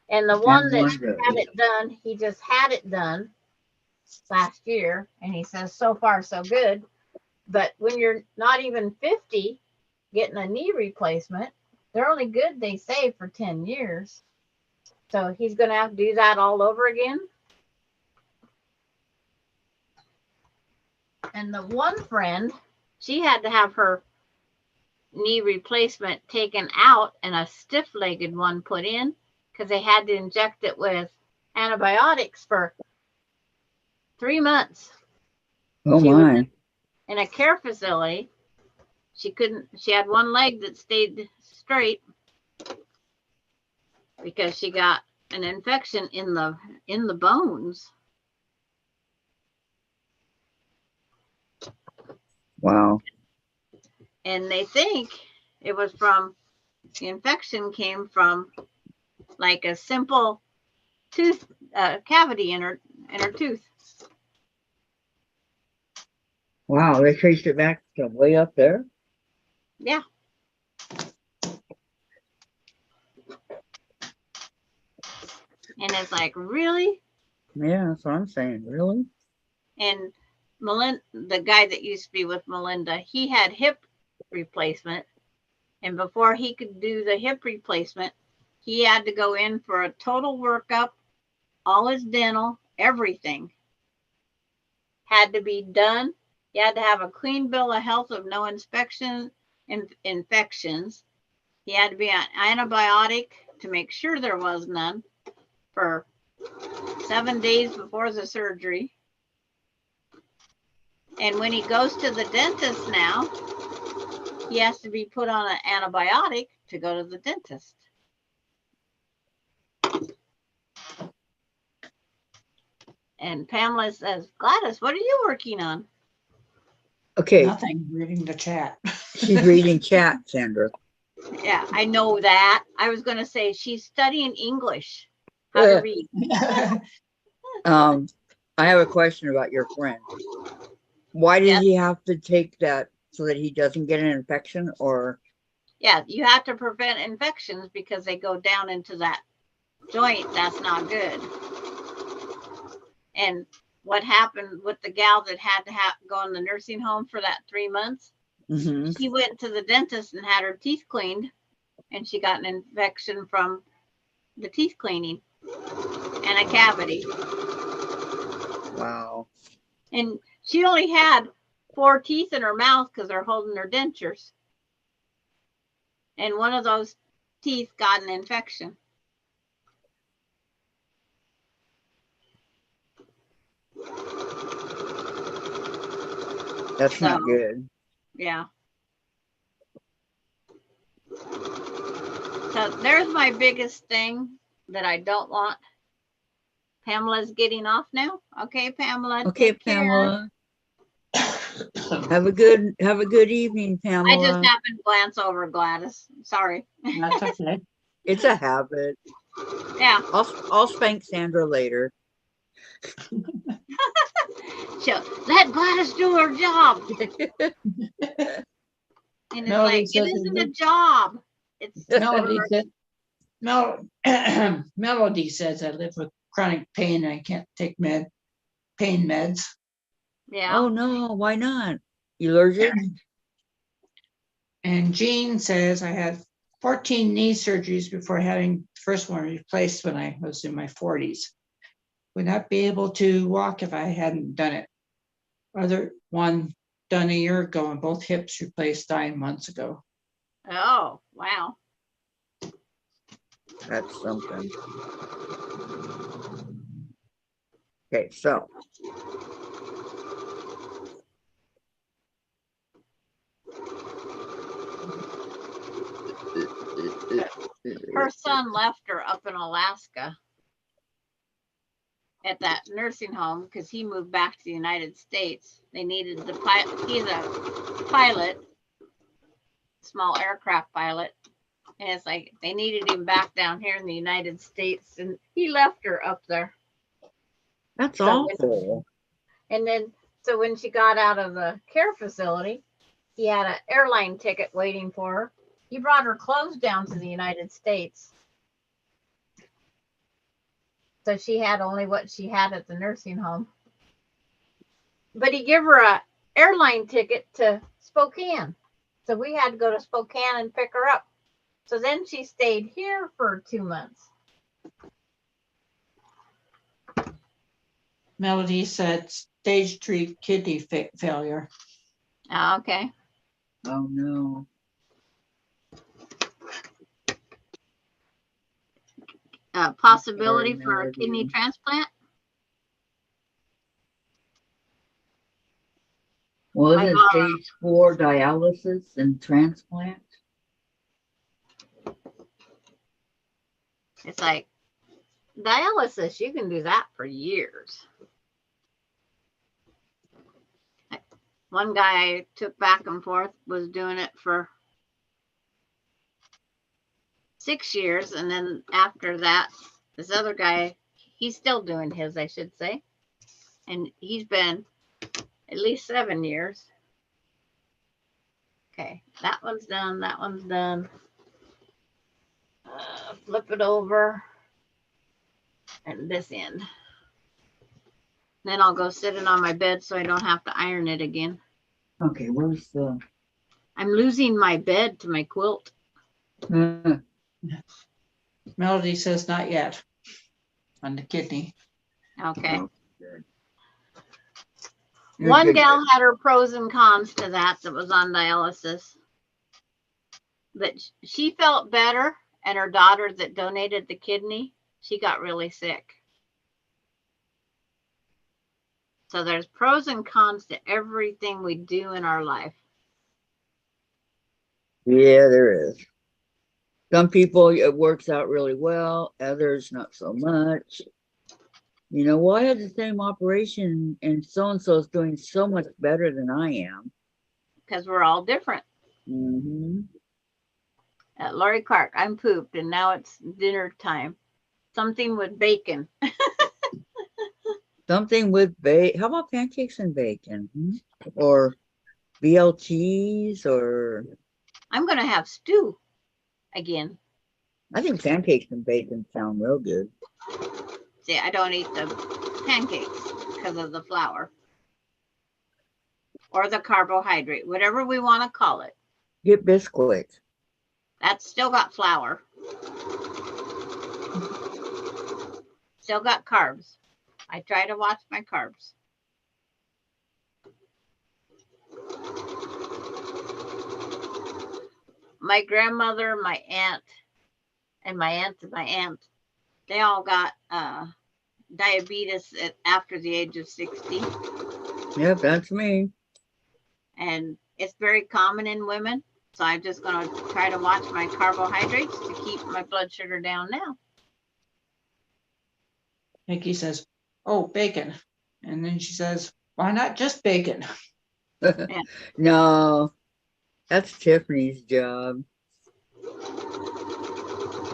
And the one that had it done, he just had it done last year, and he says so far so good. But when you're not even 50 getting a knee replacement, they're only good, they say, for 10 years. So he's going to have to do that all over again. And the one friend, she had to have her knee replacement taken out and a stiff-legged one put in because they had to inject it with antibiotics for 3 months. Oh She was my. in a care facility. She had one leg that stayed straight because she got an infection in the bones. Wow. And they think it was the infection came from like a simple tooth cavity in her tooth. Wow, they traced it back to way up there? Yeah. And it's like, really? Yeah, that's what I'm saying. Really? And the guy that used to be with Melinda, he had hip replacement. And before he could do the hip replacement, he had to go in for a total workup. All his dental, everything had to be done. He had to have a clean bill of health of no infections. He had to be on antibiotic to make sure there was none for 7 days before the surgery. And when he goes to the dentist now, he has to be put on an antibiotic to go to the dentist. And Pamela says, Gladys, what are you working on? Okay, Nothing, reading the chat. she's reading chat, Sandra. Yeah, I know that. I was going to say she's studying English, how to read. I have a question about your friend. Why did Yes. he have to take that so that he doesn't get an infection, or? Yeah, you have to prevent infections because they go down into that joint. That's not good. And what happened with the gal that had to go in the nursing home for that 3 months? Mhm. She went to the dentist and had her teeth cleaned, and she got an infection from the teeth cleaning and a cavity. Wow. And she only had 4 teeth in her mouth because they're holding her dentures. And one of those teeth got an infection. That's not good. Yeah. So there's my biggest thing that I don't want. Pamela's getting off now. Okay, Pamela. Okay, take care. Pamela. Have a good evening, I Pamela. just happened to glance over Gladys. Sorry. That's okay. It's a habit. Yeah. I'll spank Sandra later. So let Gladys do her job. And it's Melody like, it says isn't a it- job. It's Melody said, Melody says I live with chronic pain and I can't take pain meds. yeah. Oh no, why not? You allergic? And Jean says I had 14 knee surgeries before having the first one replaced when I was in my 40s. Would not be able to walk if I hadn't done it. Other one done a year ago and both hips replaced 9 months ago. Oh, wow. That's something. Okay, so. Her son left her up in Alaska at that nursing home because he moved back to the United States. They needed the pilot. He's a pilot, small aircraft pilot. And it's like they needed him back down here in the United States, and he left her up there. That's So awful. And then, so when she got out of the care facility, he had an airline ticket waiting for her. He brought her clothes down to the United States. So she had only what she had at the nursing home. But he gave her an airline ticket to Spokane. So we had to go to Spokane and pick her up. So then she stayed here for 2 months. Melody said stage 3 kidney failure. Oh, okay. Oh no. Possibility for a kidney transplant. Well, My isn't God. stage 4 dialysis and transplant? It's like dialysis, you can do that for years. One guy I took back and forth was doing it for 6 years. And then after that, this other guy, he's still doing his, I should say. And he's been at least 7 years. Okay, that one's done. That one's done. Flip it over. And this end. Then I'll go sit it on my bed so I don't have to iron it again. Okay, where's the? I'm losing my bed to my quilt. Melody says not yet on the kidney. Okay. Oh, good. One Good. gal had her pros and cons to that was on dialysis. But she felt better and her daughter that donated the kidney, she got really sick. So there's pros and cons to everything we do in our life. Yeah, there is. Some people it works out really well, others not so much. You know, well, I had the same operation and so is doing so much better than I am. Because we're all different. Mm-hmm. Lori Clark, I'm pooped and now it's dinner time. Something with bacon. Something with bacon. How about pancakes and bacon? Or BLTs or I'm going to have stew again. I think pancakes and bacon sound real good. See, I don't eat the pancakes because of the flour or the carbohydrate, whatever we want to call it. Get biscuits. That's still got flour. Still got carbs. I try to watch my carbs. My grandmother, my aunt, and my aunt, they all got diabetes after the age of 60. Yep, that's me. And it's very common in women. So I'm just going to try to watch my carbohydrates to keep my blood sugar down now. Nikki says, oh, bacon. And then she says, why not just bacon? Yeah. No, that's Tiffany's job.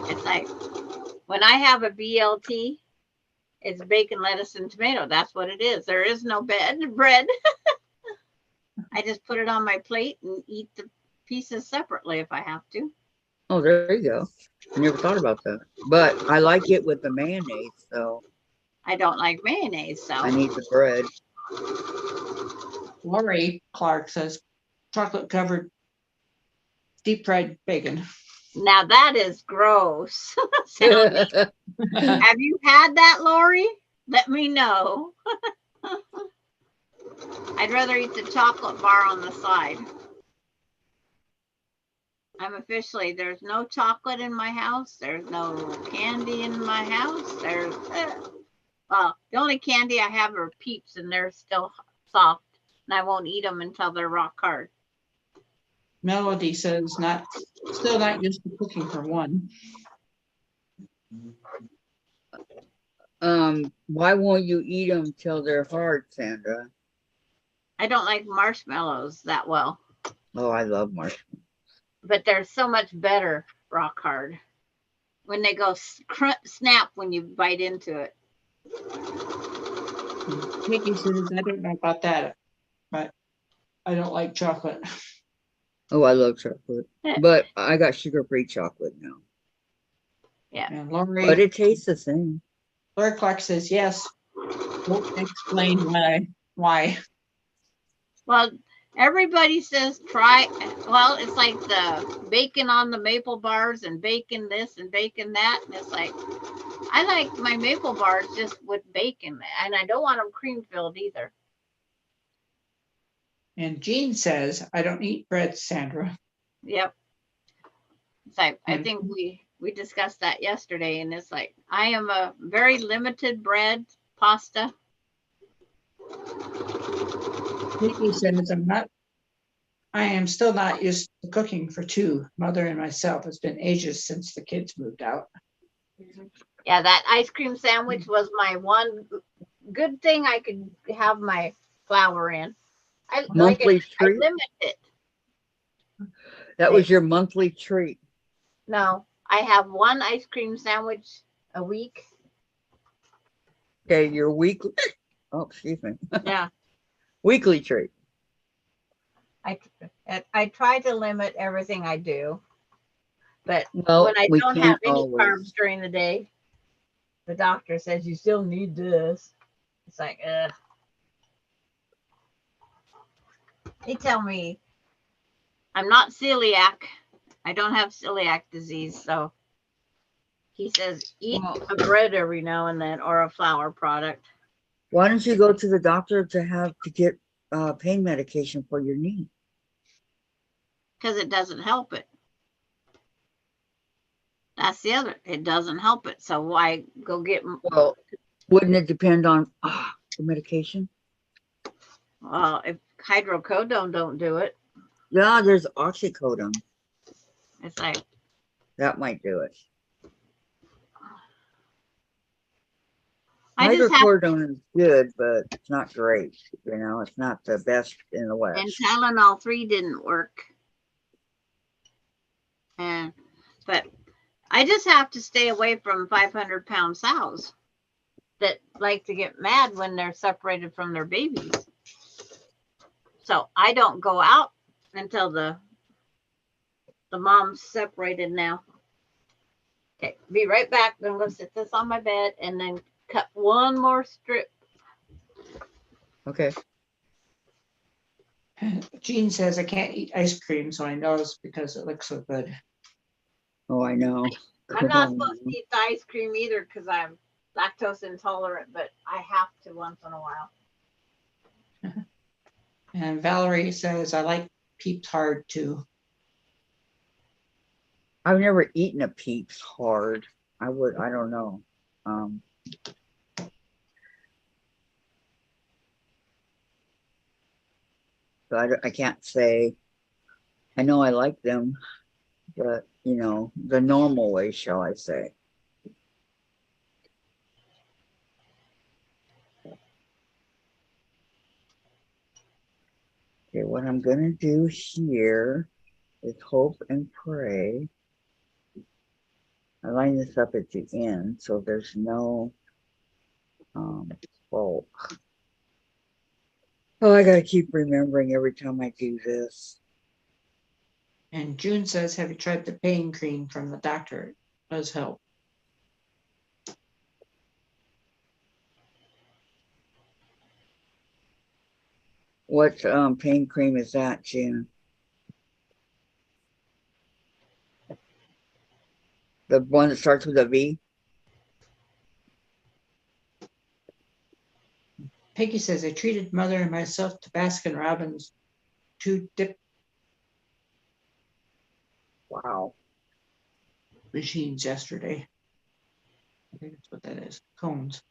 It's like when I have a BLT, it's bacon, lettuce, and tomato. That's what it is. There is no bread. I just put it on my plate and eat the pieces separately if I have to. Oh, there you go. I never thought about that. But I like it with the mayonnaise, so I don't like mayonnaise, so I need the bread. Lori Clark says, chocolate covered deep fried bacon. Now that is gross. Sounding. Have you had that, Lori? Let me know. I'd rather eat the chocolate bar on the side. I'm officially, there's no chocolate in my house. There's no candy in my house. There's, well, the only candy I have are Peeps and they're still soft and I won't eat them until they're rock hard. Melody says, still not used to cooking for one. Why won't you eat them till they're hard, Sandra? I don't like marshmallows that well. Oh, I love marshmallows. But they're so much better rock hard. When they go snap when you bite into it. Nikki says, I don't know about that, but I don't like chocolate. Oh, I love chocolate. But I got sugar-free chocolate now. Yeah. And Lori, but it tastes the same. Lori Clark says, yes. Won't explain why. Well, everybody says try, well, it's like the bacon on the maple bars and bacon this and bacon that. And it's like, I like my maple bars just with bacon and I don't want them cream filled either. And Jean says, I don't eat bread, Sandra. Yep. It's like, I think we discussed that yesterday and it's like, I am a very limited bread, pasta. Nikki says, I am still not used to cooking for two. Mother and myself. It's been ages since the kids moved out. Yeah, that ice cream sandwich was my one good thing I could have my flour in. I monthly treat. I limit it. That was your monthly treat. No, I have one ice cream sandwich a week. Okay, your weekly. Oh, excuse me. Yeah. Weekly treat. I try to limit everything I do, but well, when I don't have any always. carbs during the day, the doctor says you still need this. It's like, They tell me I'm not celiac. I don't have celiac disease, so he says eat a bread every now and then or a flour product. Why don't you go to the doctor to get pain medication for your knee? Because it doesn't help it. That's the other. It doesn't help it. So why go get? Well, wouldn't it depend on the medication? If hydrocodone don't do it, Yeah, there's oxycodone. it's like That might do it. I just have. Hydrocodone is good, but it's not great. You know, it's not the best in the And West. Tylenol 3 didn't work. But I just have to stay away from 500-pound sows that like to get mad when they're separated from their babies. So I don't go out until the mom's separated now. Okay, be right back. I'm gonna sit this on my bed and then cut one more strip. Okay. Jean says I can't eat ice cream, so I know it's because it looks so good. Oh, I know. I'm not supposed to eat the ice cream either because I'm lactose intolerant, but I have to once in a while. And Valerie says I like Peeps hard too. I've never eaten a Peeps hard. I don't know. So I can't say. I know I like them, but you know, the normal way, shall I say. Okay, what I'm gonna do here is hope and pray. I line this up at the end so there's no bulk. Oh, I gotta keep remembering every time I do this. And June says, have you tried the pain cream from the doctor? It does help. What pain cream is that, June? The one that starts with a V? Peggy says, I treated mother and myself to Baskin Robbins 2-dip Wow. machines yesterday. I think that's what that is. Cones.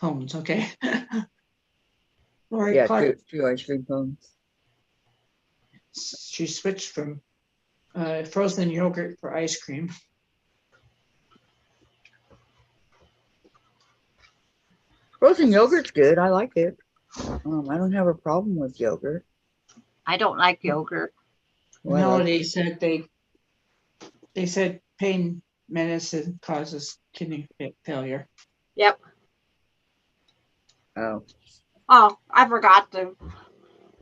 Cones, okay. Lori Yeah, Clark, two ice cream cones. she switched from frozen yogurt for ice cream. Frozen yogurt's good. I like it. I don't have a problem with yogurt. I don't like yogurt. Well, No, they said pain medicine causes kidney failure. Yep. oh, I forgot to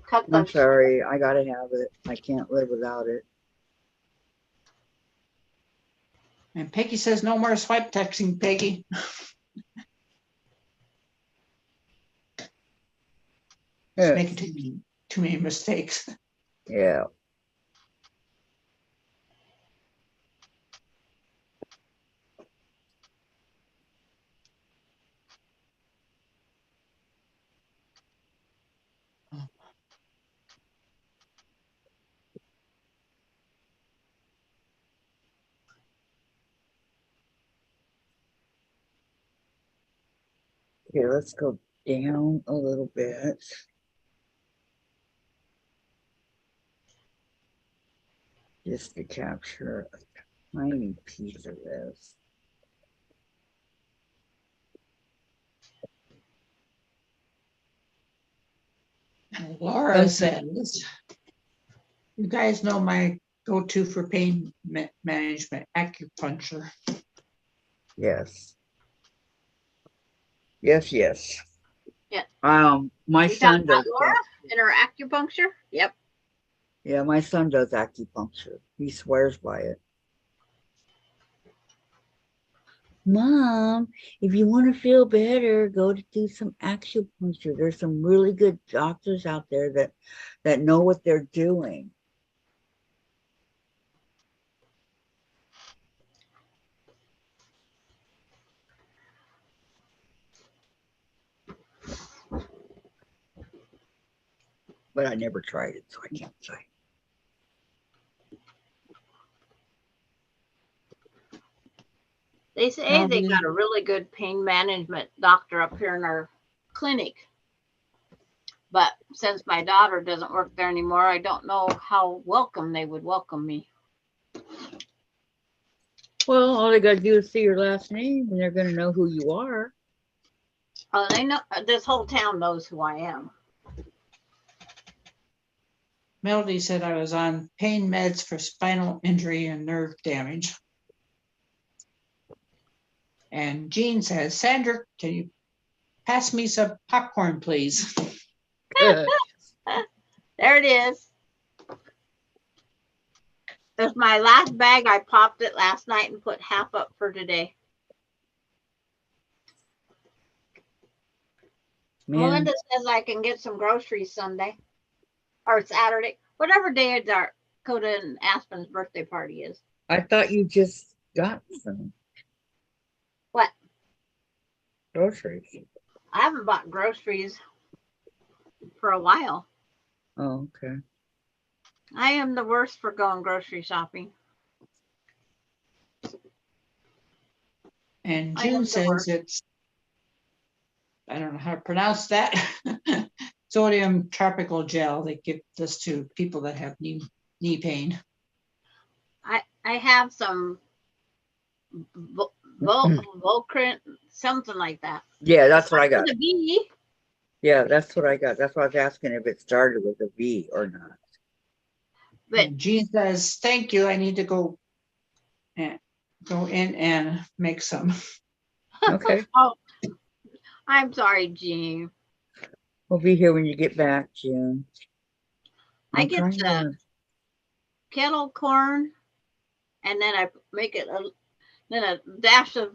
cut I'm the. sorry. I gotta have it. I can't live without it. And Peggy says, no more swipe texting, Peggy. Yeah. Making too many mistakes. Yeah. Okay, let's go down a little bit. Just to capture a tiny piece of this. Laura says, you guys know my go-to for pain management, acupuncture. Yes. Yes, yes. Yeah. My You son talking about does. Laura and her acupuncture? Yep. Yeah, my son does acupuncture. He swears by it. Mom, if you want to feel better, go to do some acupuncture. There's some really good doctors out there that know what they're doing. But I never tried it, so I can't say. They say How they do got you- a really good pain management doctor up here in our clinic. But since my daughter doesn't work there anymore, I don't know how welcome they would welcome me. Well, all they got to do is see your last name and they're going to know who you are. Oh, they know this whole town knows who I am. Melody said I was on pain meds for spinal injury and nerve damage. And Jean says, Sandra, can you pass me some popcorn, please? There it is. That's my last bag. I popped it last night and put half up for today. Man, Melinda says I can get some groceries Sunday or Saturday, whatever day it's our Dakota and Aspen's birthday party is. I thought you just got some What? groceries. I haven't bought groceries for a while. Oh, okay. I am the worst for going grocery shopping. And I am June the says worst. it's, I don't know how to pronounce that, sodium tropical gel. They give this to people that have knee pain. I have some Volcrin, something like that. Yeah, that's what I got. The V. Yeah, that's what I got. That's why I was asking if it started with a V or not. But And Jean says, thank you, I need to go in and make some. Okay. oh, I'm sorry, Jean. We'll be here when you get back, June. I I'm get trying the to- kettle corn, and then I make it then a dash of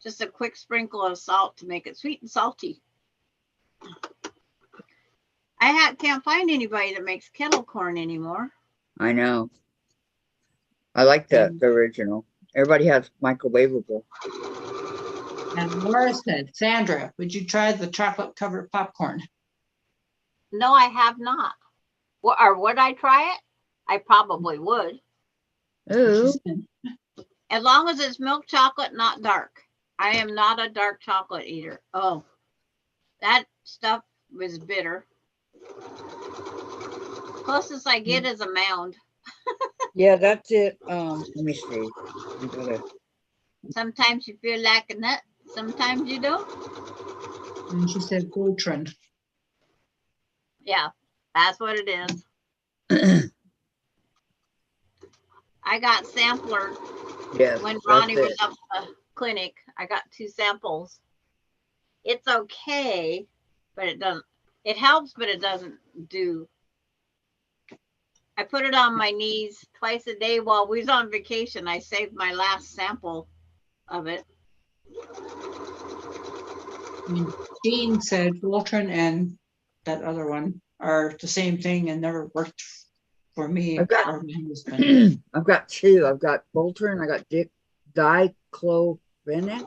just a quick sprinkle of salt to make it sweet and salty. I can't find anybody that makes kettle corn anymore. I know. I like the original. Everybody has microwavable. And Laura said, Sandra, would you try the chocolate covered popcorn? No, I have not. Or would I try it? I probably would. Ooh. As long as it's milk chocolate, not dark. I am not a dark chocolate eater. Oh, that stuff was bitter. Closest I get is a mound. Yeah, that's it. Let me see. I gotta- Sometimes you feel like a nut, sometimes you don't. And she said, Voltron. Yeah, that's what it is. I got sampler Yes, when that's Ronnie was it. up at the clinic. I got 2 samples. It's okay, but it doesn't. It helps, but it doesn't do. I put it on my knees twice a day while we was on vacation. I saved my last sample of it. And Jean said Voltron and that other one are the same thing and never worked for me I've got- or my husband. I've got 2. I've got Bolter and I got diclofenac.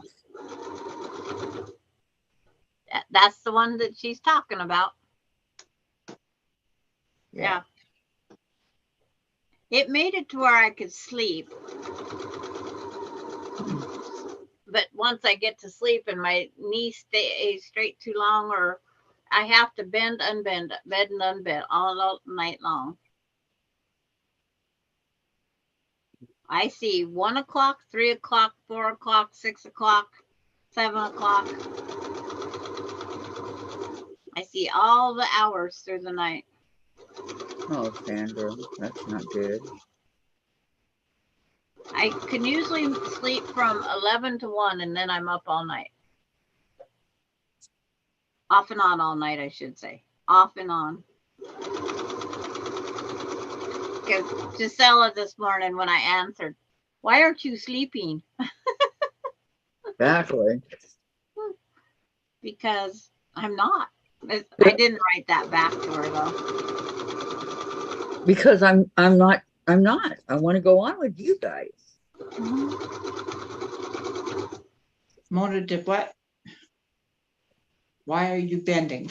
That's the one that she's talking about. Yeah. It made it to where I could sleep. But once I get to sleep and my knee stays straight too long, or I have to bend, unbend, bend and unbend all night long. I see 1 o'clock, 3 o'clock, 4 o'clock, 6 o'clock, 7 o'clock. I see all the hours through the night. Oh, Sandra, that's not good. I can usually sleep from 11 to 1 and then I'm up all night. Off and on all night, I should say. Off and on. Because Gisela this morning when I answered, why aren't you sleeping? Exactly. Because I'm not. I didn't write that back to her though. Because I'm not. I want to go on with you guys. Mona did what? Why are you bending?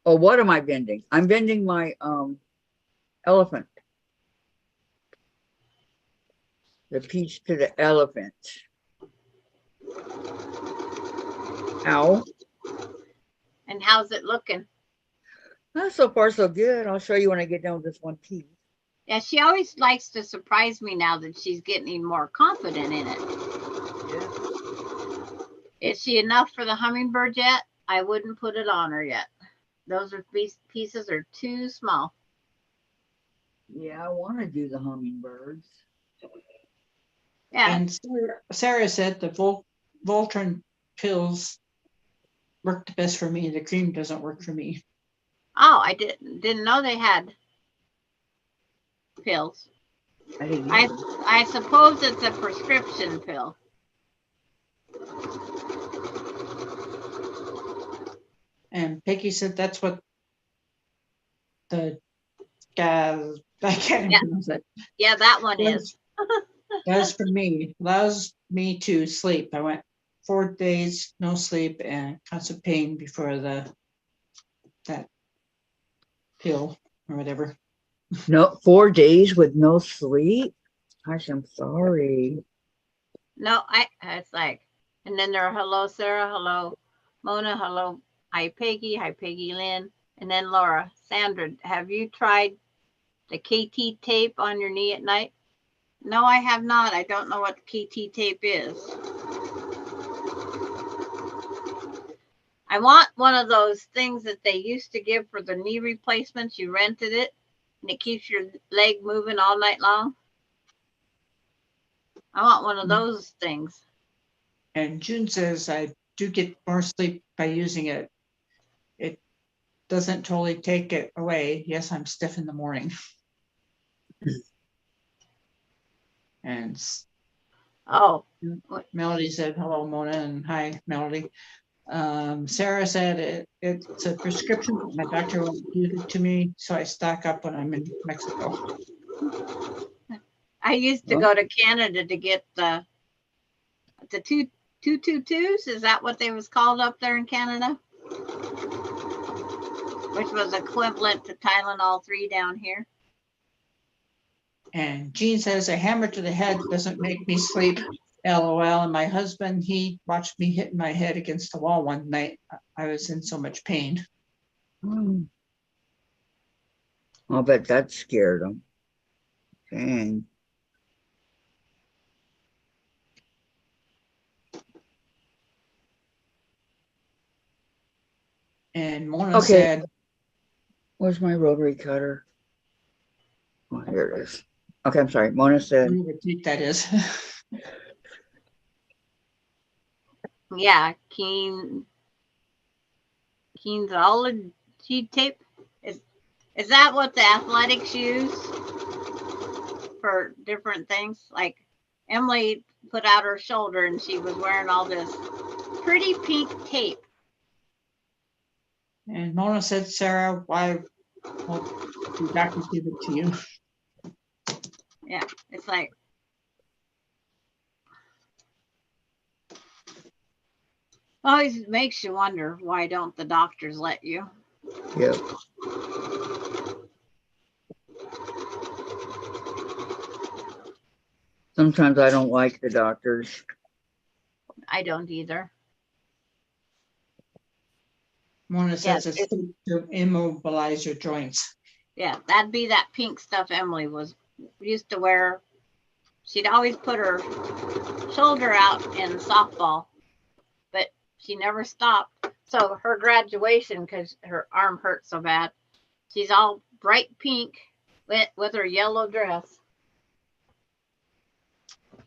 Oh, what am I bending? I'm bending my elephant. The peach to the elephant. Ow. And how's it looking? So far, so good. I'll show you when I get done with this one piece. Yeah, she always likes to surprise me now that she's getting more confident in it. Yeah. Is she enough for the hummingbird yet? I wouldn't put it on her yet. Those are pieces are too small. Yeah, I want to do the hummingbirds. Yeah. And Sarah said the Voltron pills work the best for me. The cream doesn't work for me. Oh, I didn't know they had pills. I didn't either. I suppose it's a prescription pill. And Peggy said that's what the guy, I can't Yeah. pronounce it. Yeah, that one is. Does for me, allows me to sleep. I went 4 days, no sleep and constant pain before that pill or whatever. No, 4 days with no sleep. Gosh, I'm sorry. No, it's like, and then there are hello Sarah, hello Mona, hello, hi Peggy Lynn, and then Laura. Sandra, have you tried the KT tape on your knee at night? No, I have not. I don't know what KT tape is. I want one of those things that they used to give for the knee replacements. You rented it and it keeps your leg moving all night long. I want one of those things. And June says I do get more sleep by using it. It doesn't totally take it away. Yes, I'm stiff in the morning. And oh, Melody said hello, Mona, and hi, Melody. Sarah said it's a prescription. My doctor won't give it to me, so I stock up when I'm in Mexico. I used to go to Canada to get the 222s. Is that what they was called up there in Canada? Which was equivalent to Tylenol 3 down here. And Jean says a hammer to the head doesn't make me sleep. LOL. And my husband, he watched me hit my head against the wall one night. I was in so much pain. I'll bet that scared him. Dang. And Mona said, where's my rotary cutter? Oh, here it is. Okay, I'm sorry. Mona said, that is. Yeah, Keen's ology tape. Is that what the athletics use for different things? Like Emily put out her shoulder and she was wearing all this pretty pink tape. And Mona said, Sarah, why won't the doctor give it to you? Yeah, it's like, always makes you wonder, why don't the doctors let you? Yep. Sometimes I don't like the doctors. I don't either. Mona says it's to immobilize your joints. Yeah, that'd be that pink stuff Emily used to wear. She'd always put her shoulder out in softball, but she never stopped. So her graduation, because her arm hurt so bad, she's all bright pink with her yellow dress.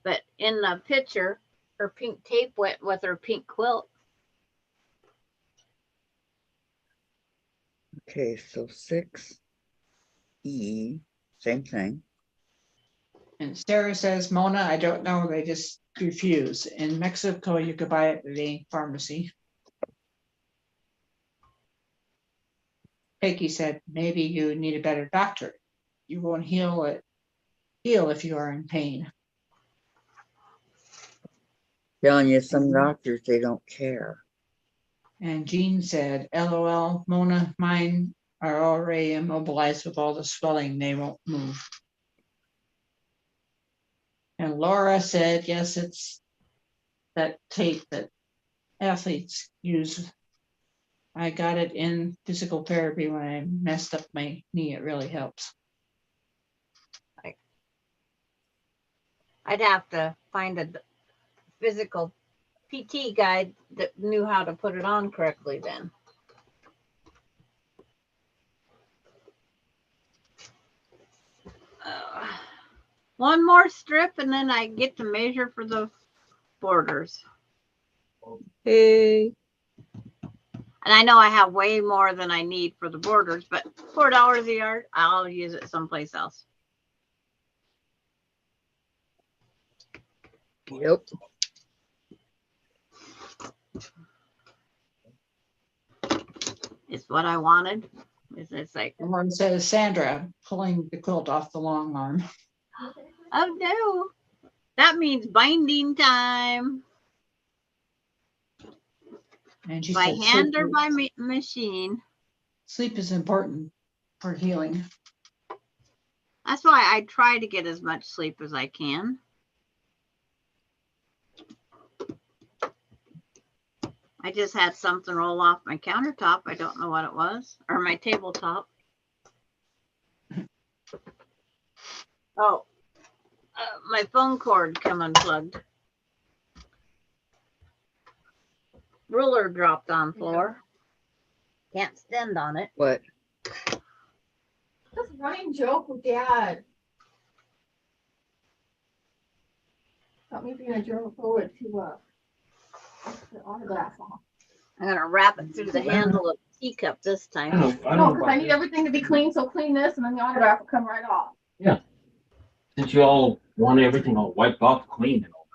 But in the picture, her pink tape went with her pink quilt. Okay, so 6E, same thing. And Sarah says, Mona, I don't know, they just refuse. In Mexico, you could buy it at a pharmacy. Peggy said, maybe you need a better doctor. You won't heal if you are in pain. Telling you, some doctors, they don't care. And Jean said, LOL, Mona, mine are already immobilized with all the swelling. They won't move. And Laura said, yes, it's that tape that athletes use. I got it in physical therapy when I messed up my knee. It really helps. I'd have to find a physical PT guide that knew how to put it on correctly then. One more strip and then I get to measure for the borders. Hey. And I know I have way more than I need for the borders, but $4 a yard, I'll use it someplace else. Yep. It's what I wanted. It's like, Someone says, Sandra, pulling the quilt off the long arm. oh no, that means binding time. And she By said, hand or sleep, by machine. sleep is important for healing. That's why I try to get as much sleep as I can. I just had something roll off my countertop. I don't know what it was, or my tabletop. Oh, my phone cord come unplugged. Ruler dropped on floor. Can't stand on it. What? This running joke with Dad. Got me being a germaphobe to the autograph. I'm gonna wrap it through the handle of the teacup this time. No, because I need everything to be clean, so clean this and then the autograph will come right off. Yeah. Since you all want everything all wiped off, clean and all.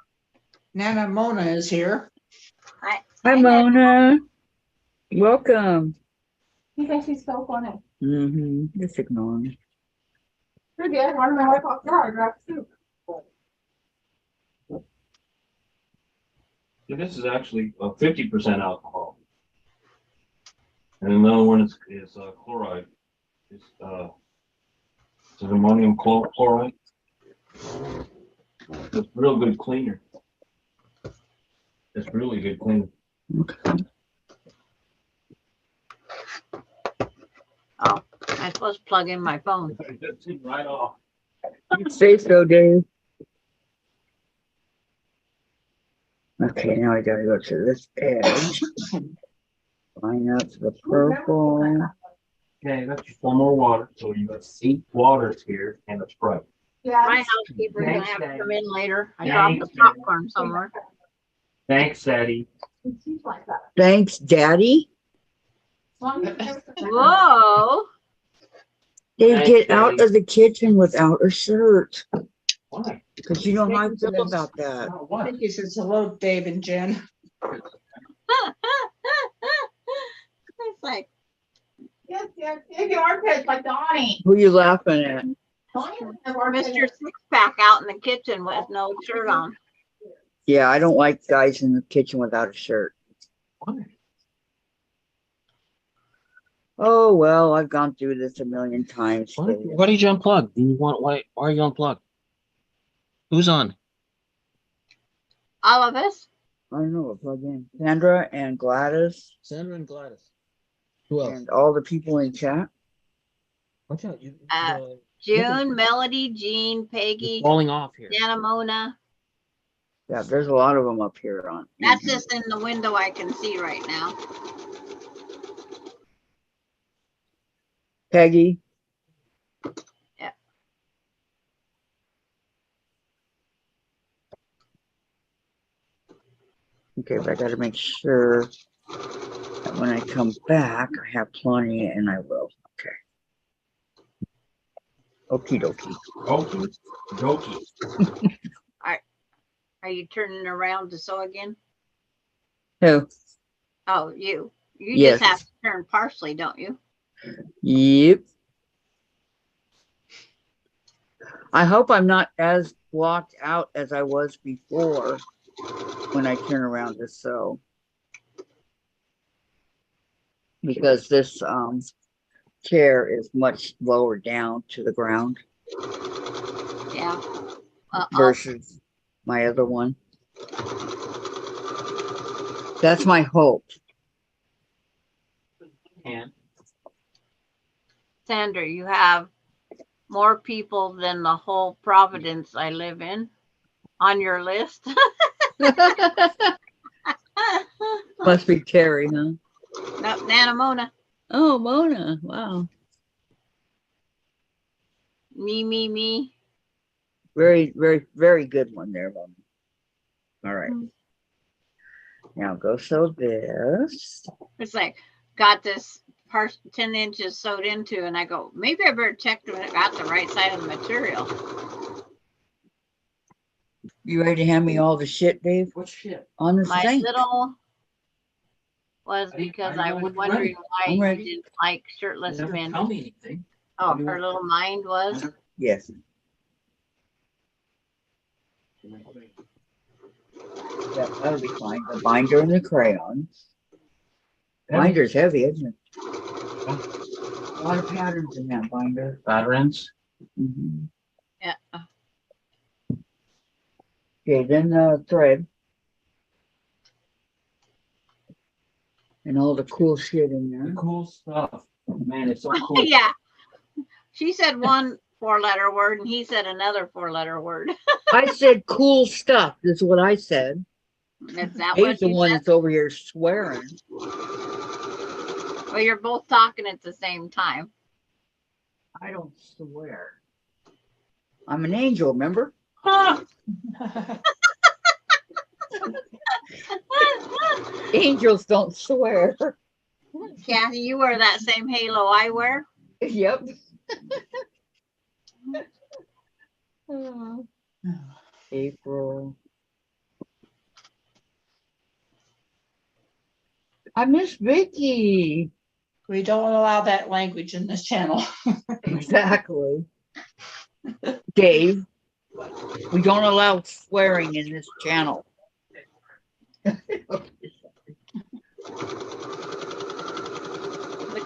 Nana Mona is here. Hi, Mona. Welcome. He thinks he's so funny. Mm-hmm. Just ignore me. You're good. Why don't I wipe off your autograph too? So this is actually 50% alcohol. And another one is chloride. It's ammonium chloride. It's real good cleaner. It's really good cleaner. Okay. Oh, I'm supposed to plug in my phone. That's it right off. Say so, Dave. Okay, now I gotta go to this edge. Line up the purple. Okay, that's just one more water. So you got 8 waters here and a Sprite. Yeah. My housekeeper's gonna have to Thanks, come in later. I Thanks, dropped the popcorn somewhere. Thanks, Sadie. She's like that. Thanks, Daddy. As long as it's- Whoa. Dave, Thanks, get out Daddy. of the kitchen without a shirt. Why? Because you know how I feel about that. Not I what? think he says hello, Dave and Jen. It's like, Yes, yes. You get armpits like Donnie. Who you laughing at? Donnie doesn't have armpits. Mr. Six Pack out in the kitchen with no shirt on. Yeah, I don't like guys in the kitchen without a shirt. Why? Oh, well, I've gone through this a million times. Why, Dave. why did you unplug? Do you want why are you unplugged? Who's on? All of us? I don't know, plug in. Sandra and Gladys Sandra and Gladys. Who else? and all the people in chat. Watch out! You June, Melody, Jean, you're Peggy, falling off here. Nana Mona. Yeah, there's a lot of them up here on. That's just in the window I can see right now. Peggy. Yeah. Okay, but I gotta make sure that when I come back, I have plenty, and I will. Okay. Okie dokie. Okie dokie. Are you turning around to sew again? Who? Oh, you. You Yes. just have to turn partially, don't you? Yep. I hope I'm not as blocked out as I was before when I turn around to sew. Because this chair is much lower down to the ground. Yeah. versus my other one. That's my hope. And Sandra, you have more people than the whole Providence I live in on your list. Must be Terry, huh? No, Nana Mona. Oh, Mona. Wow. Me. Very, very, very good one there, Mona. All right. Now go sew this. It's like, got this part 10 inches sewed into, and I go, maybe I better check that I got the right side of the material. You ready to hand me all the shit, Dave? what shit? On the My sink. little was I because know I when was you're ready. wondering why I'm you ready. didn't like shirtless Never men. tell me anything. Oh, What do you her want? little mind was. Yes. Yeah, that'll be fine. The binder and the crayons. Binder's heavy, isn't it? A lot of patterns in that binder. Patterns. Mhm. Yeah. Okay, then the thread. And all the cool shit in The there. cool stuff. Man, it's so cool. Yeah. She said one 4-letter word, and he said another 4-letter word. I said cool stuff, is what I said. Is that He's what the you one said? that's over here swearing. Well, you're both talking at the same time. I don't swear. I'm an angel, remember? Angels don't swear. Kathy, you wear that same halo I wear? Yep. April. I miss Vicky. We don't allow that language in this channel. Exactly. Dave, we don't allow swearing in this channel. The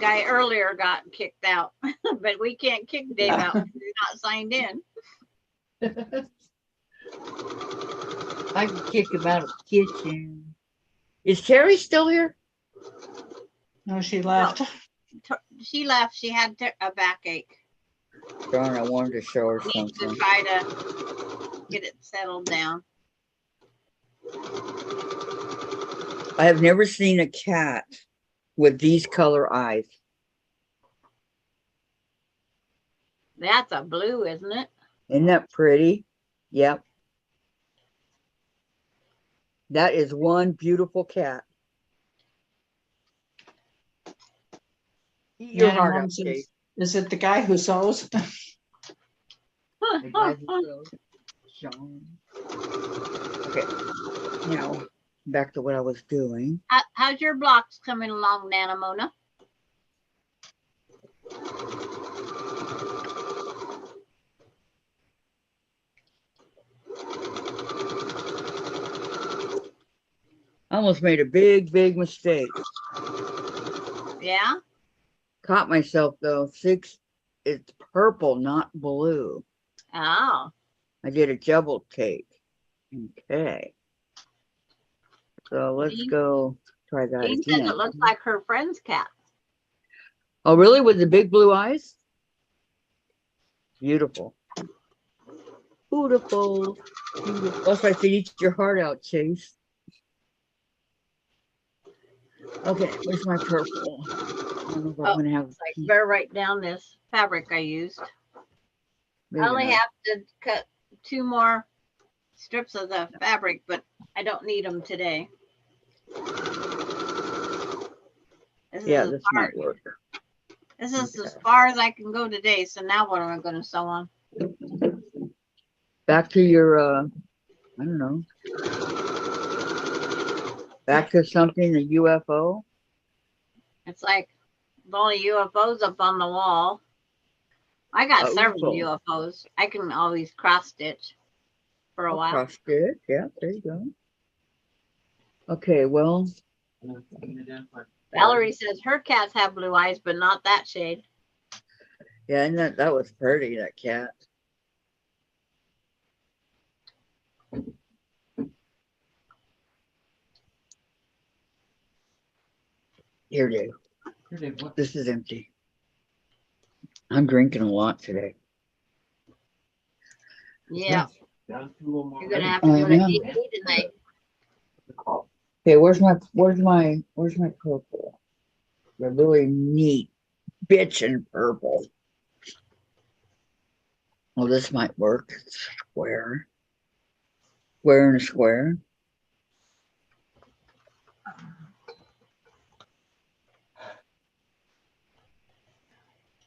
guy earlier got kicked out, but we can't kick Dave out because he's not signed in. I can kick him out of the kitchen. Is Terry still here? No, she left. She left. She had a backache. Darn, I wanted to show her Needs to something. try to get it settled down. I have never seen a cat with these color eyes. That's a blue, isn't it? Isn't that pretty? Yep. That is one beautiful cat. Eat your Nana heart Mom out, says, Dave. is it the guy who sews? The guy who goes, Sean. Okay, now back to what I was doing. How's your blocks coming along, Nana Mona? I almost made a big, big mistake. Yeah? Caught myself though. It's purple, not blue. Oh. I did a double take. Okay. So let's Jean- go try that Jean says again. it looks like her friend's cat. Oh, really? With the big blue eyes? Beautiful. Beautiful. Beautiful. Plus, I said, eat your heart out, Chase. Okay, where's my purple? I don't know if I'm gonna have. Like, better write down this fabric I used. I only have to cut 2 more strips of the fabric, but I don't need them today. This might work. This is as far as I can go today. So now what am I going to sew on? Back to your, I don't know. Back to something, a UFO. It's like the only UFOs up on the wall. I got several UFOs. I can always cross stitch for a while. Cross stitch, yeah, there you go. Okay, well. Valerie says her cats have blue eyes, but not that shade. Yeah, and that was pretty, that cat. Here, Dave. This is empty. I'm drinking a lot today. Yeah, Down to them you're gonna already. have to go to I know. DP tonight. Okay, where's my purple? The really neat bitch in purple. Oh, this might work. It's square. Square and a square.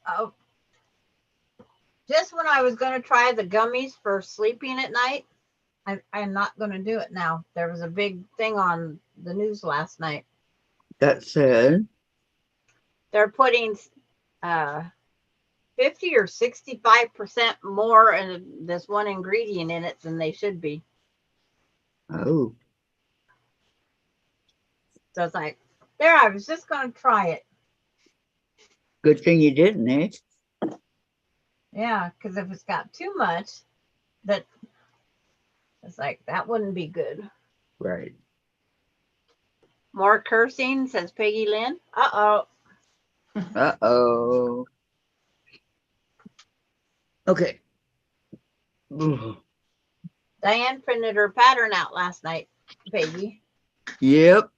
Oh, just when I was gonna try the gummies for sleeping at night, I'm not gonna do it now. There was a big thing on the news last night. That said, They're putting 50 or 65% more in this one ingredient in it than they should be. oh, So it's like, there, I was just gonna try it. good thing you didn't, eh? Yeah, because if it's got too much, that it's like that wouldn't be good. Right. More cursing, says Peggy Lynn. Uh-oh. Uh-oh. Okay. Ugh. Diane printed her pattern out last night, Peggy. Yep.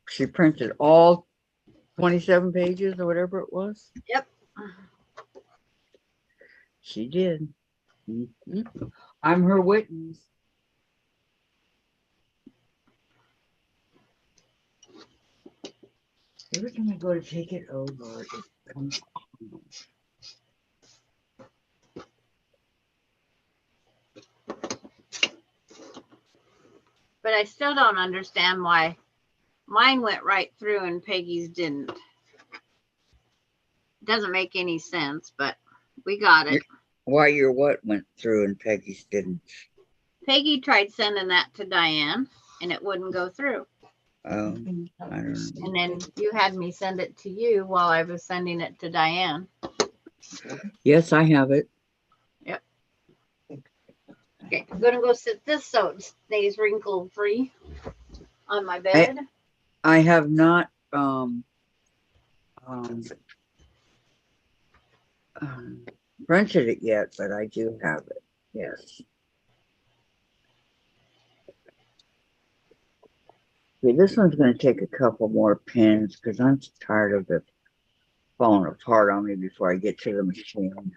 She printed all 27 pages or whatever it was. Yep. She did. Mhm. I'm her witness. Every time I go to take it over, it comes on. But I still don't understand why mine went right through and Peggy's didn't. Doesn't make any sense, but we got it. Why your what went through and Peggy's didn't? Peggy tried sending that to Diane and it wouldn't go through. I don't know. And then you had me send it to you while I was sending it to Diane. Yes, I have it. Yep. Okay, I'm gonna go sit this so it stays wrinkle free on my bed. I have not printed it yet, but I do have it. Yes. Okay, this one's going to take a couple more pins because I'm tired of it falling apart on me before I get to the machine.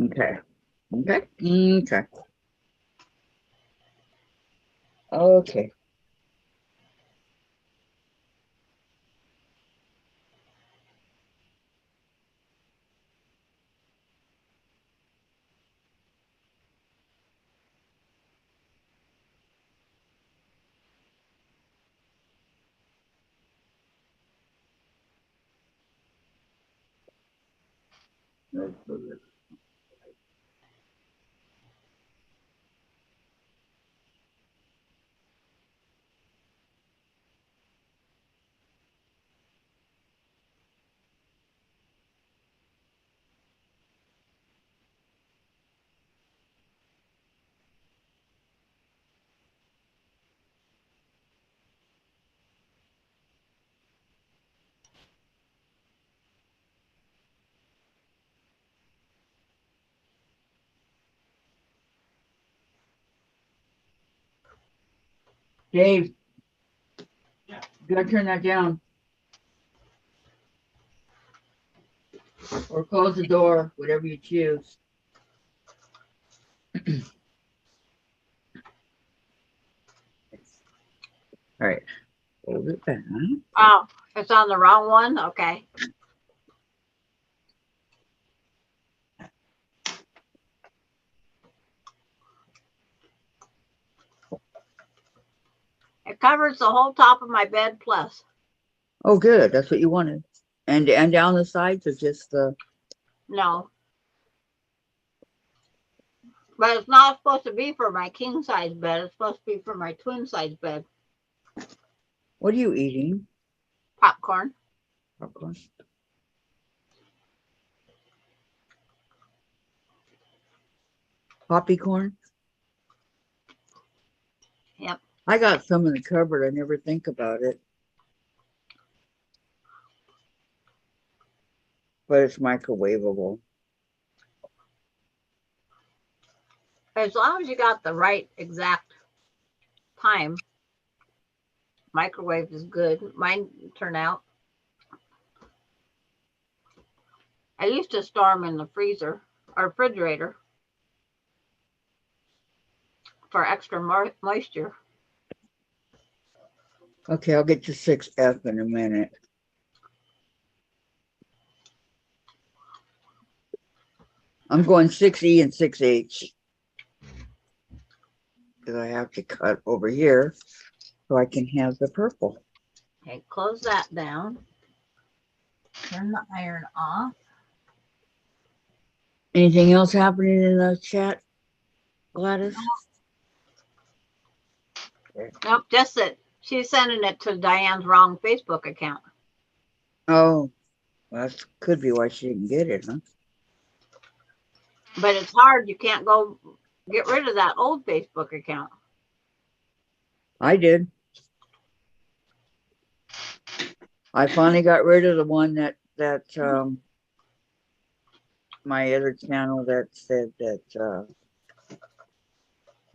Okay. Okay. Okay. Okay. Dave, you gotta turn that down. Or close the door, whatever you choose. All right. Hold it back. Oh, it's on the wrong one? Okay. It covers the whole top of my bed plus. Oh, good. That's what you wanted. And down the sides or just the. No. But it's not supposed to be for my king size bed. It's supposed to be for my twin size bed. What are you eating? Popcorn. Popcorn. Poppy corn? Yep. I got some in the cupboard. I never think about it. But it's microwavable. As long as you got the right exact time, microwave is good. Mine turn out. I used to store them in the freezer or refrigerator for extra moisture. Okay, I'll get to 6F in a minute. I'm going 6E and 6H. Because I have to cut over here so I can have the purple. Okay, close that down. Turn the iron off. Anything else happening in the chat, Gladys? Nope, just that she's sending it to Diane's wrong Facebook account. Oh, well, that could be why she didn't get it, huh? But it's hard. You can't go get rid of that old Facebook account. I did. I finally got rid of the one that my other channel that said that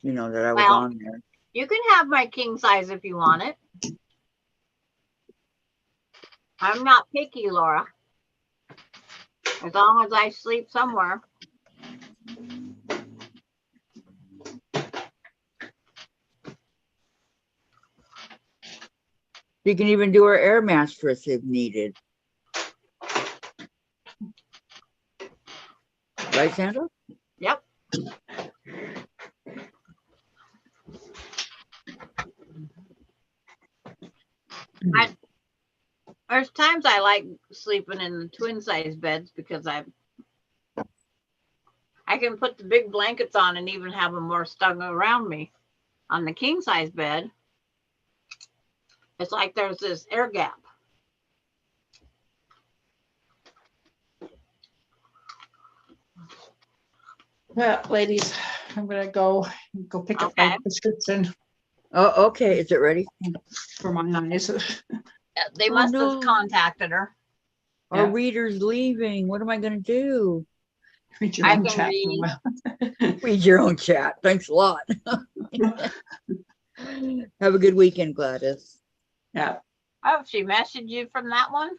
you know, that I was on there. You can have my king size if you want it. I'm not picky, Laura. As long as I sleep somewhere. You can even do her air mattress if needed. Right, Sandra? Yep. There's times I like sleeping in the twin size beds because I can put the big blankets on and even have them more snug around me. On the king size bed, it's like there's this air gap. Well, ladies, I'm gonna go pick up my prescription Oh, okay. Is it ready? for my eyes. They Oh, must no. have contacted her. Our Yeah. reader's leaving. What am I going to do? Read your I own can chat. read. Read your own chat. Thanks a lot. Have a good weekend, Gladys. Yeah. Oh, she messaged you from that one?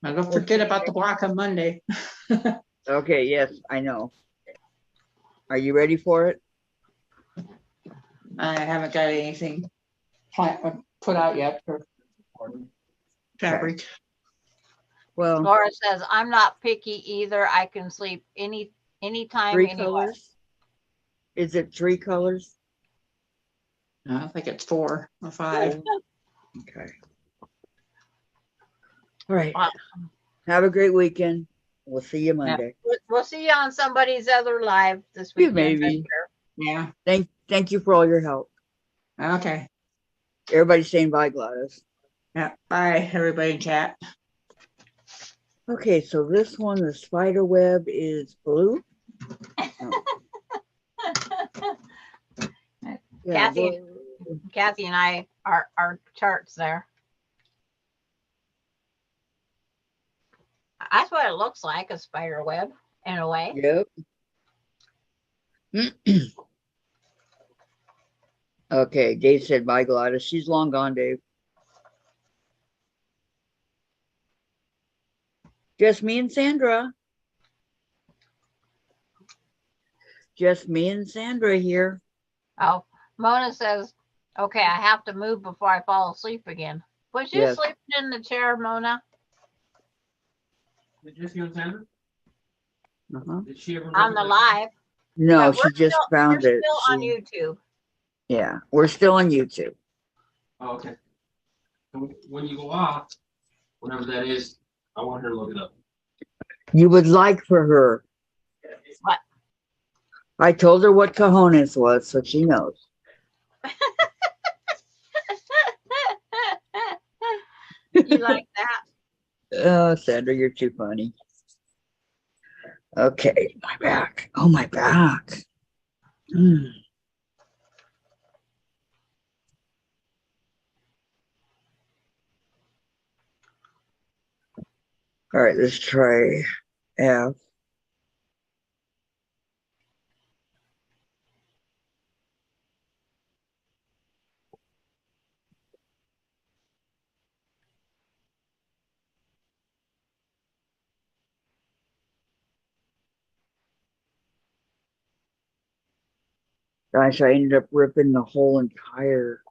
Now don't forget about the block on Monday. Okay, yes, I know. Are you ready for it? I haven't got anything put out yet for fabric. Well, Laura says, I'm not picky either. I can sleep anytime, 3 anywhere. colors? Is it 3 colors? I think it's 4 or 5. Okay. All right. Wow. Have a great weekend. We'll see you Monday. We'll see you on somebody's other live this Yeah, weekend. maybe. Yeah. Thank you for all your help. Okay. Everybody's saying bye, Gladys. Yeah. Bye, everybody in chat. Okay, so this one, the spider web is blue. Yeah, Kathy and I are our charts there. That's what it looks like, a spider web in a way. Yep. Okay, Dave said bye, Gladys. She's long gone, Dave. Just me and Sandra. Just me and Sandra here. Oh, Mona says, okay, I have to move before I fall asleep again. Was you Yes. sleeping in the chair, Mona? Just you and Sandra? Did she ever On the live? No, But she just found we're it. still on YouTube. Yeah, we're still on YouTube. Oh, okay. So when you go off, whatever that is, I want her to look it up. You would like for her. What? I told her what cojones was, so she knows. You like that? Oh, Sandra, you're too funny. Okay, my back. Oh, my back. Mm. All right, let's try F. Gosh, I ended up ripping the whole entire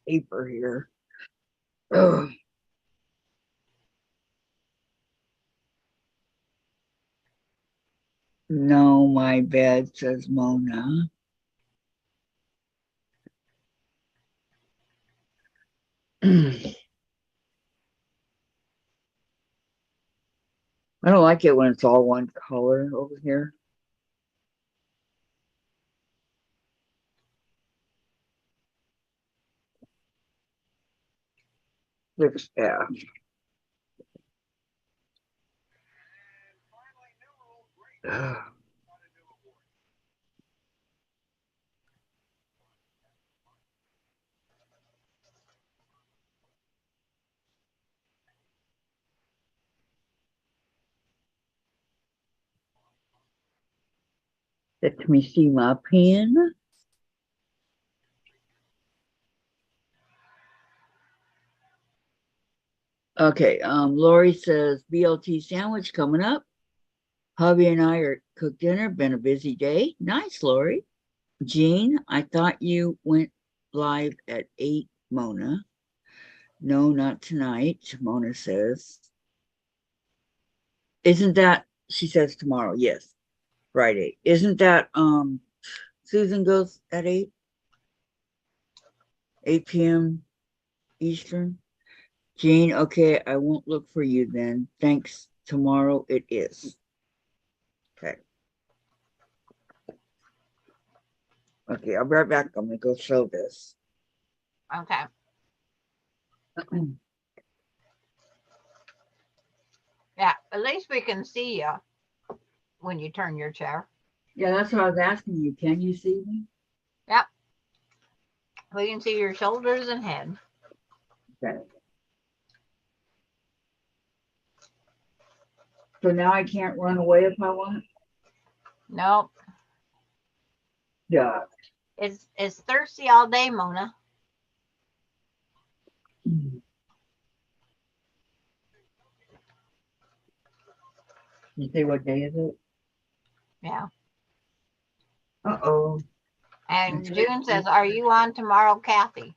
paper here. Ugh. No, my bed, says Mona. I don't like it when it's all one color over here. Fix F. Ugh. Let me see my pen. Okay, Lori says BLT sandwich coming up. Hubby and I are cooked dinner. Been a busy day. Nice, Lori. Jean, I thought you went live at 8, Mona. No, not tonight, Mona says. Isn't that, she says tomorrow, yes, Friday. Isn't that Susan goes at 8 p.m. Eastern? Jean, okay, I won't look for you then. Thanks. Tomorrow it is. Okay. Okay, I'll be right back. I'm gonna go show this. Okay. Yeah, at least we can see you when you turn your chair. Yeah, that's what I was asking you. Can you see me? Yep. We can see your shoulders and head. Okay. So now I can't run away if I want? Nope. Yeah. It's thirsty all day, Mona. You see what day is it? Yeah. Uh-oh. And June says, are you on tomorrow, Kathy?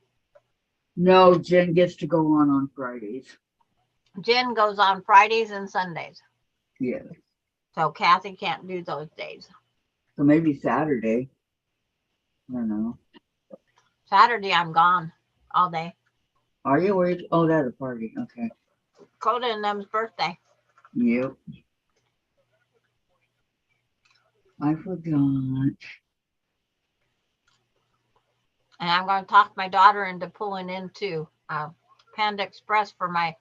No, Jen gets to go on Fridays. Jen goes on Fridays and Sundays. Yeah. So Kathy can't do those days. So maybe Saturday. I don't know. Saturday, I'm gone all day. Are you worried? Oh, that's a party. Okay. Coda and them's birthday. Yep. I forgot. And I'm going to talk my daughter into pulling into Panda Express for my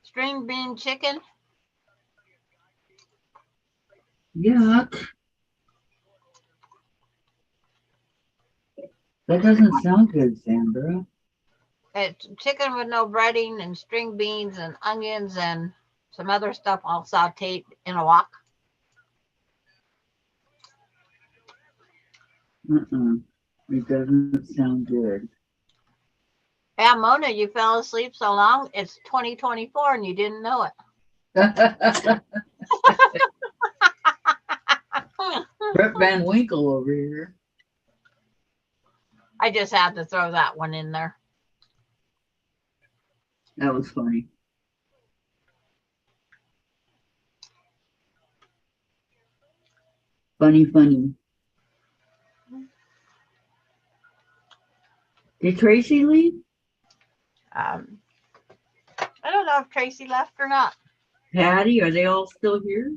string bean chicken. Yuck. That doesn't sound good, Sandra. It's chicken with no breading and string beans and onions and some other stuff all sauteed in a wok. It doesn't sound good. Yeah, Mona, you fell asleep so long. It's 2024 and you didn't know it. Brett Van Winkle over here. I just had to throw that one in there. That was funny. Funny. Did Tracy leave? I don't know if Tracy left or not. Patty, are they all still here?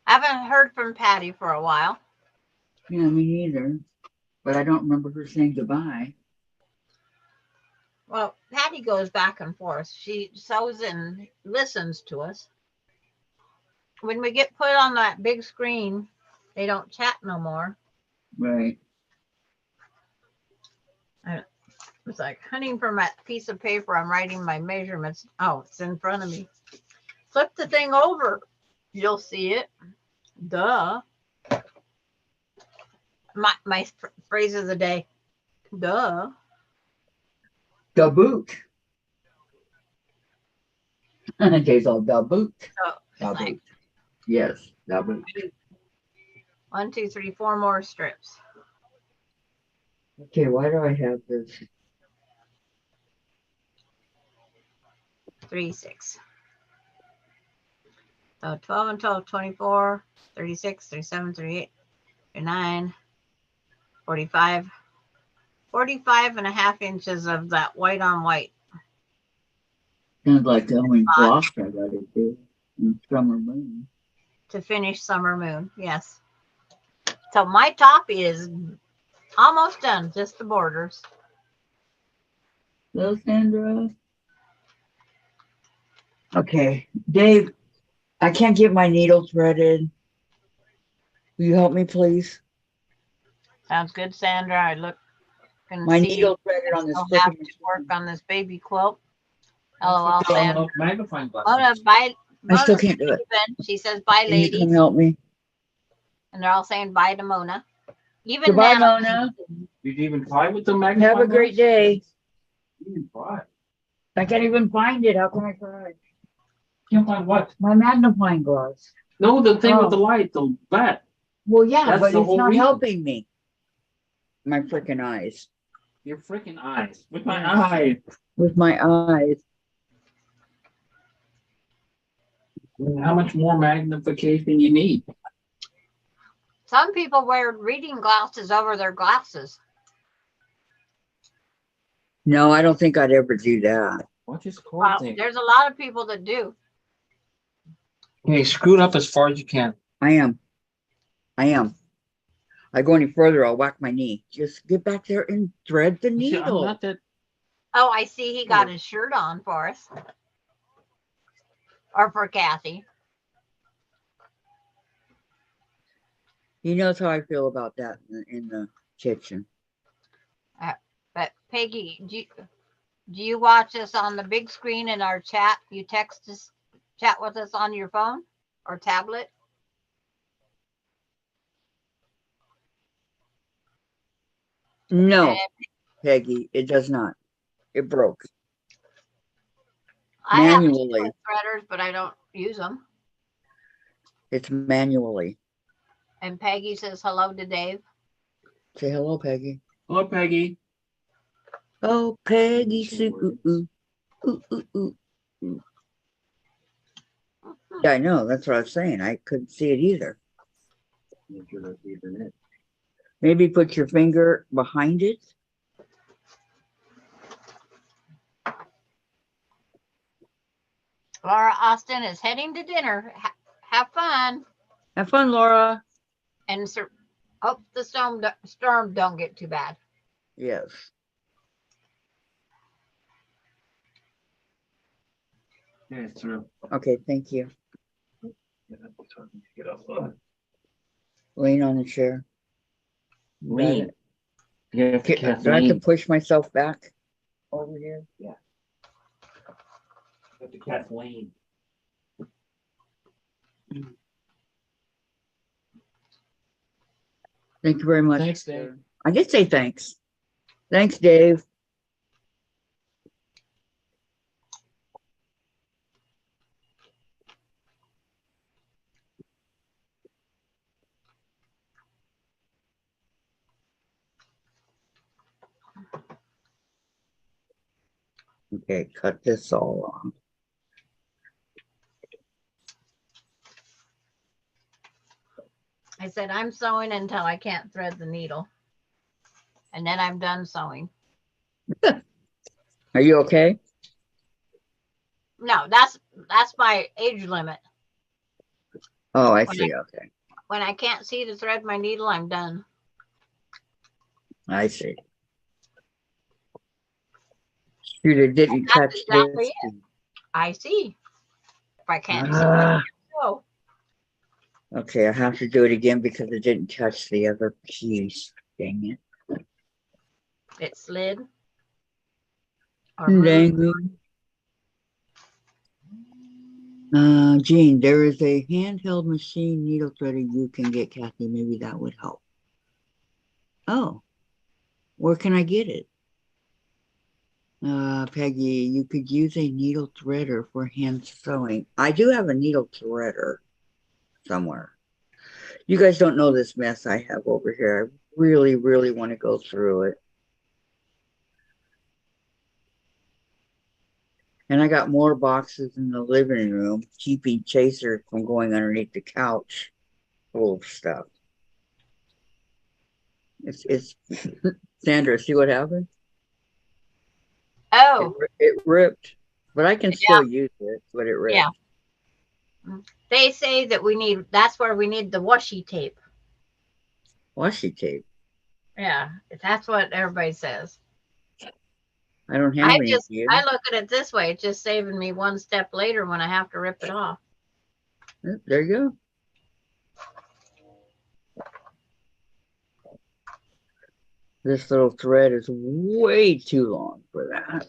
I haven't heard from Patty for a while. Yeah, me neither. but I don't remember her saying goodbye. Well, Patty goes back and forth. She sews and listens to us. When we get put on that big screen, they don't chat no more. Right. It's like hunting for that piece of paper. I'm writing my measurements. Oh, it's in front of me. Flip the thing over. You'll see it. Duh. My phrase of the day. Duh. The boot. Dave's all the boot. So The it's like boot. Yes, the boot. 1, 2, 3, 4 more strips. Okay, why do I have this? 3, 6. So 12 and 12, 24, 36, 37, 38, 39, 45. 45 and a half inches of that white on white. Sounds like the only gloss I gotta do in Summer Moon. To finish Summer Moon. Yes. So my top is almost done, just the borders. Hello, Sandra. Okay, Dave, I can't get my needle threaded. Will you help me, please? Sounds good, Sandra. I look and My see needle threaded on this I'll have frickin' to work on this baby quilt. Oh, LOL, Sandra. magnifying glass. Mona, bye. I still Mona's can't do it. leaving. She says bye, Can you come ladies. help me? And they're all saying bye to Mona. Even Goodbye, now, Mona. Did you even try with the magnifying Have a great glass? day. You didn't try. I can't even find it. How can I try? Can't find what? My magnifying glass. No, the thing with Oh. the light, the bat. Well, yeah, That's but the it's whole not reason. helping me. My freaking eyes. Your freaking eyes. With my Yes. eyes. With my eyes. How much more magnification you need? some people wear reading glasses over their glasses. No, I don't think I'd ever do that. What is Well, Quilting? there's a lot of people that do. Okay, screw it up as far as you can. I am. I go any further, I'll whack my knee. Just get back there and thread the See, I'm needle. not that. Oh, I see he got his shirt on for us. Or for Kathy. He knows how I feel about that in the kitchen. But Peggy, do you watch us on the big screen in our chat? You text us, chat with us on your phone or tablet? No, And Peggy, it does not. It broke. I have Manually. threaders, but I don't use them. It's manually. And Peggy says hello to Dave. Say hello, Peggy. Hello, Peggy. Oh, Peggy Sue. Ooh, ooh, ooh, ooh, ooh. Yeah, I know. That's what I was saying. I couldn't see it either. Maybe put your finger behind it. Laura Austin is heading to dinner. Have fun. Have fun, Laura. And hope the storm don't get too bad. Yes. Yeah, it's true. Okay, thank you. Get off. Lean on the chair. Lean. Yeah, Do I have to push myself back over here? Yeah. Got the Kathleen. Thank you very much. Thanks, Dave. I did say thanks. Thanks, Dave. Okay, cut this all off. I said, I'm sewing until I can't thread the needle. And then I'm done sewing. Are you okay? No, that's my age limit. Oh, I see. Okay. When I can't see to thread my needle, I'm done. I see. Shoot, it didn't That's catch exactly this. it. I see. If I can't see, Ah, so okay, I have to do it again because it didn't catch the other piece. Dang it slid or it. moved. Dang it. Jean, there is a handheld machine needle threader you can get, Kathy. Maybe that would help. Oh, where can I get it? Peggy, you could use a needle threader for hand sewing. I do have a needle threader somewhere. You guys don't know this mess I have over here. I really, really want to go through it. And I got more boxes in the living room, keeping Chaser from going underneath the couch full of stuff. It's Sandra, see what happened? Oh, It ripped, but I can yeah, still use it, but it yeah. ripped. They say that that's where we need the washi tape. Washi tape. Yeah, that's what everybody says. I don't have any I here. look at it this way, it's just saving me one step later when I have to rip it off. There you go. This little thread is way too long for that.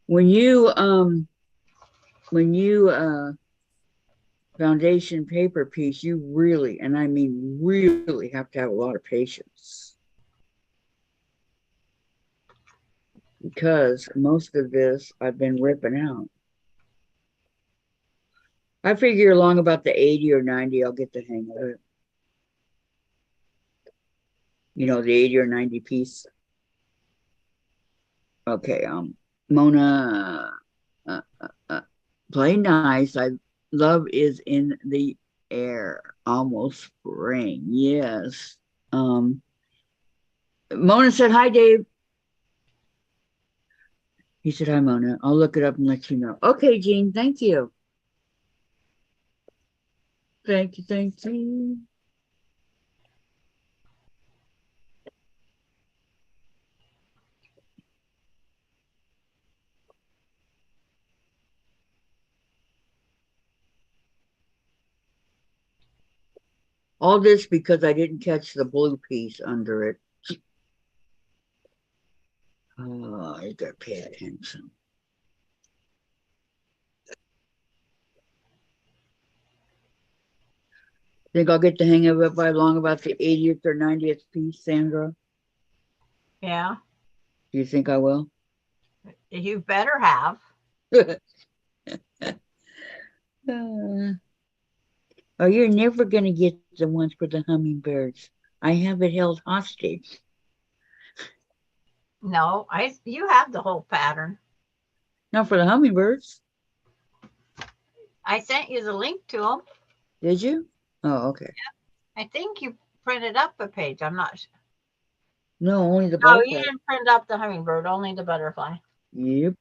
When you foundation paper piece, you really, and I mean really, have to have a lot of patience. Because most of this I've been ripping out. I figure along about the 80 or 90, I'll get the hang of it. You know, the 80 or 90 piece. Okay, Mona, play nice. Love is in the air. Almost spring. Yes. Mona said, hi, Dave. He said, hi, Mona. I'll look it up and let you know. Okay, Jean, thank you. Thank you, thank you. All this because I didn't catch the blue piece under it. Oh, you gotta pay attention. Think I'll get the hang of it by long about the 80th or 90th piece, Sandra? Yeah, Do you think I will? you better have. Oh, you're never gonna get the ones for the hummingbirds. I have it held hostage. No, you have the whole pattern. Not for the hummingbirds. I sent you the link to them. Did you? Oh, okay. I think you printed up a page. I'm not sure. No, only the No, you butterfly. didn't print up the hummingbird, only the butterfly. Yep.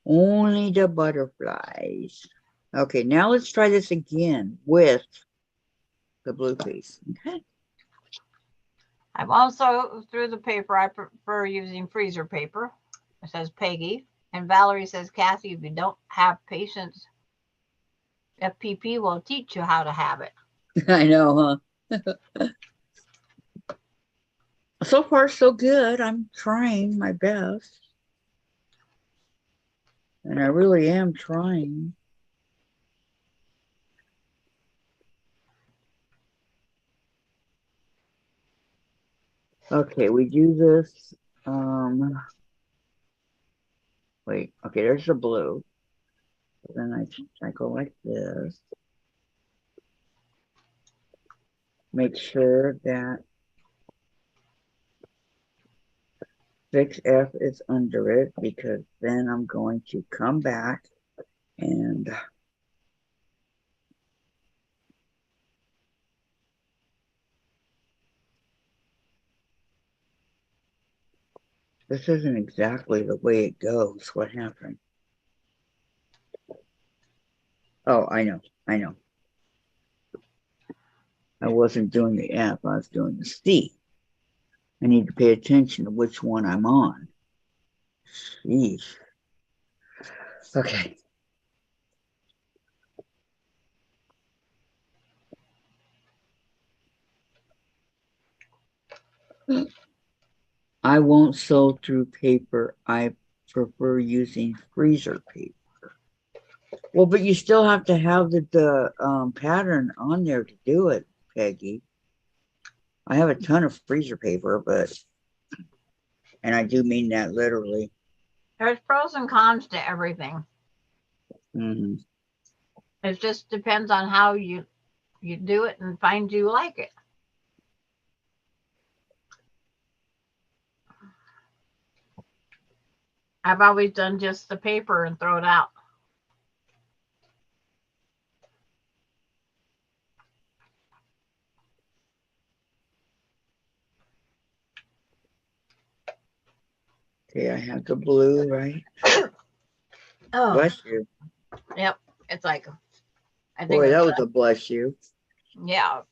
Only the butterflies. Okay, now let's try this again with the blue piece. Okay. I'm also through the paper. I prefer using freezer paper. It says Peggy. And Valerie says, Kathy, if you don't have patience, FPP will teach you how to have it. I know, huh? So far, so good. I'm trying my best. And I really am trying. Okay, we do this. Wait, okay, there's the blue. Then I go like this. Make sure that 6F is under it because then I'm going to come back and This isn't exactly the way it goes. What happened? Oh, I know. I know. I wasn't doing the F, I was doing the C. I need to pay attention to which one I'm on. Jeez. Okay. I won't sew through paper. I prefer using freezer paper. Well, but you still have to have the pattern on there to do it, Peggy. I have a ton of freezer paper, but, and I do mean that literally. There's pros and cons to everything. Mm-hmm. It just depends on how you do it and find you like it. I've always done just the paper and throw it out. Okay, I have the blue, right? Oh, Bless you. yep. It's like, I think Boy, that it's, was a bless you. yeah.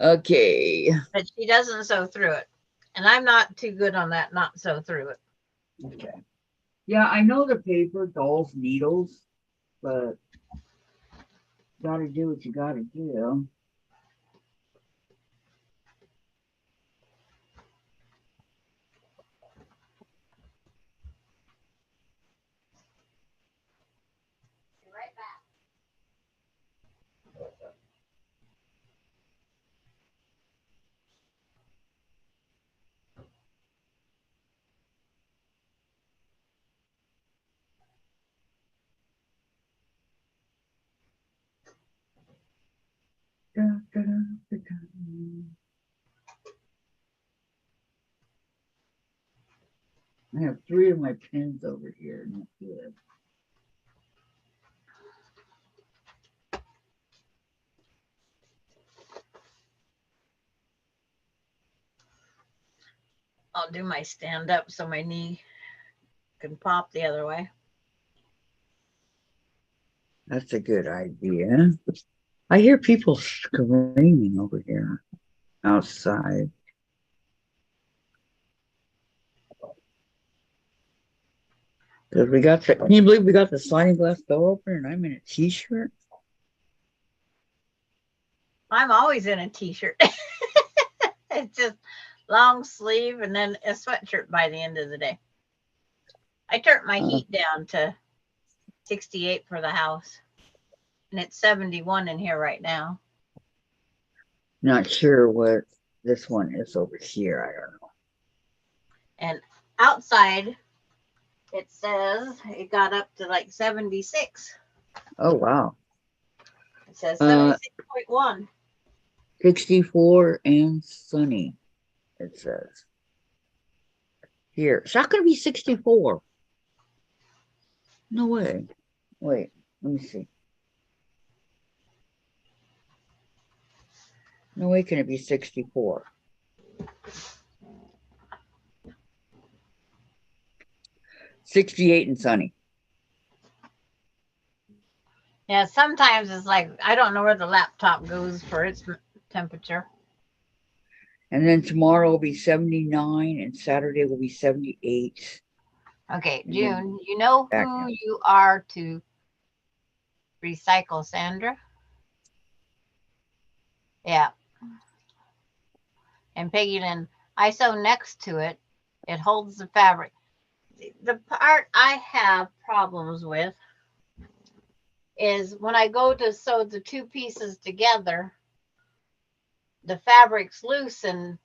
Okay. But she doesn't sew through it. And I'm not too good on that, not sew through it. Okay. Yeah, I know the paper, dolls, needles, but gotta do what you gotta do. Right back. Da, da, da, da, da. I have 3 of my pens over here. Not good. I'll do my stand up so my knee can pop the other way. That's a good idea. I hear people screaming over here outside. Because we got the, can you believe we got the sliding glass door open and I'm in a t-shirt? I'm always in a t-shirt. It's just long sleeve and then a sweatshirt by the end of the day. I turned my heat down to 68 for the house. And it's 71 in here right now. Not sure what this one is over here. I don't know. And outside, it says it got up to like 76. Oh, wow. It says 76.1. 64 and sunny, it says. Here. It's not going to be 64. No way. Wait, let me see. No way can it be 64. $68 and sunny. Yeah, sometimes it's like, I don't know where the laptop goes for its temperature. And then tomorrow will be 79 and Saturday will be 78. Okay, And June, you know back who down. you are to recycle, Sandra? Yeah. And Peggy Lynn, I sew next to it. It holds the fabric. The part I have problems with is when I go to sew the 2 pieces together, the fabric's loose, and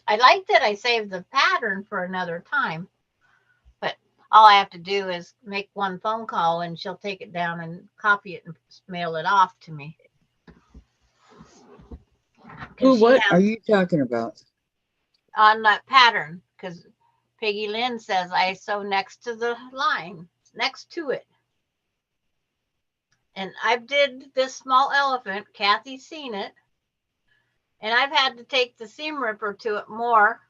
I like that I saved the pattern for another time, but all I have to do is make one phone call and she'll take it down and copy it and mail it off to me. Who, what are you talking about? On that pattern, because Peggy Lynn says I sew next to the line, next to it. And I did this small elephant. Kathy's seen it. And I've had to take the seam ripper to it more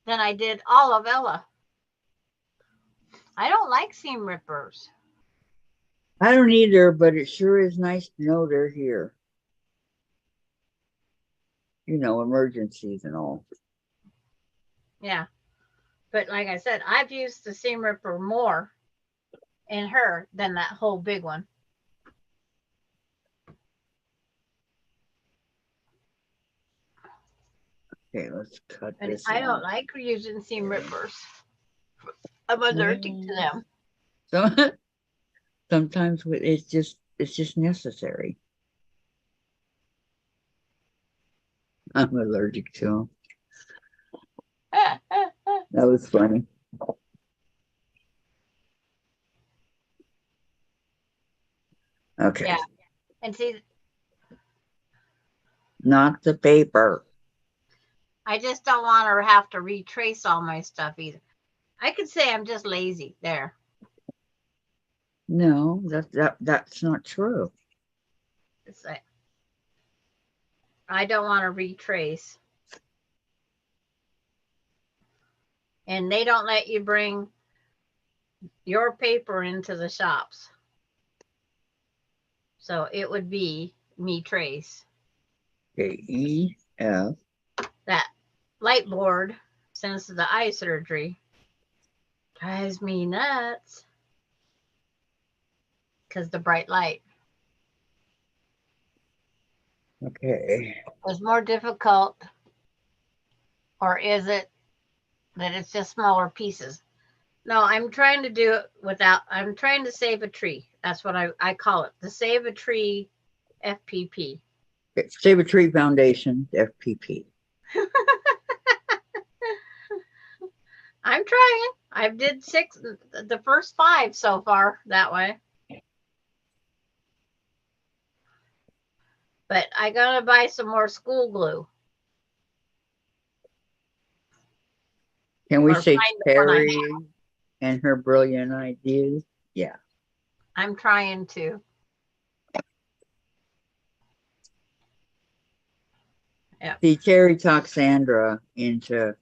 than I did all of Ella. I don't like seam rippers. I don't either, but it sure is nice to know they're here. You know, emergencies and all. Yeah. But like I said, I've used the seam ripper more in her than that whole big one. Okay, let's cut And this I don't out. like using seam rippers. I'm allergic to them. So sometimes it's just necessary. I'm allergic to them. That was funny. Okay. Yeah. And see, Not the paper. I just don't want to have to retrace all my stuff either. I could say I'm just lazy there. No, that's not true. It's like, I don't want to retrace. And they don't let you bring your paper into the shops. So it would be me trace. Okay, E-F. That light board since the eye surgery drives me nuts because the bright light Okay. was more difficult. Or is it that it's just smaller pieces? No, I'm trying to do it without, I'm trying to save a tree. That's what I call it, the Save a Tree FPP. Save a Tree Foundation, FPP. I'm trying. I did 6, the first 5 so far that way. But I gotta buy some more school glue. Can we Or say find the one I Terry and her brilliant ideas? Yeah. I'm trying to. Yeah. See, Terry talked Sandra into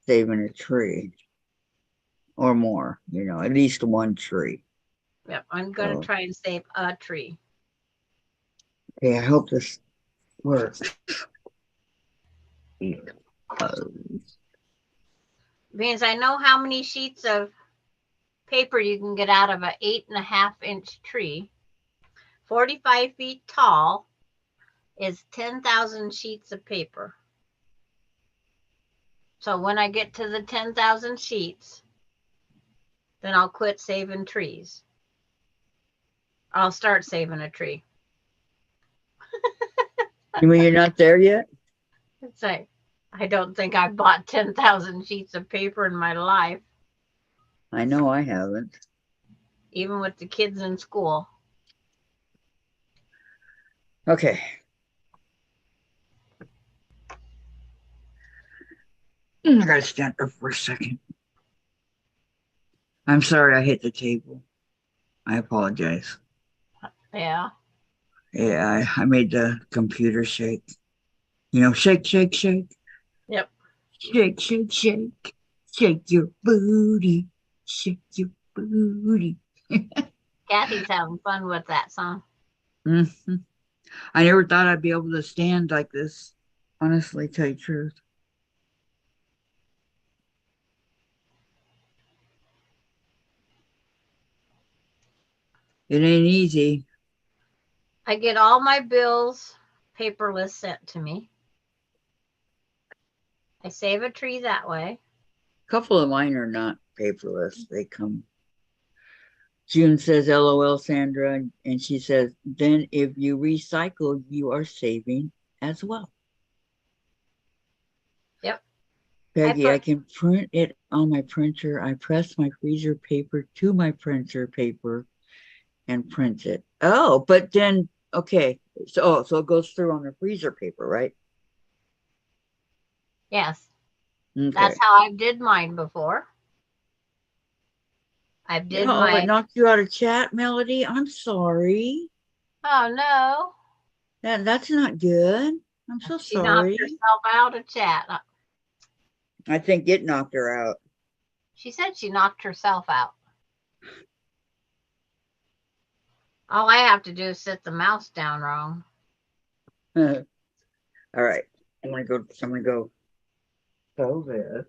saving a tree or more, you know, at least one tree. Yep. I'm gonna So, try and save a tree. okay, I hope this works. Because I know how many sheets of paper you can get out of an 8.5-inch tree. 45 feet tall is 10,000 sheets of paper. So when I get to the 10,000 sheets, then I'll quit saving trees. I'll start saving a tree. You mean you're not there yet? It's like, I don't think I've bought 10,000 sheets of paper in my life, I know I haven't. even with the kids in school. Okay. I gotta stand up for a second. I'm sorry I hit the table. I apologize. Yeah. Yeah, I made the computer shake. You know, shake, shake, shake. Yep. Shake, shake, shake. Shake your booty. Shake your booty. Kathy's having fun with that song. Mm-hmm. I never thought I'd be able to stand like this. Honestly, tell you the truth. It ain't easy. I get all my bills paperless sent to me. I save a tree that way. A couple of mine are not paperless. They come. June says, LOL, Sandra. And she says, then if you recycle, you are saving as well. Yep. Peggy, I can print it on my printer. I press my freezer paper to my printer paper and print it. Oh, but then, okay. So it goes through on the freezer paper, right? Yes. Okay. That's how I did mine before. I did Oh, my. it knocked you out of chat, Melody. I'm sorry. Oh no. That's not good. I'm so She knocked sorry. herself out of chat. I think it knocked her out. She said she knocked herself out. All I have to do is sit the mouse down wrong. All right. I'm gonna go sew this.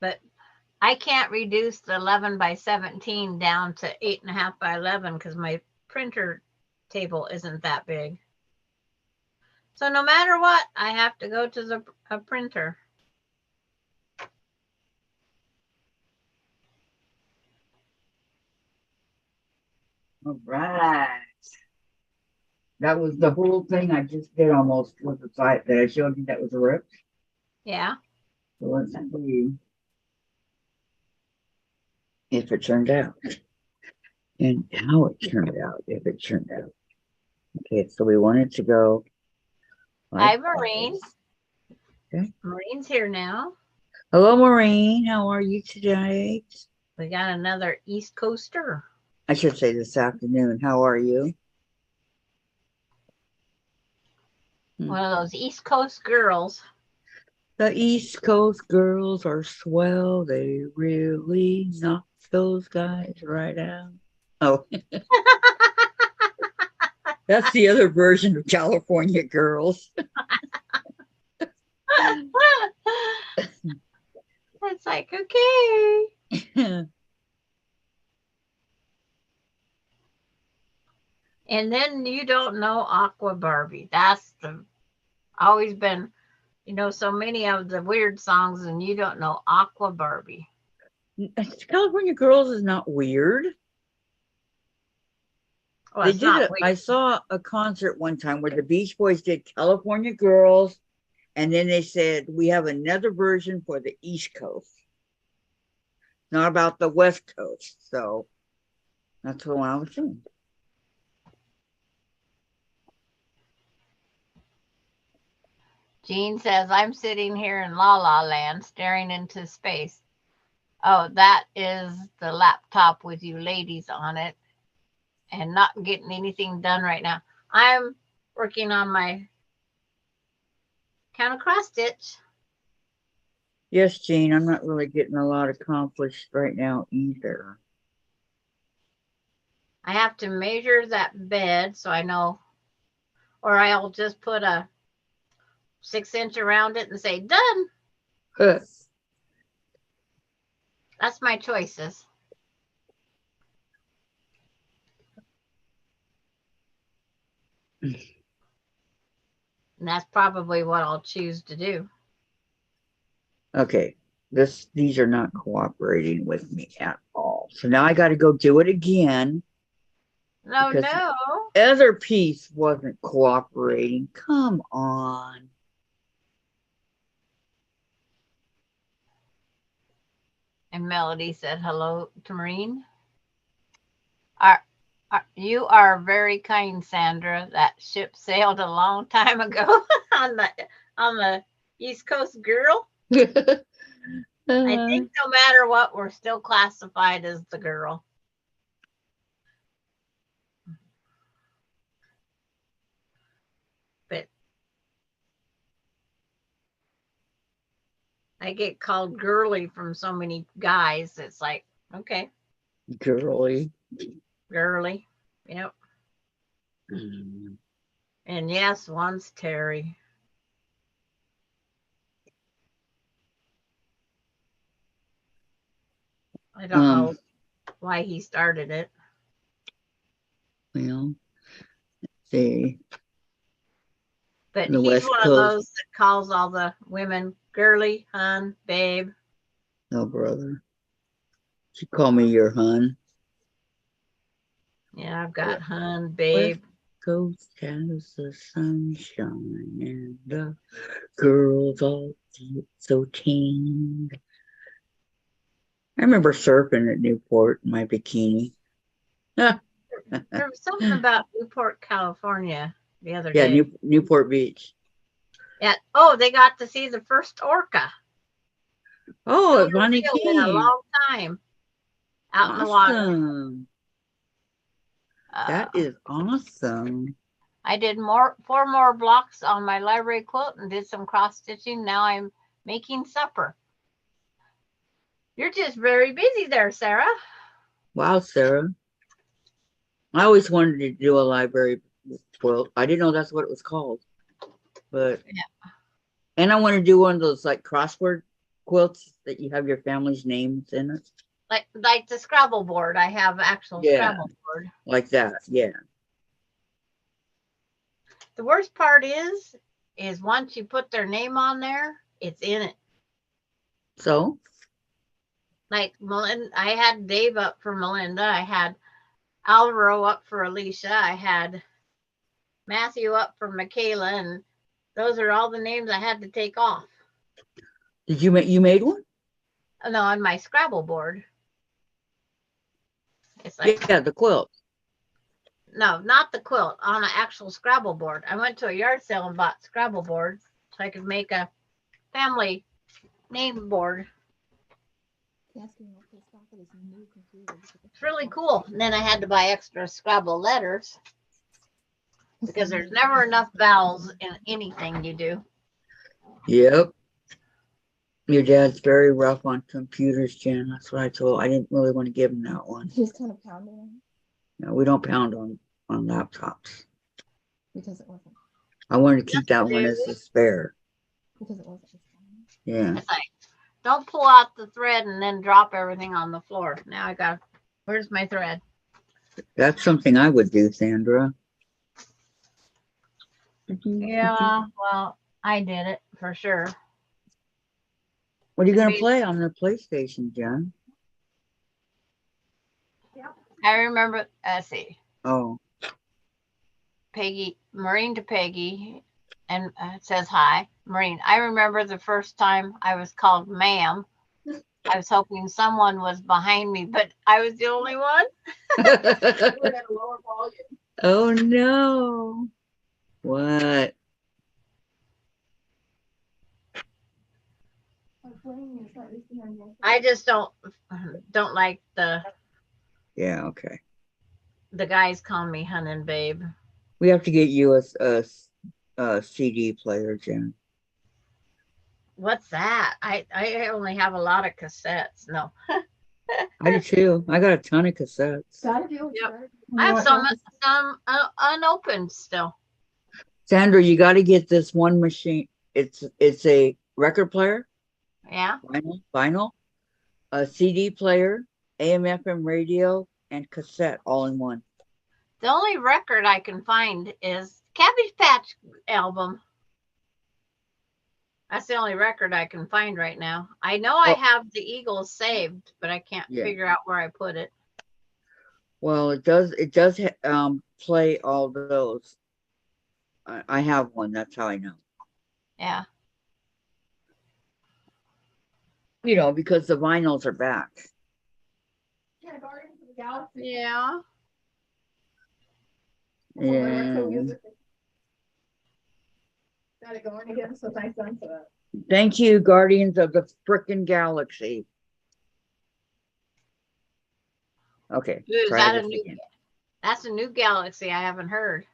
But I can't reduce the 11 by 17 down to 8.5 by 11 because my printer table isn't that big. So no matter what, I have to go to a printer. All right. That was the whole thing I just did almost with the site that I showed you that was ripped. Yeah. So let's see if it turned out and how it turned out, if it turned out. Okay, so we want it to go. Hi, like Maureen. this. Okay. Maureen's here now. Hello, Maureen. How are you today? We got another East Coaster. I should say this afternoon. How are you? One of those East Coast girls. The East Coast girls are swell. They really knock those guys right out. Oh, that's the other version of California girls. It's like, okay. And then you don't know Aqua Barbie. That's always been, so many of the weird songs, and you don't know Aqua Barbie. California Girls is not weird. Well, They it's did not it. weird. I saw a concert one time where the Beach Boys did California Girls, and then they said we have another version for the East Coast, not about the West Coast. So that's what I was saying. Jean says, I'm sitting here in La La Land staring into space. Oh, that is the laptop with you ladies on it and not getting anything done right now. I'm working on my counter cross stitch. Yes, Jean, I'm not really getting a lot accomplished right now either. I have to measure that bed so I know, or I'll just put a 6-inch around it and say, done. That's my choices. And that's probably what I'll choose to do. Okay, these are not cooperating with me at all. So now I got to go do it again. No, because no. the other piece wasn't cooperating. Come on. And Melody said hello to Maureen. You are very kind, Sandra. That ship sailed a long time ago on the East Coast girl. I think no matter what, we're still classified as the girl. But I get called girly from so many guys. It's like, okay. Girly. Girly. Yep. And yes, one's Terry. I don't know why he started it. Well, let's see. But The he's West one Coast. of those that calls all the women girly, hun, babe. No, brother. You call me your hun. Yeah, I've got hun, babe. West Coast has the sunshine and the girls all get so tame. I remember surfing at Newport in my bikini. There was something about Newport, California the other Yeah, day. Newport Beach. Yeah. Oh, they got to see the first orca. Oh, Silver Bonnie Bill in a King. long time. out in the water. Awesome. That Uh, is awesome. I did 4 more blocks on my library quilt and did some cross stitching. Now I'm making supper. You're just very busy there, Sarah. Wow, Sarah. I always wanted to do a library quilt. I didn't know that's what it was called. But Yeah. and I want to do one of those like crossword quilts that you have your family's names in it. Like the Scrabble board. I have actual Yeah. Scrabble board. Like that. Yeah. The worst part is once you put their name on there, it's in it. So Like Melinda, I had Dave up for Melinda. I had Alvaro up for Alicia. I had Matthew up for Michaela, and those are all the names I had to take off. did you made one? No, on my Scrabble board. It's like Yeah, the quilt. no, not the quilt, on an actual Scrabble board. I went to a yard sale and bought Scrabble boards so I could make a family name board. It's really cool. And then I had to buy extra Scrabble letters because there's never enough vowels in anything you do. Yep. Your dad's very rough on computers, Jen. That's what I told. I didn't really want to give him that one. He's kind of pounding No, we don't pound on laptops. because it wasn't. I wanted to keep that Yes, one as a spare. Because it wasn't. Yeah. It's like, don't pull out the thread and then drop everything on the floor. Now I got, where's my thread? That's something I would do, Sandra. Yeah, well, I did it for sure. What are you going to play on the PlayStation, Jen? I remember, let's see, Oh, Peggy, Maureen to Peggy, and it says hi, Maureen. I remember the first time I was called ma'am. I was hoping someone was behind me, but I was the only one. We're at a lower volume. oh no. What? I just don't like Yeah, okay. the guys call me Hunnin' Babe. We have to get you a CD player, Jen. What's that? I only have a lot of cassettes. No, I do too. I got a ton of cassettes. Yep. I have some unopened still. Sandra, you got to get this one machine. It's a record player, Yeah. vinyl, a CD player, AM/FM radio, and cassette all in one. The only record I can find is Cabbage Patch album. That's the only record I can find right now. I know I have the Eagles saved, but I can't figure out where I put it. Well, it does play all those. I have one. That's how I know. Yeah. You know, because the vinyls are back. Yeah, Guardians of the Galaxy. Yeah. And Got it going again, so thanks for that. thank you, Guardians of the frickin' Galaxy. Okay. Is try that this a new? again. That's a new galaxy I haven't heard.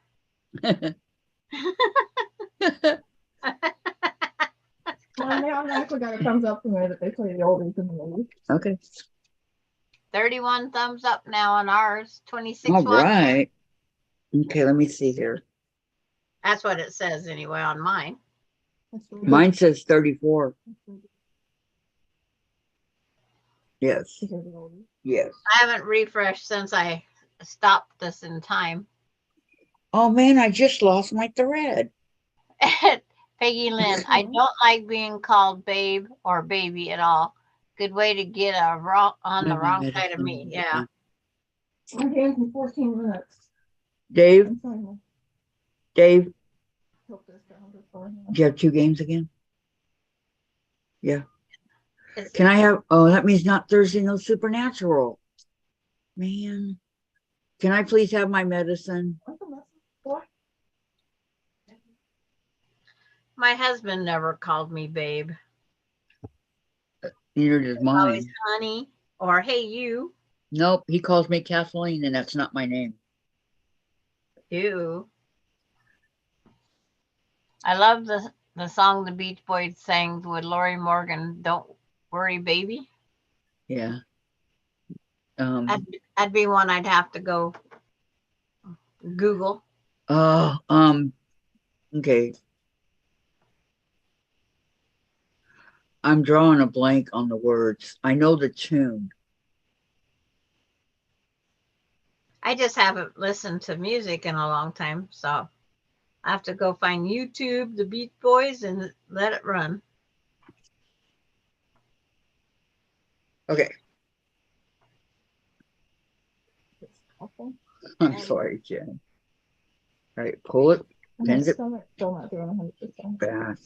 Well, they automatically got a thumbs up from there that they play the oldies in the movies. Okay. 31 thumbs up now on ours. 26 All watching. right. Okay, let me see here. That's what it says anyway on mine. Mine says 34. Yes. Yes. I haven't refreshed since I stopped this in time. Oh man, I just lost my thread. Peggy Lynn, I don't like being called babe or baby at all. Good way to get on the wrong side of me. Yeah. My game's in 14 minutes. Dave, Dave, Hope this sound is fine. do you have 2 games again? Yeah. Can I have, oh, that means not Thursday, no Supernatural. Man. Can I please have my medicine? My husband never called me babe. Neither does mine. Always honey or hey you. Nope, he calls me Kathleen, and that's not my name. You. I love the song the Beach Boys sang with Lori Morgan. Don't worry, baby. Yeah. That'd be one I'd have to go Google. Oh, okay. I'm drawing a blank on the words. I know the tune. I just haven't listened to music in a long time, so I have to go find YouTube, the Beach Boys, and let it run. Okay. I'm sorry, Jen. All right, pull it, bend it Still not doing 100%. back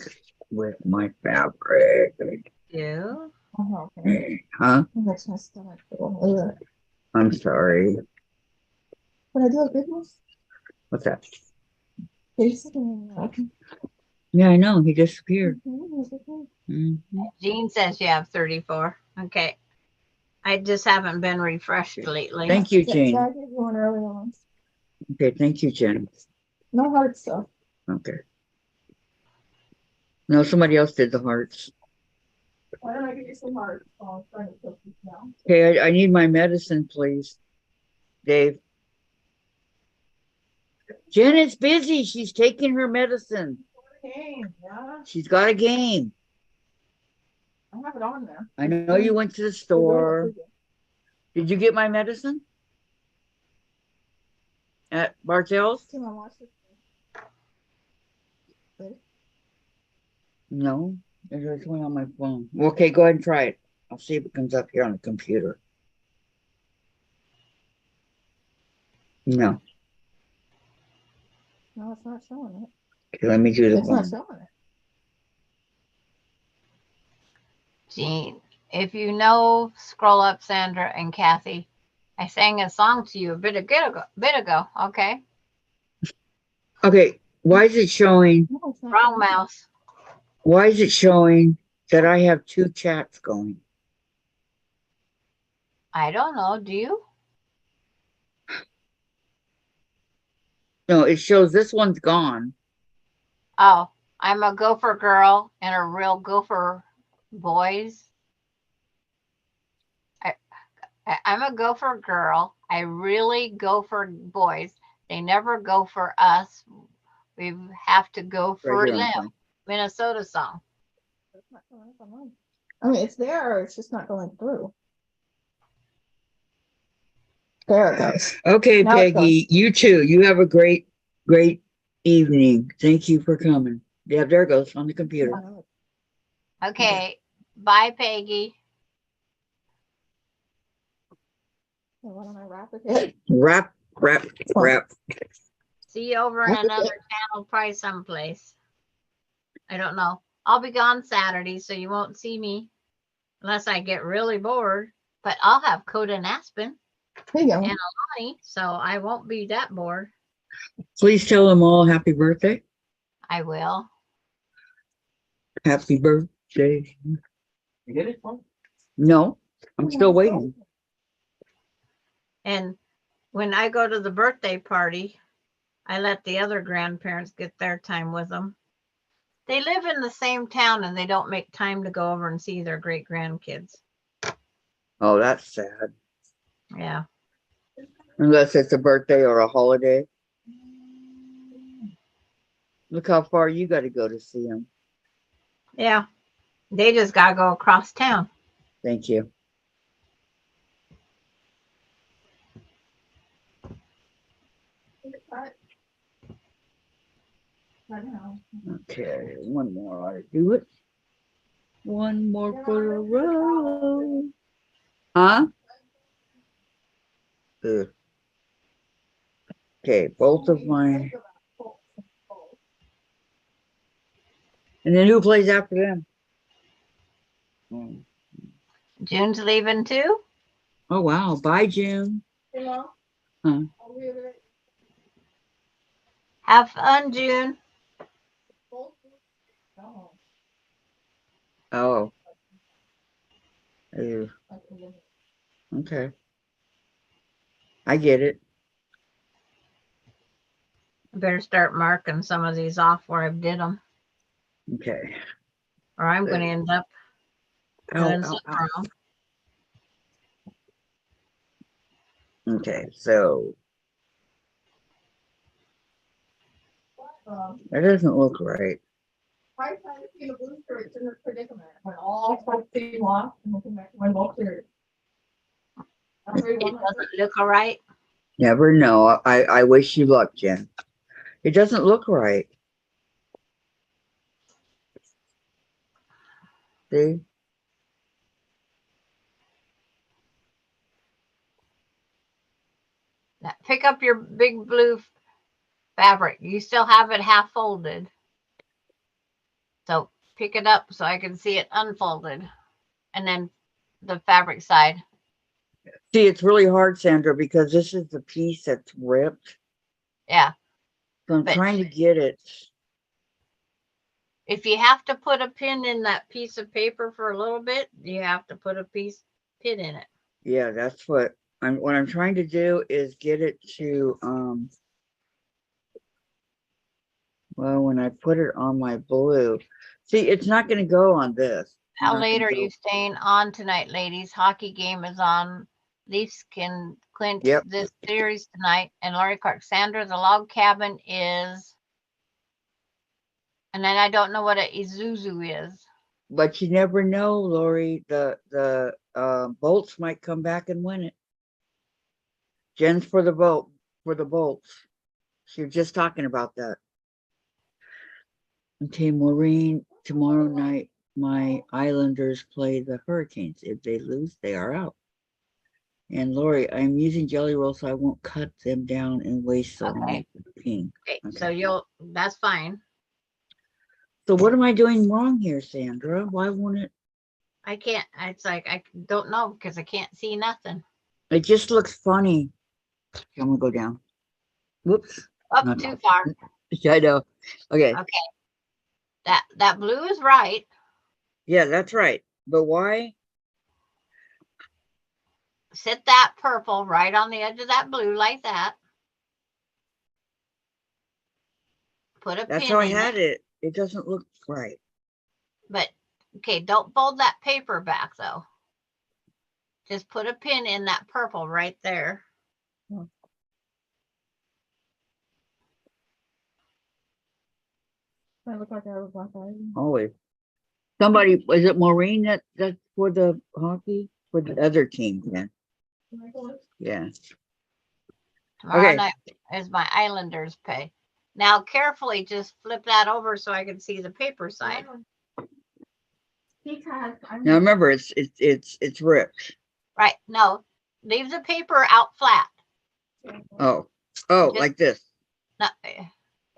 with my fabric. Yeah. Okay. Huh? That's my stomach. Ugh. I'm sorry. When I do a goodness, What's that? basically, Yeah, I know. He disappeared. Mhm. Jean says you have 34. Okay. I just haven't been refreshed lately. Thank you, Yeah, Jane. I gave you one early on. Okay, thank you, Jen. No hard stuff. Okay. No, somebody else did the hearts. Why don't I give you some hearts? Oh, I'm trying to cook these now. Okay, I need my medicine, please. Dave. Jen is busy. She's taking her medicine. Game, yeah. She's got a game. I have it on there. I know you went to the store. Did you get my medicine? At Bartell's? Can I watch this? Ready? No, there's one on my phone. Okay, go ahead and try it. I'll see if it comes up here on the computer. No. No, it's not showing it. Okay, let me do the It's not phone. showing it. Jean, if you know, scroll up, Sandra and Kathy. I sang a song to you a bit ago. Okay. Okay, why is it showing? No, it's not Wrong showing it. mouse. Why is it showing that I have two chats going? I don't know. Do you? No, it shows this one's gone. Oh, I'm a gopher girl and a real gopher boys. I'm a gopher girl. I really go for boys. They never go for us. We have to go Right for here on the them. phone. Minnesota song. It's not showing up on mine. I mean, it's there. It's just not going through. There it goes. Okay, Now it's Peggy, you too. You have a great, great evening. Thank you for coming. Yeah, there it goes on the computer. Okay. Bye, Peggy. So why don't I wrap it here? Wrap, wrap, wrap. See you over in another channel, probably someplace. I don't know. I'll be gone Saturday, so you won't see me unless I get really bored. But I'll have Coda and Aspen There you go. and Alani, so I won't be that bored. Please tell them all happy birthday. I will. Happy birthday. You get it, Paul? No, I'm still waiting. And when I go to the birthday party, I let the other grandparents get their time with them. They live in the same town and they don't make time to go over and see their great grandkids. Oh, that's sad. Yeah. Unless it's a birthday or a holiday. Look how far you got to go to see them. Yeah. They just got to go across town. Thank you. Okay, one more ought to do it. One more for the road. Huh? Ugh. Okay, both of mine. And then who plays after them? June's leaving too. Oh, wow. Bye, June. Huh? Have fun, June. Oh. Ew. Okay. I get it. I better start marking some of these off where I did them, Okay. or I'm going to end up Ow, doing ow, something ow. wrong. Okay, so that doesn't look right. I tried to see the booster, it's in a predicament, when all folks came off, and looking back, when all cleared. It doesn't look all right. Never know. I wish you luck, Jen. It doesn't look right. See? Now, pick up your big blue fabric. You still have it half folded. So pick it up so I can see it unfolded. And then the fabric side. See, it's really hard, Sandra, because this is the piece that's ripped. Yeah. So I'm But- trying to get it. If you have to put a pin in that piece of paper for a little bit, you have to put a pin in it. Yeah, that's what I'm trying to do is get it to well, when I put it on my blue. See, it's not gonna go on this. How Not late gonna are go- you staying on tonight, ladies? Hockey game is on. Leafs can clinch Yep. this series tonight. And Lori Clark, Sandra, the log cabin is. And then I don't know what a Isuzu is. But you never know, Lori. The bolts might come back and win it. Jen's for the bolts. She was just talking about that. Okay, Maureen, tomorrow night my Islanders play the Hurricanes. If they lose, they are out. And Lori, I'm using jelly rolls so I won't cut them down and waste them. Okay. Pink. Okay, Okay. so that's fine. So what am I doing wrong here, Sandra? Why won't it? I can't, it's like, I don't know because I can't see nothing. It just looks funny. Okay, I'm gonna go down. Whoops. Up Not too that. far. Yeah, I know. Okay. Okay. That blue is right. Yeah, that's right. But why? Sit that purple right on the edge of that blue like that. Put a That's pin how I in had it. it. It doesn't look right. But okay, don't fold that paper back though. Just put a pin in that purple right there. I look like I have a black eye. Always. Somebody, is it Maureen that's for the hockey? For the other team, yeah. Yeah. Tomorrow Okay. night is my Islanders pay. Now carefully just flip that over so I can see the paper side. Because Now remember, it's ripped. Right. No, leave the paper out flat. Oh, Just- like this. No,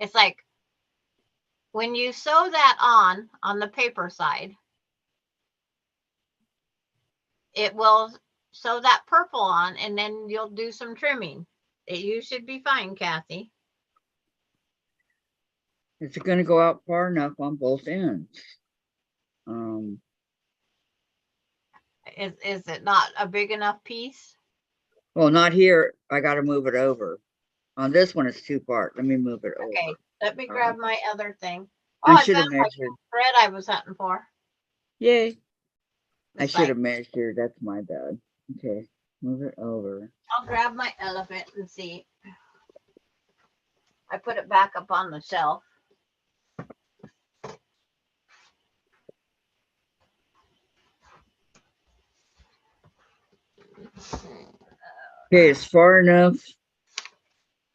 it's like when you sew that on the paper side, it will sew that purple on and then you'll do some trimming. You should be fine, Kathy. It's going to go out far enough on both ends. Is it not a big enough piece? Well, not here. I got to move it over. On this one, it's too far. Let me move it Okay, over. let me grab my other thing. I Oh, I should have found my measured. thread I was hunting for. Yay. I It's should like, have measured. That's my bad. Okay, move it over. I'll grab my elephant and see. I put it back up on the shelf. Okay, it's far enough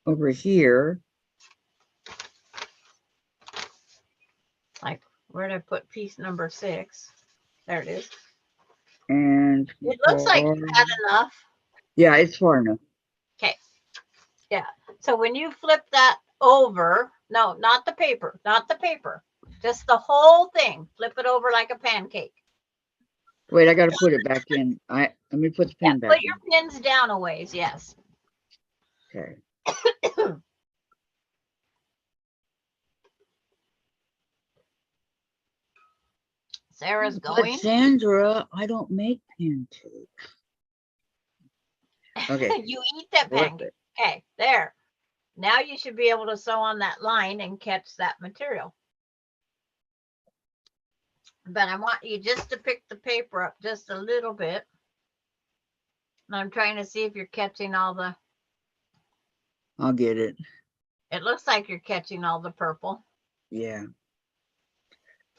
over here. Like, where did I put piece number 6? There it is. And It looks like you had enough. yeah, it's far enough. Okay. Yeah. So when you flip that over, no, not the paper, just the whole thing. Flip it over like a pancake. Wait, I got to put it back in. Let me put the pen back Put in. your pins down a ways. Yes. Okay. Sarah's But going. Sandra, I don't make pancakes. Okay. You eat that Worth pancake. it. Okay, there. Now you should be able to sew on that line and catch that material. But I want you just to pick the paper up just a little bit. And I'm trying to see if you're catching all the, I'll get it. it looks like you're catching all the purple. Yeah.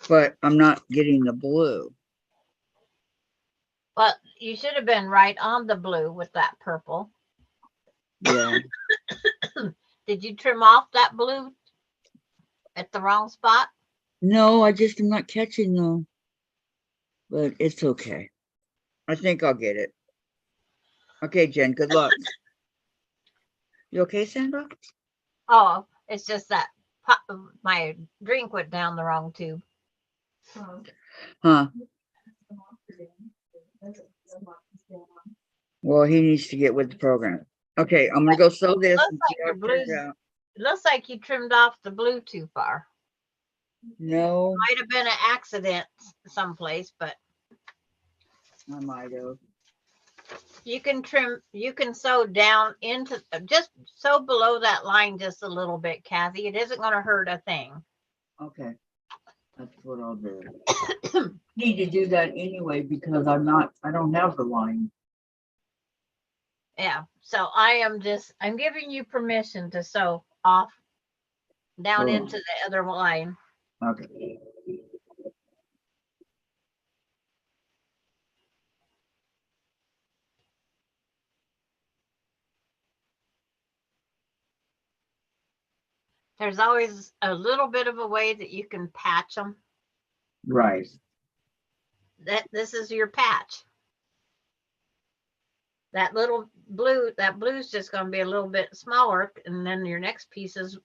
But I'm not getting the blue. But you should have been right on the blue with that purple. Yeah. Did you trim off that blue at the wrong spot? No, I just am not catching them. But it's okay. I think I'll get it. Okay, Jen, good luck. You okay, Sandra? Oh, it's just that my drink went down the wrong tube. Huh. Well, he needs to get with the program. Okay, I'm gonna go sew this Looks and like see how your it turns blues. out. It looks like you trimmed off the blue too far. No, Might have been an accident someplace, but I might have. you can trim, you can sew down into, just sew below that line just a little bit, Kathy. It isn't going to hurt a thing. Okay, that's what I'll do. Need to do that anyway because I don't have the line. Yeah. So I'm giving you permission to sew off down Oh. into the other line. Okay. There's always a little bit of a way that you can patch them. Right. This is your patch. That little blue, that blue's just going to be a little bit smaller, and then your next piece is,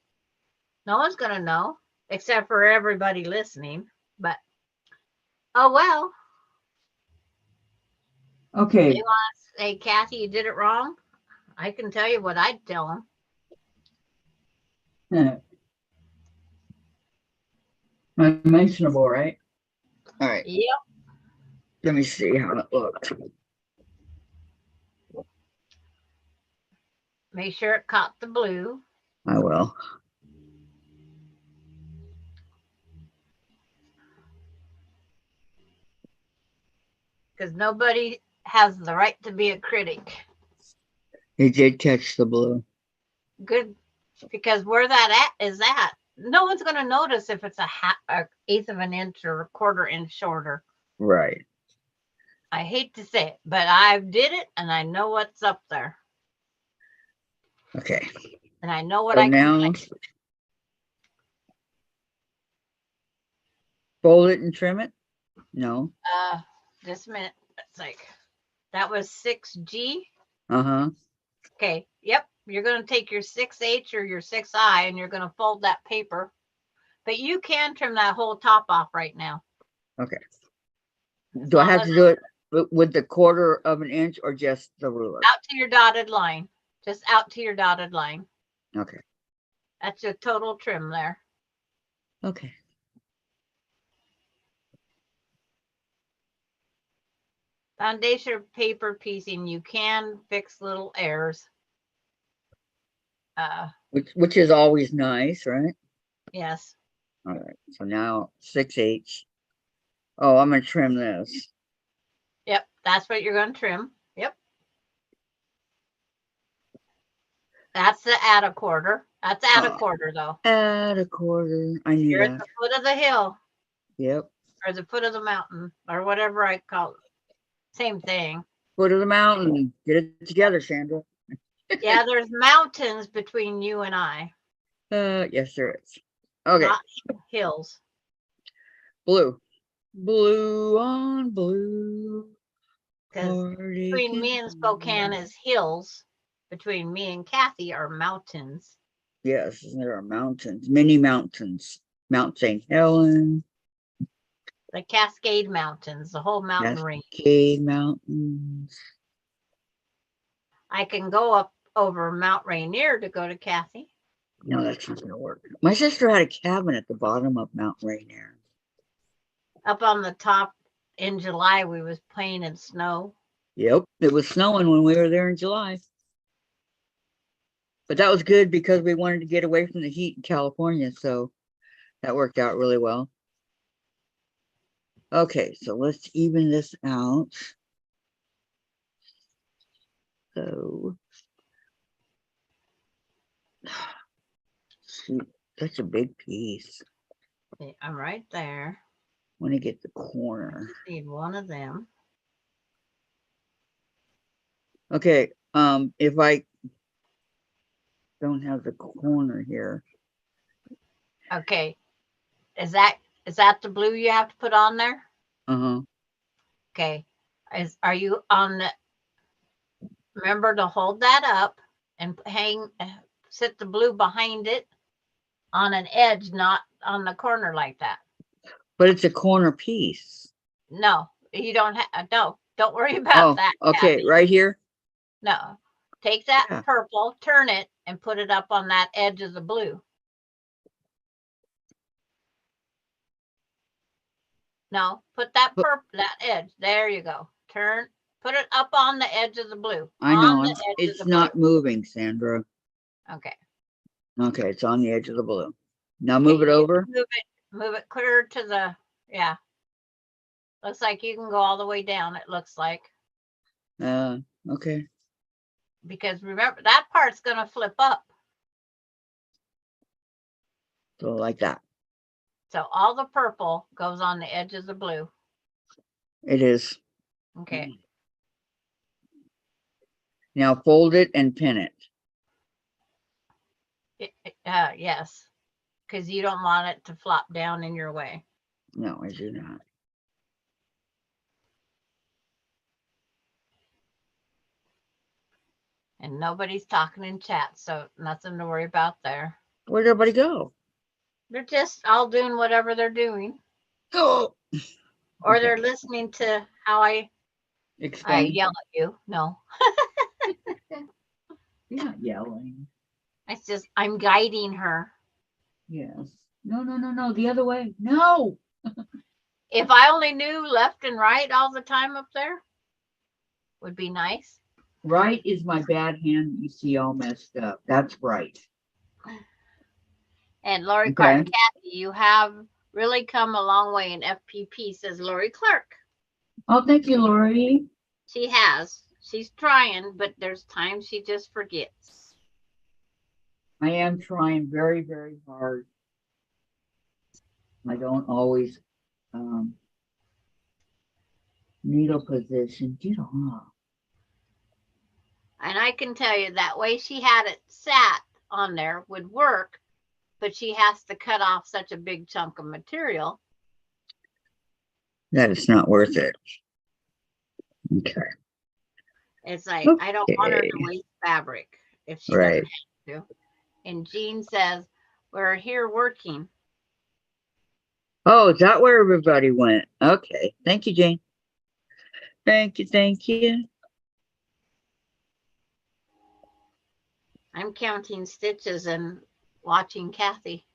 no one's going to know except for everybody listening. But oh well. Okay. They want to say, Kathy, you did it wrong. I can tell you what I'd tell them. Unmentionable, right? All right. Yep. Let me see how it looked. Make sure it caught the blue. I will. Because nobody has the right to be a critic. It did catch the blue. Good, because where that is at, no one's going to notice if it's a eighth of an inch or a quarter inch shorter. Right. I hate to say it, but I did it and I know what's up there. Okay. And I know what So I can now find. fold it and trim it? No. Just a minute. It's like, that was 6G. Uh-huh. Okay. Yep. You're going to take your 6H or your 6I and you're going to fold that paper. But you can trim that whole top off right now. Okay. Do I have to do it with the quarter of an inch or just the ruler? Out to your dotted line. Just out to your dotted line. Okay. That's your total trim there. Okay. Foundation paper piecing, you can fix little errors. Which is always nice, right? Yes. All right. So now 6H. Oh, I'm gonna trim this. Yep. That's what you're going to trim. Yep. That's the add a quarter. That's add a quarter though. Add a quarter. I knew You're that. at the foot of the hill. Yep. Or the foot of the mountain or whatever I call it. Same thing. Foot of the mountain. Get it together, Sandra. Yeah, there's mountains between you and I. Yes, there is. Okay. Not hills. Blue. Blue on blue. Because between me and Spokane is hills. Between me and Kathy are mountains. Yes, there are mountains, many mountains. Mount St. Helen. The Cascade Mountains, the whole mountain range. Cascade Mountains. I can go up over Mount Rainier to go to Kathy. No, that's not gonna work. My sister had a cabin at the bottom of Mount Rainier. Up on the top in July, we was playing in snow. Yep, it was snowing when we were there in July. But that was good because we wanted to get away from the heat in California, so that worked out really well. Okay, so let's even this out. So, shoot, such a big piece. Okay, I'm right there. Want to get the corner. Need one of them. Okay, if I don't have the corner here. Okay. Is that the blue you have to put on there? Uh-huh. Okay. Are you on the, remember to hold that up and sit the blue behind it on an edge, not on the corner like that. But it's a corner piece. No, you don't have, no, don't worry about that. Okay, Kathy. right here. No, take that Yeah. purple, turn it and put it up on that edge of the blue. No, put that purple, that edge. There you go. Turn, put it up on the edge of the blue. I on know, the edge of it's the not blue. moving, Sandra. Okay. Okay, it's on the edge of the blue. Now move it you over. Move it clear to the, yeah. Looks like you can go all the way down, it looks like. Okay. Because remember, that part's gonna flip up. So like that. So all the purple goes on the edge of the blue. It is. Okay. Now fold it and pin it. Yes. Because you don't want it to flop down in your way. No, I do not. And nobody's talking in chat, so nothing to worry about there. Where'd everybody go? They're just all doing whatever they're doing. Oh. Or Okay. they're listening to how I Explain. yell at you. No. You're not yelling. It's just I'm guiding her. Yes. No. The other way. No. If I only knew left and right all the time up there, would be nice. Right is my bad hand. You see all messed up. That's right. And Lori Okay. Clark, Kathy, you have really come a long way in FPP, says Lori Clark. Oh, thank you, Lori. She has. She's trying, but there's times she just forgets. I am trying very, very hard. I don't always needle position. Get off. And I can tell you that way she had it sat on there would work, but she has to cut off such a big chunk of material. That is not worth it. Okay. It's like, I don't want her to waste fabric if she doesn't have to. And Jean says, we're here working. Oh, is that where everybody went? Okay. Thank you, Jane. Thank you. I'm counting stitches and watching Kathy.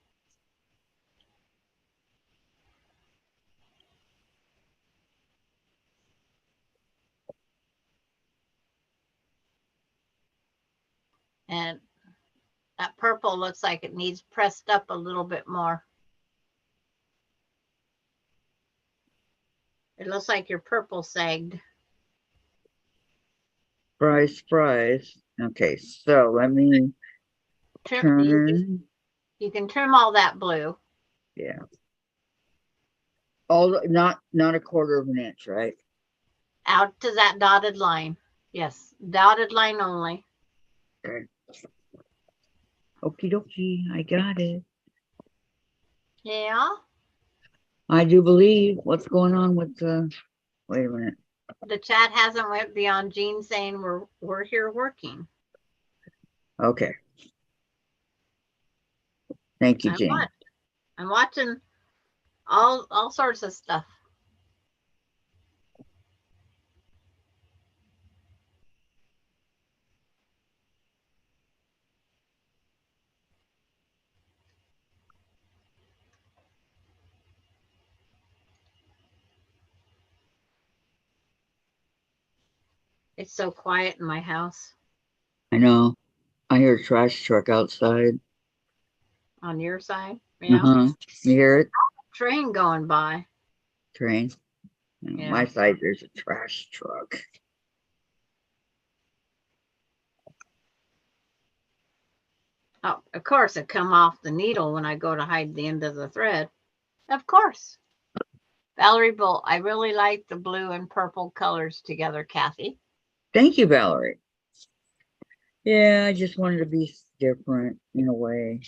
And that purple looks like it needs pressed up a little bit more. It looks like your purple sagged. Surprise. Okay, so let me turn. You can trim all that blue. Yeah. All not a quarter of an inch, right? Out to that dotted line. Yes, dotted line only. Okay. Okie dokie, I got it. Yeah. I do believe. What's going on with the? Wait a minute. The chat hasn't went beyond Jean saying we're here working. Okay. Thank you, Jane. I'm watching all sorts of stuff. It's so quiet in my house. I know. I hear a trash truck outside. On your side, yeah. Uh-huh. You hear it? Train going by. Train. Yeah. My side, there's a trash truck. Oh, of course, it come off the needle when I go to hide the end of the thread. Of course. Valerie Bull, I really like the blue and purple colors together, Kathy. Thank you, Valerie. Yeah, I just wanted to be different in a way.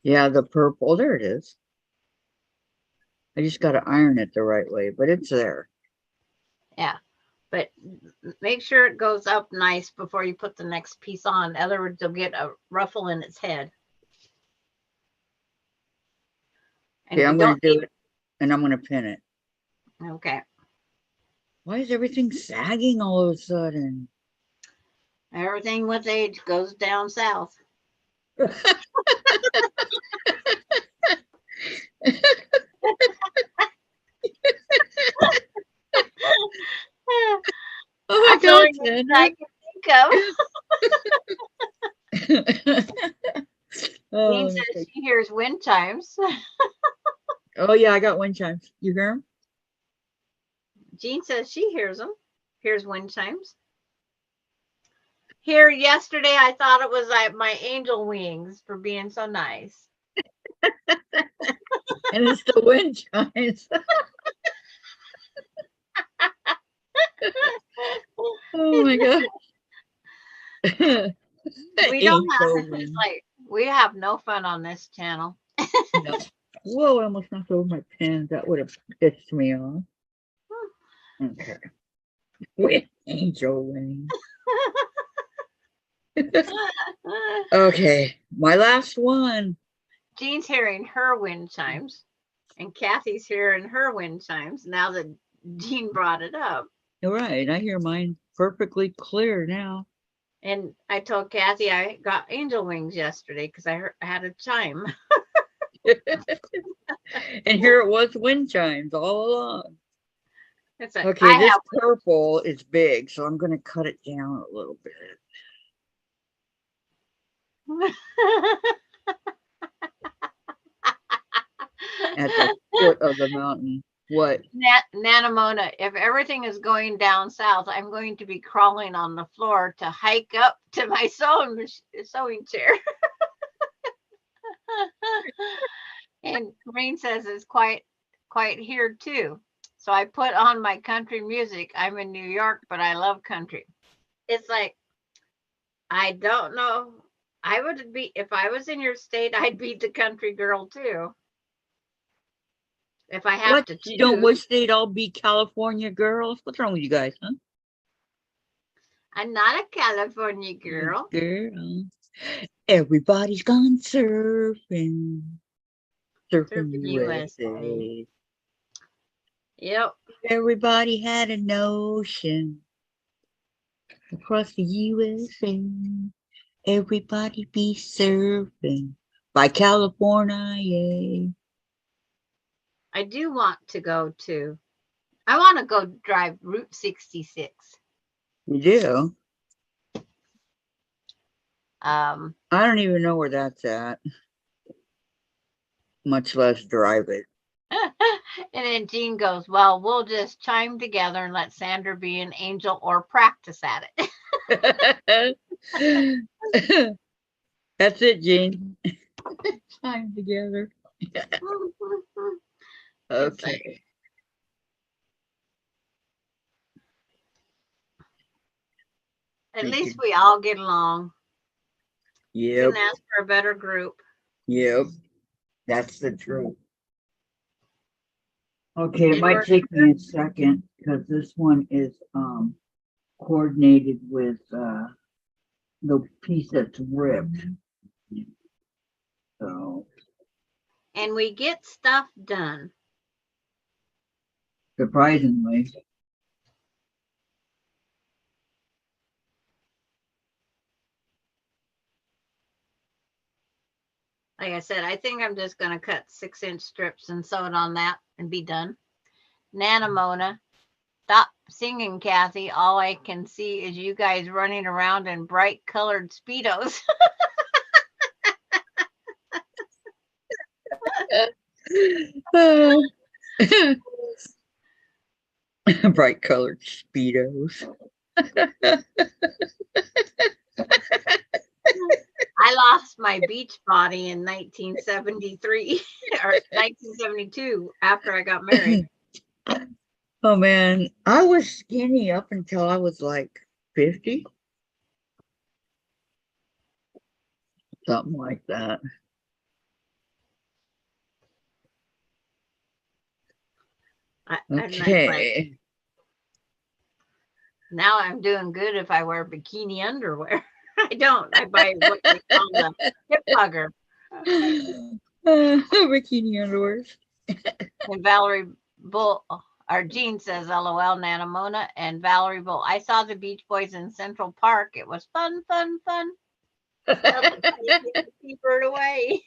Yeah, the purple, there it is. I just got to iron it the right way, but it's there. Yeah, but make sure it goes up nice before you put the next piece on. In other words, you'll get a ruffle in its head. And Okay, you I'm going don't to do it, and I'm going to pin it. Okay. Why is everything sagging all of a sudden? Everything with age goes down south. Oh my That's the only God, reason Sandra. I can think of. Dean Oh, says she hears wind chimes. oh, yeah, I got wind chimes. You hear them? Jean says she hears them. Hears wind chimes. Here yesterday, I thought it was like my angel wings for being so nice. And it's the wind chimes. Oh my God. We don't have Angel it's wind. like we have no fun on this channel. No. Whoa, I almost knocked over my pen. That would have pissed me off. Okay. With angel wing. Okay, my last one. Jean's hearing her wind chimes, and Kathy's hearing her wind chimes now that Jean brought it up. You're right. I hear mine perfectly clear now. And I told Kathy I got angel wings yesterday because I had a chime. And here it was, wind chimes all along. It's like, Okay, this purple is big, so I'm going to cut it down a little bit. At the foot of the mountain. What? Nanamona, if everything is going down south, I'm going to be crawling on the floor to hike up to my sewing chair. And Maureen says it's quite here too. So I put on my country music. I'm in New York, but I love country. It's like, I don't know. I would be, if I was in your state, I'd be the country girl too. If I have to choose. You don't wish they'd all be California girls? What's wrong with you guys, huh? I'm not a California girl. Girl. Everybody's gone surfing. Surfing USA. Yep. Everybody had a notion. Across the USA. Everybody be surfing. By California. I do want to go to. I want to go drive Route 66. You do? I don't even know where that's at. Much less drive it. And then Jean goes, well, we'll just chime together and let Sandra be an angel or practice at it. That's it, Jean. Chime together. Okay. At least we all get along. Yep. Couldn't ask for a better group. Yep. That's the truth. Okay, it might take me a second because this one is coordinated with the piece that's ripped. So. And we get stuff done. Surprisingly. like I said, I think I'm just gonna cut 6-inch strips and sew it on that and be done. Nana Mona, stop singing, Kathy. All I can see is you guys running around in bright colored Speedos. Bright colored Speedos. I lost my beach body in 1973 or 1972 after I got married. Oh man, I was skinny up until I was like 50. Something like that. I'm like, Okay. now I'm doing good if I wear bikini underwear. I don't. I buy what they call the hip hugger. Bikini underwear. And Valerie Bull, or Jean says, LOL, Nana Mona and Valerie Bull. I saw the Beach Boys in Central Park. It was fun, fun, fun. Tell the T-bird away.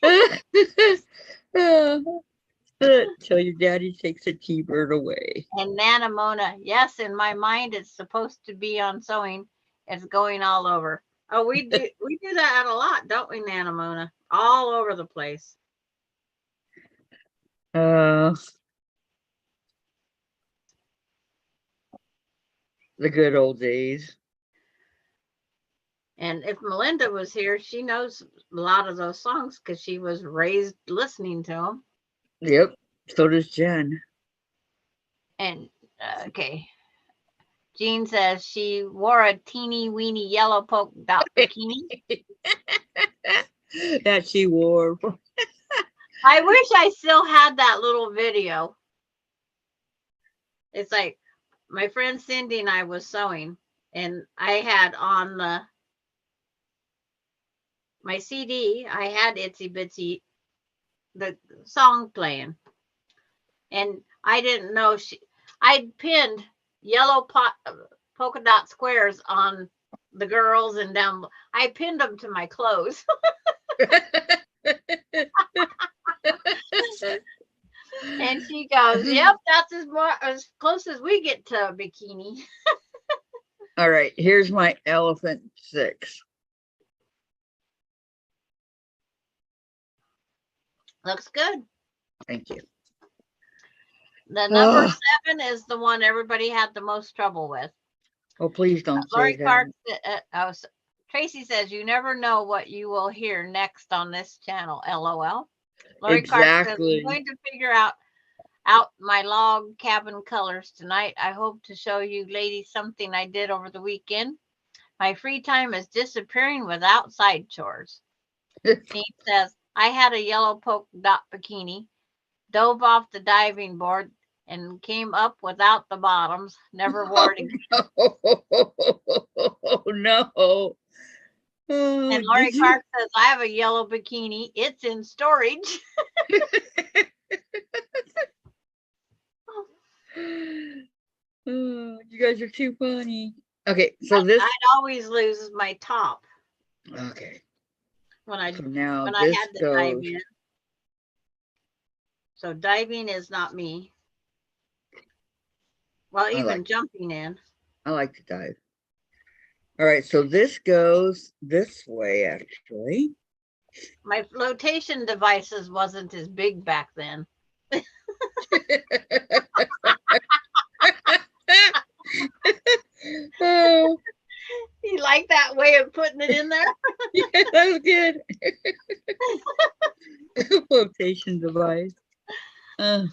Tell your daddy takes a T-bird away. And Nana Mona, yes, in my mind, it's supposed to be on sewing. It's going all over. Oh, we do that a lot, don't we, Nana Mona? All over the place. The good old days. And if Melinda was here, she knows a lot of those songs because she was raised listening to them. Yep. So does Jen. And okay. Jean says she wore a teeny weeny yellow polka dot bikini. That she wore. I wish I still had that little video. It's like my friend Cindy and I was sewing, and I had on my CD, I had Itsy Bitsy, the song playing. And I didn't know I'd pinned yellow polka dot squares on the girls and down. I pinned them to my clothes. And she goes, "Yep, that's as close as we get to a bikini." All right, here's my elephant 6. Looks good. Thank you. The number 7 is the one everybody had the most trouble with. Oh, please don't say Lori that. Clark, Tracy says, you never know what you will hear next on this channel, LOL. Lori Clark says, I'm going to figure out my log cabin colors tonight. I hope to show you ladies something I did over the weekend. My free time is disappearing without side chores. Jean says, I had a yellow polka dot bikini, dove off the diving board, and came up without the bottoms. Never wore it again. Oh, no. And Lori Clark says, I have a yellow bikini. It's in storage. Oh, you guys are too funny. Okay, so this I'd always lose my top. Okay. When I So now when this I had to goes. dive in. So diving is not me. Well, even jumping in. I like to dive. All right, so this goes this way, actually. My flotation devices wasn't as big back then. Oh, You like that way of putting it in there? yeah, that was good. Flotation device. And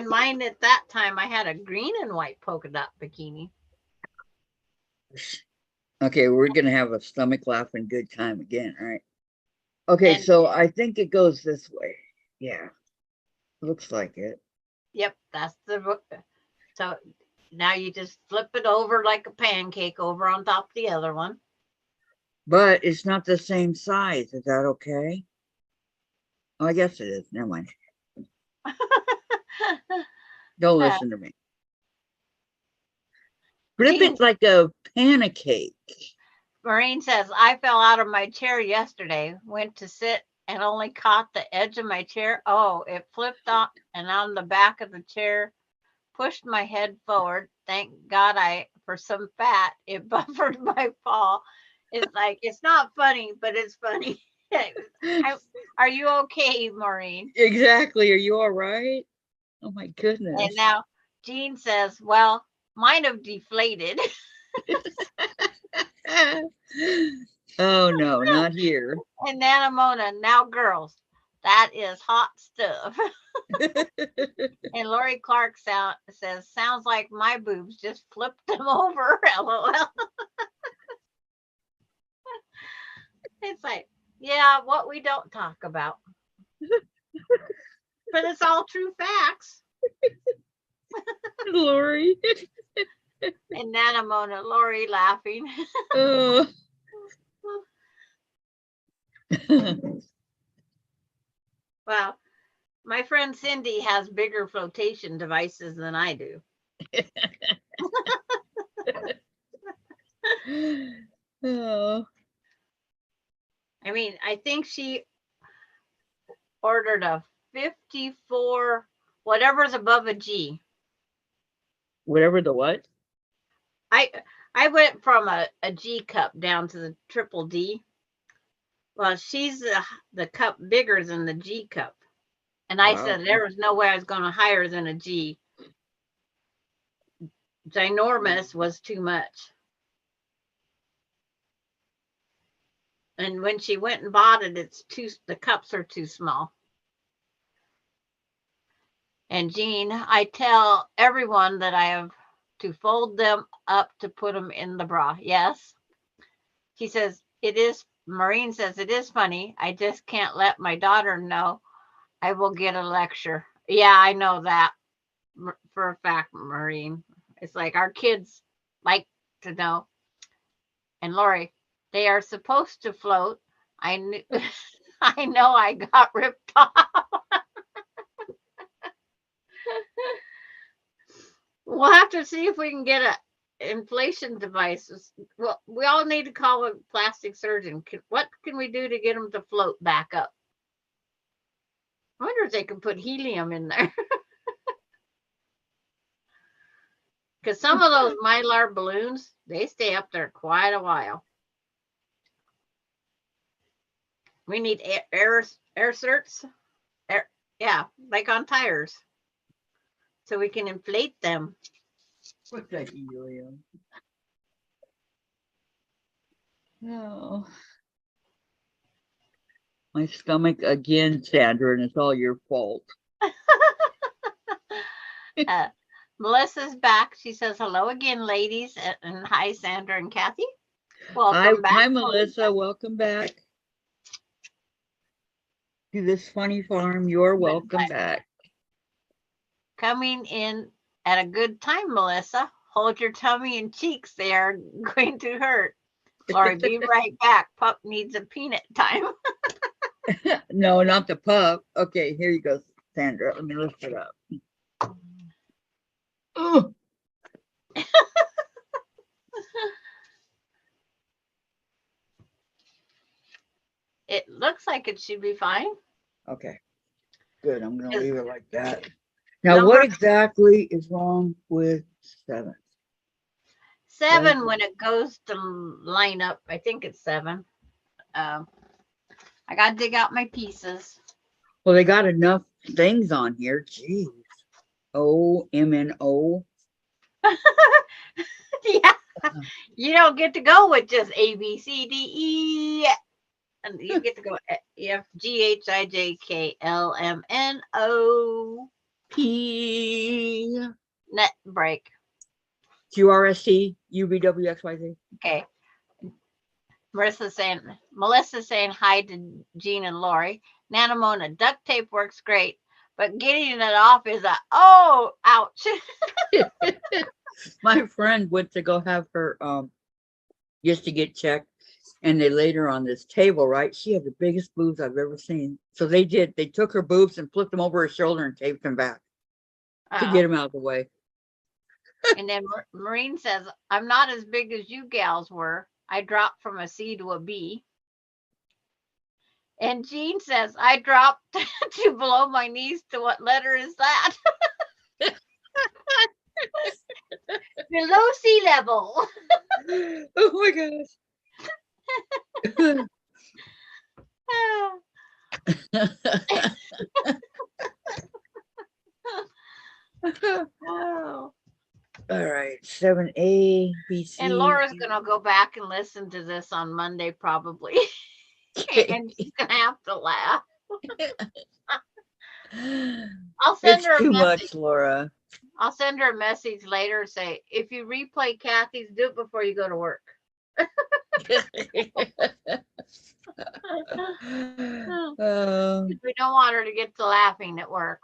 mine at that time, I had a green and white polka dot bikini. Okay, we're gonna have a stomach laughing good time again, all right? Okay, so I think it goes this way. Yeah, looks like it. Yep, that's the. So now you just flip it over like a pancake over on top of the other one. But it's not the same size. Is that okay? Oh, I guess it is. Never mind. Don't listen to me. Flip it like a pancake. Maureen says, I fell out of my chair yesterday, went to sit and only caught the edge of my chair. Oh, it flipped on and on the back of the chair, pushed my head forward. Thank God for some fat, it buffered my fall. It's like, it's not funny, but it's funny. Are you okay, Maureen? Exactly. Are you all right? Oh my goodness. And now Jean says, well, mine have deflated. Oh no, not here. And Nana Mona, now girls, that is hot stuff. And Lori Clark says, sounds like my boobs just flipped them over. LOL. It's like, yeah, what we don't talk about. But it's all true facts. Lori. And Nana Mona, Lori laughing. Oh. Well, my friend Cindy has bigger flotation devices than I do. Oh. I mean, I think she ordered a 54, whatever's above a G. Whatever the what? I went from a G cup down to the triple D. Well, she's the cup bigger than the G cup. And I said there was no way I was going to higher than a G. Ginormous was too much. And when she went and bought it, the cups are too small. And Jean, I tell everyone that I have to fold them up to put them in the bra. Yes. He says, Maureen says, it is funny. I just can't let my daughter know. I will get a lecture. Yeah, I know that for a fact, Maureen. It's like our kids like to know. And Lori, they are supposed to float. I knew, I know I got ripped off. We'll have to see if we can get a inflation devices. Well, we all need to call a plastic surgeon. What can we do to get them to float back up? I wonder if they can put helium in there. Because some of those Mylar balloons, they stay up there quite a while. We need air certs. Yeah, like on tires. So we can inflate them. What's that helium? No. My stomach again, Sandra, and it's all your fault. Melissa's back. She says, hello again, ladies. And hi, Sandra and Kathy. Welcome back. Hi, Melissa. Welcome back to this funny farm. You're welcome back. Coming in at a good time, Melissa. Hold your tummy and cheeks. They are going to hurt. Lori, be right back. Pup needs a peanut time. No, not the pup. Okay, here you go, Sandra. Let me lift it up. Oh. It looks like it should be fine. Okay, good. I'm going to leave it like that. Now, what exactly is wrong with 7? 7 when it goes to line up. I think it's 7. I got to dig out my pieces. Well, they got enough things on here. Jeez. O-M-N-O. Yeah. You don't get to go with just A, B, C, D, E. And you get to go F, G, H, I, J, K, L, M, N, O, P. Net break. Q-R-S-T, U-V-W, X-Y-Z. Okay. Melissa saying hi to Jean and Lori. Nana Mona, duct tape works great, but getting it off is ouch. My friend went to go have her just to get checked, and they laid her on this table, right? She had the biggest boobs I've ever seen. So they took her boobs and flipped them over her shoulder and taped them back to get them out of the way. And then Maureen says, I'm not as big as you gals were. I dropped from a C to a B. And Jean says, I dropped to below my knees to what letter is that? Below sea level. Oh my gosh. Oh. All right, 7A, B, C. And Laura's gonna go back and listen to this on Monday probably. And she's gonna have to laugh. I'll send It's her a too message. much, Laura. I'll send her a message later. Say, if you replay Kathy's, do it before you go to work. We don't want her to get to laughing at work.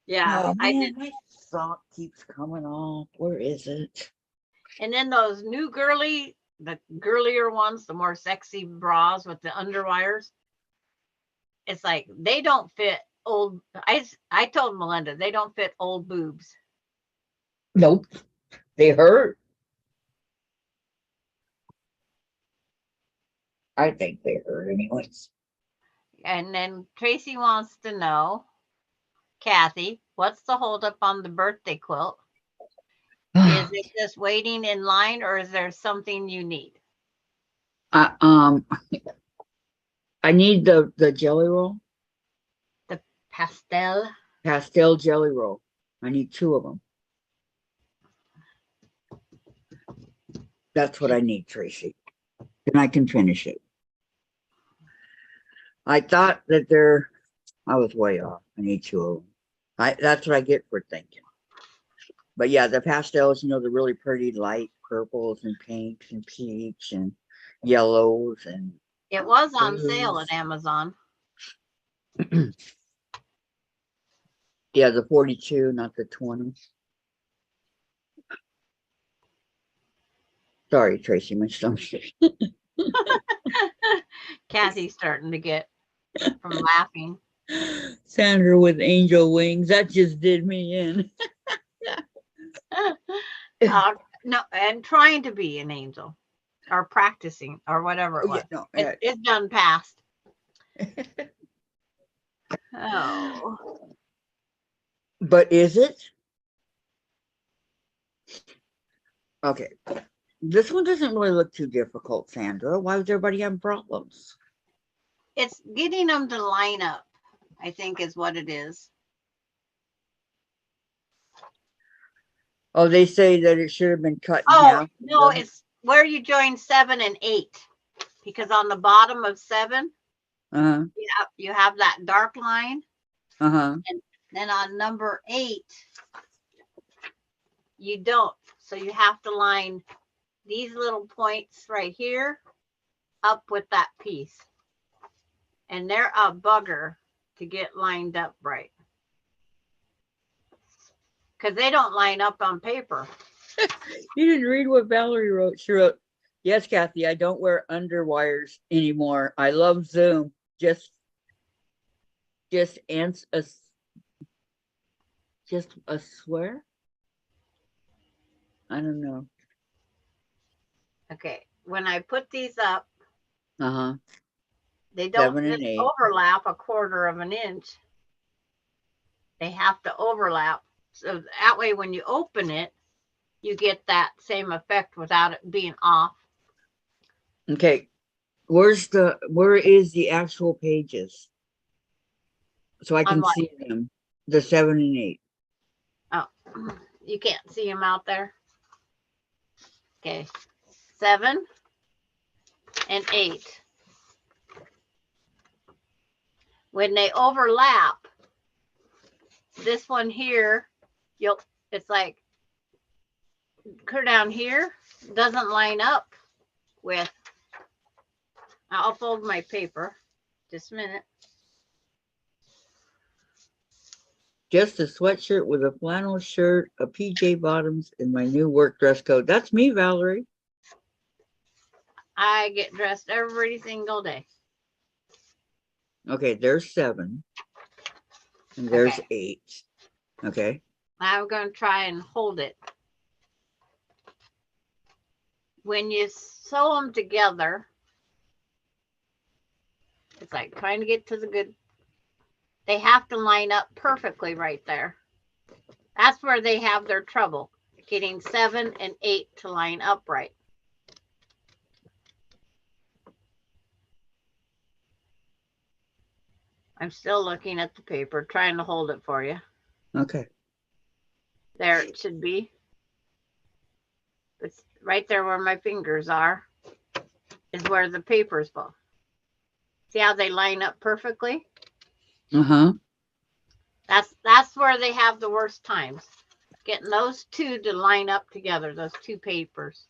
Yeah, Oh I man, did. my sock keeps coming off. Where is it? And then those new the girlier ones, the more sexy bras with the underwires. It's like they don't fit old. I told Melinda they don't fit old boobs. Nope, they hurt. I think they hurt anyways. And then Tracy wants to know, Kathy, what's the holdup on the birthday quilt? Is it just waiting in line, or is there something you need? I need the jelly roll, The pastel. pastel jelly roll. I need 2 of them. That's what I need, Tracy. Then I can finish it. I thought that I was way off. I need 2 of them. That's what I get for thinking. But yeah, the pastels, the really pretty light purples and pinks and peach and yellows and It was on sale at Amazon. yeah, the 42, not the 20. Sorry, Tracy, my stomach. Kathy's starting to get from laughing. Sandra with angel wings. That just did me in. No, and trying to be an angel or practicing or whatever it was. Yeah, no, It's done past. Oh. But is it? Okay. This one doesn't really look too difficult, Sandra. Why was everybody having problems? It's getting them to line up, I think is what it is. Oh, they say that it should have been cut in Oh, half. no, it's where you join 7 and 8. Because on the bottom of 7, Uh-huh. you have that dark line. Uh-huh. And then on number 8, you don't. So you have to line these little points right here up with that piece. And they're a bugger to get lined up right. Because they don't line up on paper. You didn't read what Valerie wrote. She wrote, yes, Kathy, I don't wear underwires anymore. I love Zoom. Just a swear? I don't know. Okay. When I put these up, Uh-huh. they don't 7 and just 8. overlap a 1/4 of an inch. They have to overlap. So that way, when you open it, you get that same effect without it being off. Okay. Where is the actual pages? So I can see them. The 7 and 8. Oh, you can't see them out there. Okay. 7 and 8. When they overlap, this one here, it's like clear down here doesn't line up with. I'll fold my paper. Just a minute. Just a sweatshirt with a flannel shirt, a PJ bottoms, and my new work dress code. That's me, Valerie. I get dressed every single day. Okay, there's 7. And there's Okay. 8. Okay. I'm going to try and hold it. when you sew them together, it's like trying to get to the good. They have to line up perfectly right there. That's where they have their trouble, getting 7 and 8 to line up right. I'm still looking at the paper, trying to hold it for you. Okay. There it should be. It's right there where my fingers are, is where the paper's both. See how they line up perfectly? Uh-huh. That's where they have the worst times. Getting those two to line up together, those two papers.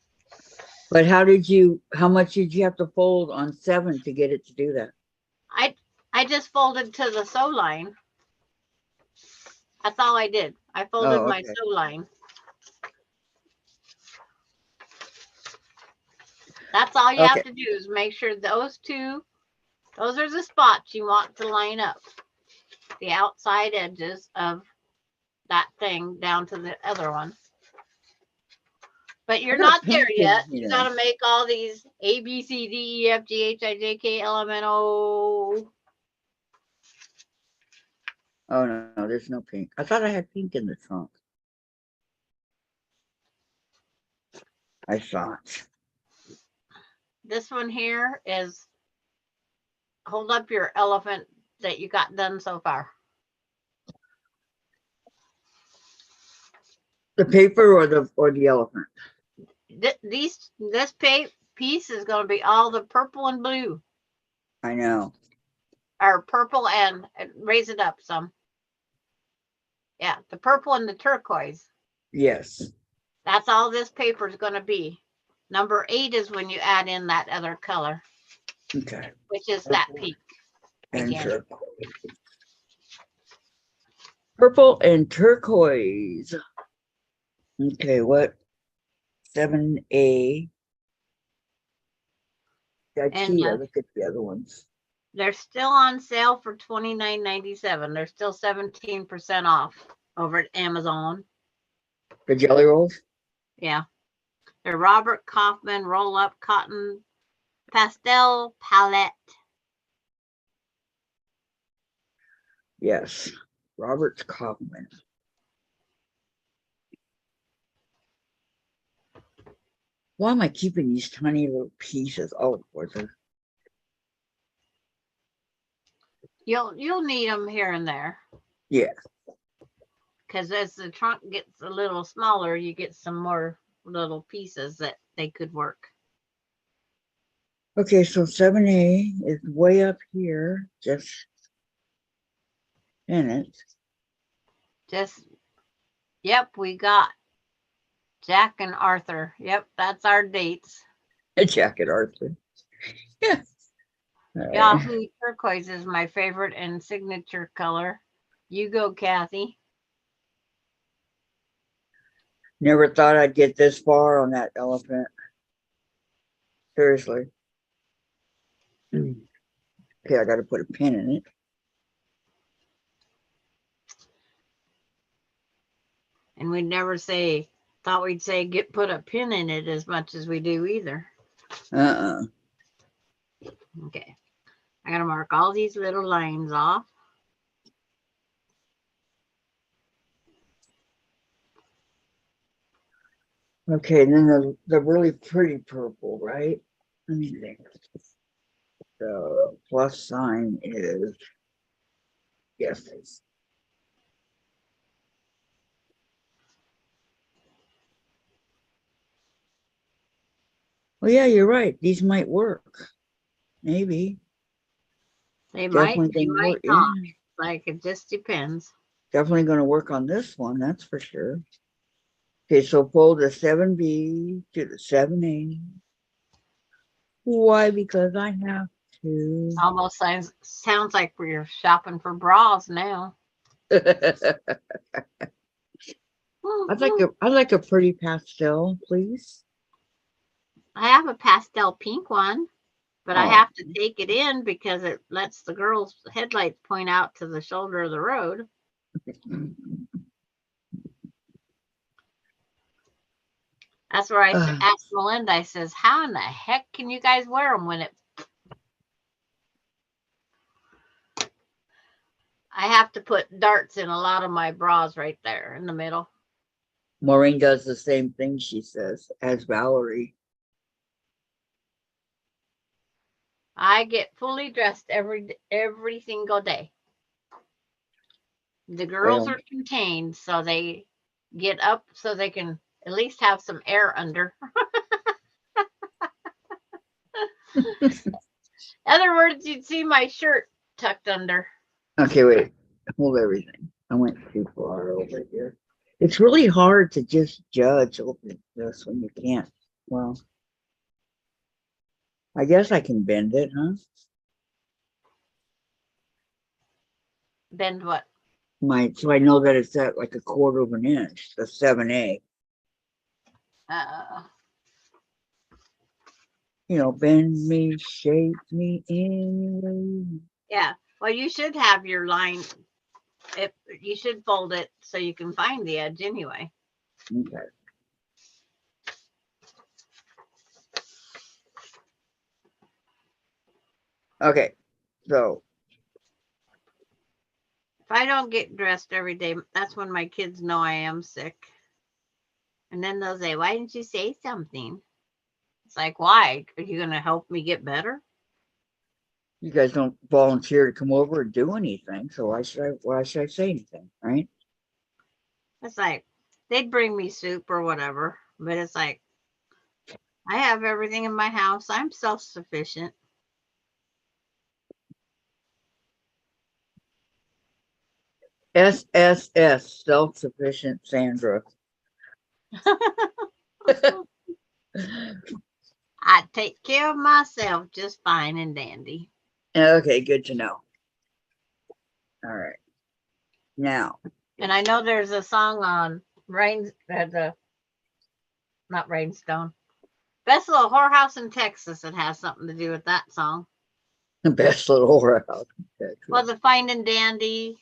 But how much did you have to fold on 7 to get it to do that? I just folded to the sew line. That's all I did. I folded Oh, my okay. sew line. That's all you Okay. have to do is make sure those are the spots you want to line up. The outside edges of that thing down to the other one. But you're I got not a there pink yet. in You here. got to make all these A, B, C, D, E, F, G, H, I, J, K, L, M, N, O. Oh, no, there's no pink. I thought I had pink in the trunk. I thought. This one here is hold up your elephant that you got done so far. The paper or the elephant? This piece is going to be all the purple and blue, I know. or purple and raise it up some. Yeah, the purple and the turquoise. Yes. That's all this paper is going to be. Number 8 is when you add in that other color, Okay. which is that pink. And Again. turquoise. Purple and turquoise. Okay, what? 7A. I And see. I look at the other ones. they're still on sale for $29.97. They're still 17% off over at Amazon. The jelly rolls? Yeah. They're Robert Kaufman roll up cotton pastel palette. Yes. Robert Kaufman. Why am I keeping these tiny little pieces? Oh, what's it? You'll need them here and there. Yeah. Because as the trunk gets a little smaller, you get some more little pieces that they could work. Okay, so 7A is way up here, just in it. Yep, we got Jack and Arthur. Yep, that's our dates. A jacket, Arthur. Yeah. Yahoo turquoise is my favorite and signature color. You go, Kathy. Never thought I'd get this far on that elephant. Seriously. Okay, I got to put a pin in it. And we'd never thought we'd say put a pin in it as much as we do either. Okay. I got to mark all these little lines off. Okay, and then the really pretty purple, right? Let me think. The plus sign is yes. Well, yeah, you're right. These might work. Maybe. They Definitely might gonna work. not. Yeah. Like it just depends. Definitely going to work on this one, that's for sure. Okay, so fold the 7B to the 7A. Why? Because I have to. Almost sounds like we're shopping for bras now. I'd like a pretty pastel, please. I have a pastel pink one, but I Oh. have to take it in because it lets the girls' headlights point out to the shoulder of the road. That's where I asked Melinda, I says, how in the heck can you guys wear them when it, I have to put darts in a lot of my bras right there in the middle. Maureen does the same thing, she says, as Valerie. I get fully dressed every single day. The girls Well, are contained, so they get up so they can at least have some air under. In other words, you'd see my shirt tucked under. okay, wait. Hold everything. I went too far over here. It's really hard to just judge over this when you can't. Well, I guess I can bend it, huh? Bend what? So I know that it's at like 1/4 of an inch, the 7A. You know, bend me, shape me anyway. Yeah. Well, you should have your line. You should fold it so you can find the edge anyway. Okay. Okay, so If I don't get dressed every day, that's when my kids know I am sick. And then they'll say, why didn't you say something? It's like, why? Are you going to help me get better? you guys don't volunteer to come over and do anything, so why should I say anything, right? It's like, they'd bring me soup or whatever, but it's like, I have everything in my house. I'm self-sufficient. SSS, self-sufficient Sandra. I take care of myself just fine and dandy. Okay, good to know. All right. Now. And I know there's a song on not Rainstone. Best Little Whorehouse in Texas that has something to do with that song. The best little whorehouse. Well, the fine and dandy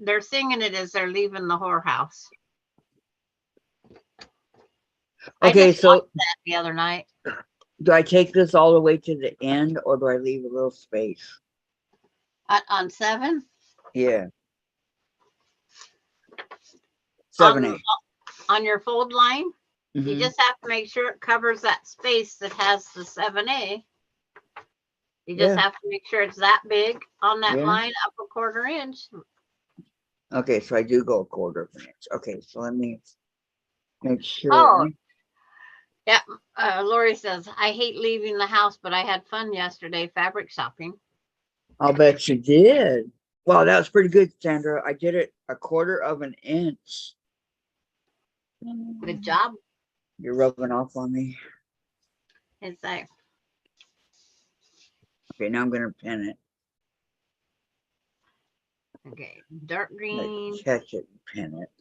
they're singing it as they're leaving the whorehouse. Okay, I just watched that the other night. Do I take this all the way to the end or do I leave a little space? On 7? Yeah. 7A. On your fold line, you Mhm. just have to make sure it covers that space that has the 7A. You just have to make sure it's that big on that line, up 1/4 inch. Okay, so I do go 1/4 of an inch. Okay, so let me make sure. Oh, yeah. Lori says, I hate leaving the house, but I had fun yesterday fabric shopping. I'll bet you did. Wow, that was pretty good, Sandra. I did it 1/4 of an inch. Good job. You're rubbing off on me. It's like, okay, now I'm going to pin it. Okay, dark green. Like catch it and pin it.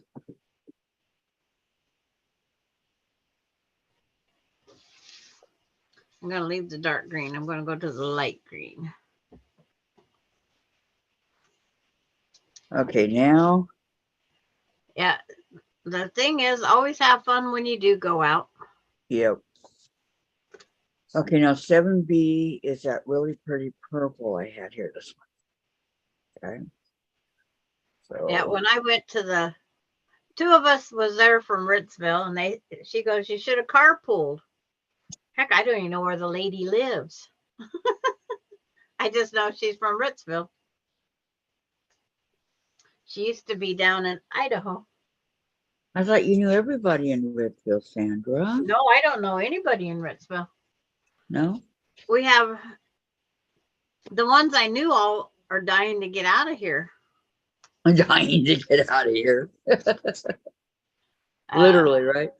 I'm going to leave the dark green. I'm going to go to the light green. Okay, now. Yeah, the thing is, always have fun when you do go out. Yep. Okay, now 7B is that really pretty purple I had here this one. Okay. So. Yeah, when I went to the 2 of us was there from Ritzville, and she goes, you should have carpooled. Heck, I don't even know where the lady lives. I just know she's from Ritzville. She used to be down in Idaho. I thought you knew everybody in Ritzville, Sandra. No, I don't know anybody in Ritzville. No? We have the ones I knew all are dying to get out of here. I'm dying to get out of here. Literally, right?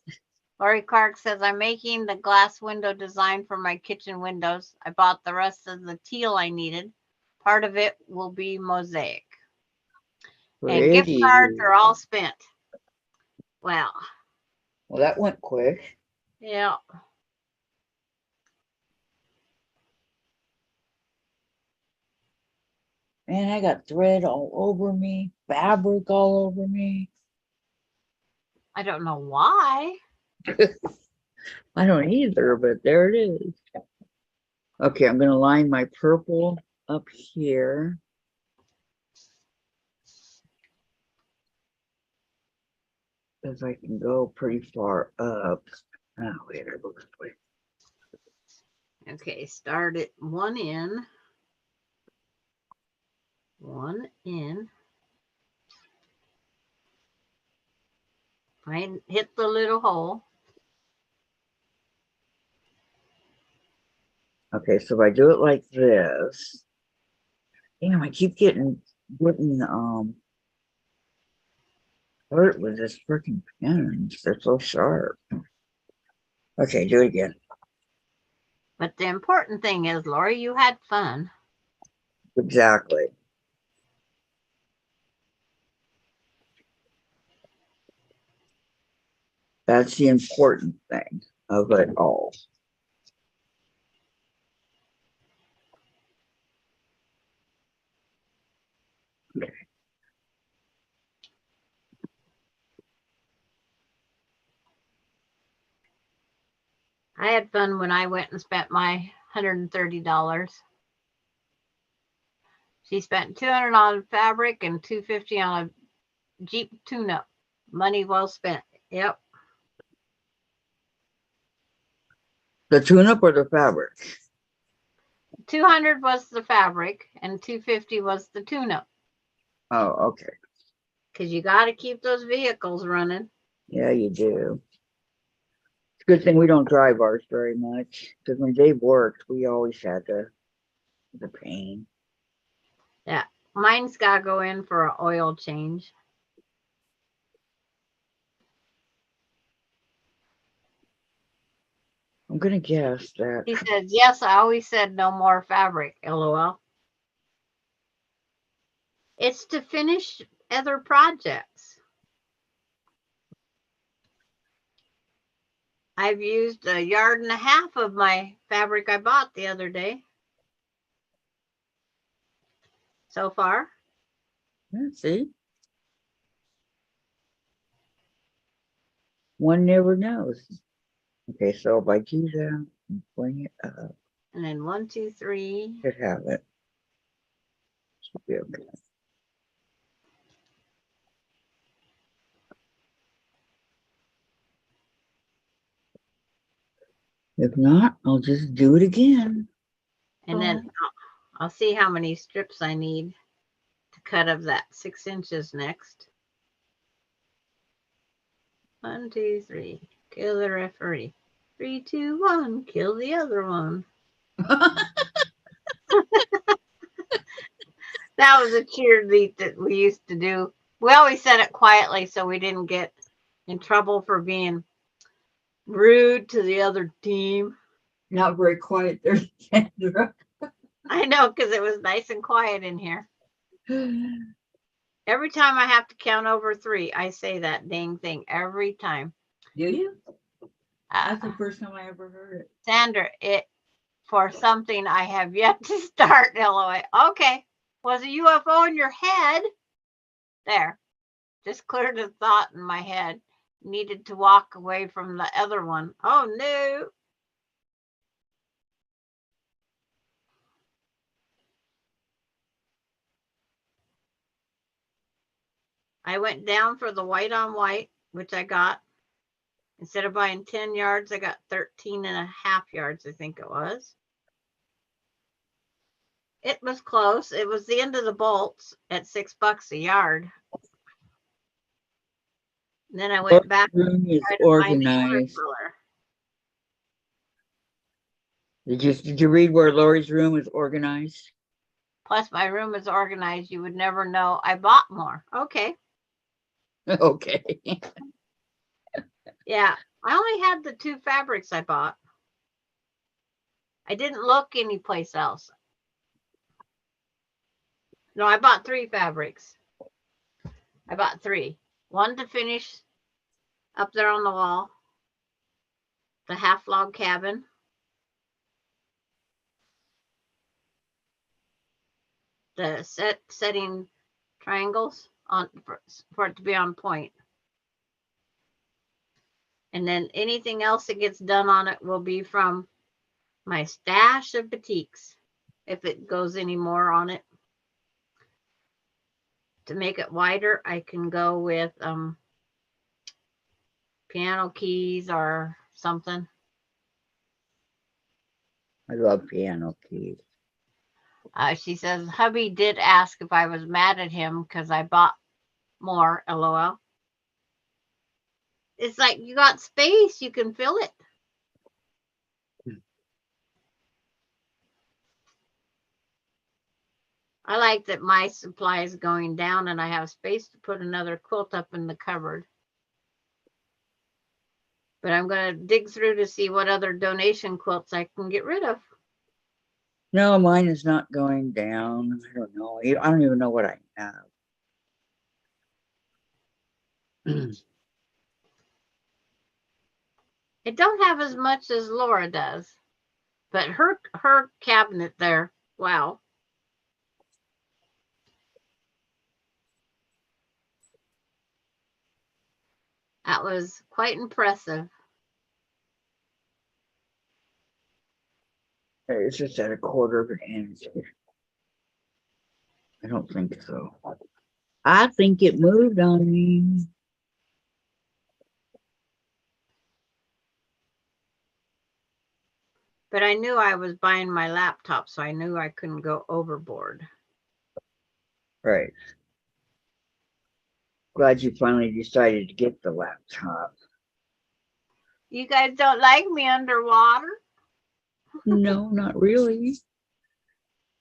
Lori Clark says, I'm making the glass window design for my kitchen windows. I bought the rest of the teal I needed. Part of it will be mosaic. Pretty. And gift cards are all spent. Well, that went quick. Yeah. Man, I got thread all over me, fabric all over me. I don't know why. I don't either, but there it is. Okay, I'm gonna line my purple up here. Because I can go pretty far up. Oh, wait, I go this way. Okay, start it one in. One in. Find, hit the little hole. Okay, so if I do it like this, damn, I keep getting hurt with this freaking pins. They're so sharp. Okay, do it again. But the important thing is, Lori, you had fun. Exactly. That's the important thing of it all. Okay. I had fun when I went and spent my $130. She spent $200 on fabric and $250 on a Jeep tune-up. Money well spent. Yep. The tune-up or the fabric? 200 was the fabric and 250 was the tune-up. Oh, okay. Because you got to keep those vehicles running. Yeah, you do. It's a good thing we don't drive ours very much. Because when Dave worked, we always had the pain. Yeah. Mine's got to go in for an oil change. I'm gonna guess that. He says, yes, I always said no more fabric, LOL. It's to finish other projects. I've used 1.5 yards of my fabric I bought the other day. So far. Yeah, see? One never knows. Okay, so if I do that and bring it up, And then 1, 2, 3. should have it. Should be okay. If not, I'll just do it again. And then I'll see how many strips I need to cut of that 6 inches next. 1, 2, 3. Kill the referee. 3, 2, 1. Kill the other one. That was a cheerlead that we used to do. We always said it quietly so we didn't get in trouble for being rude to the other team. Not very quiet there, Sandra. I know, because it was nice and quiet in here. Every time I have to count over 3, I say that dang thing every time. Do you? That's the first time I ever heard it. Sandra, it for something I have yet to start, LOA. Okay. Was a UFO in your head? There. Just cleared a thought in my head. Needed to walk away from the other one. Oh no. I went down for the white on white, which I got. Instead of buying 10 yards, I got 13.5 yards, I think it was. It was close. It was the end of the bolts at $6 a yard. And then I went back. Room is organized. Did you read where Lori's room is organized? Plus, my room is organized. You would never know I bought more. Okay. Okay. Yeah. I only had the 2 fabrics I bought. I didn't look anyplace else. No, I bought 3 fabrics. I bought 3. One to finish up there on the wall. The half log cabin. The setting triangles on for it to be on point. And then anything else that gets done on it will be from my stash of batiks, if it goes any more on it. To make it wider, I can go with piano keys or something. I love piano keys. She says, hubby did ask if I was mad at him because I bought more, LOL. It's like you got space, you can fill it. I like that my supply is going down and I have space to put another quilt up in the cupboard. But I'm going to dig through to see what other donation quilts I can get rid of. No, mine is not going down. I don't know. I don't even know what I have. It don't have as much as Laura does, but her cabinet there, wow. That was quite impressive. It's just at a quarter and I don't think so. I think it moved on me. But I knew I was buying my laptop, so I knew I couldn't go overboard. Right. Glad you finally decided to get the laptop. You guys don't like me underwater? No, not really.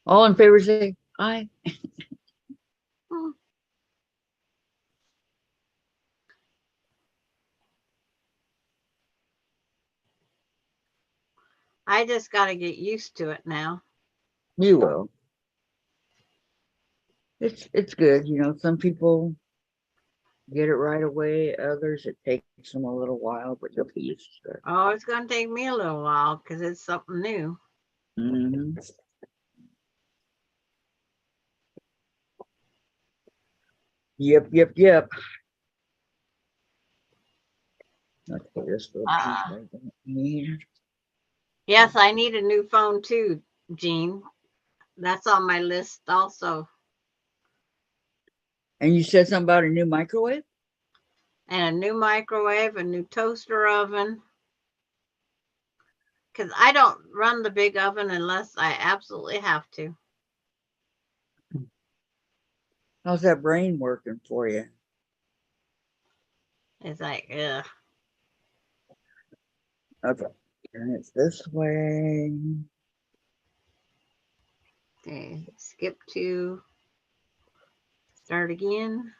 All in favor say aye. I just got to get used to it now. You will. It's good, you know. Some people get it right away. Others it takes them a little while, but you'll be used to it. Oh, it's going to take me a little while because it's something new. Mm-hmm. Yep. Let's put this little piece I don't need. Yes, I need a new phone too, Jean. That's on my list also. And you said something about a new microwave? And a new microwave, a new toaster oven. Because I don't run the big oven unless I absolutely have to. How's that brain working for you? It's like, ugh. Okay, turn it this way. Okay, skip to start again.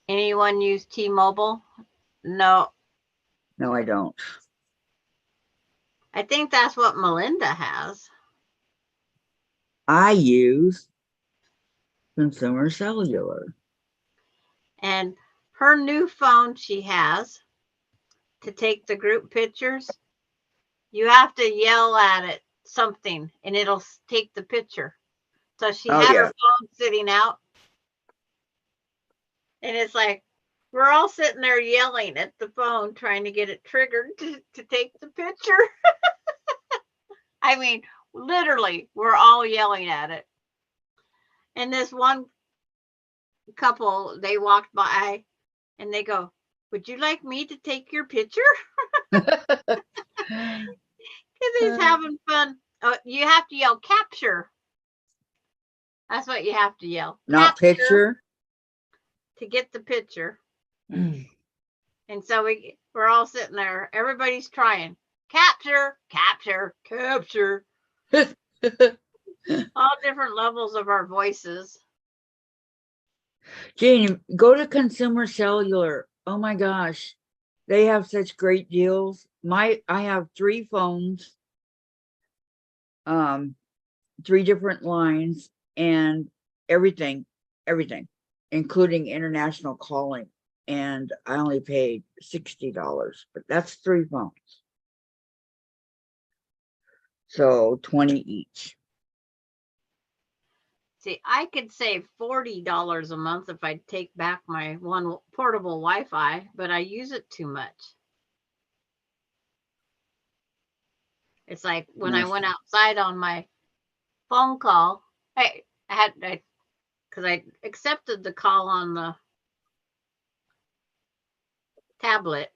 Anyone use T-Mobile? No. No, I don't. I think that's what Melinda has. I use Consumer Cellular. And her new phone she has to take the group pictures, you have to yell at it something and it'll take the picture. So she had her phone sitting out. And it's like, we're all sitting there yelling at the phone, trying to get it triggered to take the picture. I mean, literally, we're all yelling at it. And this one couple, they walked by and they go, would you like me to take your picture? Because he's having fun. Oh, you have to yell capture. That's what you have to yell. Not capture picture. To get the picture. And so we're all sitting there. Everybody's trying. Capture. All different levels of our voices. Jean, go to Consumer Cellular. Oh my gosh. They have such great deals. I have 3 phones, 3 different lines, and everything, including international calling. And I only paid $60, but that's 3 phones. So 20 each. See, I could save $40 a month if I take back my one portable Wi-Fi, but I use it too much. It's like when I Yes. went outside on my phone call, because I accepted the call on the tablet.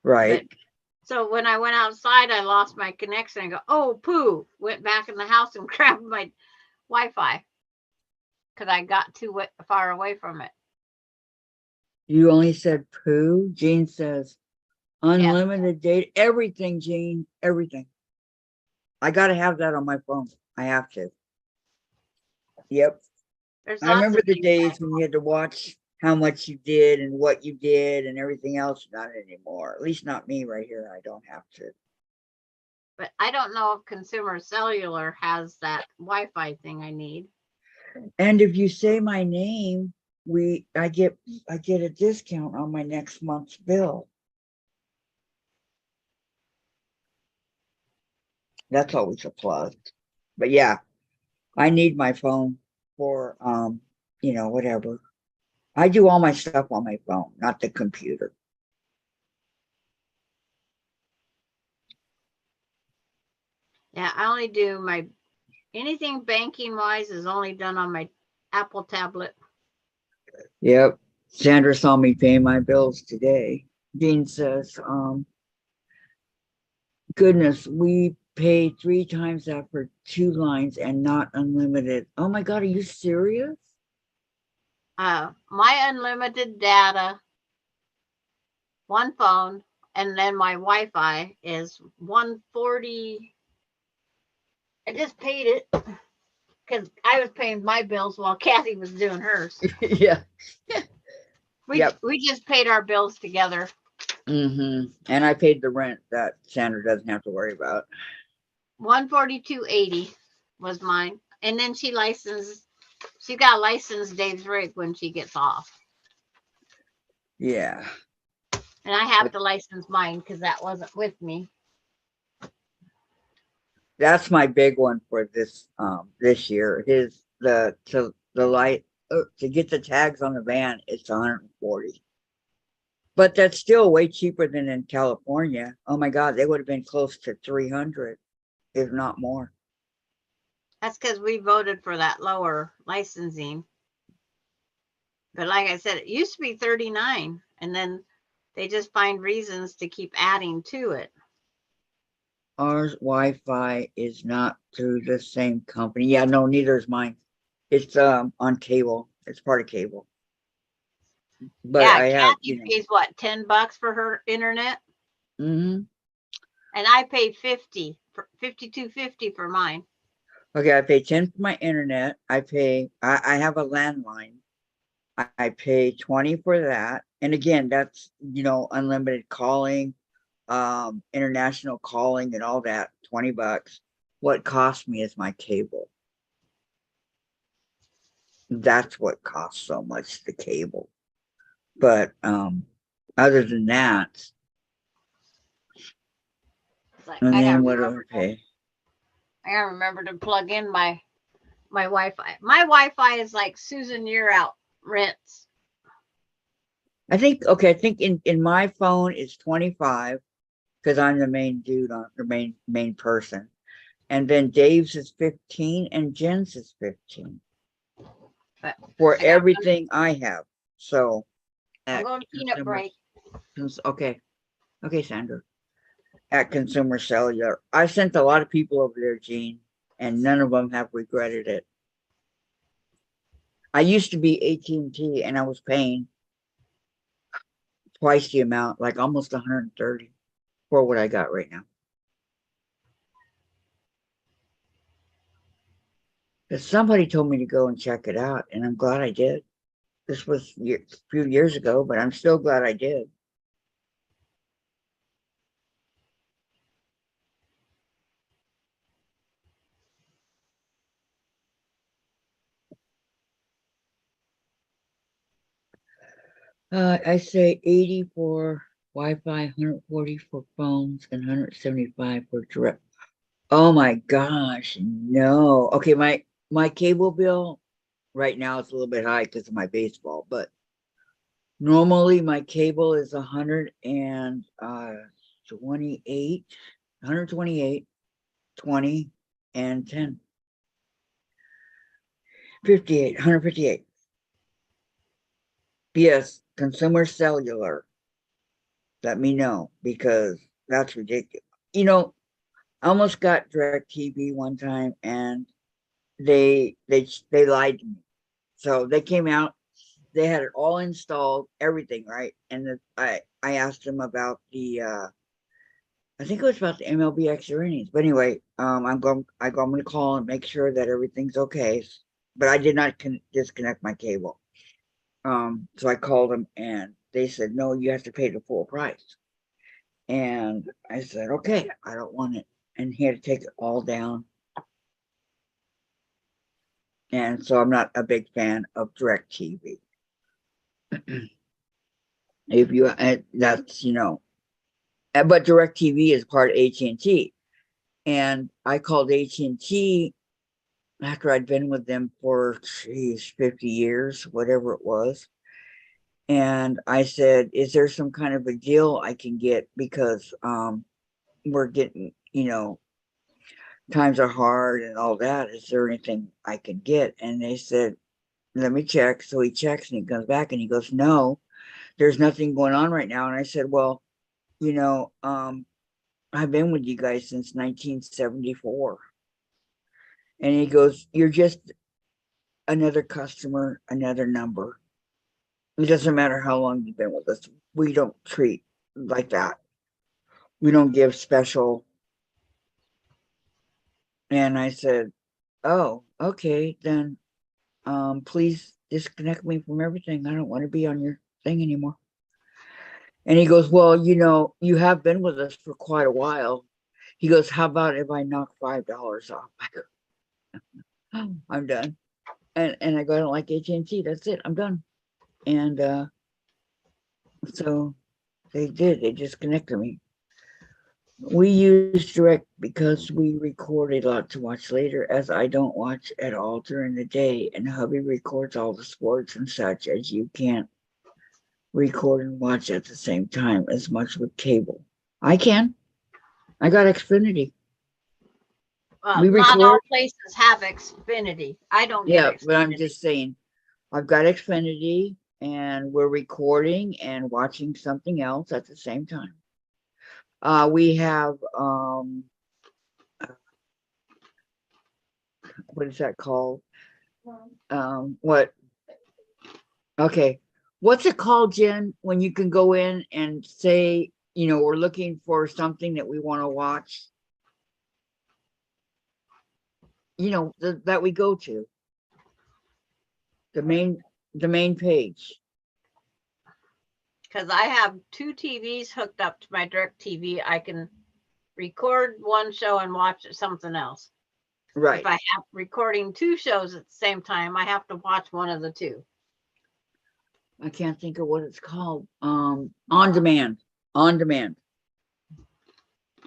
Right. But so when I went outside, I lost my connection. I go, oh, poo, went back in the house and grabbed my Wi-Fi because I got too far away from it. You only said poo. Jean says unlimited data, everything, Jean, everything. I got to have that on my phone. I have to. Yep. There's I lots remember of the things days when you had to watch how much you did and what you did and everything else. Not anymore. At least not me right here. I don't have to. but I don't know if Consumer Cellular has that Wi-Fi thing I need. And if you say my name, I get a discount on my next month's bill. That's always a plus. But yeah, I need my phone for whatever. I do all my stuff on my phone, not the computer. Yeah, I only do anything banking wise is only done on my Apple tablet. Yep. Sandra saw me pay my bills today. Dean says, goodness, we pay 3 times that for 2 lines and not unlimited. Oh my God, are you serious? My unlimited data, one phone, and then my Wi-Fi is $140. I just paid it because I was paying my bills while Kathy was doing hers. Yeah. We just paid our bills together. And I paid the rent that Sandra doesn't have to worry about. $142.80 was mine, and then she got to license Dave's rig when she gets off. Yeah. And I have to license mine because that wasn't with me. That's my big one for this year. To get the tags on the van, it's 140. But that's still way cheaper than in California. Oh my God, they would have been close to 300, if not more. That's because we voted for that lower licensing. But like I said, it used to be 39, and then they just find reasons to keep adding to it. Ours Wi-Fi is not through the same company. Yeah, no, neither is mine. It's on cable. It's part of cable. But yeah, I have, Kathy pays what, $10 for her internet? And I pay $52.50 for mine. Okay, I pay 10 for my internet. I have a landline. I pay 20 for that. And again, that's unlimited calling, international calling and all that, $20. What costs me is my cable. That's what costs so much, the cable. But other than that, and then what do I pay? I gotta remember to plug in my Wi-Fi. My Wi-Fi is like Susan, you're out rents. I think in my phone it's 25 because I'm the main dude on the main person. And then Dave's is 15 and Jen's is 15 for everything I have. So I'm going to peanut break. Okay, Sandra. At Consumer Cellular, I sent a lot of people over there, Jean, and none of them have regretted it. I used to be AT&T, and I was paying twice the amount, like almost 130 for what I got right now. Because somebody told me to go and check it out, and I'm glad I did. This was a few years ago, but I'm still glad I did. I say 80 for Wi-Fi, 140 for phones, and 175 for direct. Oh my gosh, no. Okay, my cable bill right now it's a little bit high because of my baseball, but normally my cable is 128, 128, 20, and 10. 58, 158. Yes, consumer cellular. Let me know because that's ridiculous. You know, I almost got direct TV one time and they lied to me. So they came out, they had it all installed, everything, right? And I asked them about the I think it was about the MLB extra earnings. But anyway, I'm going to call and make sure that everything's okay. But I did not disconnect my cable. So I called them and they said, no, you have to pay the full price. And I said, okay, I don't want it. And he had to take it all down. And so I'm not a big fan of direct TV. If you, that's, but direct TV is part of AT&T. And I called AT&T after I'd been with them for 50 years, whatever it was. And I said, is there some kind of a deal I can get? Because we're getting, times are hard and all that. Is there anything I can get? And they said, let me check. So he checks and he comes back and he goes, no, there's nothing going on right now. And I said, well, I've been with you guys since 1974. And he goes, you're just another customer, another number. It doesn't matter how long you've been with us. We don't treat like that. We don't give special. And I said, oh, okay, then please disconnect me from everything. I don't want to be on your thing anymore. And he goes, well, you have been with us for quite a while. He goes, how about if I knock $5 off? I go, I'm done. And I go, I don't like AT&T. That's it. I'm done. And so they did. They disconnected me. We use direct because we record a lot to watch later, as I don't watch at all during the day. And hubby records all the sports and such, as you can't record and watch at the same time as much with cable. I can. I got Xfinity. Well, We not all record. places have Xfinity. I don't Yeah, get but I'm Xfinity. just saying, I've got Xfinity and we're recording and watching something else at the same time. We have what is that called? What? Okay. What's it called, Jen, when you can go in and say, we're looking for something that we want to watch? That we go to. The main page. Because I have 2 TVs hooked up to my direct TV. I can record one show and watch something else. Right. If I have recording 2 shows at the same time, I have to watch one of the 2. I can't think of what it's called. On demand. On demand.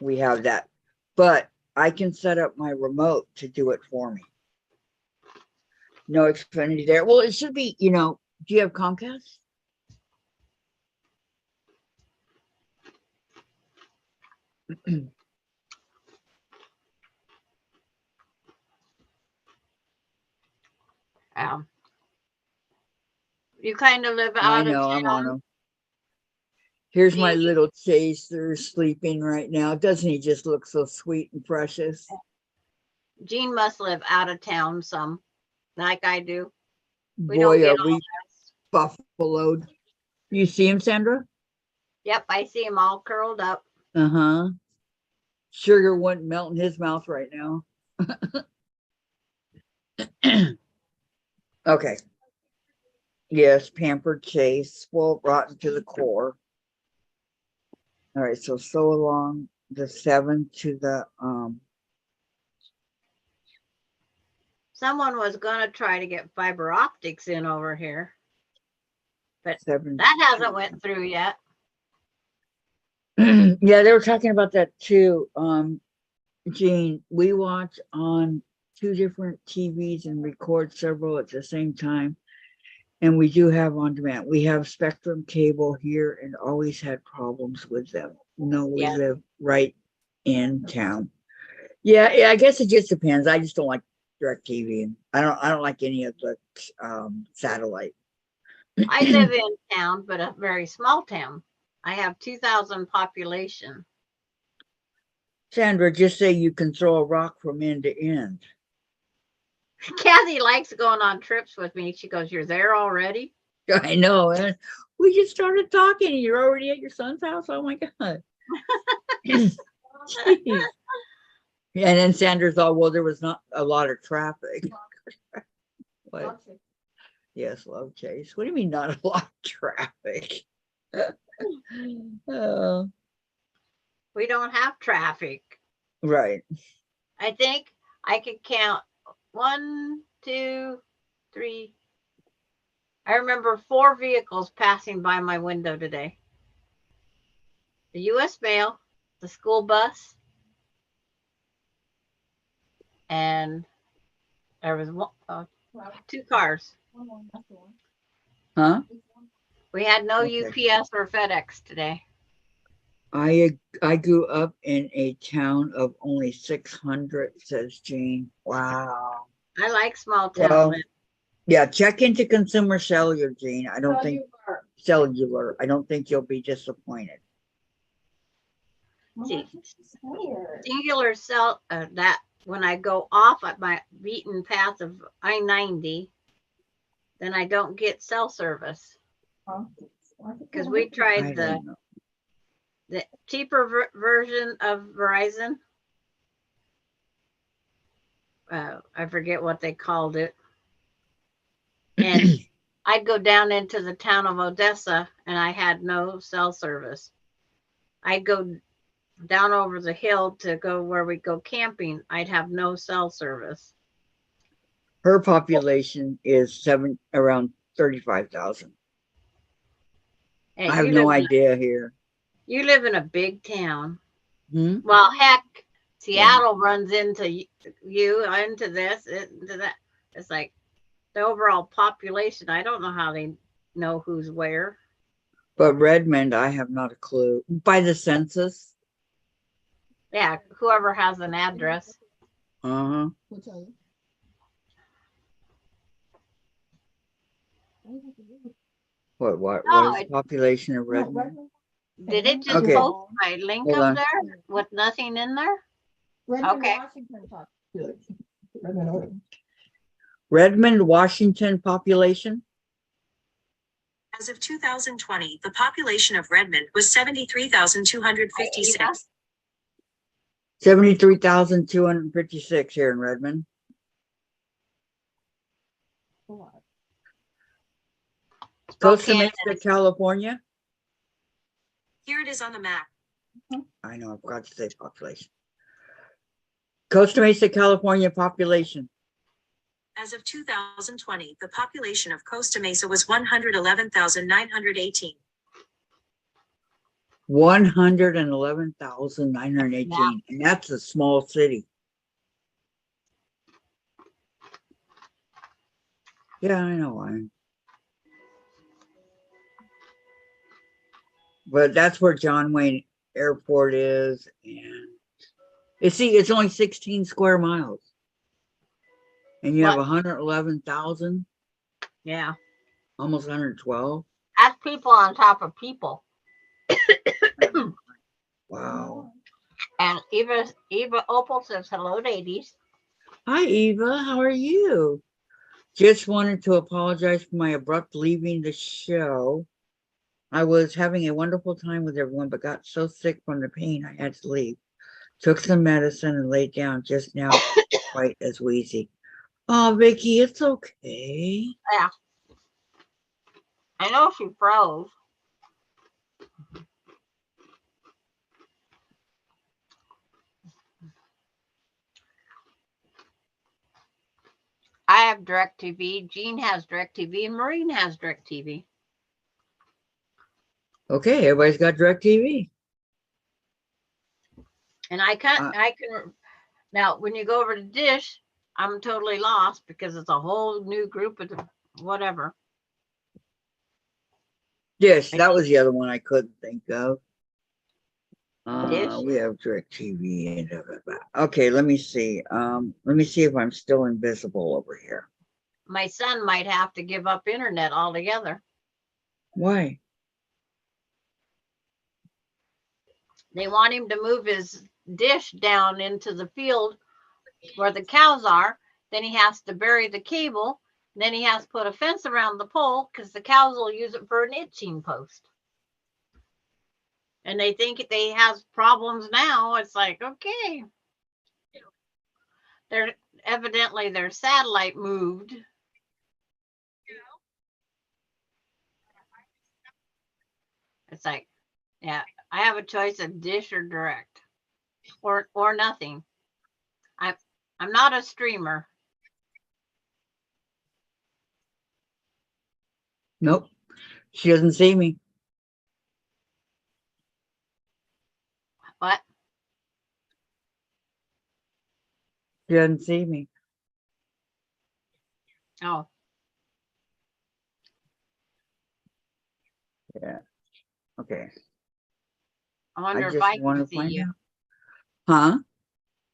We have that. But I can set up my remote to do it for me. No Xfinity there. Well, it should be, do you have Comcast? You kind of live I out of know, I'm on town. them. Here's my Me. little chaser sleeping right now. Doesn't he just look so sweet and precious? Gene must live out of town some, like I do. We Boy, don't get are all we that. buffaloed. You see him, Sandra? Yep, I see him all curled up. Uh-huh. Sugar wouldn't melt in his mouth right now. Okay. Yes, pampered chase, spoiled rotten to the core. All right, so sew along the 7 to the Someone was gonna try to get fiber optics in over here, but 7. that hasn't went through yet. Yeah, they were talking about that too. Gene, we watch on 2 different TVs and record several at the same time. And we do have on demand. We have Spectrum cable here and always had problems with them. No, we Yeah. live right in town. Yeah, I guess it just depends. I just don't like direct TV, and I don't like any of the satellite. I live in town, but a very small town. I have 2,000 population. Sandra, just say you can throw a rock from end to end. Kathy likes going on trips with me. She goes, "You're there already?" I know, and we just started talking, and you're already at your son's house. Oh my God. Jeez. Yeah, and then Sandra thought, well, there was not a lot of traffic. What? Yes, love chase. What do you mean not a lot of traffic? Oh, We don't have traffic. right. I think I could count 1, 2, 3. I remember 4 vehicles passing by my window today. The U.S. mail, the school bus, and there was 2 cars. Huh? We had no Okay. UPS or FedEx today. I grew up in a town of only 600, says Jean. Wow. I like small town. Well, yeah, check into consumer cellular, Jean. I don't think cellular. I don't think you'll be disappointed. See, singular cell that when I go off at my beaten path of I-90, then I don't get cell service. Because we I tried don't know. the cheaper version of Verizon. I forget what they called it. And I'd go down into the town of Odessa and I had no cell service. I'd go down over the hill to go where we go camping. I'd have no cell service. Her population is around 35,000. Hey, I have you no live in idea here. You live in a big town. Hmm? Well, heck, Seattle runs into you, into this, into that. It's like the overall population. I don't know how they know who's where. But Redmond, I have not a clue. By the census? Yeah, whoever has an address. Uh-huh. What No, is the population of Redmond? Did it just Okay. post my link Hold up on. there with nothing in there? Okay. Redmond, Washington population? As of 2020, the population of Redmond was 73,256. 73,256 here in Redmond. Costa Mesa, California. Here it is on the map. I know, I forgot to say population. Costa Mesa, California population. As of 2020, the population of Costa Mesa was 111,918. 111,918. And that's a small city. Yeah, I know why. But that's where John Wayne Airport is. And it's only 16 square miles. And you have 111,000. Yeah. Almost 112. That's people on top of people. Wow. And Eva Opal says, hello, ladies. Hi, Eva. How are you? Just wanted to apologize for my abrupt leaving the show. I was having a wonderful time with everyone, but got so sick from the pain I had to leave. Took some medicine and laid down just now, quite as wheezy. Oh, Vicky, it's okay. Yeah. I know she froze. I have DirecTV. Jean has DirecTV, and Maureen has DirecTV. Okay, everybody's got DirecTV. And I can now when you go over to Dish, I'm totally lost because it's a whole new group of whatever. Dish, that was the other one I couldn't think of. Dish? We have DirecTV and blah, blah, blah. Okay, let me see. Let me see if I'm still invisible over here. My son might have to give up internet altogether. Why? They want him to move his dish down into the field where the cows are. Then he has to bury the cable. Then he has to put a fence around the pole because the cows will use it for an itching post. And they think they has problems now. It's like, okay. They're evidently their satellite moved. It's like, yeah, I have a choice of dish or direct or nothing. I'm not a streamer. Nope. She doesn't see me. What? She doesn't see me. Oh, Yeah. Okay. I I wonder if just I want can to see find you. out. Huh? Let me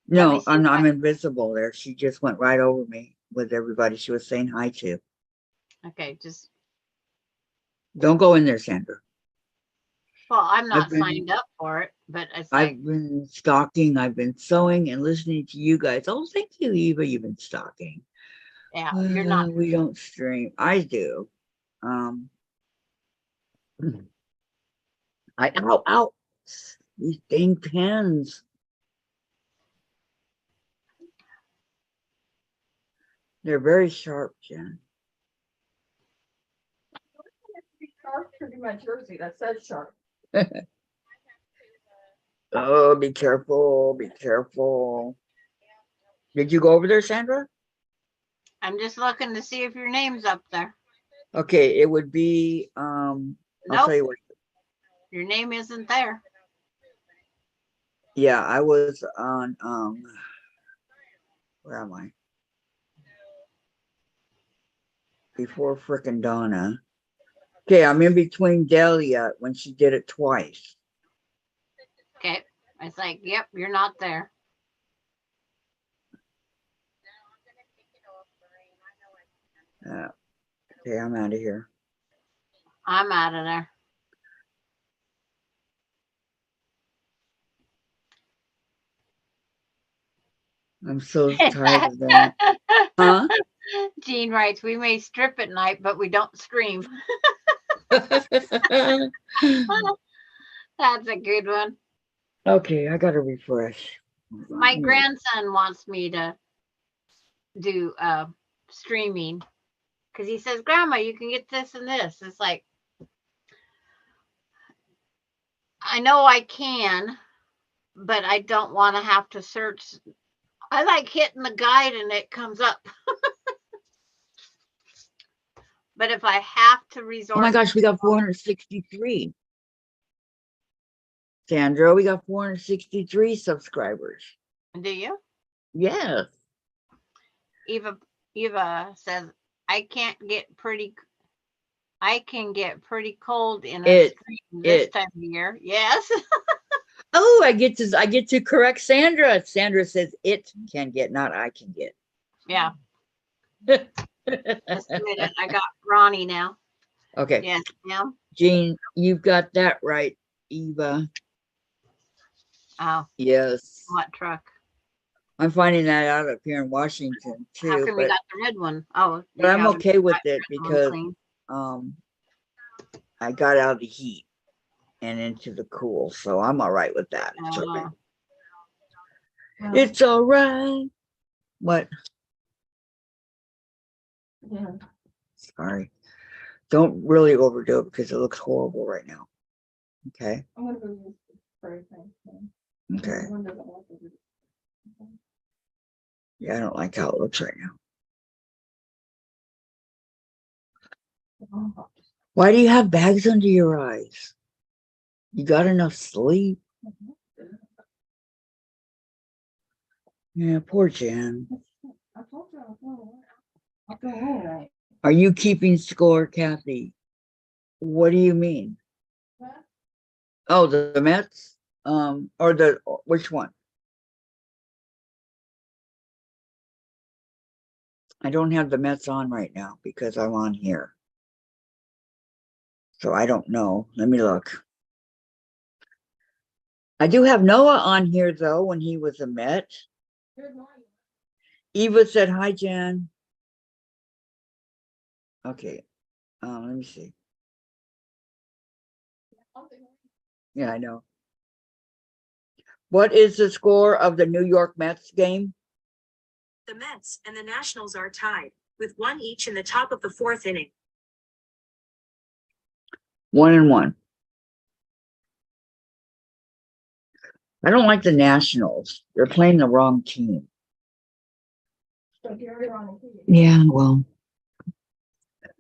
No, see I'm if not, I'm I- invisible there. She just went right over me with everybody she was saying hi to. Okay, just Don't go in there, Sandra. well, I'm not I've been- signed up for it, but it's like I've been stalking, I've been sewing and listening to you guys. Oh, thank you, Eva. You've been stalking. yeah, you're not. We don't stream. I do. Ow. These dang pens. They're very sharp, Jen. Sharp to do my jersey that says sharp. Oh, be careful, be careful. Did you go over there, Sandra? I'm just looking to see if your name's up there. Okay, it would be I'll Nope. tell you what. Your name isn't there. Yeah, I was on where am I? Before frickin' Donna. Okay, I'm in between Delia when she did it twice. Okay. It's like, yep, you're not there. Okay, I'm out of here. I'm out of there. I'm so tired of that. Huh? Jean writes, we may strip at night, but we don't scream. That's a good one. Okay, I gotta refresh. My grandson wants me to do streaming because he says, Grandma, you can get this and this. It's like, I know I can, but I don't want to have to search. I like hitting the guide and it comes up. But if I have to resort, Oh my gosh, we got 463. Sandra, we got 463 subscribers. do you? Yes. Eva says, I can get pretty cold in a It- stream this it- time of year. Yes. Oh, I get to correct Sandra. Sandra says it can get, not I can get. Yeah. Just a minute. I got Ronnie now. Okay. Yes, ma'am. Jean, you've got that right, Eva. Oh, Yes. what truck? I'm finding that out up here in Washington too. How come you but got the red one? Oh, but I'm you okay with got the it red one because clean. I got out of the heat and into the cool, so I'm all right with that. It's all right. Well, It's all right. What? yeah. Sorry. Don't really overdo it because it looks horrible right now. Okay. I'm gonna go use the spray thing. Okay. One doesn't want to do it. Yeah, I don't like how it looks right now. Oh, Why do you have bags under your eyes? You got enough sleep? Yeah, poor Jan. I told you I was going. I'll go home tonight. Are you keeping score, Kathy? What do you mean? What? Oh, the Mets? Or which one? I don't have the Mets on right now because I'm on here. So I don't know. Let me look. I do have Noah on here though when he was a Met. Here's mine. Eva said hi, Jan. Okay. Let me see. Yeah, I know. What is the score of the New York Mets game? The Mets and the Nationals are tied, with one each in the top of the fourth inning. 1-1. I don't like the Nationals. They're playing the wrong team. So Gary on it. Yeah, well,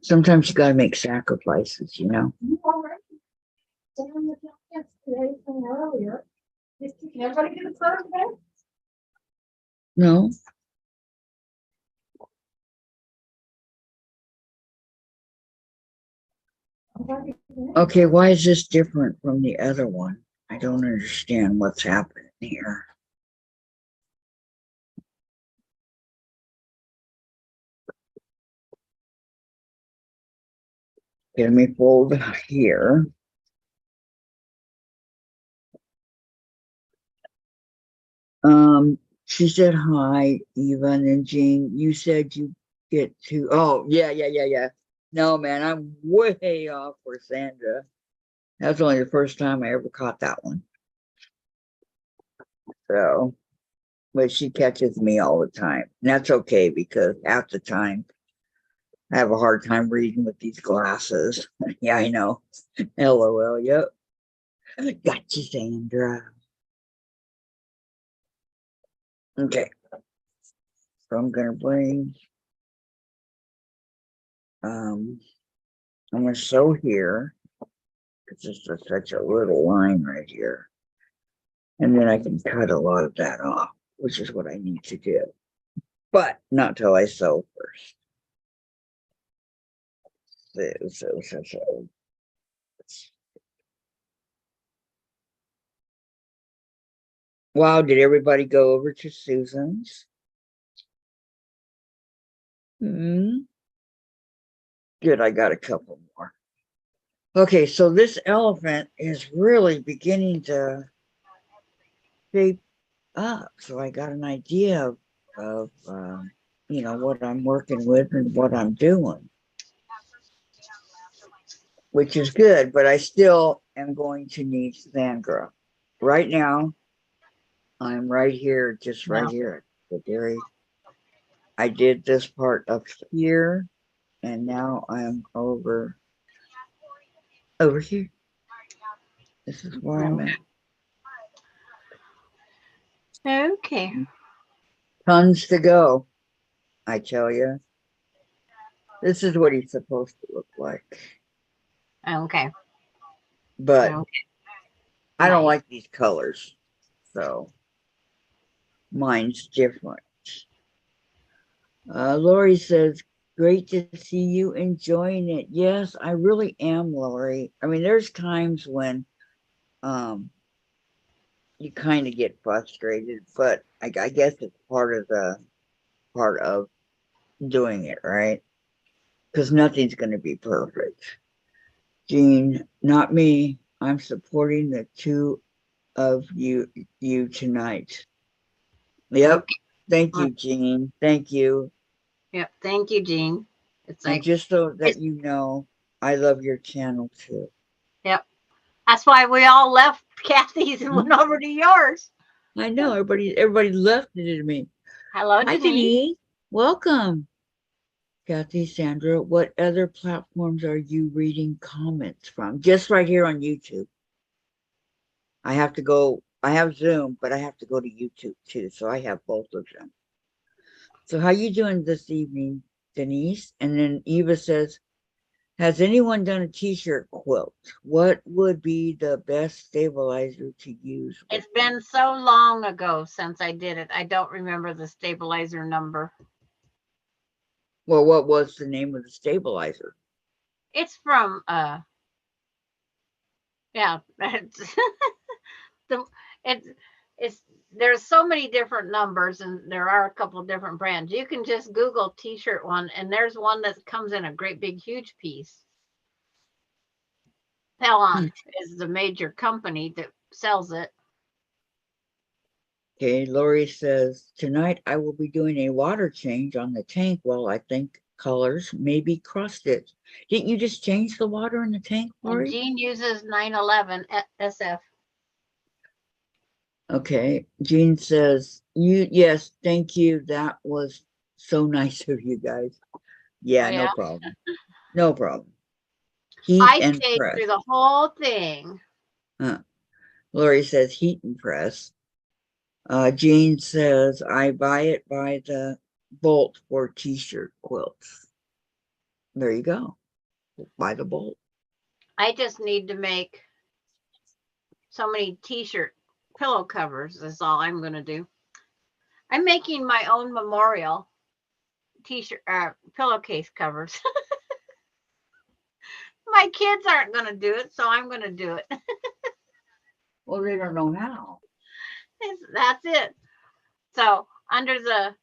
sometimes you got to make sacrifices, you know. You all right? Down the Giants today from earlier. Can everybody get a turn today? No. Okay, why is this different from the other one? I don't understand what's happening here. Let me fold here. She said hi, Eva, and then Jean, you said you get to, oh, yeah. No, man, I'm way off for Sandra. That's only the first time I ever caught that one. So, but she catches me all the time. And that's okay because half the time I have a hard time reading with these glasses. Yeah, I know. LOL, yep. Gotcha, Sandra. Okay. So I'm gonna bring I'm gonna sew here because this is such a little line right here. And then I can cut a lot of that off, which is what I need to do. But not till I sew first. So. Wow, did everybody go over to Susan's? Good, I got a couple more. Okay, so this elephant is really beginning to shape up. So I got an idea of you know, what I'm working with and what I'm doing, which is good, but I still am going to need Sandra. Right now, I'm right here, just right here. The dairy. I did this part up here, and now I'm over here. This is where I'm at. Okay. Tons to go, I tell you. This is what he's supposed to look like. Okay. But Okay. I don't like these colors, so mine's different. Lori says, great to see you enjoying it. Yes, I really am, Lori. I mean, there's times when you kind of get frustrated, but I guess it's part of doing it, right? Because nothing's going to be perfect. Jean, not me. I'm supporting the two of you tonight. Yep. Thank you, Jean. Thank you. Yep. Thank you, Jean. It's And like, just so that you know, I love your channel too. yep. That's why we all left Kathy's and went over to yours. I know everybody left it to me. Hello, Hi, Denise. Welcome. Kathy, Sandra, what other platforms are you reading comments from? Just right here on YouTube. I have Zoom, but I have to go to YouTube too. So I have both of them. So how you doing this evening, Denise? And then Eva says, has anyone done a t-shirt quilt? What would be the best stabilizer to use? It's been so long ago since I did it. I don't remember the stabilizer number. Well, what was the name of the stabilizer? It's from yeah, it's the it's there's so many different numbers and there are a couple of different brands. You can just Google t-shirt one and there's one that comes in a great big huge piece. Pellon is the major company that sells it. Okay, Lori says, tonight I will be doing a water change on the tank while I think colors, maybe cross stitch. Didn't you just change the water in the tank, And Lori? Jean uses 911 SF. Okay, Jean says, yes, thank you. That was so nice of you guys. Yeah, Oh, no yeah. problem. No problem. Heat I and stayed press. through the whole thing. Lori says heat and press. Jean says, I buy it by the bolt for t-shirt quilts. There you go. Buy the bolt. I just need to make so many t-shirt pillow covers. That's all I'm going to do. I'm making my own memorial t-shirt pillowcase covers. My kids aren't going to do it, so I'm going to do it. Well, they don't know how. That's it. So under the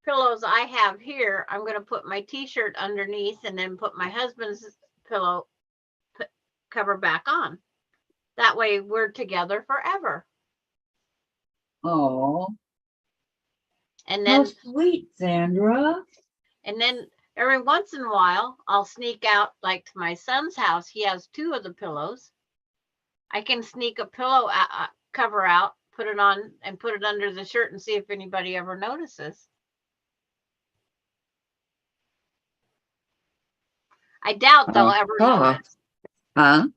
pillows I have here, I'm going to put my t-shirt underneath and then put my husband's pillow cover back on. That way we're together forever. Oh, And how then sweet, Sandra. and then every once in a while I'll sneak out, like to my son's house. He has 2 of the pillows. I can sneak a pillow cover out, put it on and put it under the shirt and see if anybody ever notices. I doubt they'll ever notice. Huh?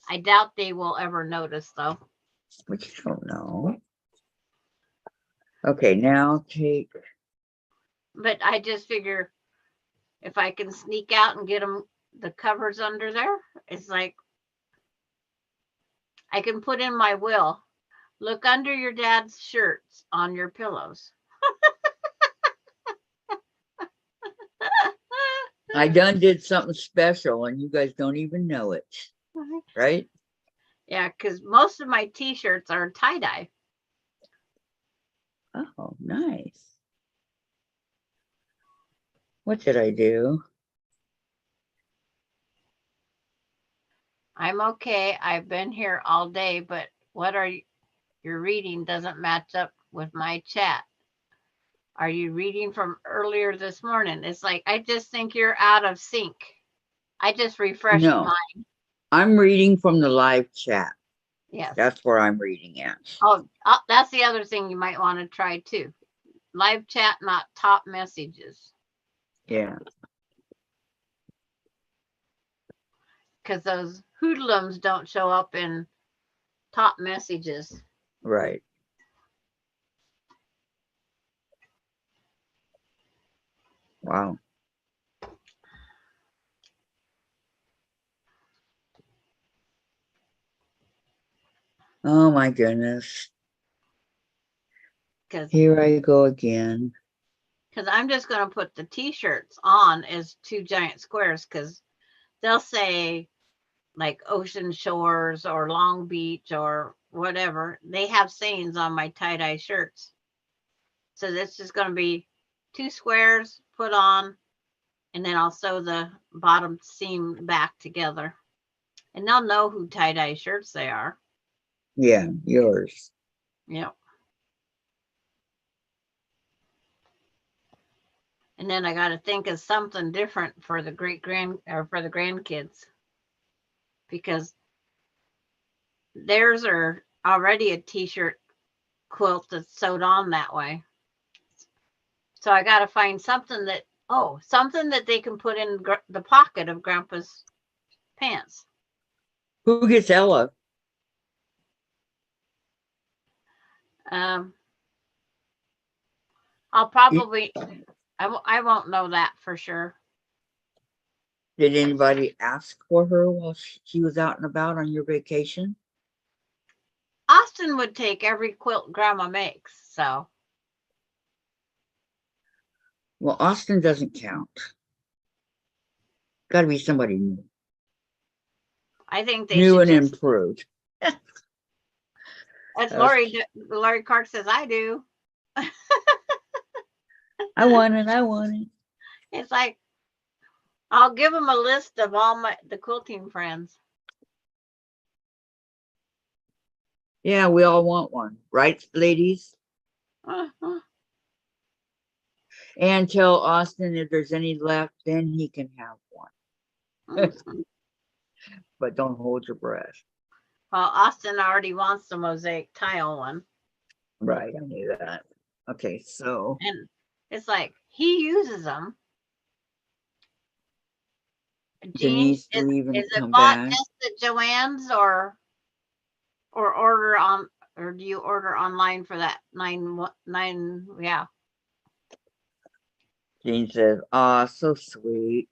I doubt they will ever notice though. But you don't know. Okay, now take. But I just figure if I can sneak out and get them the covers under there, it's like I can put in my will. Look under your dad's shirts on your pillows. I done did something special and you guys don't even know it. Right? Yeah, because most of my t-shirts are tie-dye. Oh, nice. What did I do? I'm okay. I've been here all day, but what are your reading doesn't match up with my chat. Are you reading from earlier this morning? It's like, I just think you're out of sync. I just refreshed No, mine. I'm reading from the live chat. Yes. That's where I'm reading at. Oh, that's the other thing you might want to try too. Live chat, not top messages. Yeah. Because those hoodlums don't show up in top messages. Right. Wow. Oh my goodness. Here I go again. Because I'm just going to put the t-shirts on as 2 giant squares because they'll say like Ocean Shores or Long Beach or whatever. They have sayings on my tie-dye shirts. So this is going to be 2 squares put on, and then I'll sew the bottom seam back together. And they'll know who tie-dye shirts they are. Yeah, yours. Yep. And then I got to think of something different for the for the grandkids, because theirs are already a t-shirt quilt that's sewed on that way. So I got to find something that, something that they can put in the pocket of Grandpa's pants. Who gets Ella? I'll probably, I won't know that for sure. Did anybody ask for her while she was out and about on your vacation? Austin would take every quilt Grandma makes, so. Well, Austin doesn't count. Gotta be somebody new, I think they new should and just, improved. as Lori Clark says, I do. I want it. I want it. It's like, I'll give them a list of all the quilting friends. Yeah, we all want one, right, ladies? Uh-huh. And tell Austin if there's any left, then he can have one. Mhm. But don't hold your breath. Well, Austin already wants the mosaic tile one. Right, I knew that. Okay, so And it's like, he uses them. Jean, Denise leaving is to it come bought back. just at Joann's or order on, or do you order online for that 9? Yeah. Jean says, "Ah, so sweet."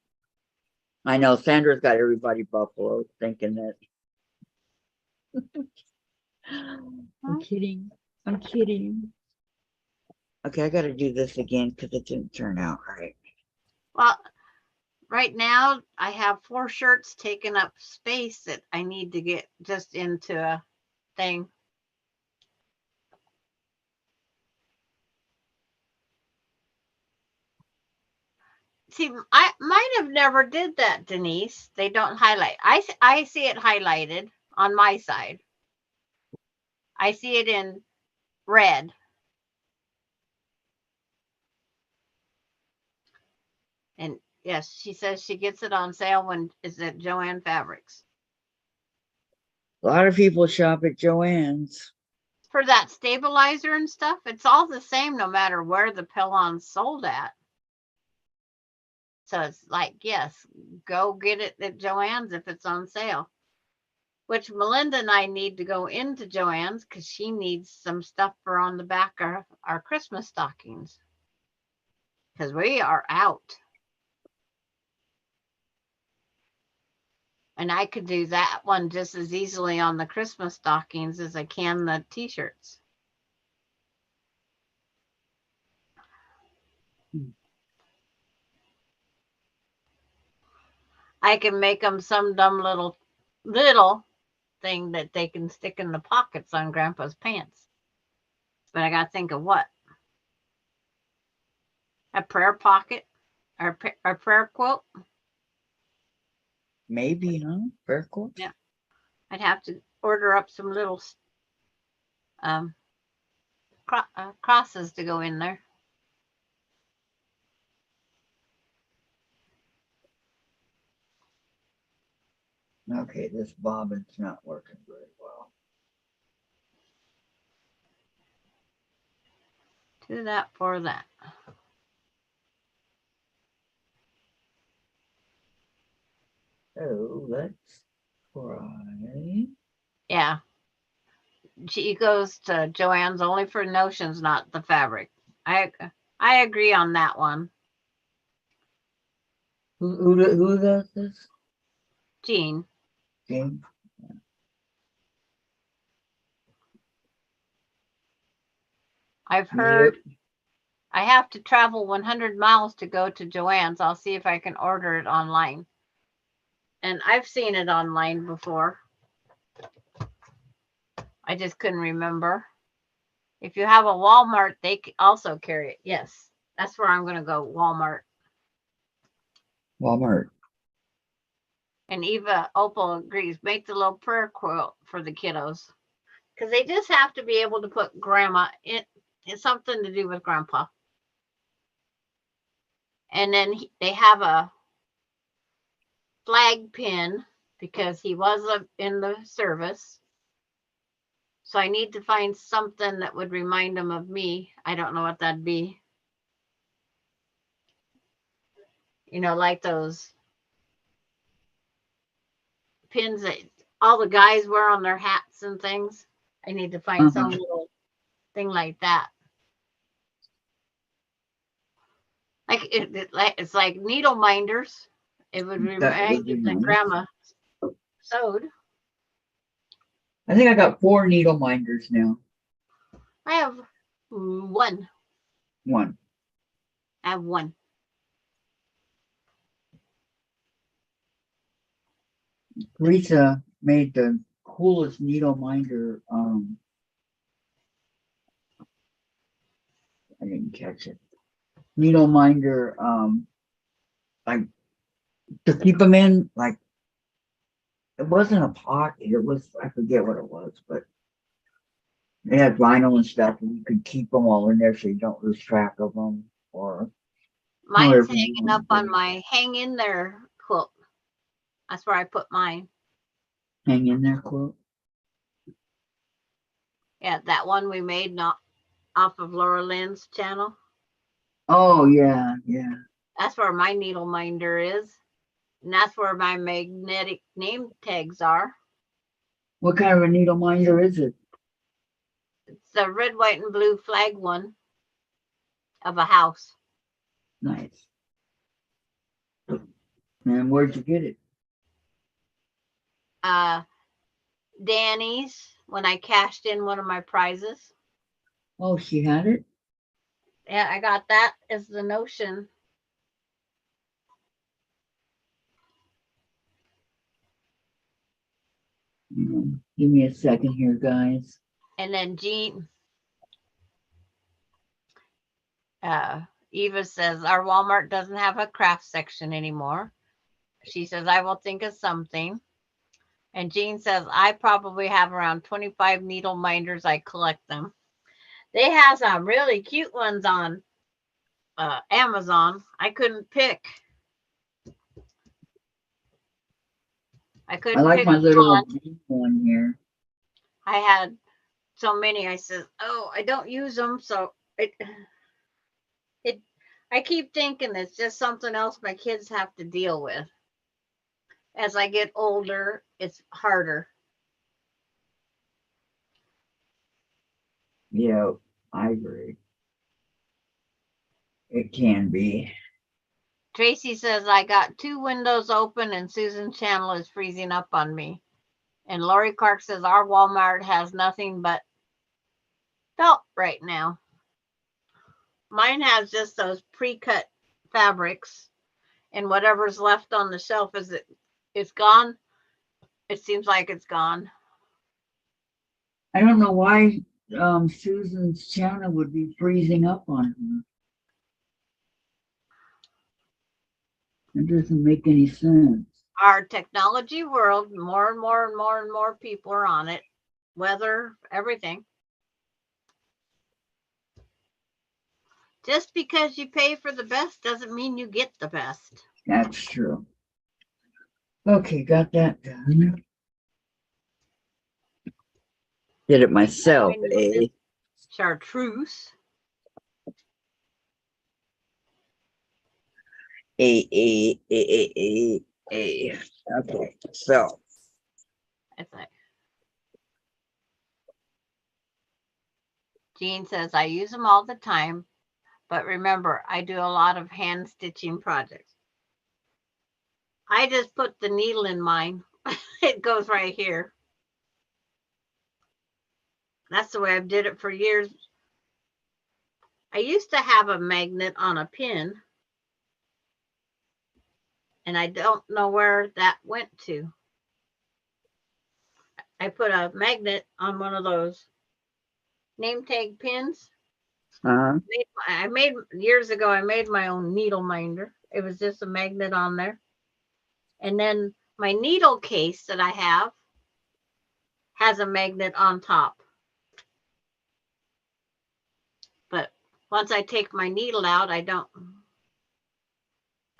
I know Sandra's got everybody buffalo thinking that. I'm kidding. I'm kidding. Okay, I got to do this again because it didn't turn out right. Well, right now I have 4 shirts taking up space that I need to get just into a thing. See, I might have never did that, Denise. They don't highlight. I see it highlighted on my side. I see it in red. And yes, she says she gets it on sale when it's at Joann Fabrics. A lot of people shop at Joann's. For that stabilizer and stuff, it's all the same no matter where the pillon's sold at. So it's like, yes, go get it at Joann's if it's on sale. Which Melinda and I need to go into Joann's because she needs some stuff for on the back of our Christmas stockings. Because we are out. And I could do that one just as easily on the Christmas stockings as I can the t-shirts. I can make them some dumb little thing that they can stick in the pockets on Grandpa's pants. But I got to think of what. A prayer pocket or a prayer quilt. Maybe, huh? Very cool. Yeah. I'd have to order up some little crosses to go in there. Okay, this bobbin's not working very well. Do that for that. So let's try. Yeah. She goes to Joann's only for notions, not the fabric. I agree on that one. Who does this? Jean. Jean. I've heard Yep. I have to travel 100 miles to go to Joann's. I'll see if I can order it online. And I've seen it online before. I just couldn't remember. If you have a Walmart, they also carry it. Yes, that's where I'm going to go, Walmart. Walmart. And Eva Opal agrees. Make the little prayer quilt for the kiddos. Because they just have to be able to put grandma in. It's something to do with grandpa. And then they have a flag pin because he was in the service. So I need to find something that would remind him of me. I don't know what that'd be. You know, like those pins that all the guys wear on their hats and things. I need to find some little thing like that. Like it's like needle minders. It would remind you that grandma sewed. I think I got 4 needle minders now. I have one. One. I have one. Lisa made the coolest needle minder. I didn't catch it. Needle minder, like to keep them in, like it wasn't a pocket. It was, I forget what it was, but it had vinyl and stuff, and you could keep them all in there so you don't lose track of them. Or Mine's however you hanging want up to on do it. my hang in there quilt. That's where I put mine. Hang in there, Quilt. Yeah, that one we made not off of Laura Lynn's channel. Oh yeah, yeah. That's where my needle minder is. And that's where my magnetic name tags are. What kind of a needle minder is it? It's the red, white, and blue flag one of a house. Nice. And where'd you get it? Danny's, when I cashed in one of my prizes. Oh, she had it? Yeah, I got that as the notion. Give me a second here, guys. And then Jean, Eva says, our Walmart doesn't have a craft section anymore. She says, I will think of something. And Jean says, I probably have around 25 needle minders. I collect them. They have some really cute ones on Amazon. I couldn't pick. I like my little green one here. I had so many. I said, oh, I don't use them. So I keep thinking it's just something else my kids have to deal with. As I get older, it's harder. Yeah, I agree. It can be. Tracy says, I got 2 windows open and Susan's channel is freezing up on me. And Lori Clark says, our Walmart has nothing but felt right now. Mine has just those pre-cut fabrics, and whatever's left on the shelf it's gone. It seems like it's gone. I don't know why Susan's channel would be freezing up on her. It doesn't make any sense. Our technology world, more and more and more and more people are on it. Weather, everything. Just because you pay for the best doesn't mean you get the best. That's true. Okay, got that done. Did it myself, eh? Chartreuse. Okay, so. It's like Jean says, I use them all the time, but remember, I do a lot of hand stitching projects. I just put the needle in mine. It goes right here. That's the way I've did it for years. I used to have a magnet on a pin, and I don't know where that went to. I put a magnet on one of those name tag pins. I made years ago, I made my own needle minder. It was just a magnet on there. And then my needle case that I have has a magnet on top. But once I take my needle out, I don't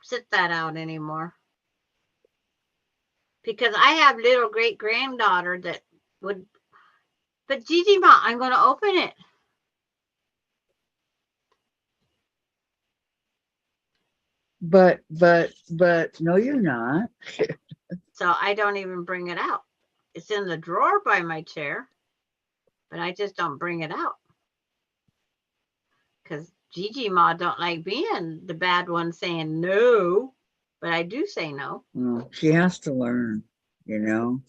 sit that out anymore. Because I have little great granddaughter that would, but Gigi Ma, I'm going to open it. But no, you're not. So I don't even bring it out. It's in the drawer by my chair, but I just don't bring it out. Because Gigi Ma don't like being the bad one saying no, but I do say no. Well, she has to learn, you know.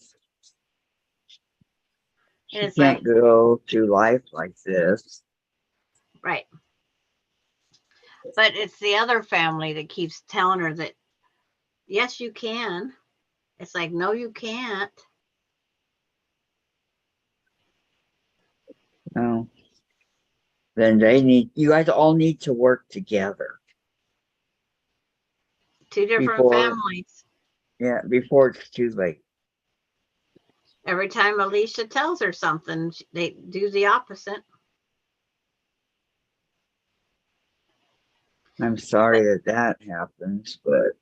She It's can't like, go through life like this. right. But it's the other family that keeps telling her that, yes, you can. It's like, no, you can't. No. Then you guys all need to work together Two different before, families. yeah, before it's too late. Every time Alicia tells her something, they do the opposite. I'm sorry that happens, but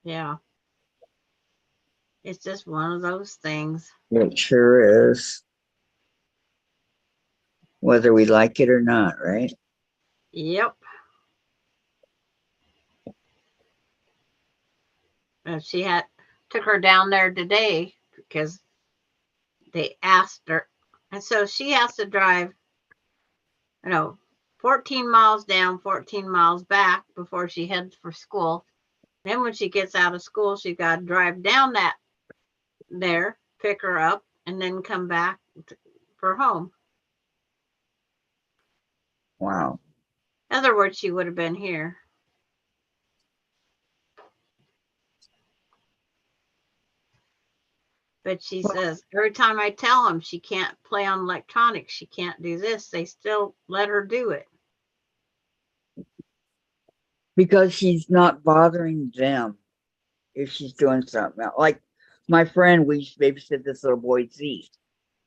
Yeah. It's just one of those things. it sure is. Whether we like it or not, right? Yep. And she took her down there today because they asked her. And so she has to drive, 14 miles down, 14 miles back before she heads for school. Then when she gets out of school, she got to drive down there, pick her up, and then come back for home. Wow. In other words, she would have been here. But she says every time I tell them she can't play on electronics, she can't do this, they still let her do it. Because she's not bothering them if she's doing something else. Like my friend, we babysit this little boy Z,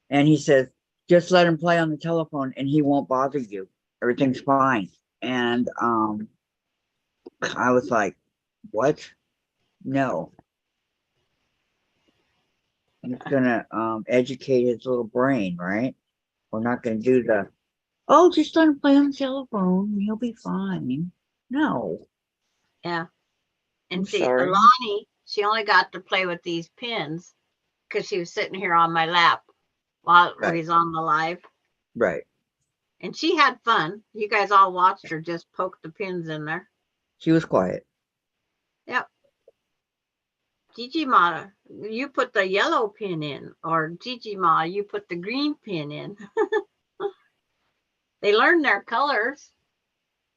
and he says, just let him play on the telephone and he won't bother you. Everything's fine. And I was like, what? No. He's gonna educate his little brain, right? We're not gonna do just let him play on the telephone, he'll be fine. No. Yeah. And I'm see, sorry. Alani, she only got to play with these pins because she was sitting here on my lap while he's on the live. Right. And she had fun. You guys all watched her just poke the pins in there. She was quiet. Yep. Gigi Ma, you put the yellow pin in, or Gigi Ma, you put the green pin in. They learned their colors.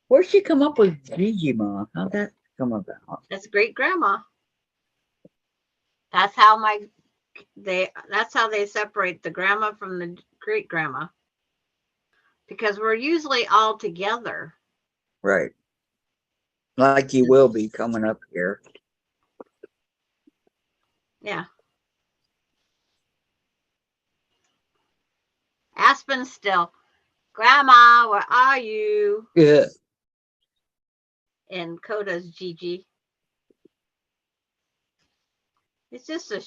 Where'd she come up with Gigi Ma? How'd that come about? That's great grandma. That's how that's how they separate the grandma from the great grandma. Because we're usually all together. Right. Like you will be coming up here. Yeah. Aspen still, Grandma, where are you? Yeah. And Coda's Gigi. It's just a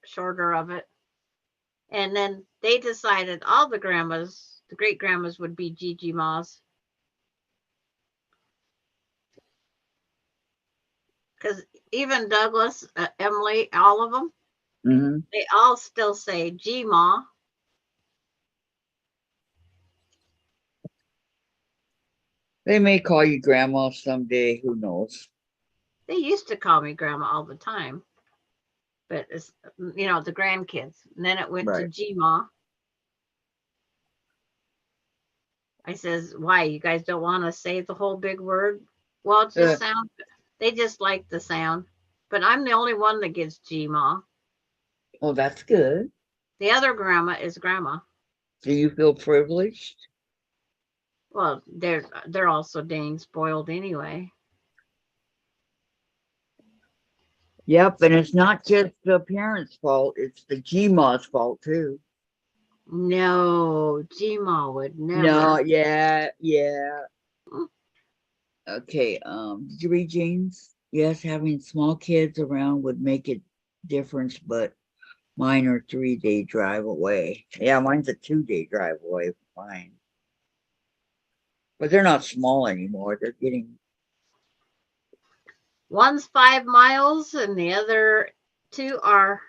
shorter of it. And then they decided all the grandmas, the great grandmas, would be Gigi Ma's. Because even Douglas, Emily, all of them, they all still say G Ma. They may call you grandma someday, who knows? They used to call me grandma all the time. But it's, the grandkids. And then it went to G Ma. I says, why? You guys don't want to say the whole big word? Well, it just sounds, they just like the sound. But I'm the only one that gets G Ma. Oh, that's good. The other grandma is grandma. Do you feel privileged? Well, they're also dang spoiled anyway. Yep, and it's not just the parents' fault, it's the G-Ma's fault too. No, G-Ma would never. No, yeah. Okay, did you read James? Yes, having small kids around would make a difference, but mine are 3-day drive away. Yeah, mine's a 2-day drive away from mine. But they're not small anymore. They're getting. One's 5 miles and the other 2 are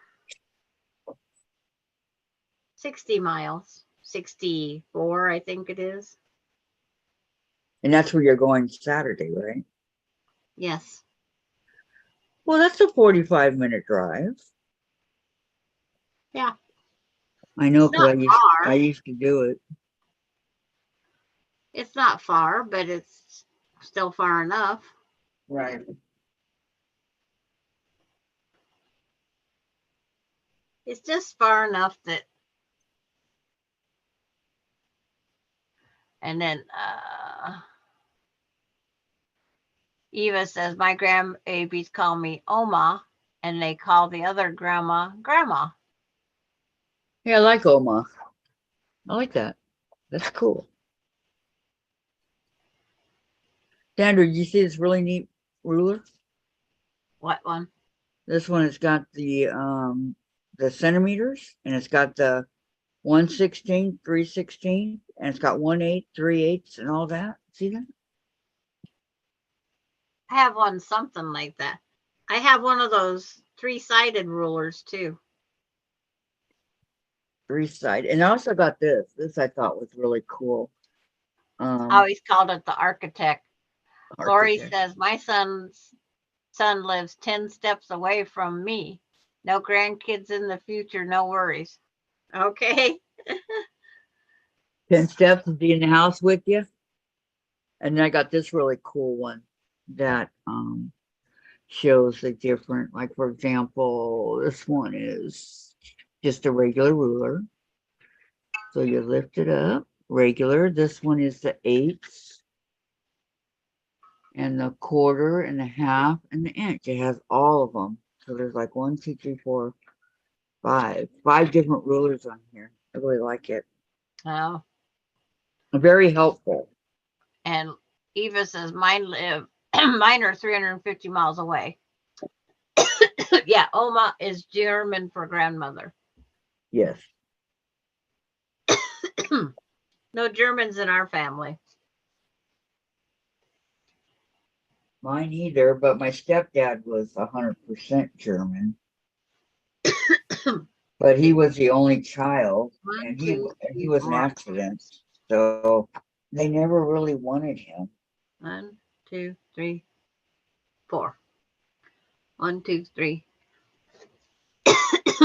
60 miles. 64, I think it is. And that's where you're going Saturday, right? Yes. Well, that's a 45-minute drive. Yeah. I know, because I used to do it. It's not far, but it's still far enough. Right. It's just far enough that. And then Eva says, my grandbabies call me Oma, and they call the other grandma Grandma. Yeah, I like Oma. I like that. That's cool. Sandra, did you see this really neat ruler? What one? This one has got the centimeters, and it's got the 1/16, 3/16, and it's got 1/8, 3/8, and all that. See that? I have one something like that. I have one of those 3-sided rulers too. 3-side. And I also got this. This I thought was really cool. I always called it the architect. Lori Architect. says, my son lives 10 steps away from me. No grandkids in the future, no worries. Okay. 10 steps and be in the house with you. And then I got this really cool one that shows the different, like for example, this one is just a regular ruler. So you lift it up, regular. This one is the 8ths and the quarter and the half and the inch. It has all of them. So there's like 1, 2, 3, 4, 5 different rulers on here. I really like it. Oh. Very helpful. And Eva says, mine are 350 miles away. Yeah, Oma is German for grandmother. Yes. No Germans in our family. Mine either, but my stepdad was 100% German. But he was the only child, and he was an accident. So they never really wanted him. 1, 2, 3, 4. 1, 2, 3.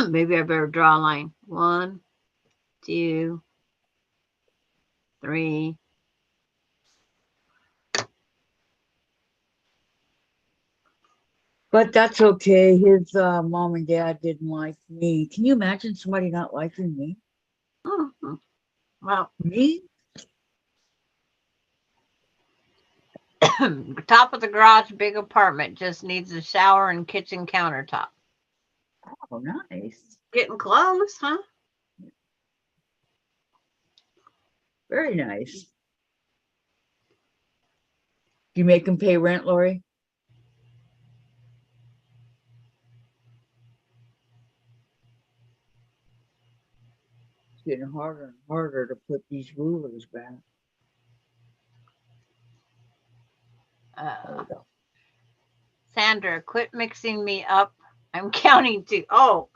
Maybe I better draw a line. 1, 2, 3. But that's okay. His mom and dad didn't like me. Can you imagine somebody not liking me? Mm-hmm. Well, Me? top of the garage, big apartment, just needs a shower and kitchen countertop. Oh, nice. Getting close, huh? Very nice. Do you make him pay rent, Lori? It's getting harder and harder to put these rulers back. There we go. Sandra, quit mixing me up. I'm counting to. Oh,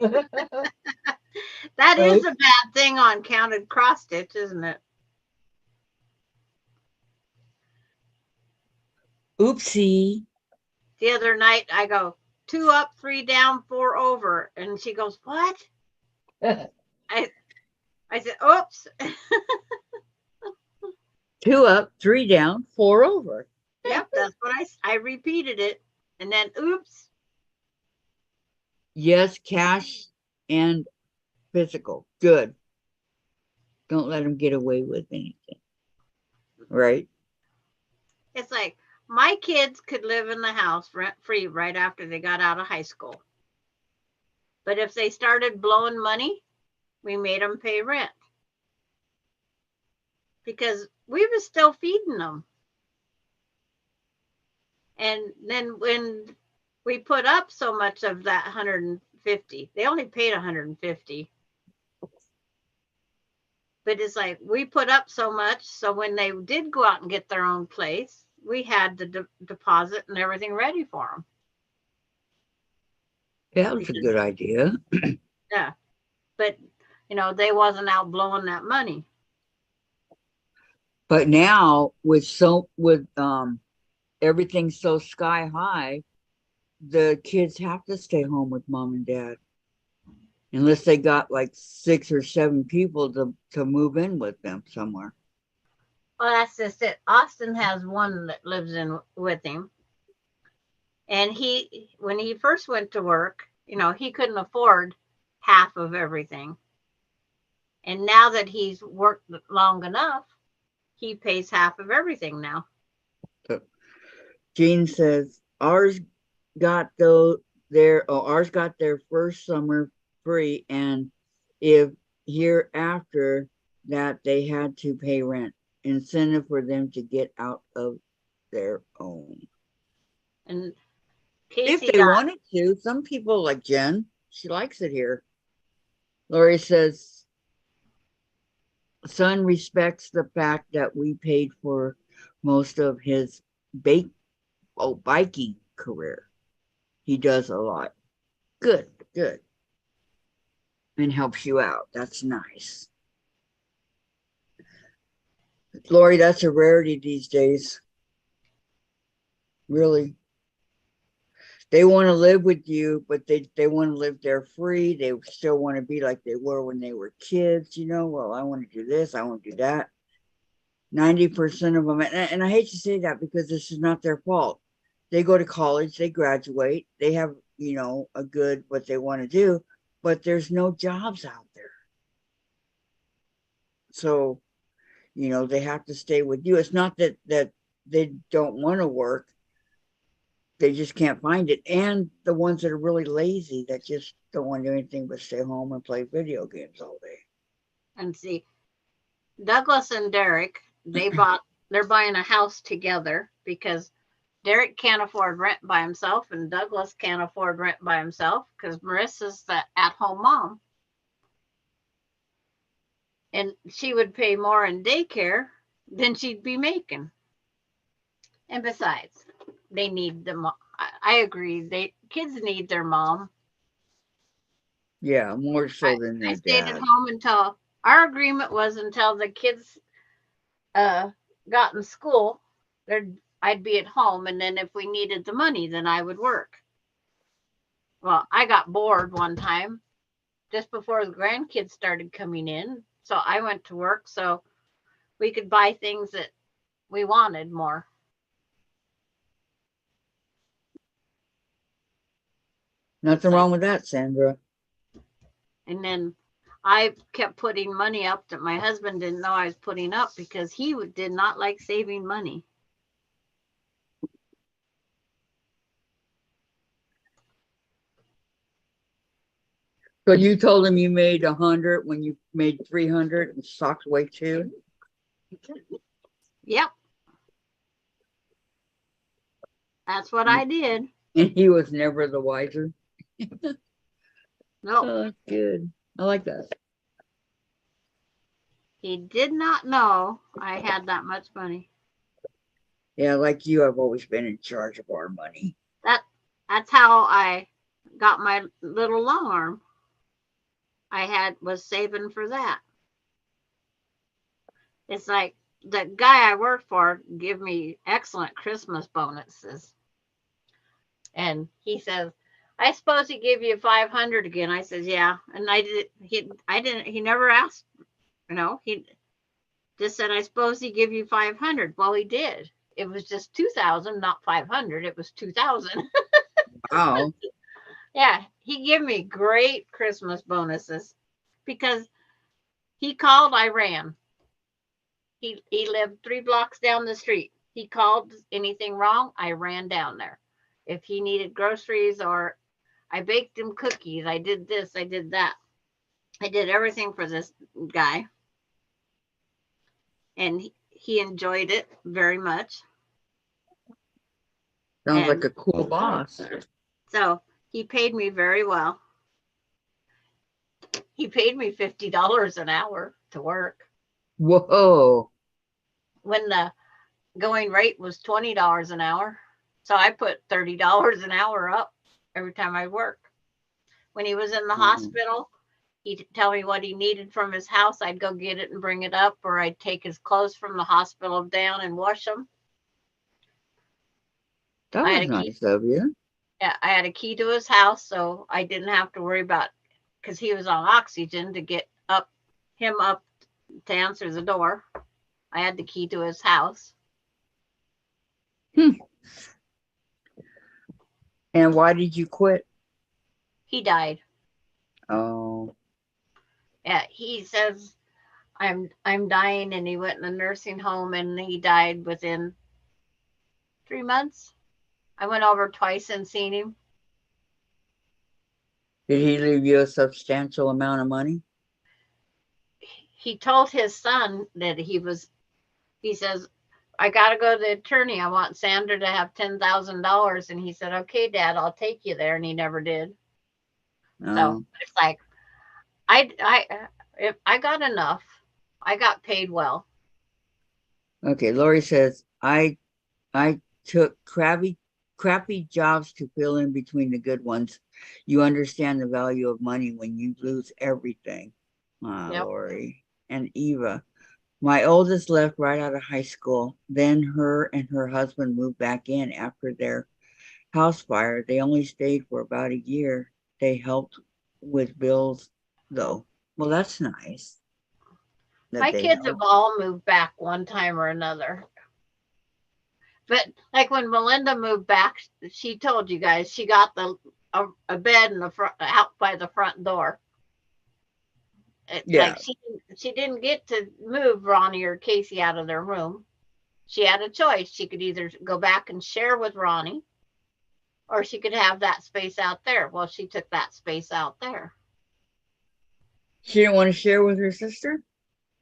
that is a bad thing on counted cross stitch, isn't it? Oopsie. The other night I go 2 up, 3 down, 4 over, and she goes, "What?" I said, "Oops." 2 up, 3 down, 4 over. Yep, that's what I repeated it, and then oops. Yes, cash and physical. Good. Don't let them get away with anything. Right? It's like my kids could live in the house rent free right after they got out of high school. But if they started blowing money, we made them pay rent. Because we were still feeding them. And then when we put up so much of that 150, they only paid 150. But it's like we put up so much, so when they did go out and get their own place, we had the deposit and everything ready for them. Yeah, that's a good idea. Yeah, but you know, they wasn't out blowing that money. But now with everything so sky high, the kids have to stay home with mom and dad. Unless they got like 6 or 7 people to move in with them somewhere. Well, that's just it. Austin has one that lives in with him. And when he first went to work, you know, he couldn't afford half of everything. And now that he's worked long enough, he pays half of everything now. So Jean says ours got ours got their first summer free, and if year after that they had to pay rent, incentive for them to get out of their own. And If Casey they got, wanted to, some people like Jen, she likes it here. Lori says, son respects the fact that we paid for most of his biking career. He does a lot. Good, good. And helps you out. That's nice. Lori, that's a rarity these days. Really. They want to live with you, but they want to live there free. They still want to be like they were when they were kids, you know. Well, I want to do this, I want to do that. 90% of them, and I hate to say that because this is not their fault. They go to college, they graduate, they have, you know, a good what they want to do, but there's no jobs out there. So, you know, they have to stay with you. It's not that they don't want to work. They just can't find it. And the ones that are really lazy that just don't want to do anything but stay home and play video games all day. and see, Douglas and Derek, they're buying a house together because Derek can't afford rent by himself and Douglas can't afford rent by himself because Marissa's the at-home mom. And she would pay more in daycare than she'd be making. And besides, they need the mom. I agree. Kids need their mom. Yeah, more so than I their stayed at dad. home until our agreement was until the kids got in school. I'd be at home, and then if we needed the money, then I would work. Well, I got bored one time just before the grandkids started coming in, so I went to work so we could buy things that we wanted more. Nothing wrong with that, Sandra. And then I kept putting money up that my husband didn't know I was putting up because he did not like saving money. So you told him you made 100 when you made 300 and socks weigh 2? Yep. That's what I did. And he was never the wiser. No. Oh, that's good. I like that. He did not know I had that much money. Yeah, like you, I've always been in charge of our money. That's how I got my little long arm. I was saving for that. It's like the guy I work for give me excellent Christmas bonuses. And he says, I suppose he gave you 500 again. I says, yeah. And he never asked, you know, he just said, I suppose he give you 500. Well, he did. It was just 2,000, not 500. It was 2,000. Wow. Yeah, he gave me great Christmas bonuses because he called, I ran. He lived 3 blocks down the street. He called anything wrong, I ran down there. If he needed groceries or I baked him cookies, I did this, I did that. I did everything for this guy. And he enjoyed it very much. Sounds like a cool boss. So he paid me very well. He paid me $50 an hour to work. Whoa. When the going rate was $20 an hour. So I put $30 an hour up every time I work. When he was in the hospital, he'd tell me what he needed from his house. I'd go get it and bring it up, or I'd take his clothes from the hospital down and wash them. That was nice of you. Yeah, I had a key to his house, so I didn't have to worry about, because he was on oxygen, to get him up to answer the door. I had the key to his house. And why did you quit? He died. Oh, Yeah, he says I'm dying, and he went in a nursing home and he died within 3 months. I went over twice and seen him. did he leave you a substantial amount of money? He told his son that he says, I got to go to the attorney. I want Sandra to have $10,000. And he said, okay, Dad, I'll take you there. And he never did. So Oh, it's like, if I got enough, I got paid well. okay. Lori says, I took crappy jobs to fill in between the good ones. You understand the value of money when you lose everything. Ah, Yep. Lori. And Eva. My oldest left right out of high school. Then her and her husband moved back in after their house fire. They only stayed for about a year. They helped with bills, though. Well, that's nice that My they kids have helped. all moved back one time or another. But like when Melinda moved back, she told you guys she got a bed in the front out by the front door. Yeah. Like she didn't get to move Ronnie or Casey out of their room. She had a choice. She could either go back and share with Ronnie, or she could have that space out there. Well, she took that space out there. She didn't want to share with her sister?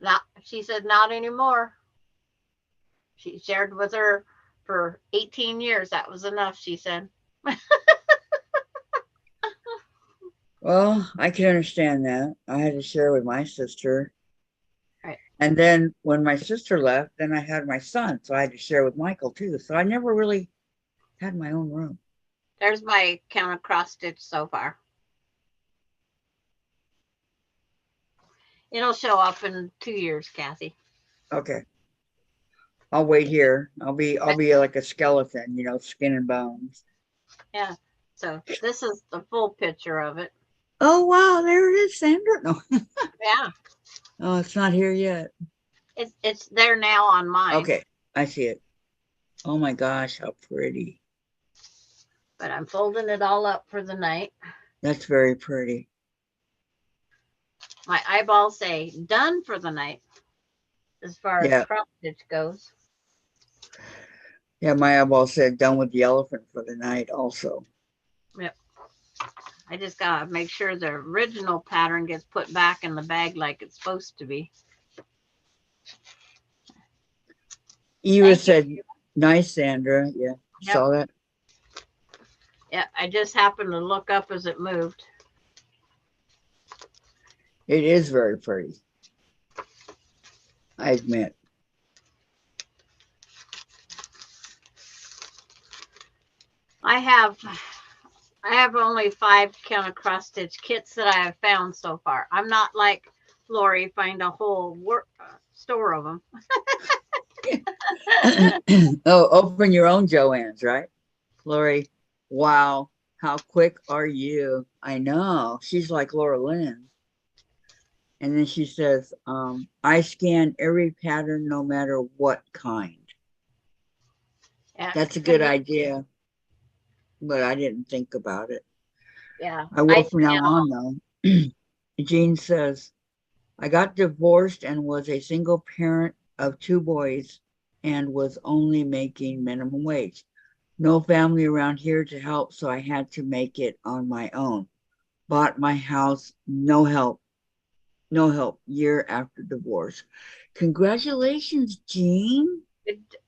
Not, she said, not anymore. She shared with her for 18 years. That was enough, she said. Well, I can understand that. I had to share with my sister. Right. And then when my sister left, then I had my son. So I had to share with Michael too. So I never really had my own room. There's my count cross stitch so far. It'll show up in 2 years, Kathy. Okay. I'll wait here. I'll be like a skeleton, you know, skin and bones. Yeah. So this is the full picture of it. Oh wow, there it is, Sandra. No. Yeah. Oh, it's not here yet. It's there now on mine. Okay, I see it. Oh my gosh, how pretty. But I'm folding it all up for the night. That's very pretty. My eyeballs say done for the night as far Yeah. as cross stitch goes. Yeah, my eyeball said done with the elephant for the night also. Yep. I just gotta make sure the original pattern gets put back in the bag like it's supposed to be. Eva said, nice, Sandra. Yeah, Yep. saw that. Yeah, I just happened to look up as it moved. It is very pretty. I admit. I have only 5 count cross stitch kits that I have found so far. I'm not like Lori, find a whole store of them. Oh, open your own Joann's, right? Lori, wow, how quick are you? I know. She's like Laura Lynn. And then she says, I scan every pattern no matter what kind. Yeah, That's a good idea. But I didn't think about it. Yeah. I will from now on, though. Jean says, I got divorced and was a single parent of 2 boys and was only making minimum wage. No family around here to help, so I had to make it on my own. Bought my house, no help, year after divorce. Congratulations, Jean.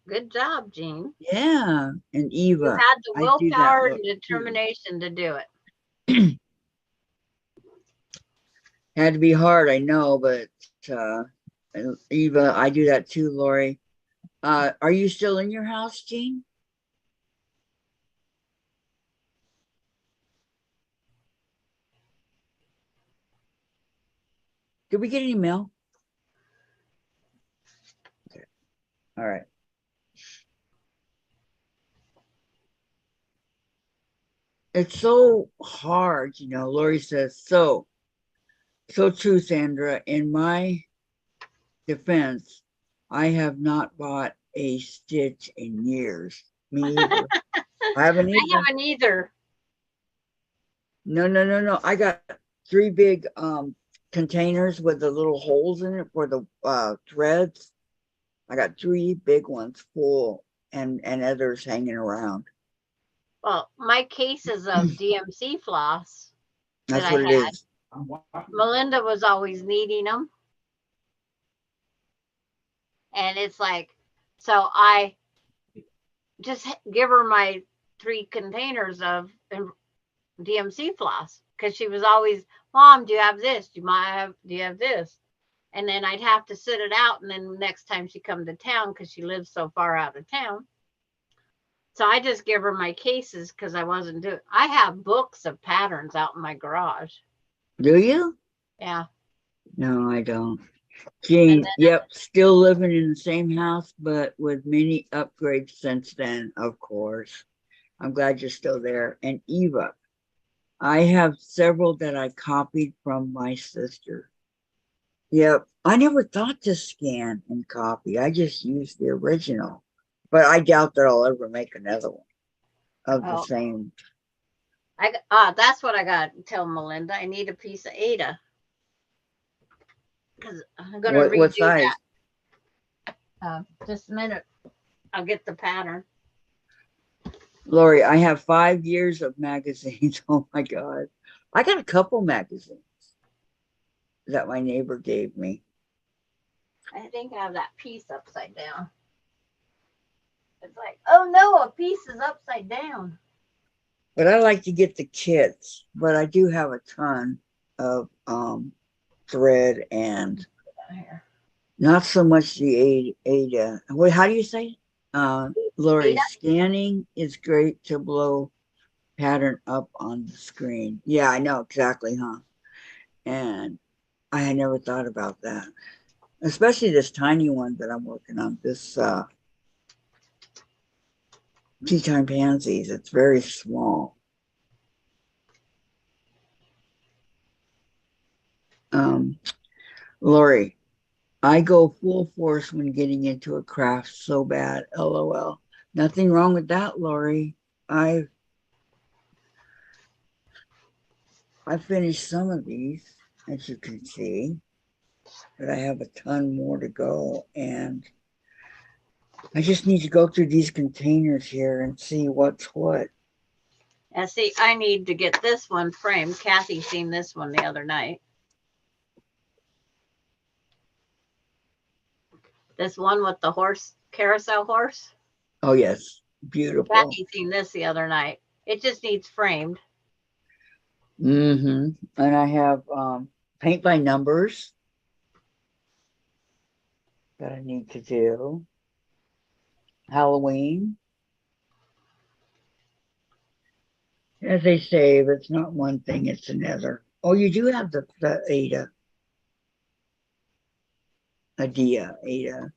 Good job, Jean. Yeah. And Eva. You had the willpower and determination to do it. Had to be hard, I know, but Eva, I do that too, Lori. Are you still in your house, Jean? Did we get any mail? Okay. All right. It's so hard, you know. Lori says, so true, Sandra. In my defense, I have not bought a stitch in years. Me either. I haven't either. I haven't either. No. I got 3 big containers with the little holes in it for the threads. I got 3 big ones full and others hanging around. Well, my cases of DMC floss that That's I what it had, is. Melinda was always needing them. And it's like, so I just give her my 3 containers of DMC floss because she was always, Mom, do you have this? Do you have this? And then I'd have to sit it out. And then next time she come to town, because she lives so far out of town. So I just give her my cases because I wasn't doing, I have books of patterns out in my garage. Do you? Yeah. No, I don't. Jean, yep, still living in the same house, but with many upgrades since then, of course. I'm glad you're still there. And Eva, I have several that I copied from my sister. Yep, I never thought to scan and copy. I just used the original, but I doubt that I'll ever make another one of the same. That's what I got to tell Melinda. I need a piece of Ada. Because I'm going to redo What size? that. Just a minute. I'll get the pattern. Lori, I have 5 years of magazines. Oh my God. I got a couple magazines that my neighbor gave me. I think I have that piece upside down. It's like, oh no, a piece is upside down. But I like to get the kits, but I do have a ton of thread and not so much the Ada. Wait, how do you say it? Lori, Ada? scanning is great to blow pattern up on the screen. Yeah, I know exactly, huh? And I had never thought about that. Especially this tiny one that I'm working on, this Tea Time Pansies. It's very small. Lori, I go full force when getting into a craft so bad. LOL. Nothing wrong with that, Lori. I finished some of these, as you can see, but I have a ton more to go, and I just need to go through these containers here and see what's what. And see, I need to get this one framed. Kathy seen this one the other night. This one with the horse, carousel horse. Oh, yes. Beautiful. Kathy seen this the other night. It just needs framed. And I have paint by numbers that I need to do. Halloween. As they say, if it's not one thing, it's another. Oh, you do have the Ada. Ada.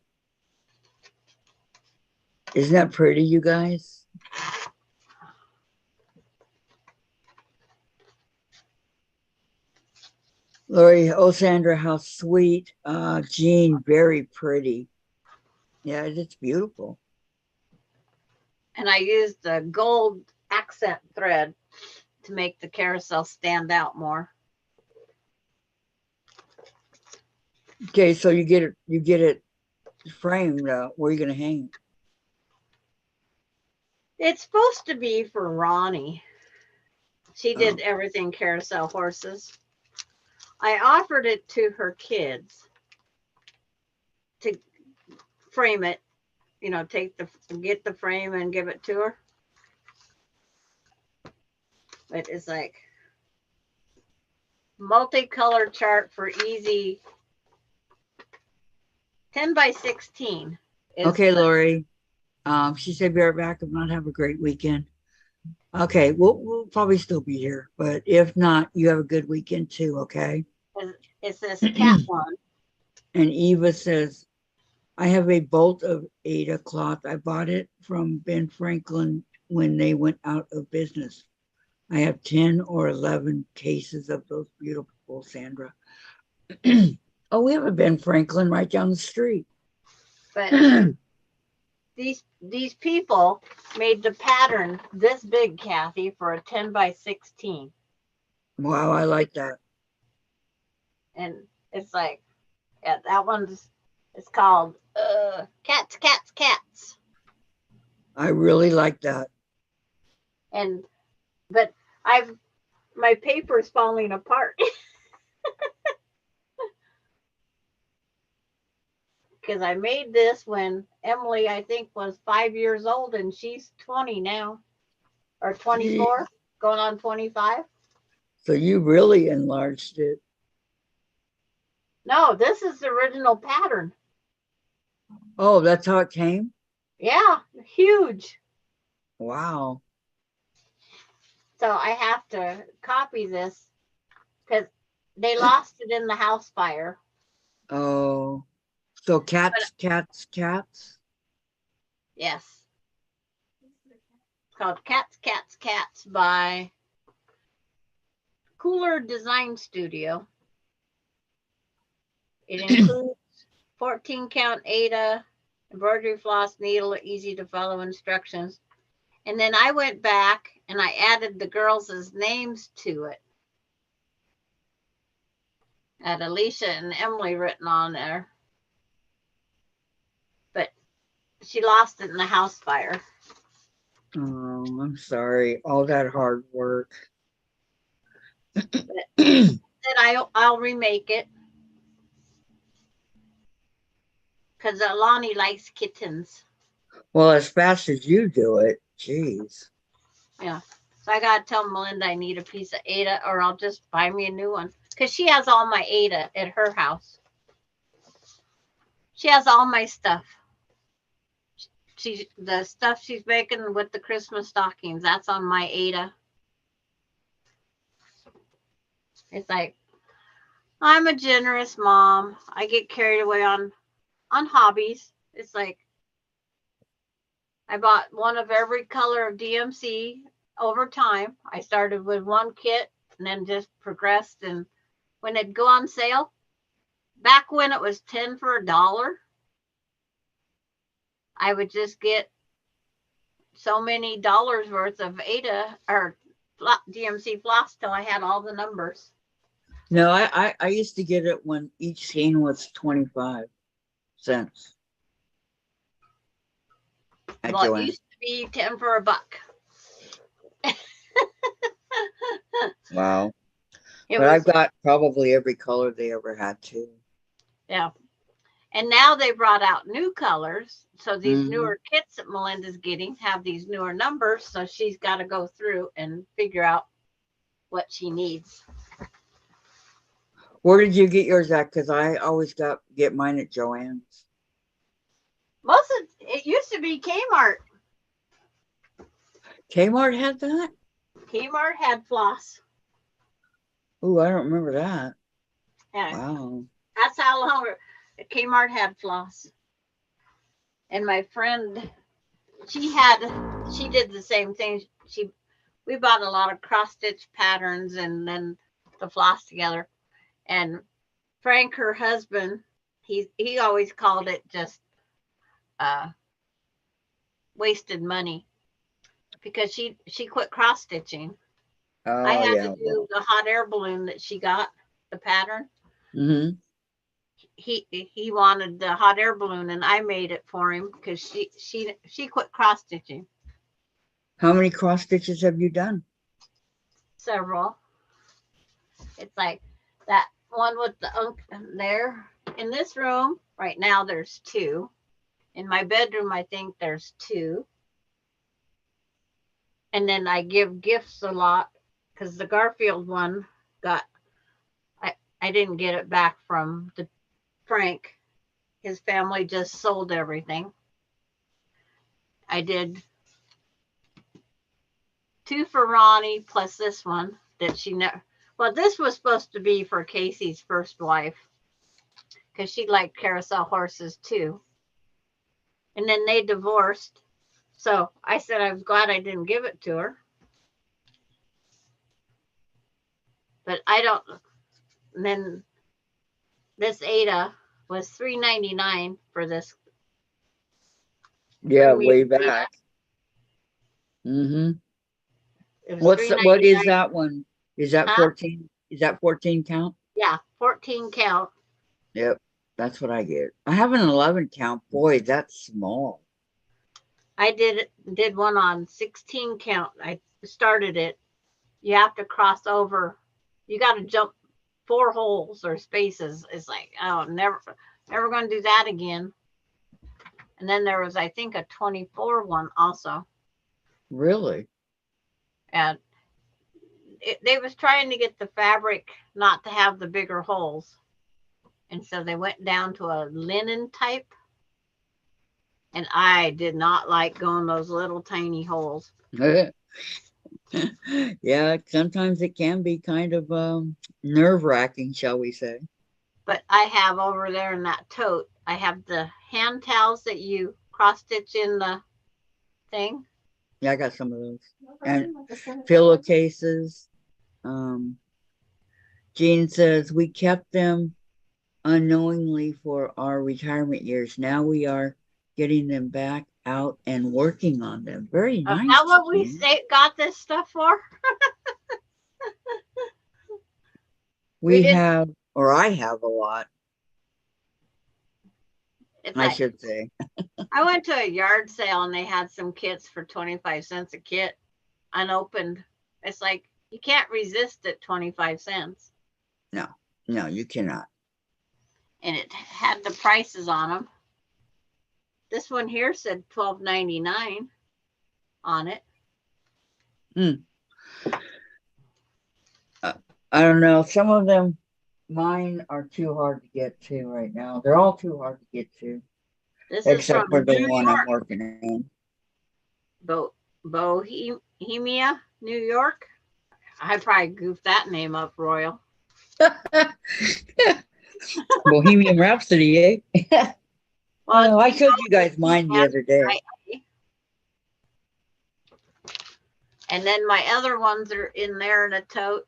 Isn't that pretty, you guys? Lori, oh, Sandra, how sweet. Jean, very pretty. Yeah, it's beautiful. And I used the gold accent thread to make the carousel stand out more. Okay, so you get it framed. Where are you gonna hang? It's supposed to be for Ronnie. She did everything carousel horses. I offered it to her kids to frame it, you know, get the frame and give it to her. But it's like multicolored chart for easy 10 by 16. Okay, Lori. She said, be right back. If not, have a great weekend. Okay, we'll probably still be here, but if not, you have a good weekend too, okay? It's this cat one. And Eva says, I have a bolt of Ada cloth. I bought it from Ben Franklin when they went out of business. I have 10 or 11 cases of those beautiful, Sandra. Oh, we have a Ben Franklin right down the street. But these people made the pattern this big, Kathy, for a 10 by 16. Wow, I like that. And it's like, yeah, that one's, it's called Cats, Cats, Cats. I really like that. And, but my paper's falling apart. Because I made this when Emily, I think, was 5 years old and she's 20 now, or 24, going on 25. So you really enlarged it. No, this is the original pattern. Oh, that's how it came? Yeah, huge. Wow. So I have to copy this because they lost it in the house fire. Oh, so cats, cats, cats. Yes. It's called Cats, Cats, Cats by Cooler Design Studio. It includes 14 count Ada, embroidery floss, needle, easy to follow instructions. And then I went back and I added the girls' names to it. I had Alicia and Emily written on there. But she lost it in the house fire. Oh, I'm sorry. All that hard work. Then I'll remake it. Because Alani likes kittens. Well, as fast as you do it, geez. Yeah. So I got to tell Melinda I need a piece of Ada or I'll just buy me a new one. Because she has all my Ada at her house. She has all my stuff. The stuff she's making with the Christmas stockings, that's on my Ada. It's like, I'm a generous mom. I get carried away on hobbies. It's like, I bought one of every color of DMC over time. I started with one kit and then just progressed. And when it'd go on sale, back when it was 10 for $1, I would just get so many dollars worth of Ada or DMC floss till I had all the numbers. No, I used to get it when each skein was 25 cents. Well, it used to be 10 for $1. Wow. It But was, I've got probably every color they ever had too. yeah. And now they brought out new colors. So these Mhm. newer kits that Melinda's getting have these newer numbers. So she's got to go through and figure out what she needs. Where did you get yours at? Because I always get mine at Joann's. Most of it used to be Kmart. Kmart had that? Kmart had floss. Oh, I don't remember that. Yeah. Wow. That's how long Kmart had floss. And my friend, she did the same thing. We bought a lot of cross stitch patterns and then the floss together. And Frank, her husband, he always called it just wasted money because she quit cross stitching. Oh, I had yeah. to do the hot air balloon that she got, the pattern. Mm-hmm. He wanted the hot air balloon and I made it for him because she quit cross stitching. How many cross stitches have you done? Several. It's like that one with the there in this room right now. There's 2. In my bedroom, I think there's 2. And then I give gifts a lot because the Garfield one I didn't get it back from the Frank. His family just sold everything. I did 2 for Ronnie plus this one that she never. Well, this was supposed to be for Casey's first wife because she liked carousel horses too. And then they divorced. So I said I was glad I didn't give it to her. But I don't. And then this Ada was $3.99 for this. Yeah, way back. Mm-hmm. What is that one? Is that Huh? 14? Is that 14 count? Yeah, 14 count. Yep, that's what I get. I have an 11 count. Boy, that's small. I did one on 16 count. I started it. You have to cross over. You got to jump 4 holes or spaces. It's like, oh, never going to do that again. And then there was, I think, a 24 one also. Really? And they was trying to get the fabric not to have the bigger holes. And so they went down to a linen type. And I did not like going those little tiny holes. Yeah, sometimes it can be kind of nerve-wracking, shall we say. But I have over there in that tote, I have the hand towels that you cross stitch in the thing. Yeah, I got some of those. And pillowcases. Jean says, we kept them unknowingly for our retirement years. Now we are getting them back out and working on them. Very nice. Is that what we Jean. got this stuff for? We have, or I have a lot, It's I like, should say. I went to a yard sale and they had some kits for 25 cents a kit, unopened. It's like, you can't resist at 25 cents. No, no, you cannot. And it had the prices on them. This one here said $12.99 on it. I don't know. Some of them, mine are too hard to get to right now. They're all too hard to get to. This is Except from for the New one York. I'm working on. Bohemia, New York. I probably goofed that name up, Royal. Bohemian Rhapsody, eh? Well, I showed you guys mine the other day. And then my other ones are in there in a tote.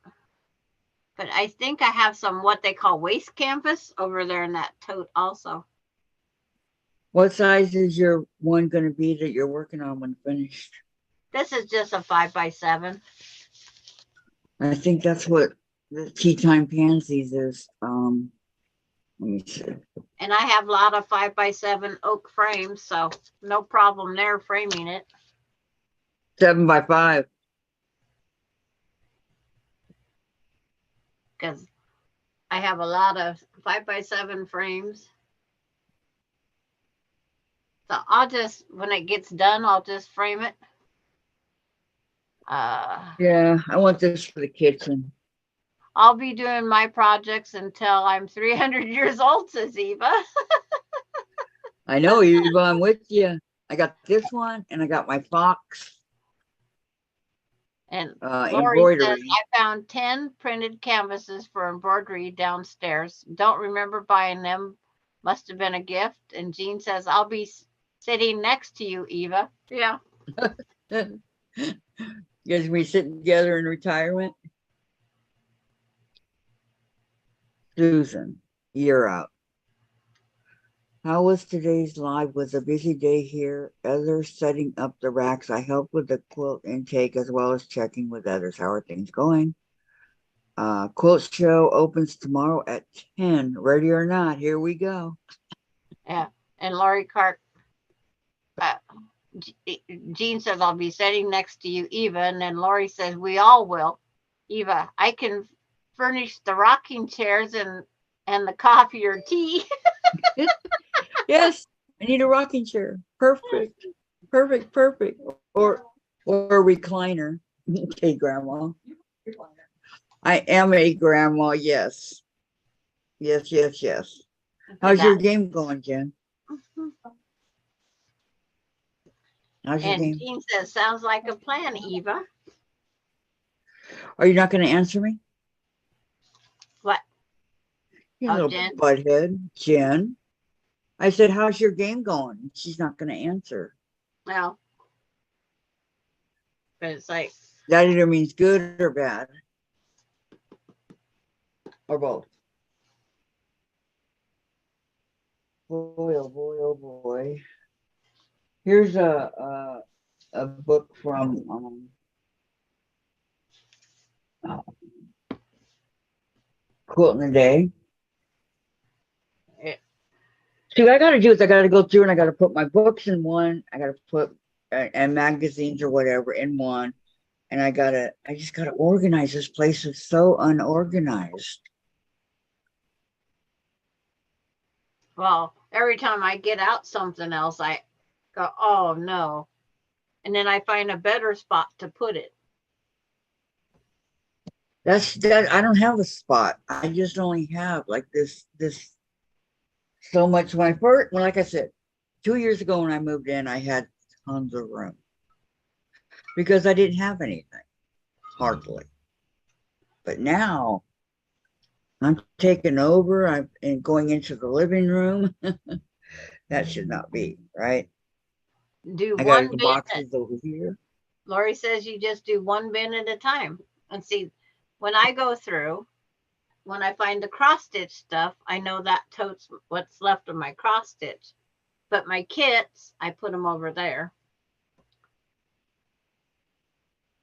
But I think I have some what they call waste canvas over there in that tote also. What size is your one going to be that you're working on when finished? This is just a 5x7. I think that's what the Tea Time Pansies is. Let me see. And I have a lot of 5x7 oak frames, so no problem there framing it. 7x5. Because I have a lot of 5x7 frames. So I'll just, when it gets done, I'll just frame it. Yeah, I want this for the kitchen. I'll be doing my projects until I'm 300 years old, says Eva. I know, Eva, I'm with you. I got this one and I got my fox. And embroidery. Lori says, I found 10 printed canvases for embroidery downstairs. Don't remember buying them. Must have been a gift. And Jean says, I'll be sitting next to you, Eva. Yeah. You guys be sitting together in retirement? Susan, you're out. How was today's live? Was a busy day here. Others setting up the racks. I helped with the quilt intake as well as checking with others. How are things going? Quilt show opens tomorrow at 10. Ready or not, here we go. Yeah. And Lori Clark, Jean says, I'll be sitting next to you, Eva. And then Lori says, we all will. Eva, I can furnish the rocking chairs and the coffee or tea. Yes, I need a rocking chair. Perfect. Perfect, perfect. Or a recliner. Okay, Grandma. I am a grandma, yes. Yes, yes, yes. How's your game going, Jen? How's your game? Jean says, sounds like a plan, Eva. Are you not going to answer me? What? You little butthead, Jen. I said, how's your game going? She's not going to answer. Well, but it's like. That either means good or bad. Or both. Boy, oh boy, oh boy. Here's a book from quilting a day. It- See, what I got to do is I got to go through and I got to put my books in one. I got to put and magazines or whatever in one, and I just gotta organize. This place is so unorganized. Well, every time I get out something else, I go, oh no. And then I find a better spot to put it. That I don't have a spot. I just only have like this so much. Like I said, 2 years ago when I moved in, I had tons of room because I didn't have anything hardly. But now I'm taking over. And going into the living room. That should not be right. Do I got one the bin. boxes over here. Lori says you just do one bin at a time. And see, when I go through, when I find the cross stitch stuff, I know that totes what's left of my cross stitch. But my kits, I put them over there.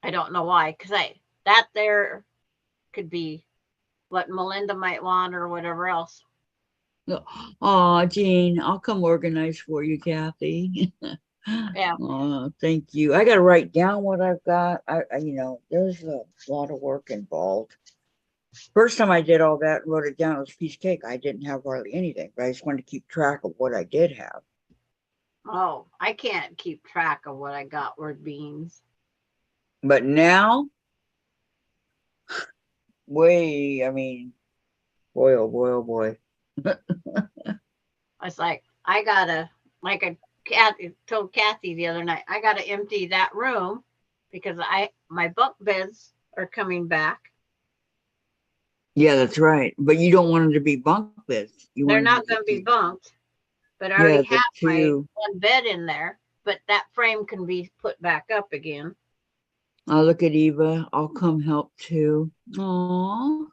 I don't know why, because that there could be what Melinda might want or whatever else. Oh, Jean, I'll come organize for you, Kathy. Yeah. Oh, thank you. I got to write down what I've got. There's a lot of work involved. First time I did all that, wrote it down, it was a piece of cake. I didn't have hardly anything, but I just wanted to keep track of what I did have. Oh, I can't keep track of what I got with beans. But now, boy, oh boy, oh boy. It's like I gotta, like I told Kathy the other night, I gotta empty that room because my bunk beds are coming back. Yeah, that's right. But you don't want them to be bunk beds. They're not going to be bunked, but I already have my one bed in there. But that frame can be put back up again. I'll look at Eva. I'll come help too. Aw.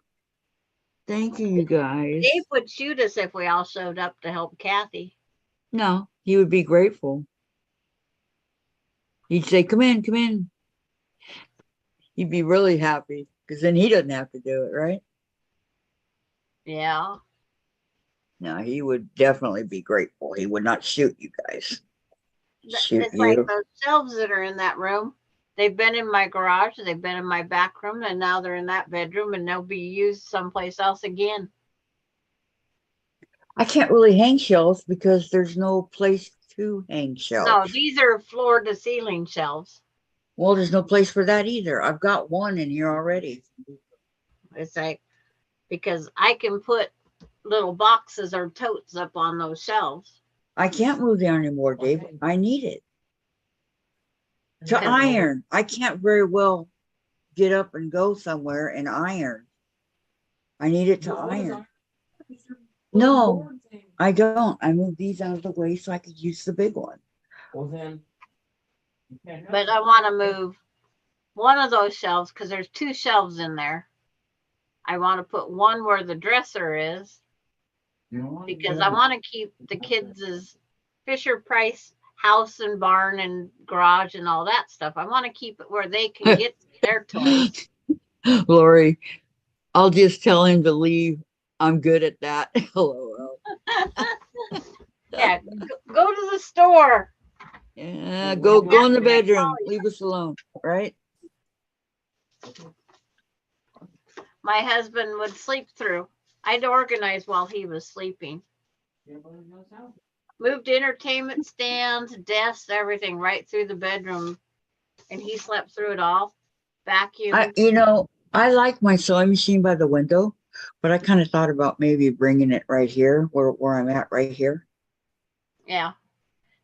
Thank you, you guys. Dave would shoot us if we all showed up to help Kathy. No, he would be grateful. He'd say, come in, come in. He'd be really happy because then he doesn't have to do it, right? Yeah. No, he would definitely be grateful. He would not shoot you guys. Shoot it's you. Like those shelves that are in that room. They've been in my garage, they've been in my back room, and now they're in that bedroom, and they'll be used someplace else again. I can't really hang shelves because there's no place to hang shelves. No, these are floor to ceiling shelves. Well, there's no place for that either. I've got one in here already. It's like, because I can put little boxes or totes up on those shelves. I can't move there anymore, Dave. I need it. To iron. I can't very well get up and go somewhere and iron. I need it to iron. No, I don't. I moved these out of the way so I could use the big one. Well, then. But I want to move one of those shelves because there's two shelves in there. I want to put one where the dresser is because I want to keep the kids' Fisher Price house and barn and garage and all that stuff. I want to keep it where they can get their toys. Lori, I'll just tell him to leave. I'm good at that. Hello. Yeah, go to the store. Yeah, go in the bedroom. Leave us alone, right? My husband would sleep through. I'd organize while he was sleeping. Moved entertainment stands, desks, everything right through the bedroom. And he slept through it all. Vacuum. I like my sewing machine by the window, but I kind of thought about maybe bringing it right here where I'm at right here. Yeah.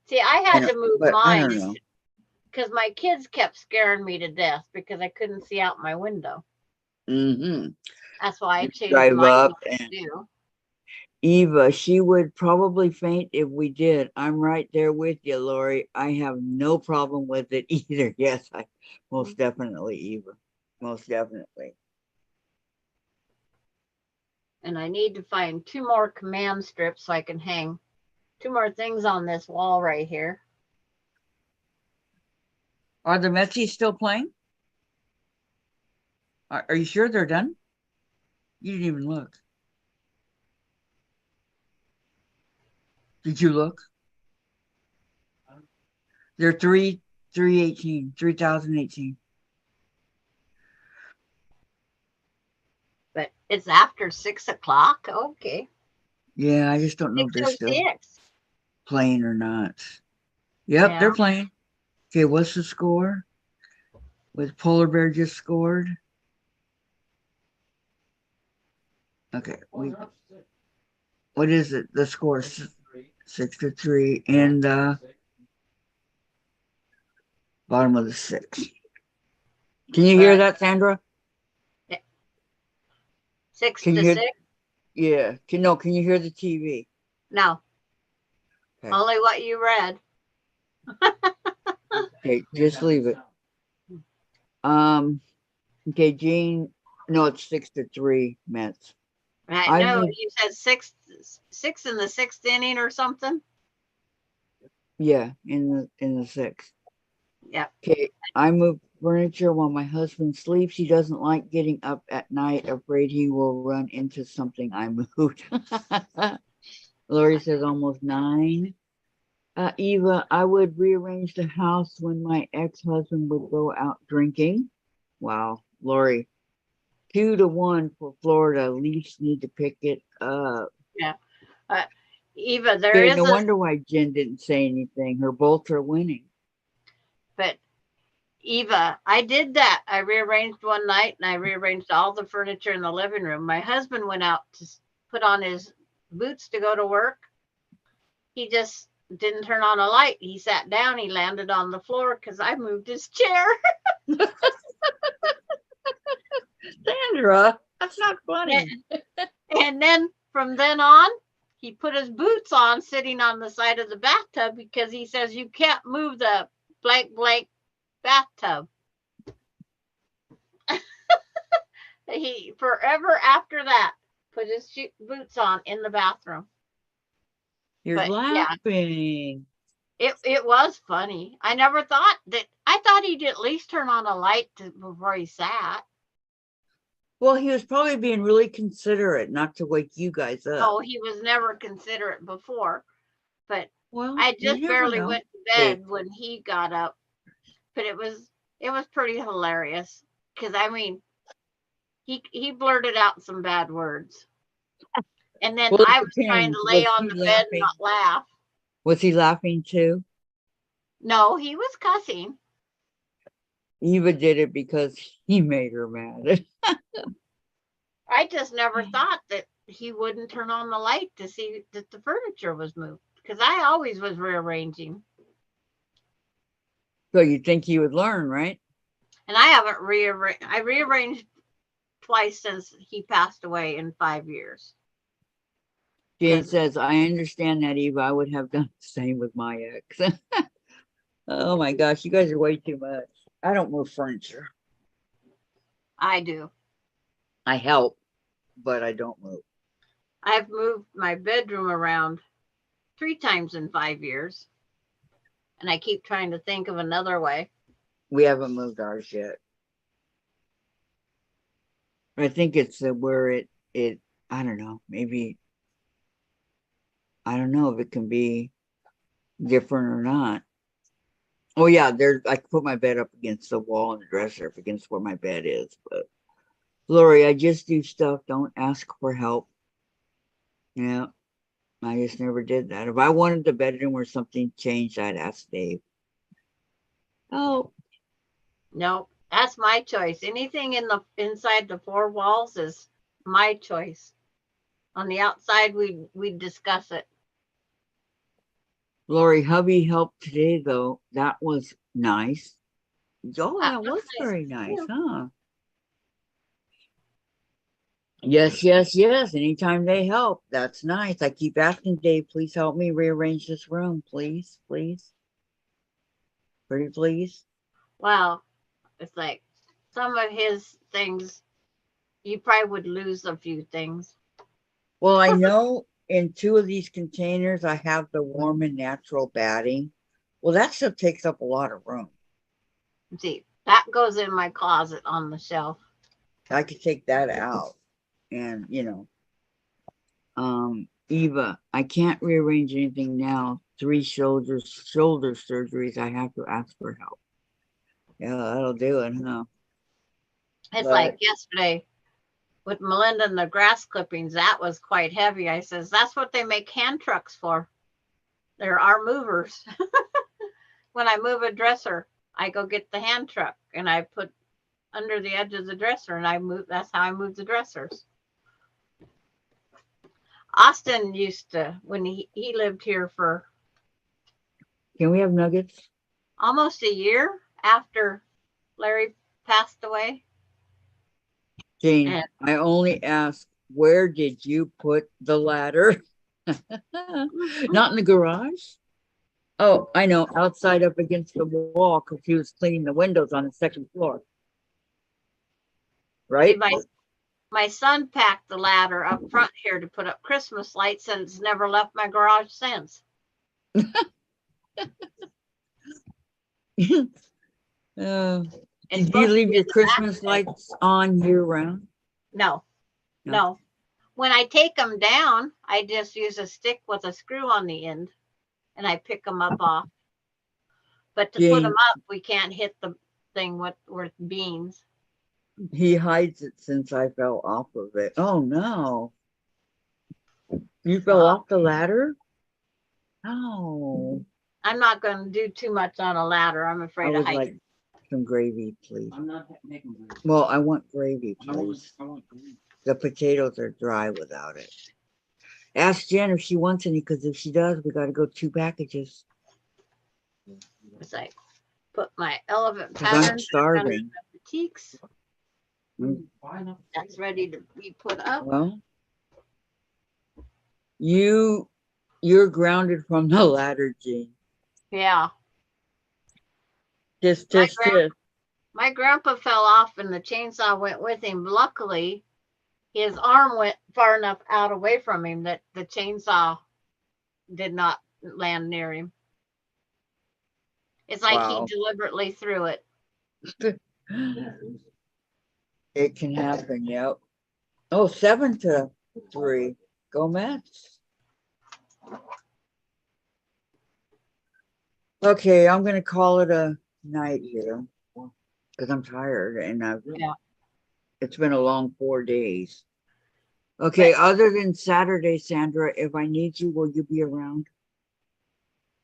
See, I had to move mine I don't know. because my kids kept scaring me to death because I couldn't see out my window. Mm-hmm. That's why I changed Drive mine up to and do. Eva, she would probably faint if we did. I'm right there with you, Lori. I have no problem with it either. Yes, I most definitely, Eva. Most definitely. And I need to find 2 more command strips so I can hang 2 more things on this wall right here. Are the Metsies still playing? Are you sure they're done? You didn't even look. Did you look? They're 3,018. But it's after 6 o'clock. Okay. Yeah, I just don't know if they're still 6:06. playing or not. Yep, Yeah. they're playing. Okay, what's the score? With Polar Bear just scored. Okay, what is it? The score is 6-3, and bottom of the six. Can you hear that, Sandra? 6 Can to you hear? 6? Yeah. Can you hear the TV? No. Okay. Only what you read. Okay, just leave it. Okay, Jean. No, it's 6-3 Mets. I know you said six in the sixth inning or something. Yeah, in the sixth. Yep. Okay, I moved furniture while my husband sleeps. He doesn't like getting up at night, afraid he will run into something I moved. Lori says almost 9. Eva, I would rearrange the house when my ex-husband would go out drinking. Wow, Lori, 2-1 for Florida. Leafs need to pick it up. Yeah. Eva, there Okay, is no a, wonder why Jen didn't say anything. Her Bolts are winning. but Eva, I did that. I rearranged one night and I rearranged all the furniture in the living room. My husband went out to put on his boots to go to work. He just didn't turn on a light. He sat down, he landed on the floor because I moved his chair. Sandra, that's not funny. And then from then on, he put his boots on sitting on the side of the bathtub because he says you can't move the blank bathtub. He forever after that put his boots on in the bathroom. You're But laughing. yeah, it was funny. I never thought that. I thought he'd at least turn on a light before he sat. Well, he was probably being really considerate not to wake you guys up. Oh, he was never considerate before. But Well, I just you never barely know. went to bed when he got up. But it was pretty hilarious because I mean he blurted out some bad words. And then Well, it I was trying depends. to lay Was on he the bed and laughing? not laugh. Was he laughing too? No, he was cussing. Eva did it because he made her mad. I just never thought that he wouldn't turn on the light to see that the furniture was moved because I always was rearranging. So you think he would learn, right? And I haven't rearranged. I rearranged twice since he passed away in 5 years. Jane says, I understand that, Eva. I would have done the same with my ex. Oh my gosh, you guys are way too much. I don't move furniture. I do. I help, but I don't move. I've moved my bedroom around 3 times in 5 years. And I keep trying to think of another way. We haven't moved ours yet. I think it's where it I don't know, maybe I don't know if it can be different or not. Oh yeah, I can put my bed up against the wall and the dresser up against where my bed is. But Lori, I just do stuff. Don't ask for help. Yeah, I just never did that. If I wanted the bedroom where something changed, I'd ask Dave. Oh, No, that's my choice. Anything inside the 4 walls is my choice. On the outside, we discuss it. Lori, hubby helped today though. That was nice. Oh, that was very nice, huh? Yes, yes, yes. Anytime they help, that's nice. I keep asking Dave, please help me rearrange this room, please, please. Pretty please. Well, it's like some of his things, you probably would lose a few things. Well, I know in 2 of these containers, I have the warm and natural batting. Well, that stuff takes up a lot of room. See, that goes in my closet on the shelf. I could take that out and, Eva, I can't rearrange anything now. 3 shoulder surgeries. I have to ask for help. Yeah, that'll do it, huh? It's But- like yesterday with Melinda and the grass clippings. That was quite heavy. I says, that's what they make hand trucks for. There are movers. When I move a dresser, I go get the hand truck and I put under the edge of the dresser and I move. That's how I move the dressers. Austin used to, when he lived here for Can we have nuggets? almost a year after Larry passed away. Jane, And- I only asked, where did you put the ladder? Not in the garage? Oh, I know, outside up against the wall because he was cleaning the windows on the 2nd floor. Right? My son packed the ladder up front here to put up Christmas lights and it's never left my garage since. Did It's you supposed to leave be your in the back Christmas there. lights on year round? No, No. no. When I take them down, I just use a stick with a screw on the end and I pick them up off. But to put Jane. them up, we can't hit the thing with beams. He hides it since I fell off of it. Oh no. You fell off the ladder? Oh. I'm not going to do too much on a ladder. I'm I afraid of would heights. like some gravy, please. I'm not making gravy. Well, I want gravy, I want, please. I want gravy. The potatoes are dry without it. Ask Jen if she wants any, because if she does, we got to go 2 packages. It's like put my elephant 'Cause I'm pattern back under starving. the boutiques. Mm. That's ready to be put up. Well, you're grounded from the ladder, Jean. Yeah. Just. My grandpa fell off and the chainsaw went with him. Luckily, his arm went far enough out away from him that the chainsaw did not land near him. It's like Wow. he deliberately threw it. It can happen, yep. Oh, 7-3. Go Mets. Okay, I'm gonna call it a night here because I'm tired and it's been a long 4 days. Okay, other than Saturday, Sandra, if I need you, will you be around?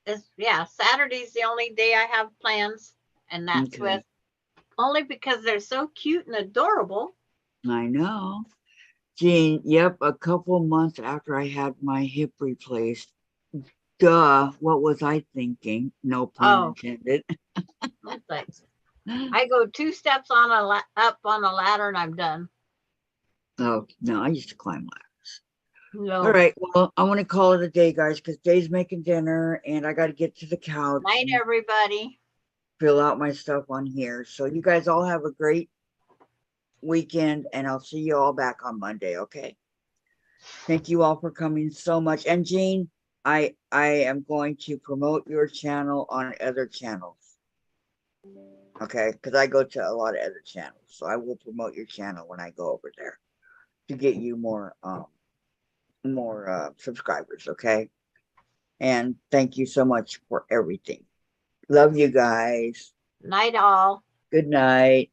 Saturday's the only day I have plans, and that's Okay. with only because they're so cute and adorable. I know. Jean, yep, a couple months after I had my hip replaced. Duh, what was I thinking? No pun intended. It's like, I go 2 steps on up on a ladder and I'm done. Oh, no, I used to climb ladders. No. All right, well, I want to call it a day, guys, because Dave's making dinner and I got to get to the couch. Night, and everybody. fill out my stuff on here. So you guys all have a great weekend and I'll see you all back on Monday, okay? Thank you all for coming so much. And Jean, I am going to promote your channel on other channels. Okay, because I go to a lot of other channels. So I will promote your channel when I go over there to get you more subscribers, okay? And thank you so much for everything. Love you guys. Night, all. Good night.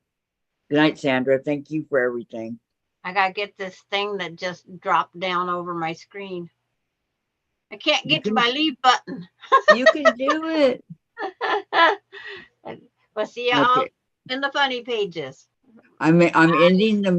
Good night, Sandra. Thank you for everything. I gotta get this thing that just dropped down over my screen. I can't get to my leave button. You can do it. We'll see you all in the funny pages. I'm ending the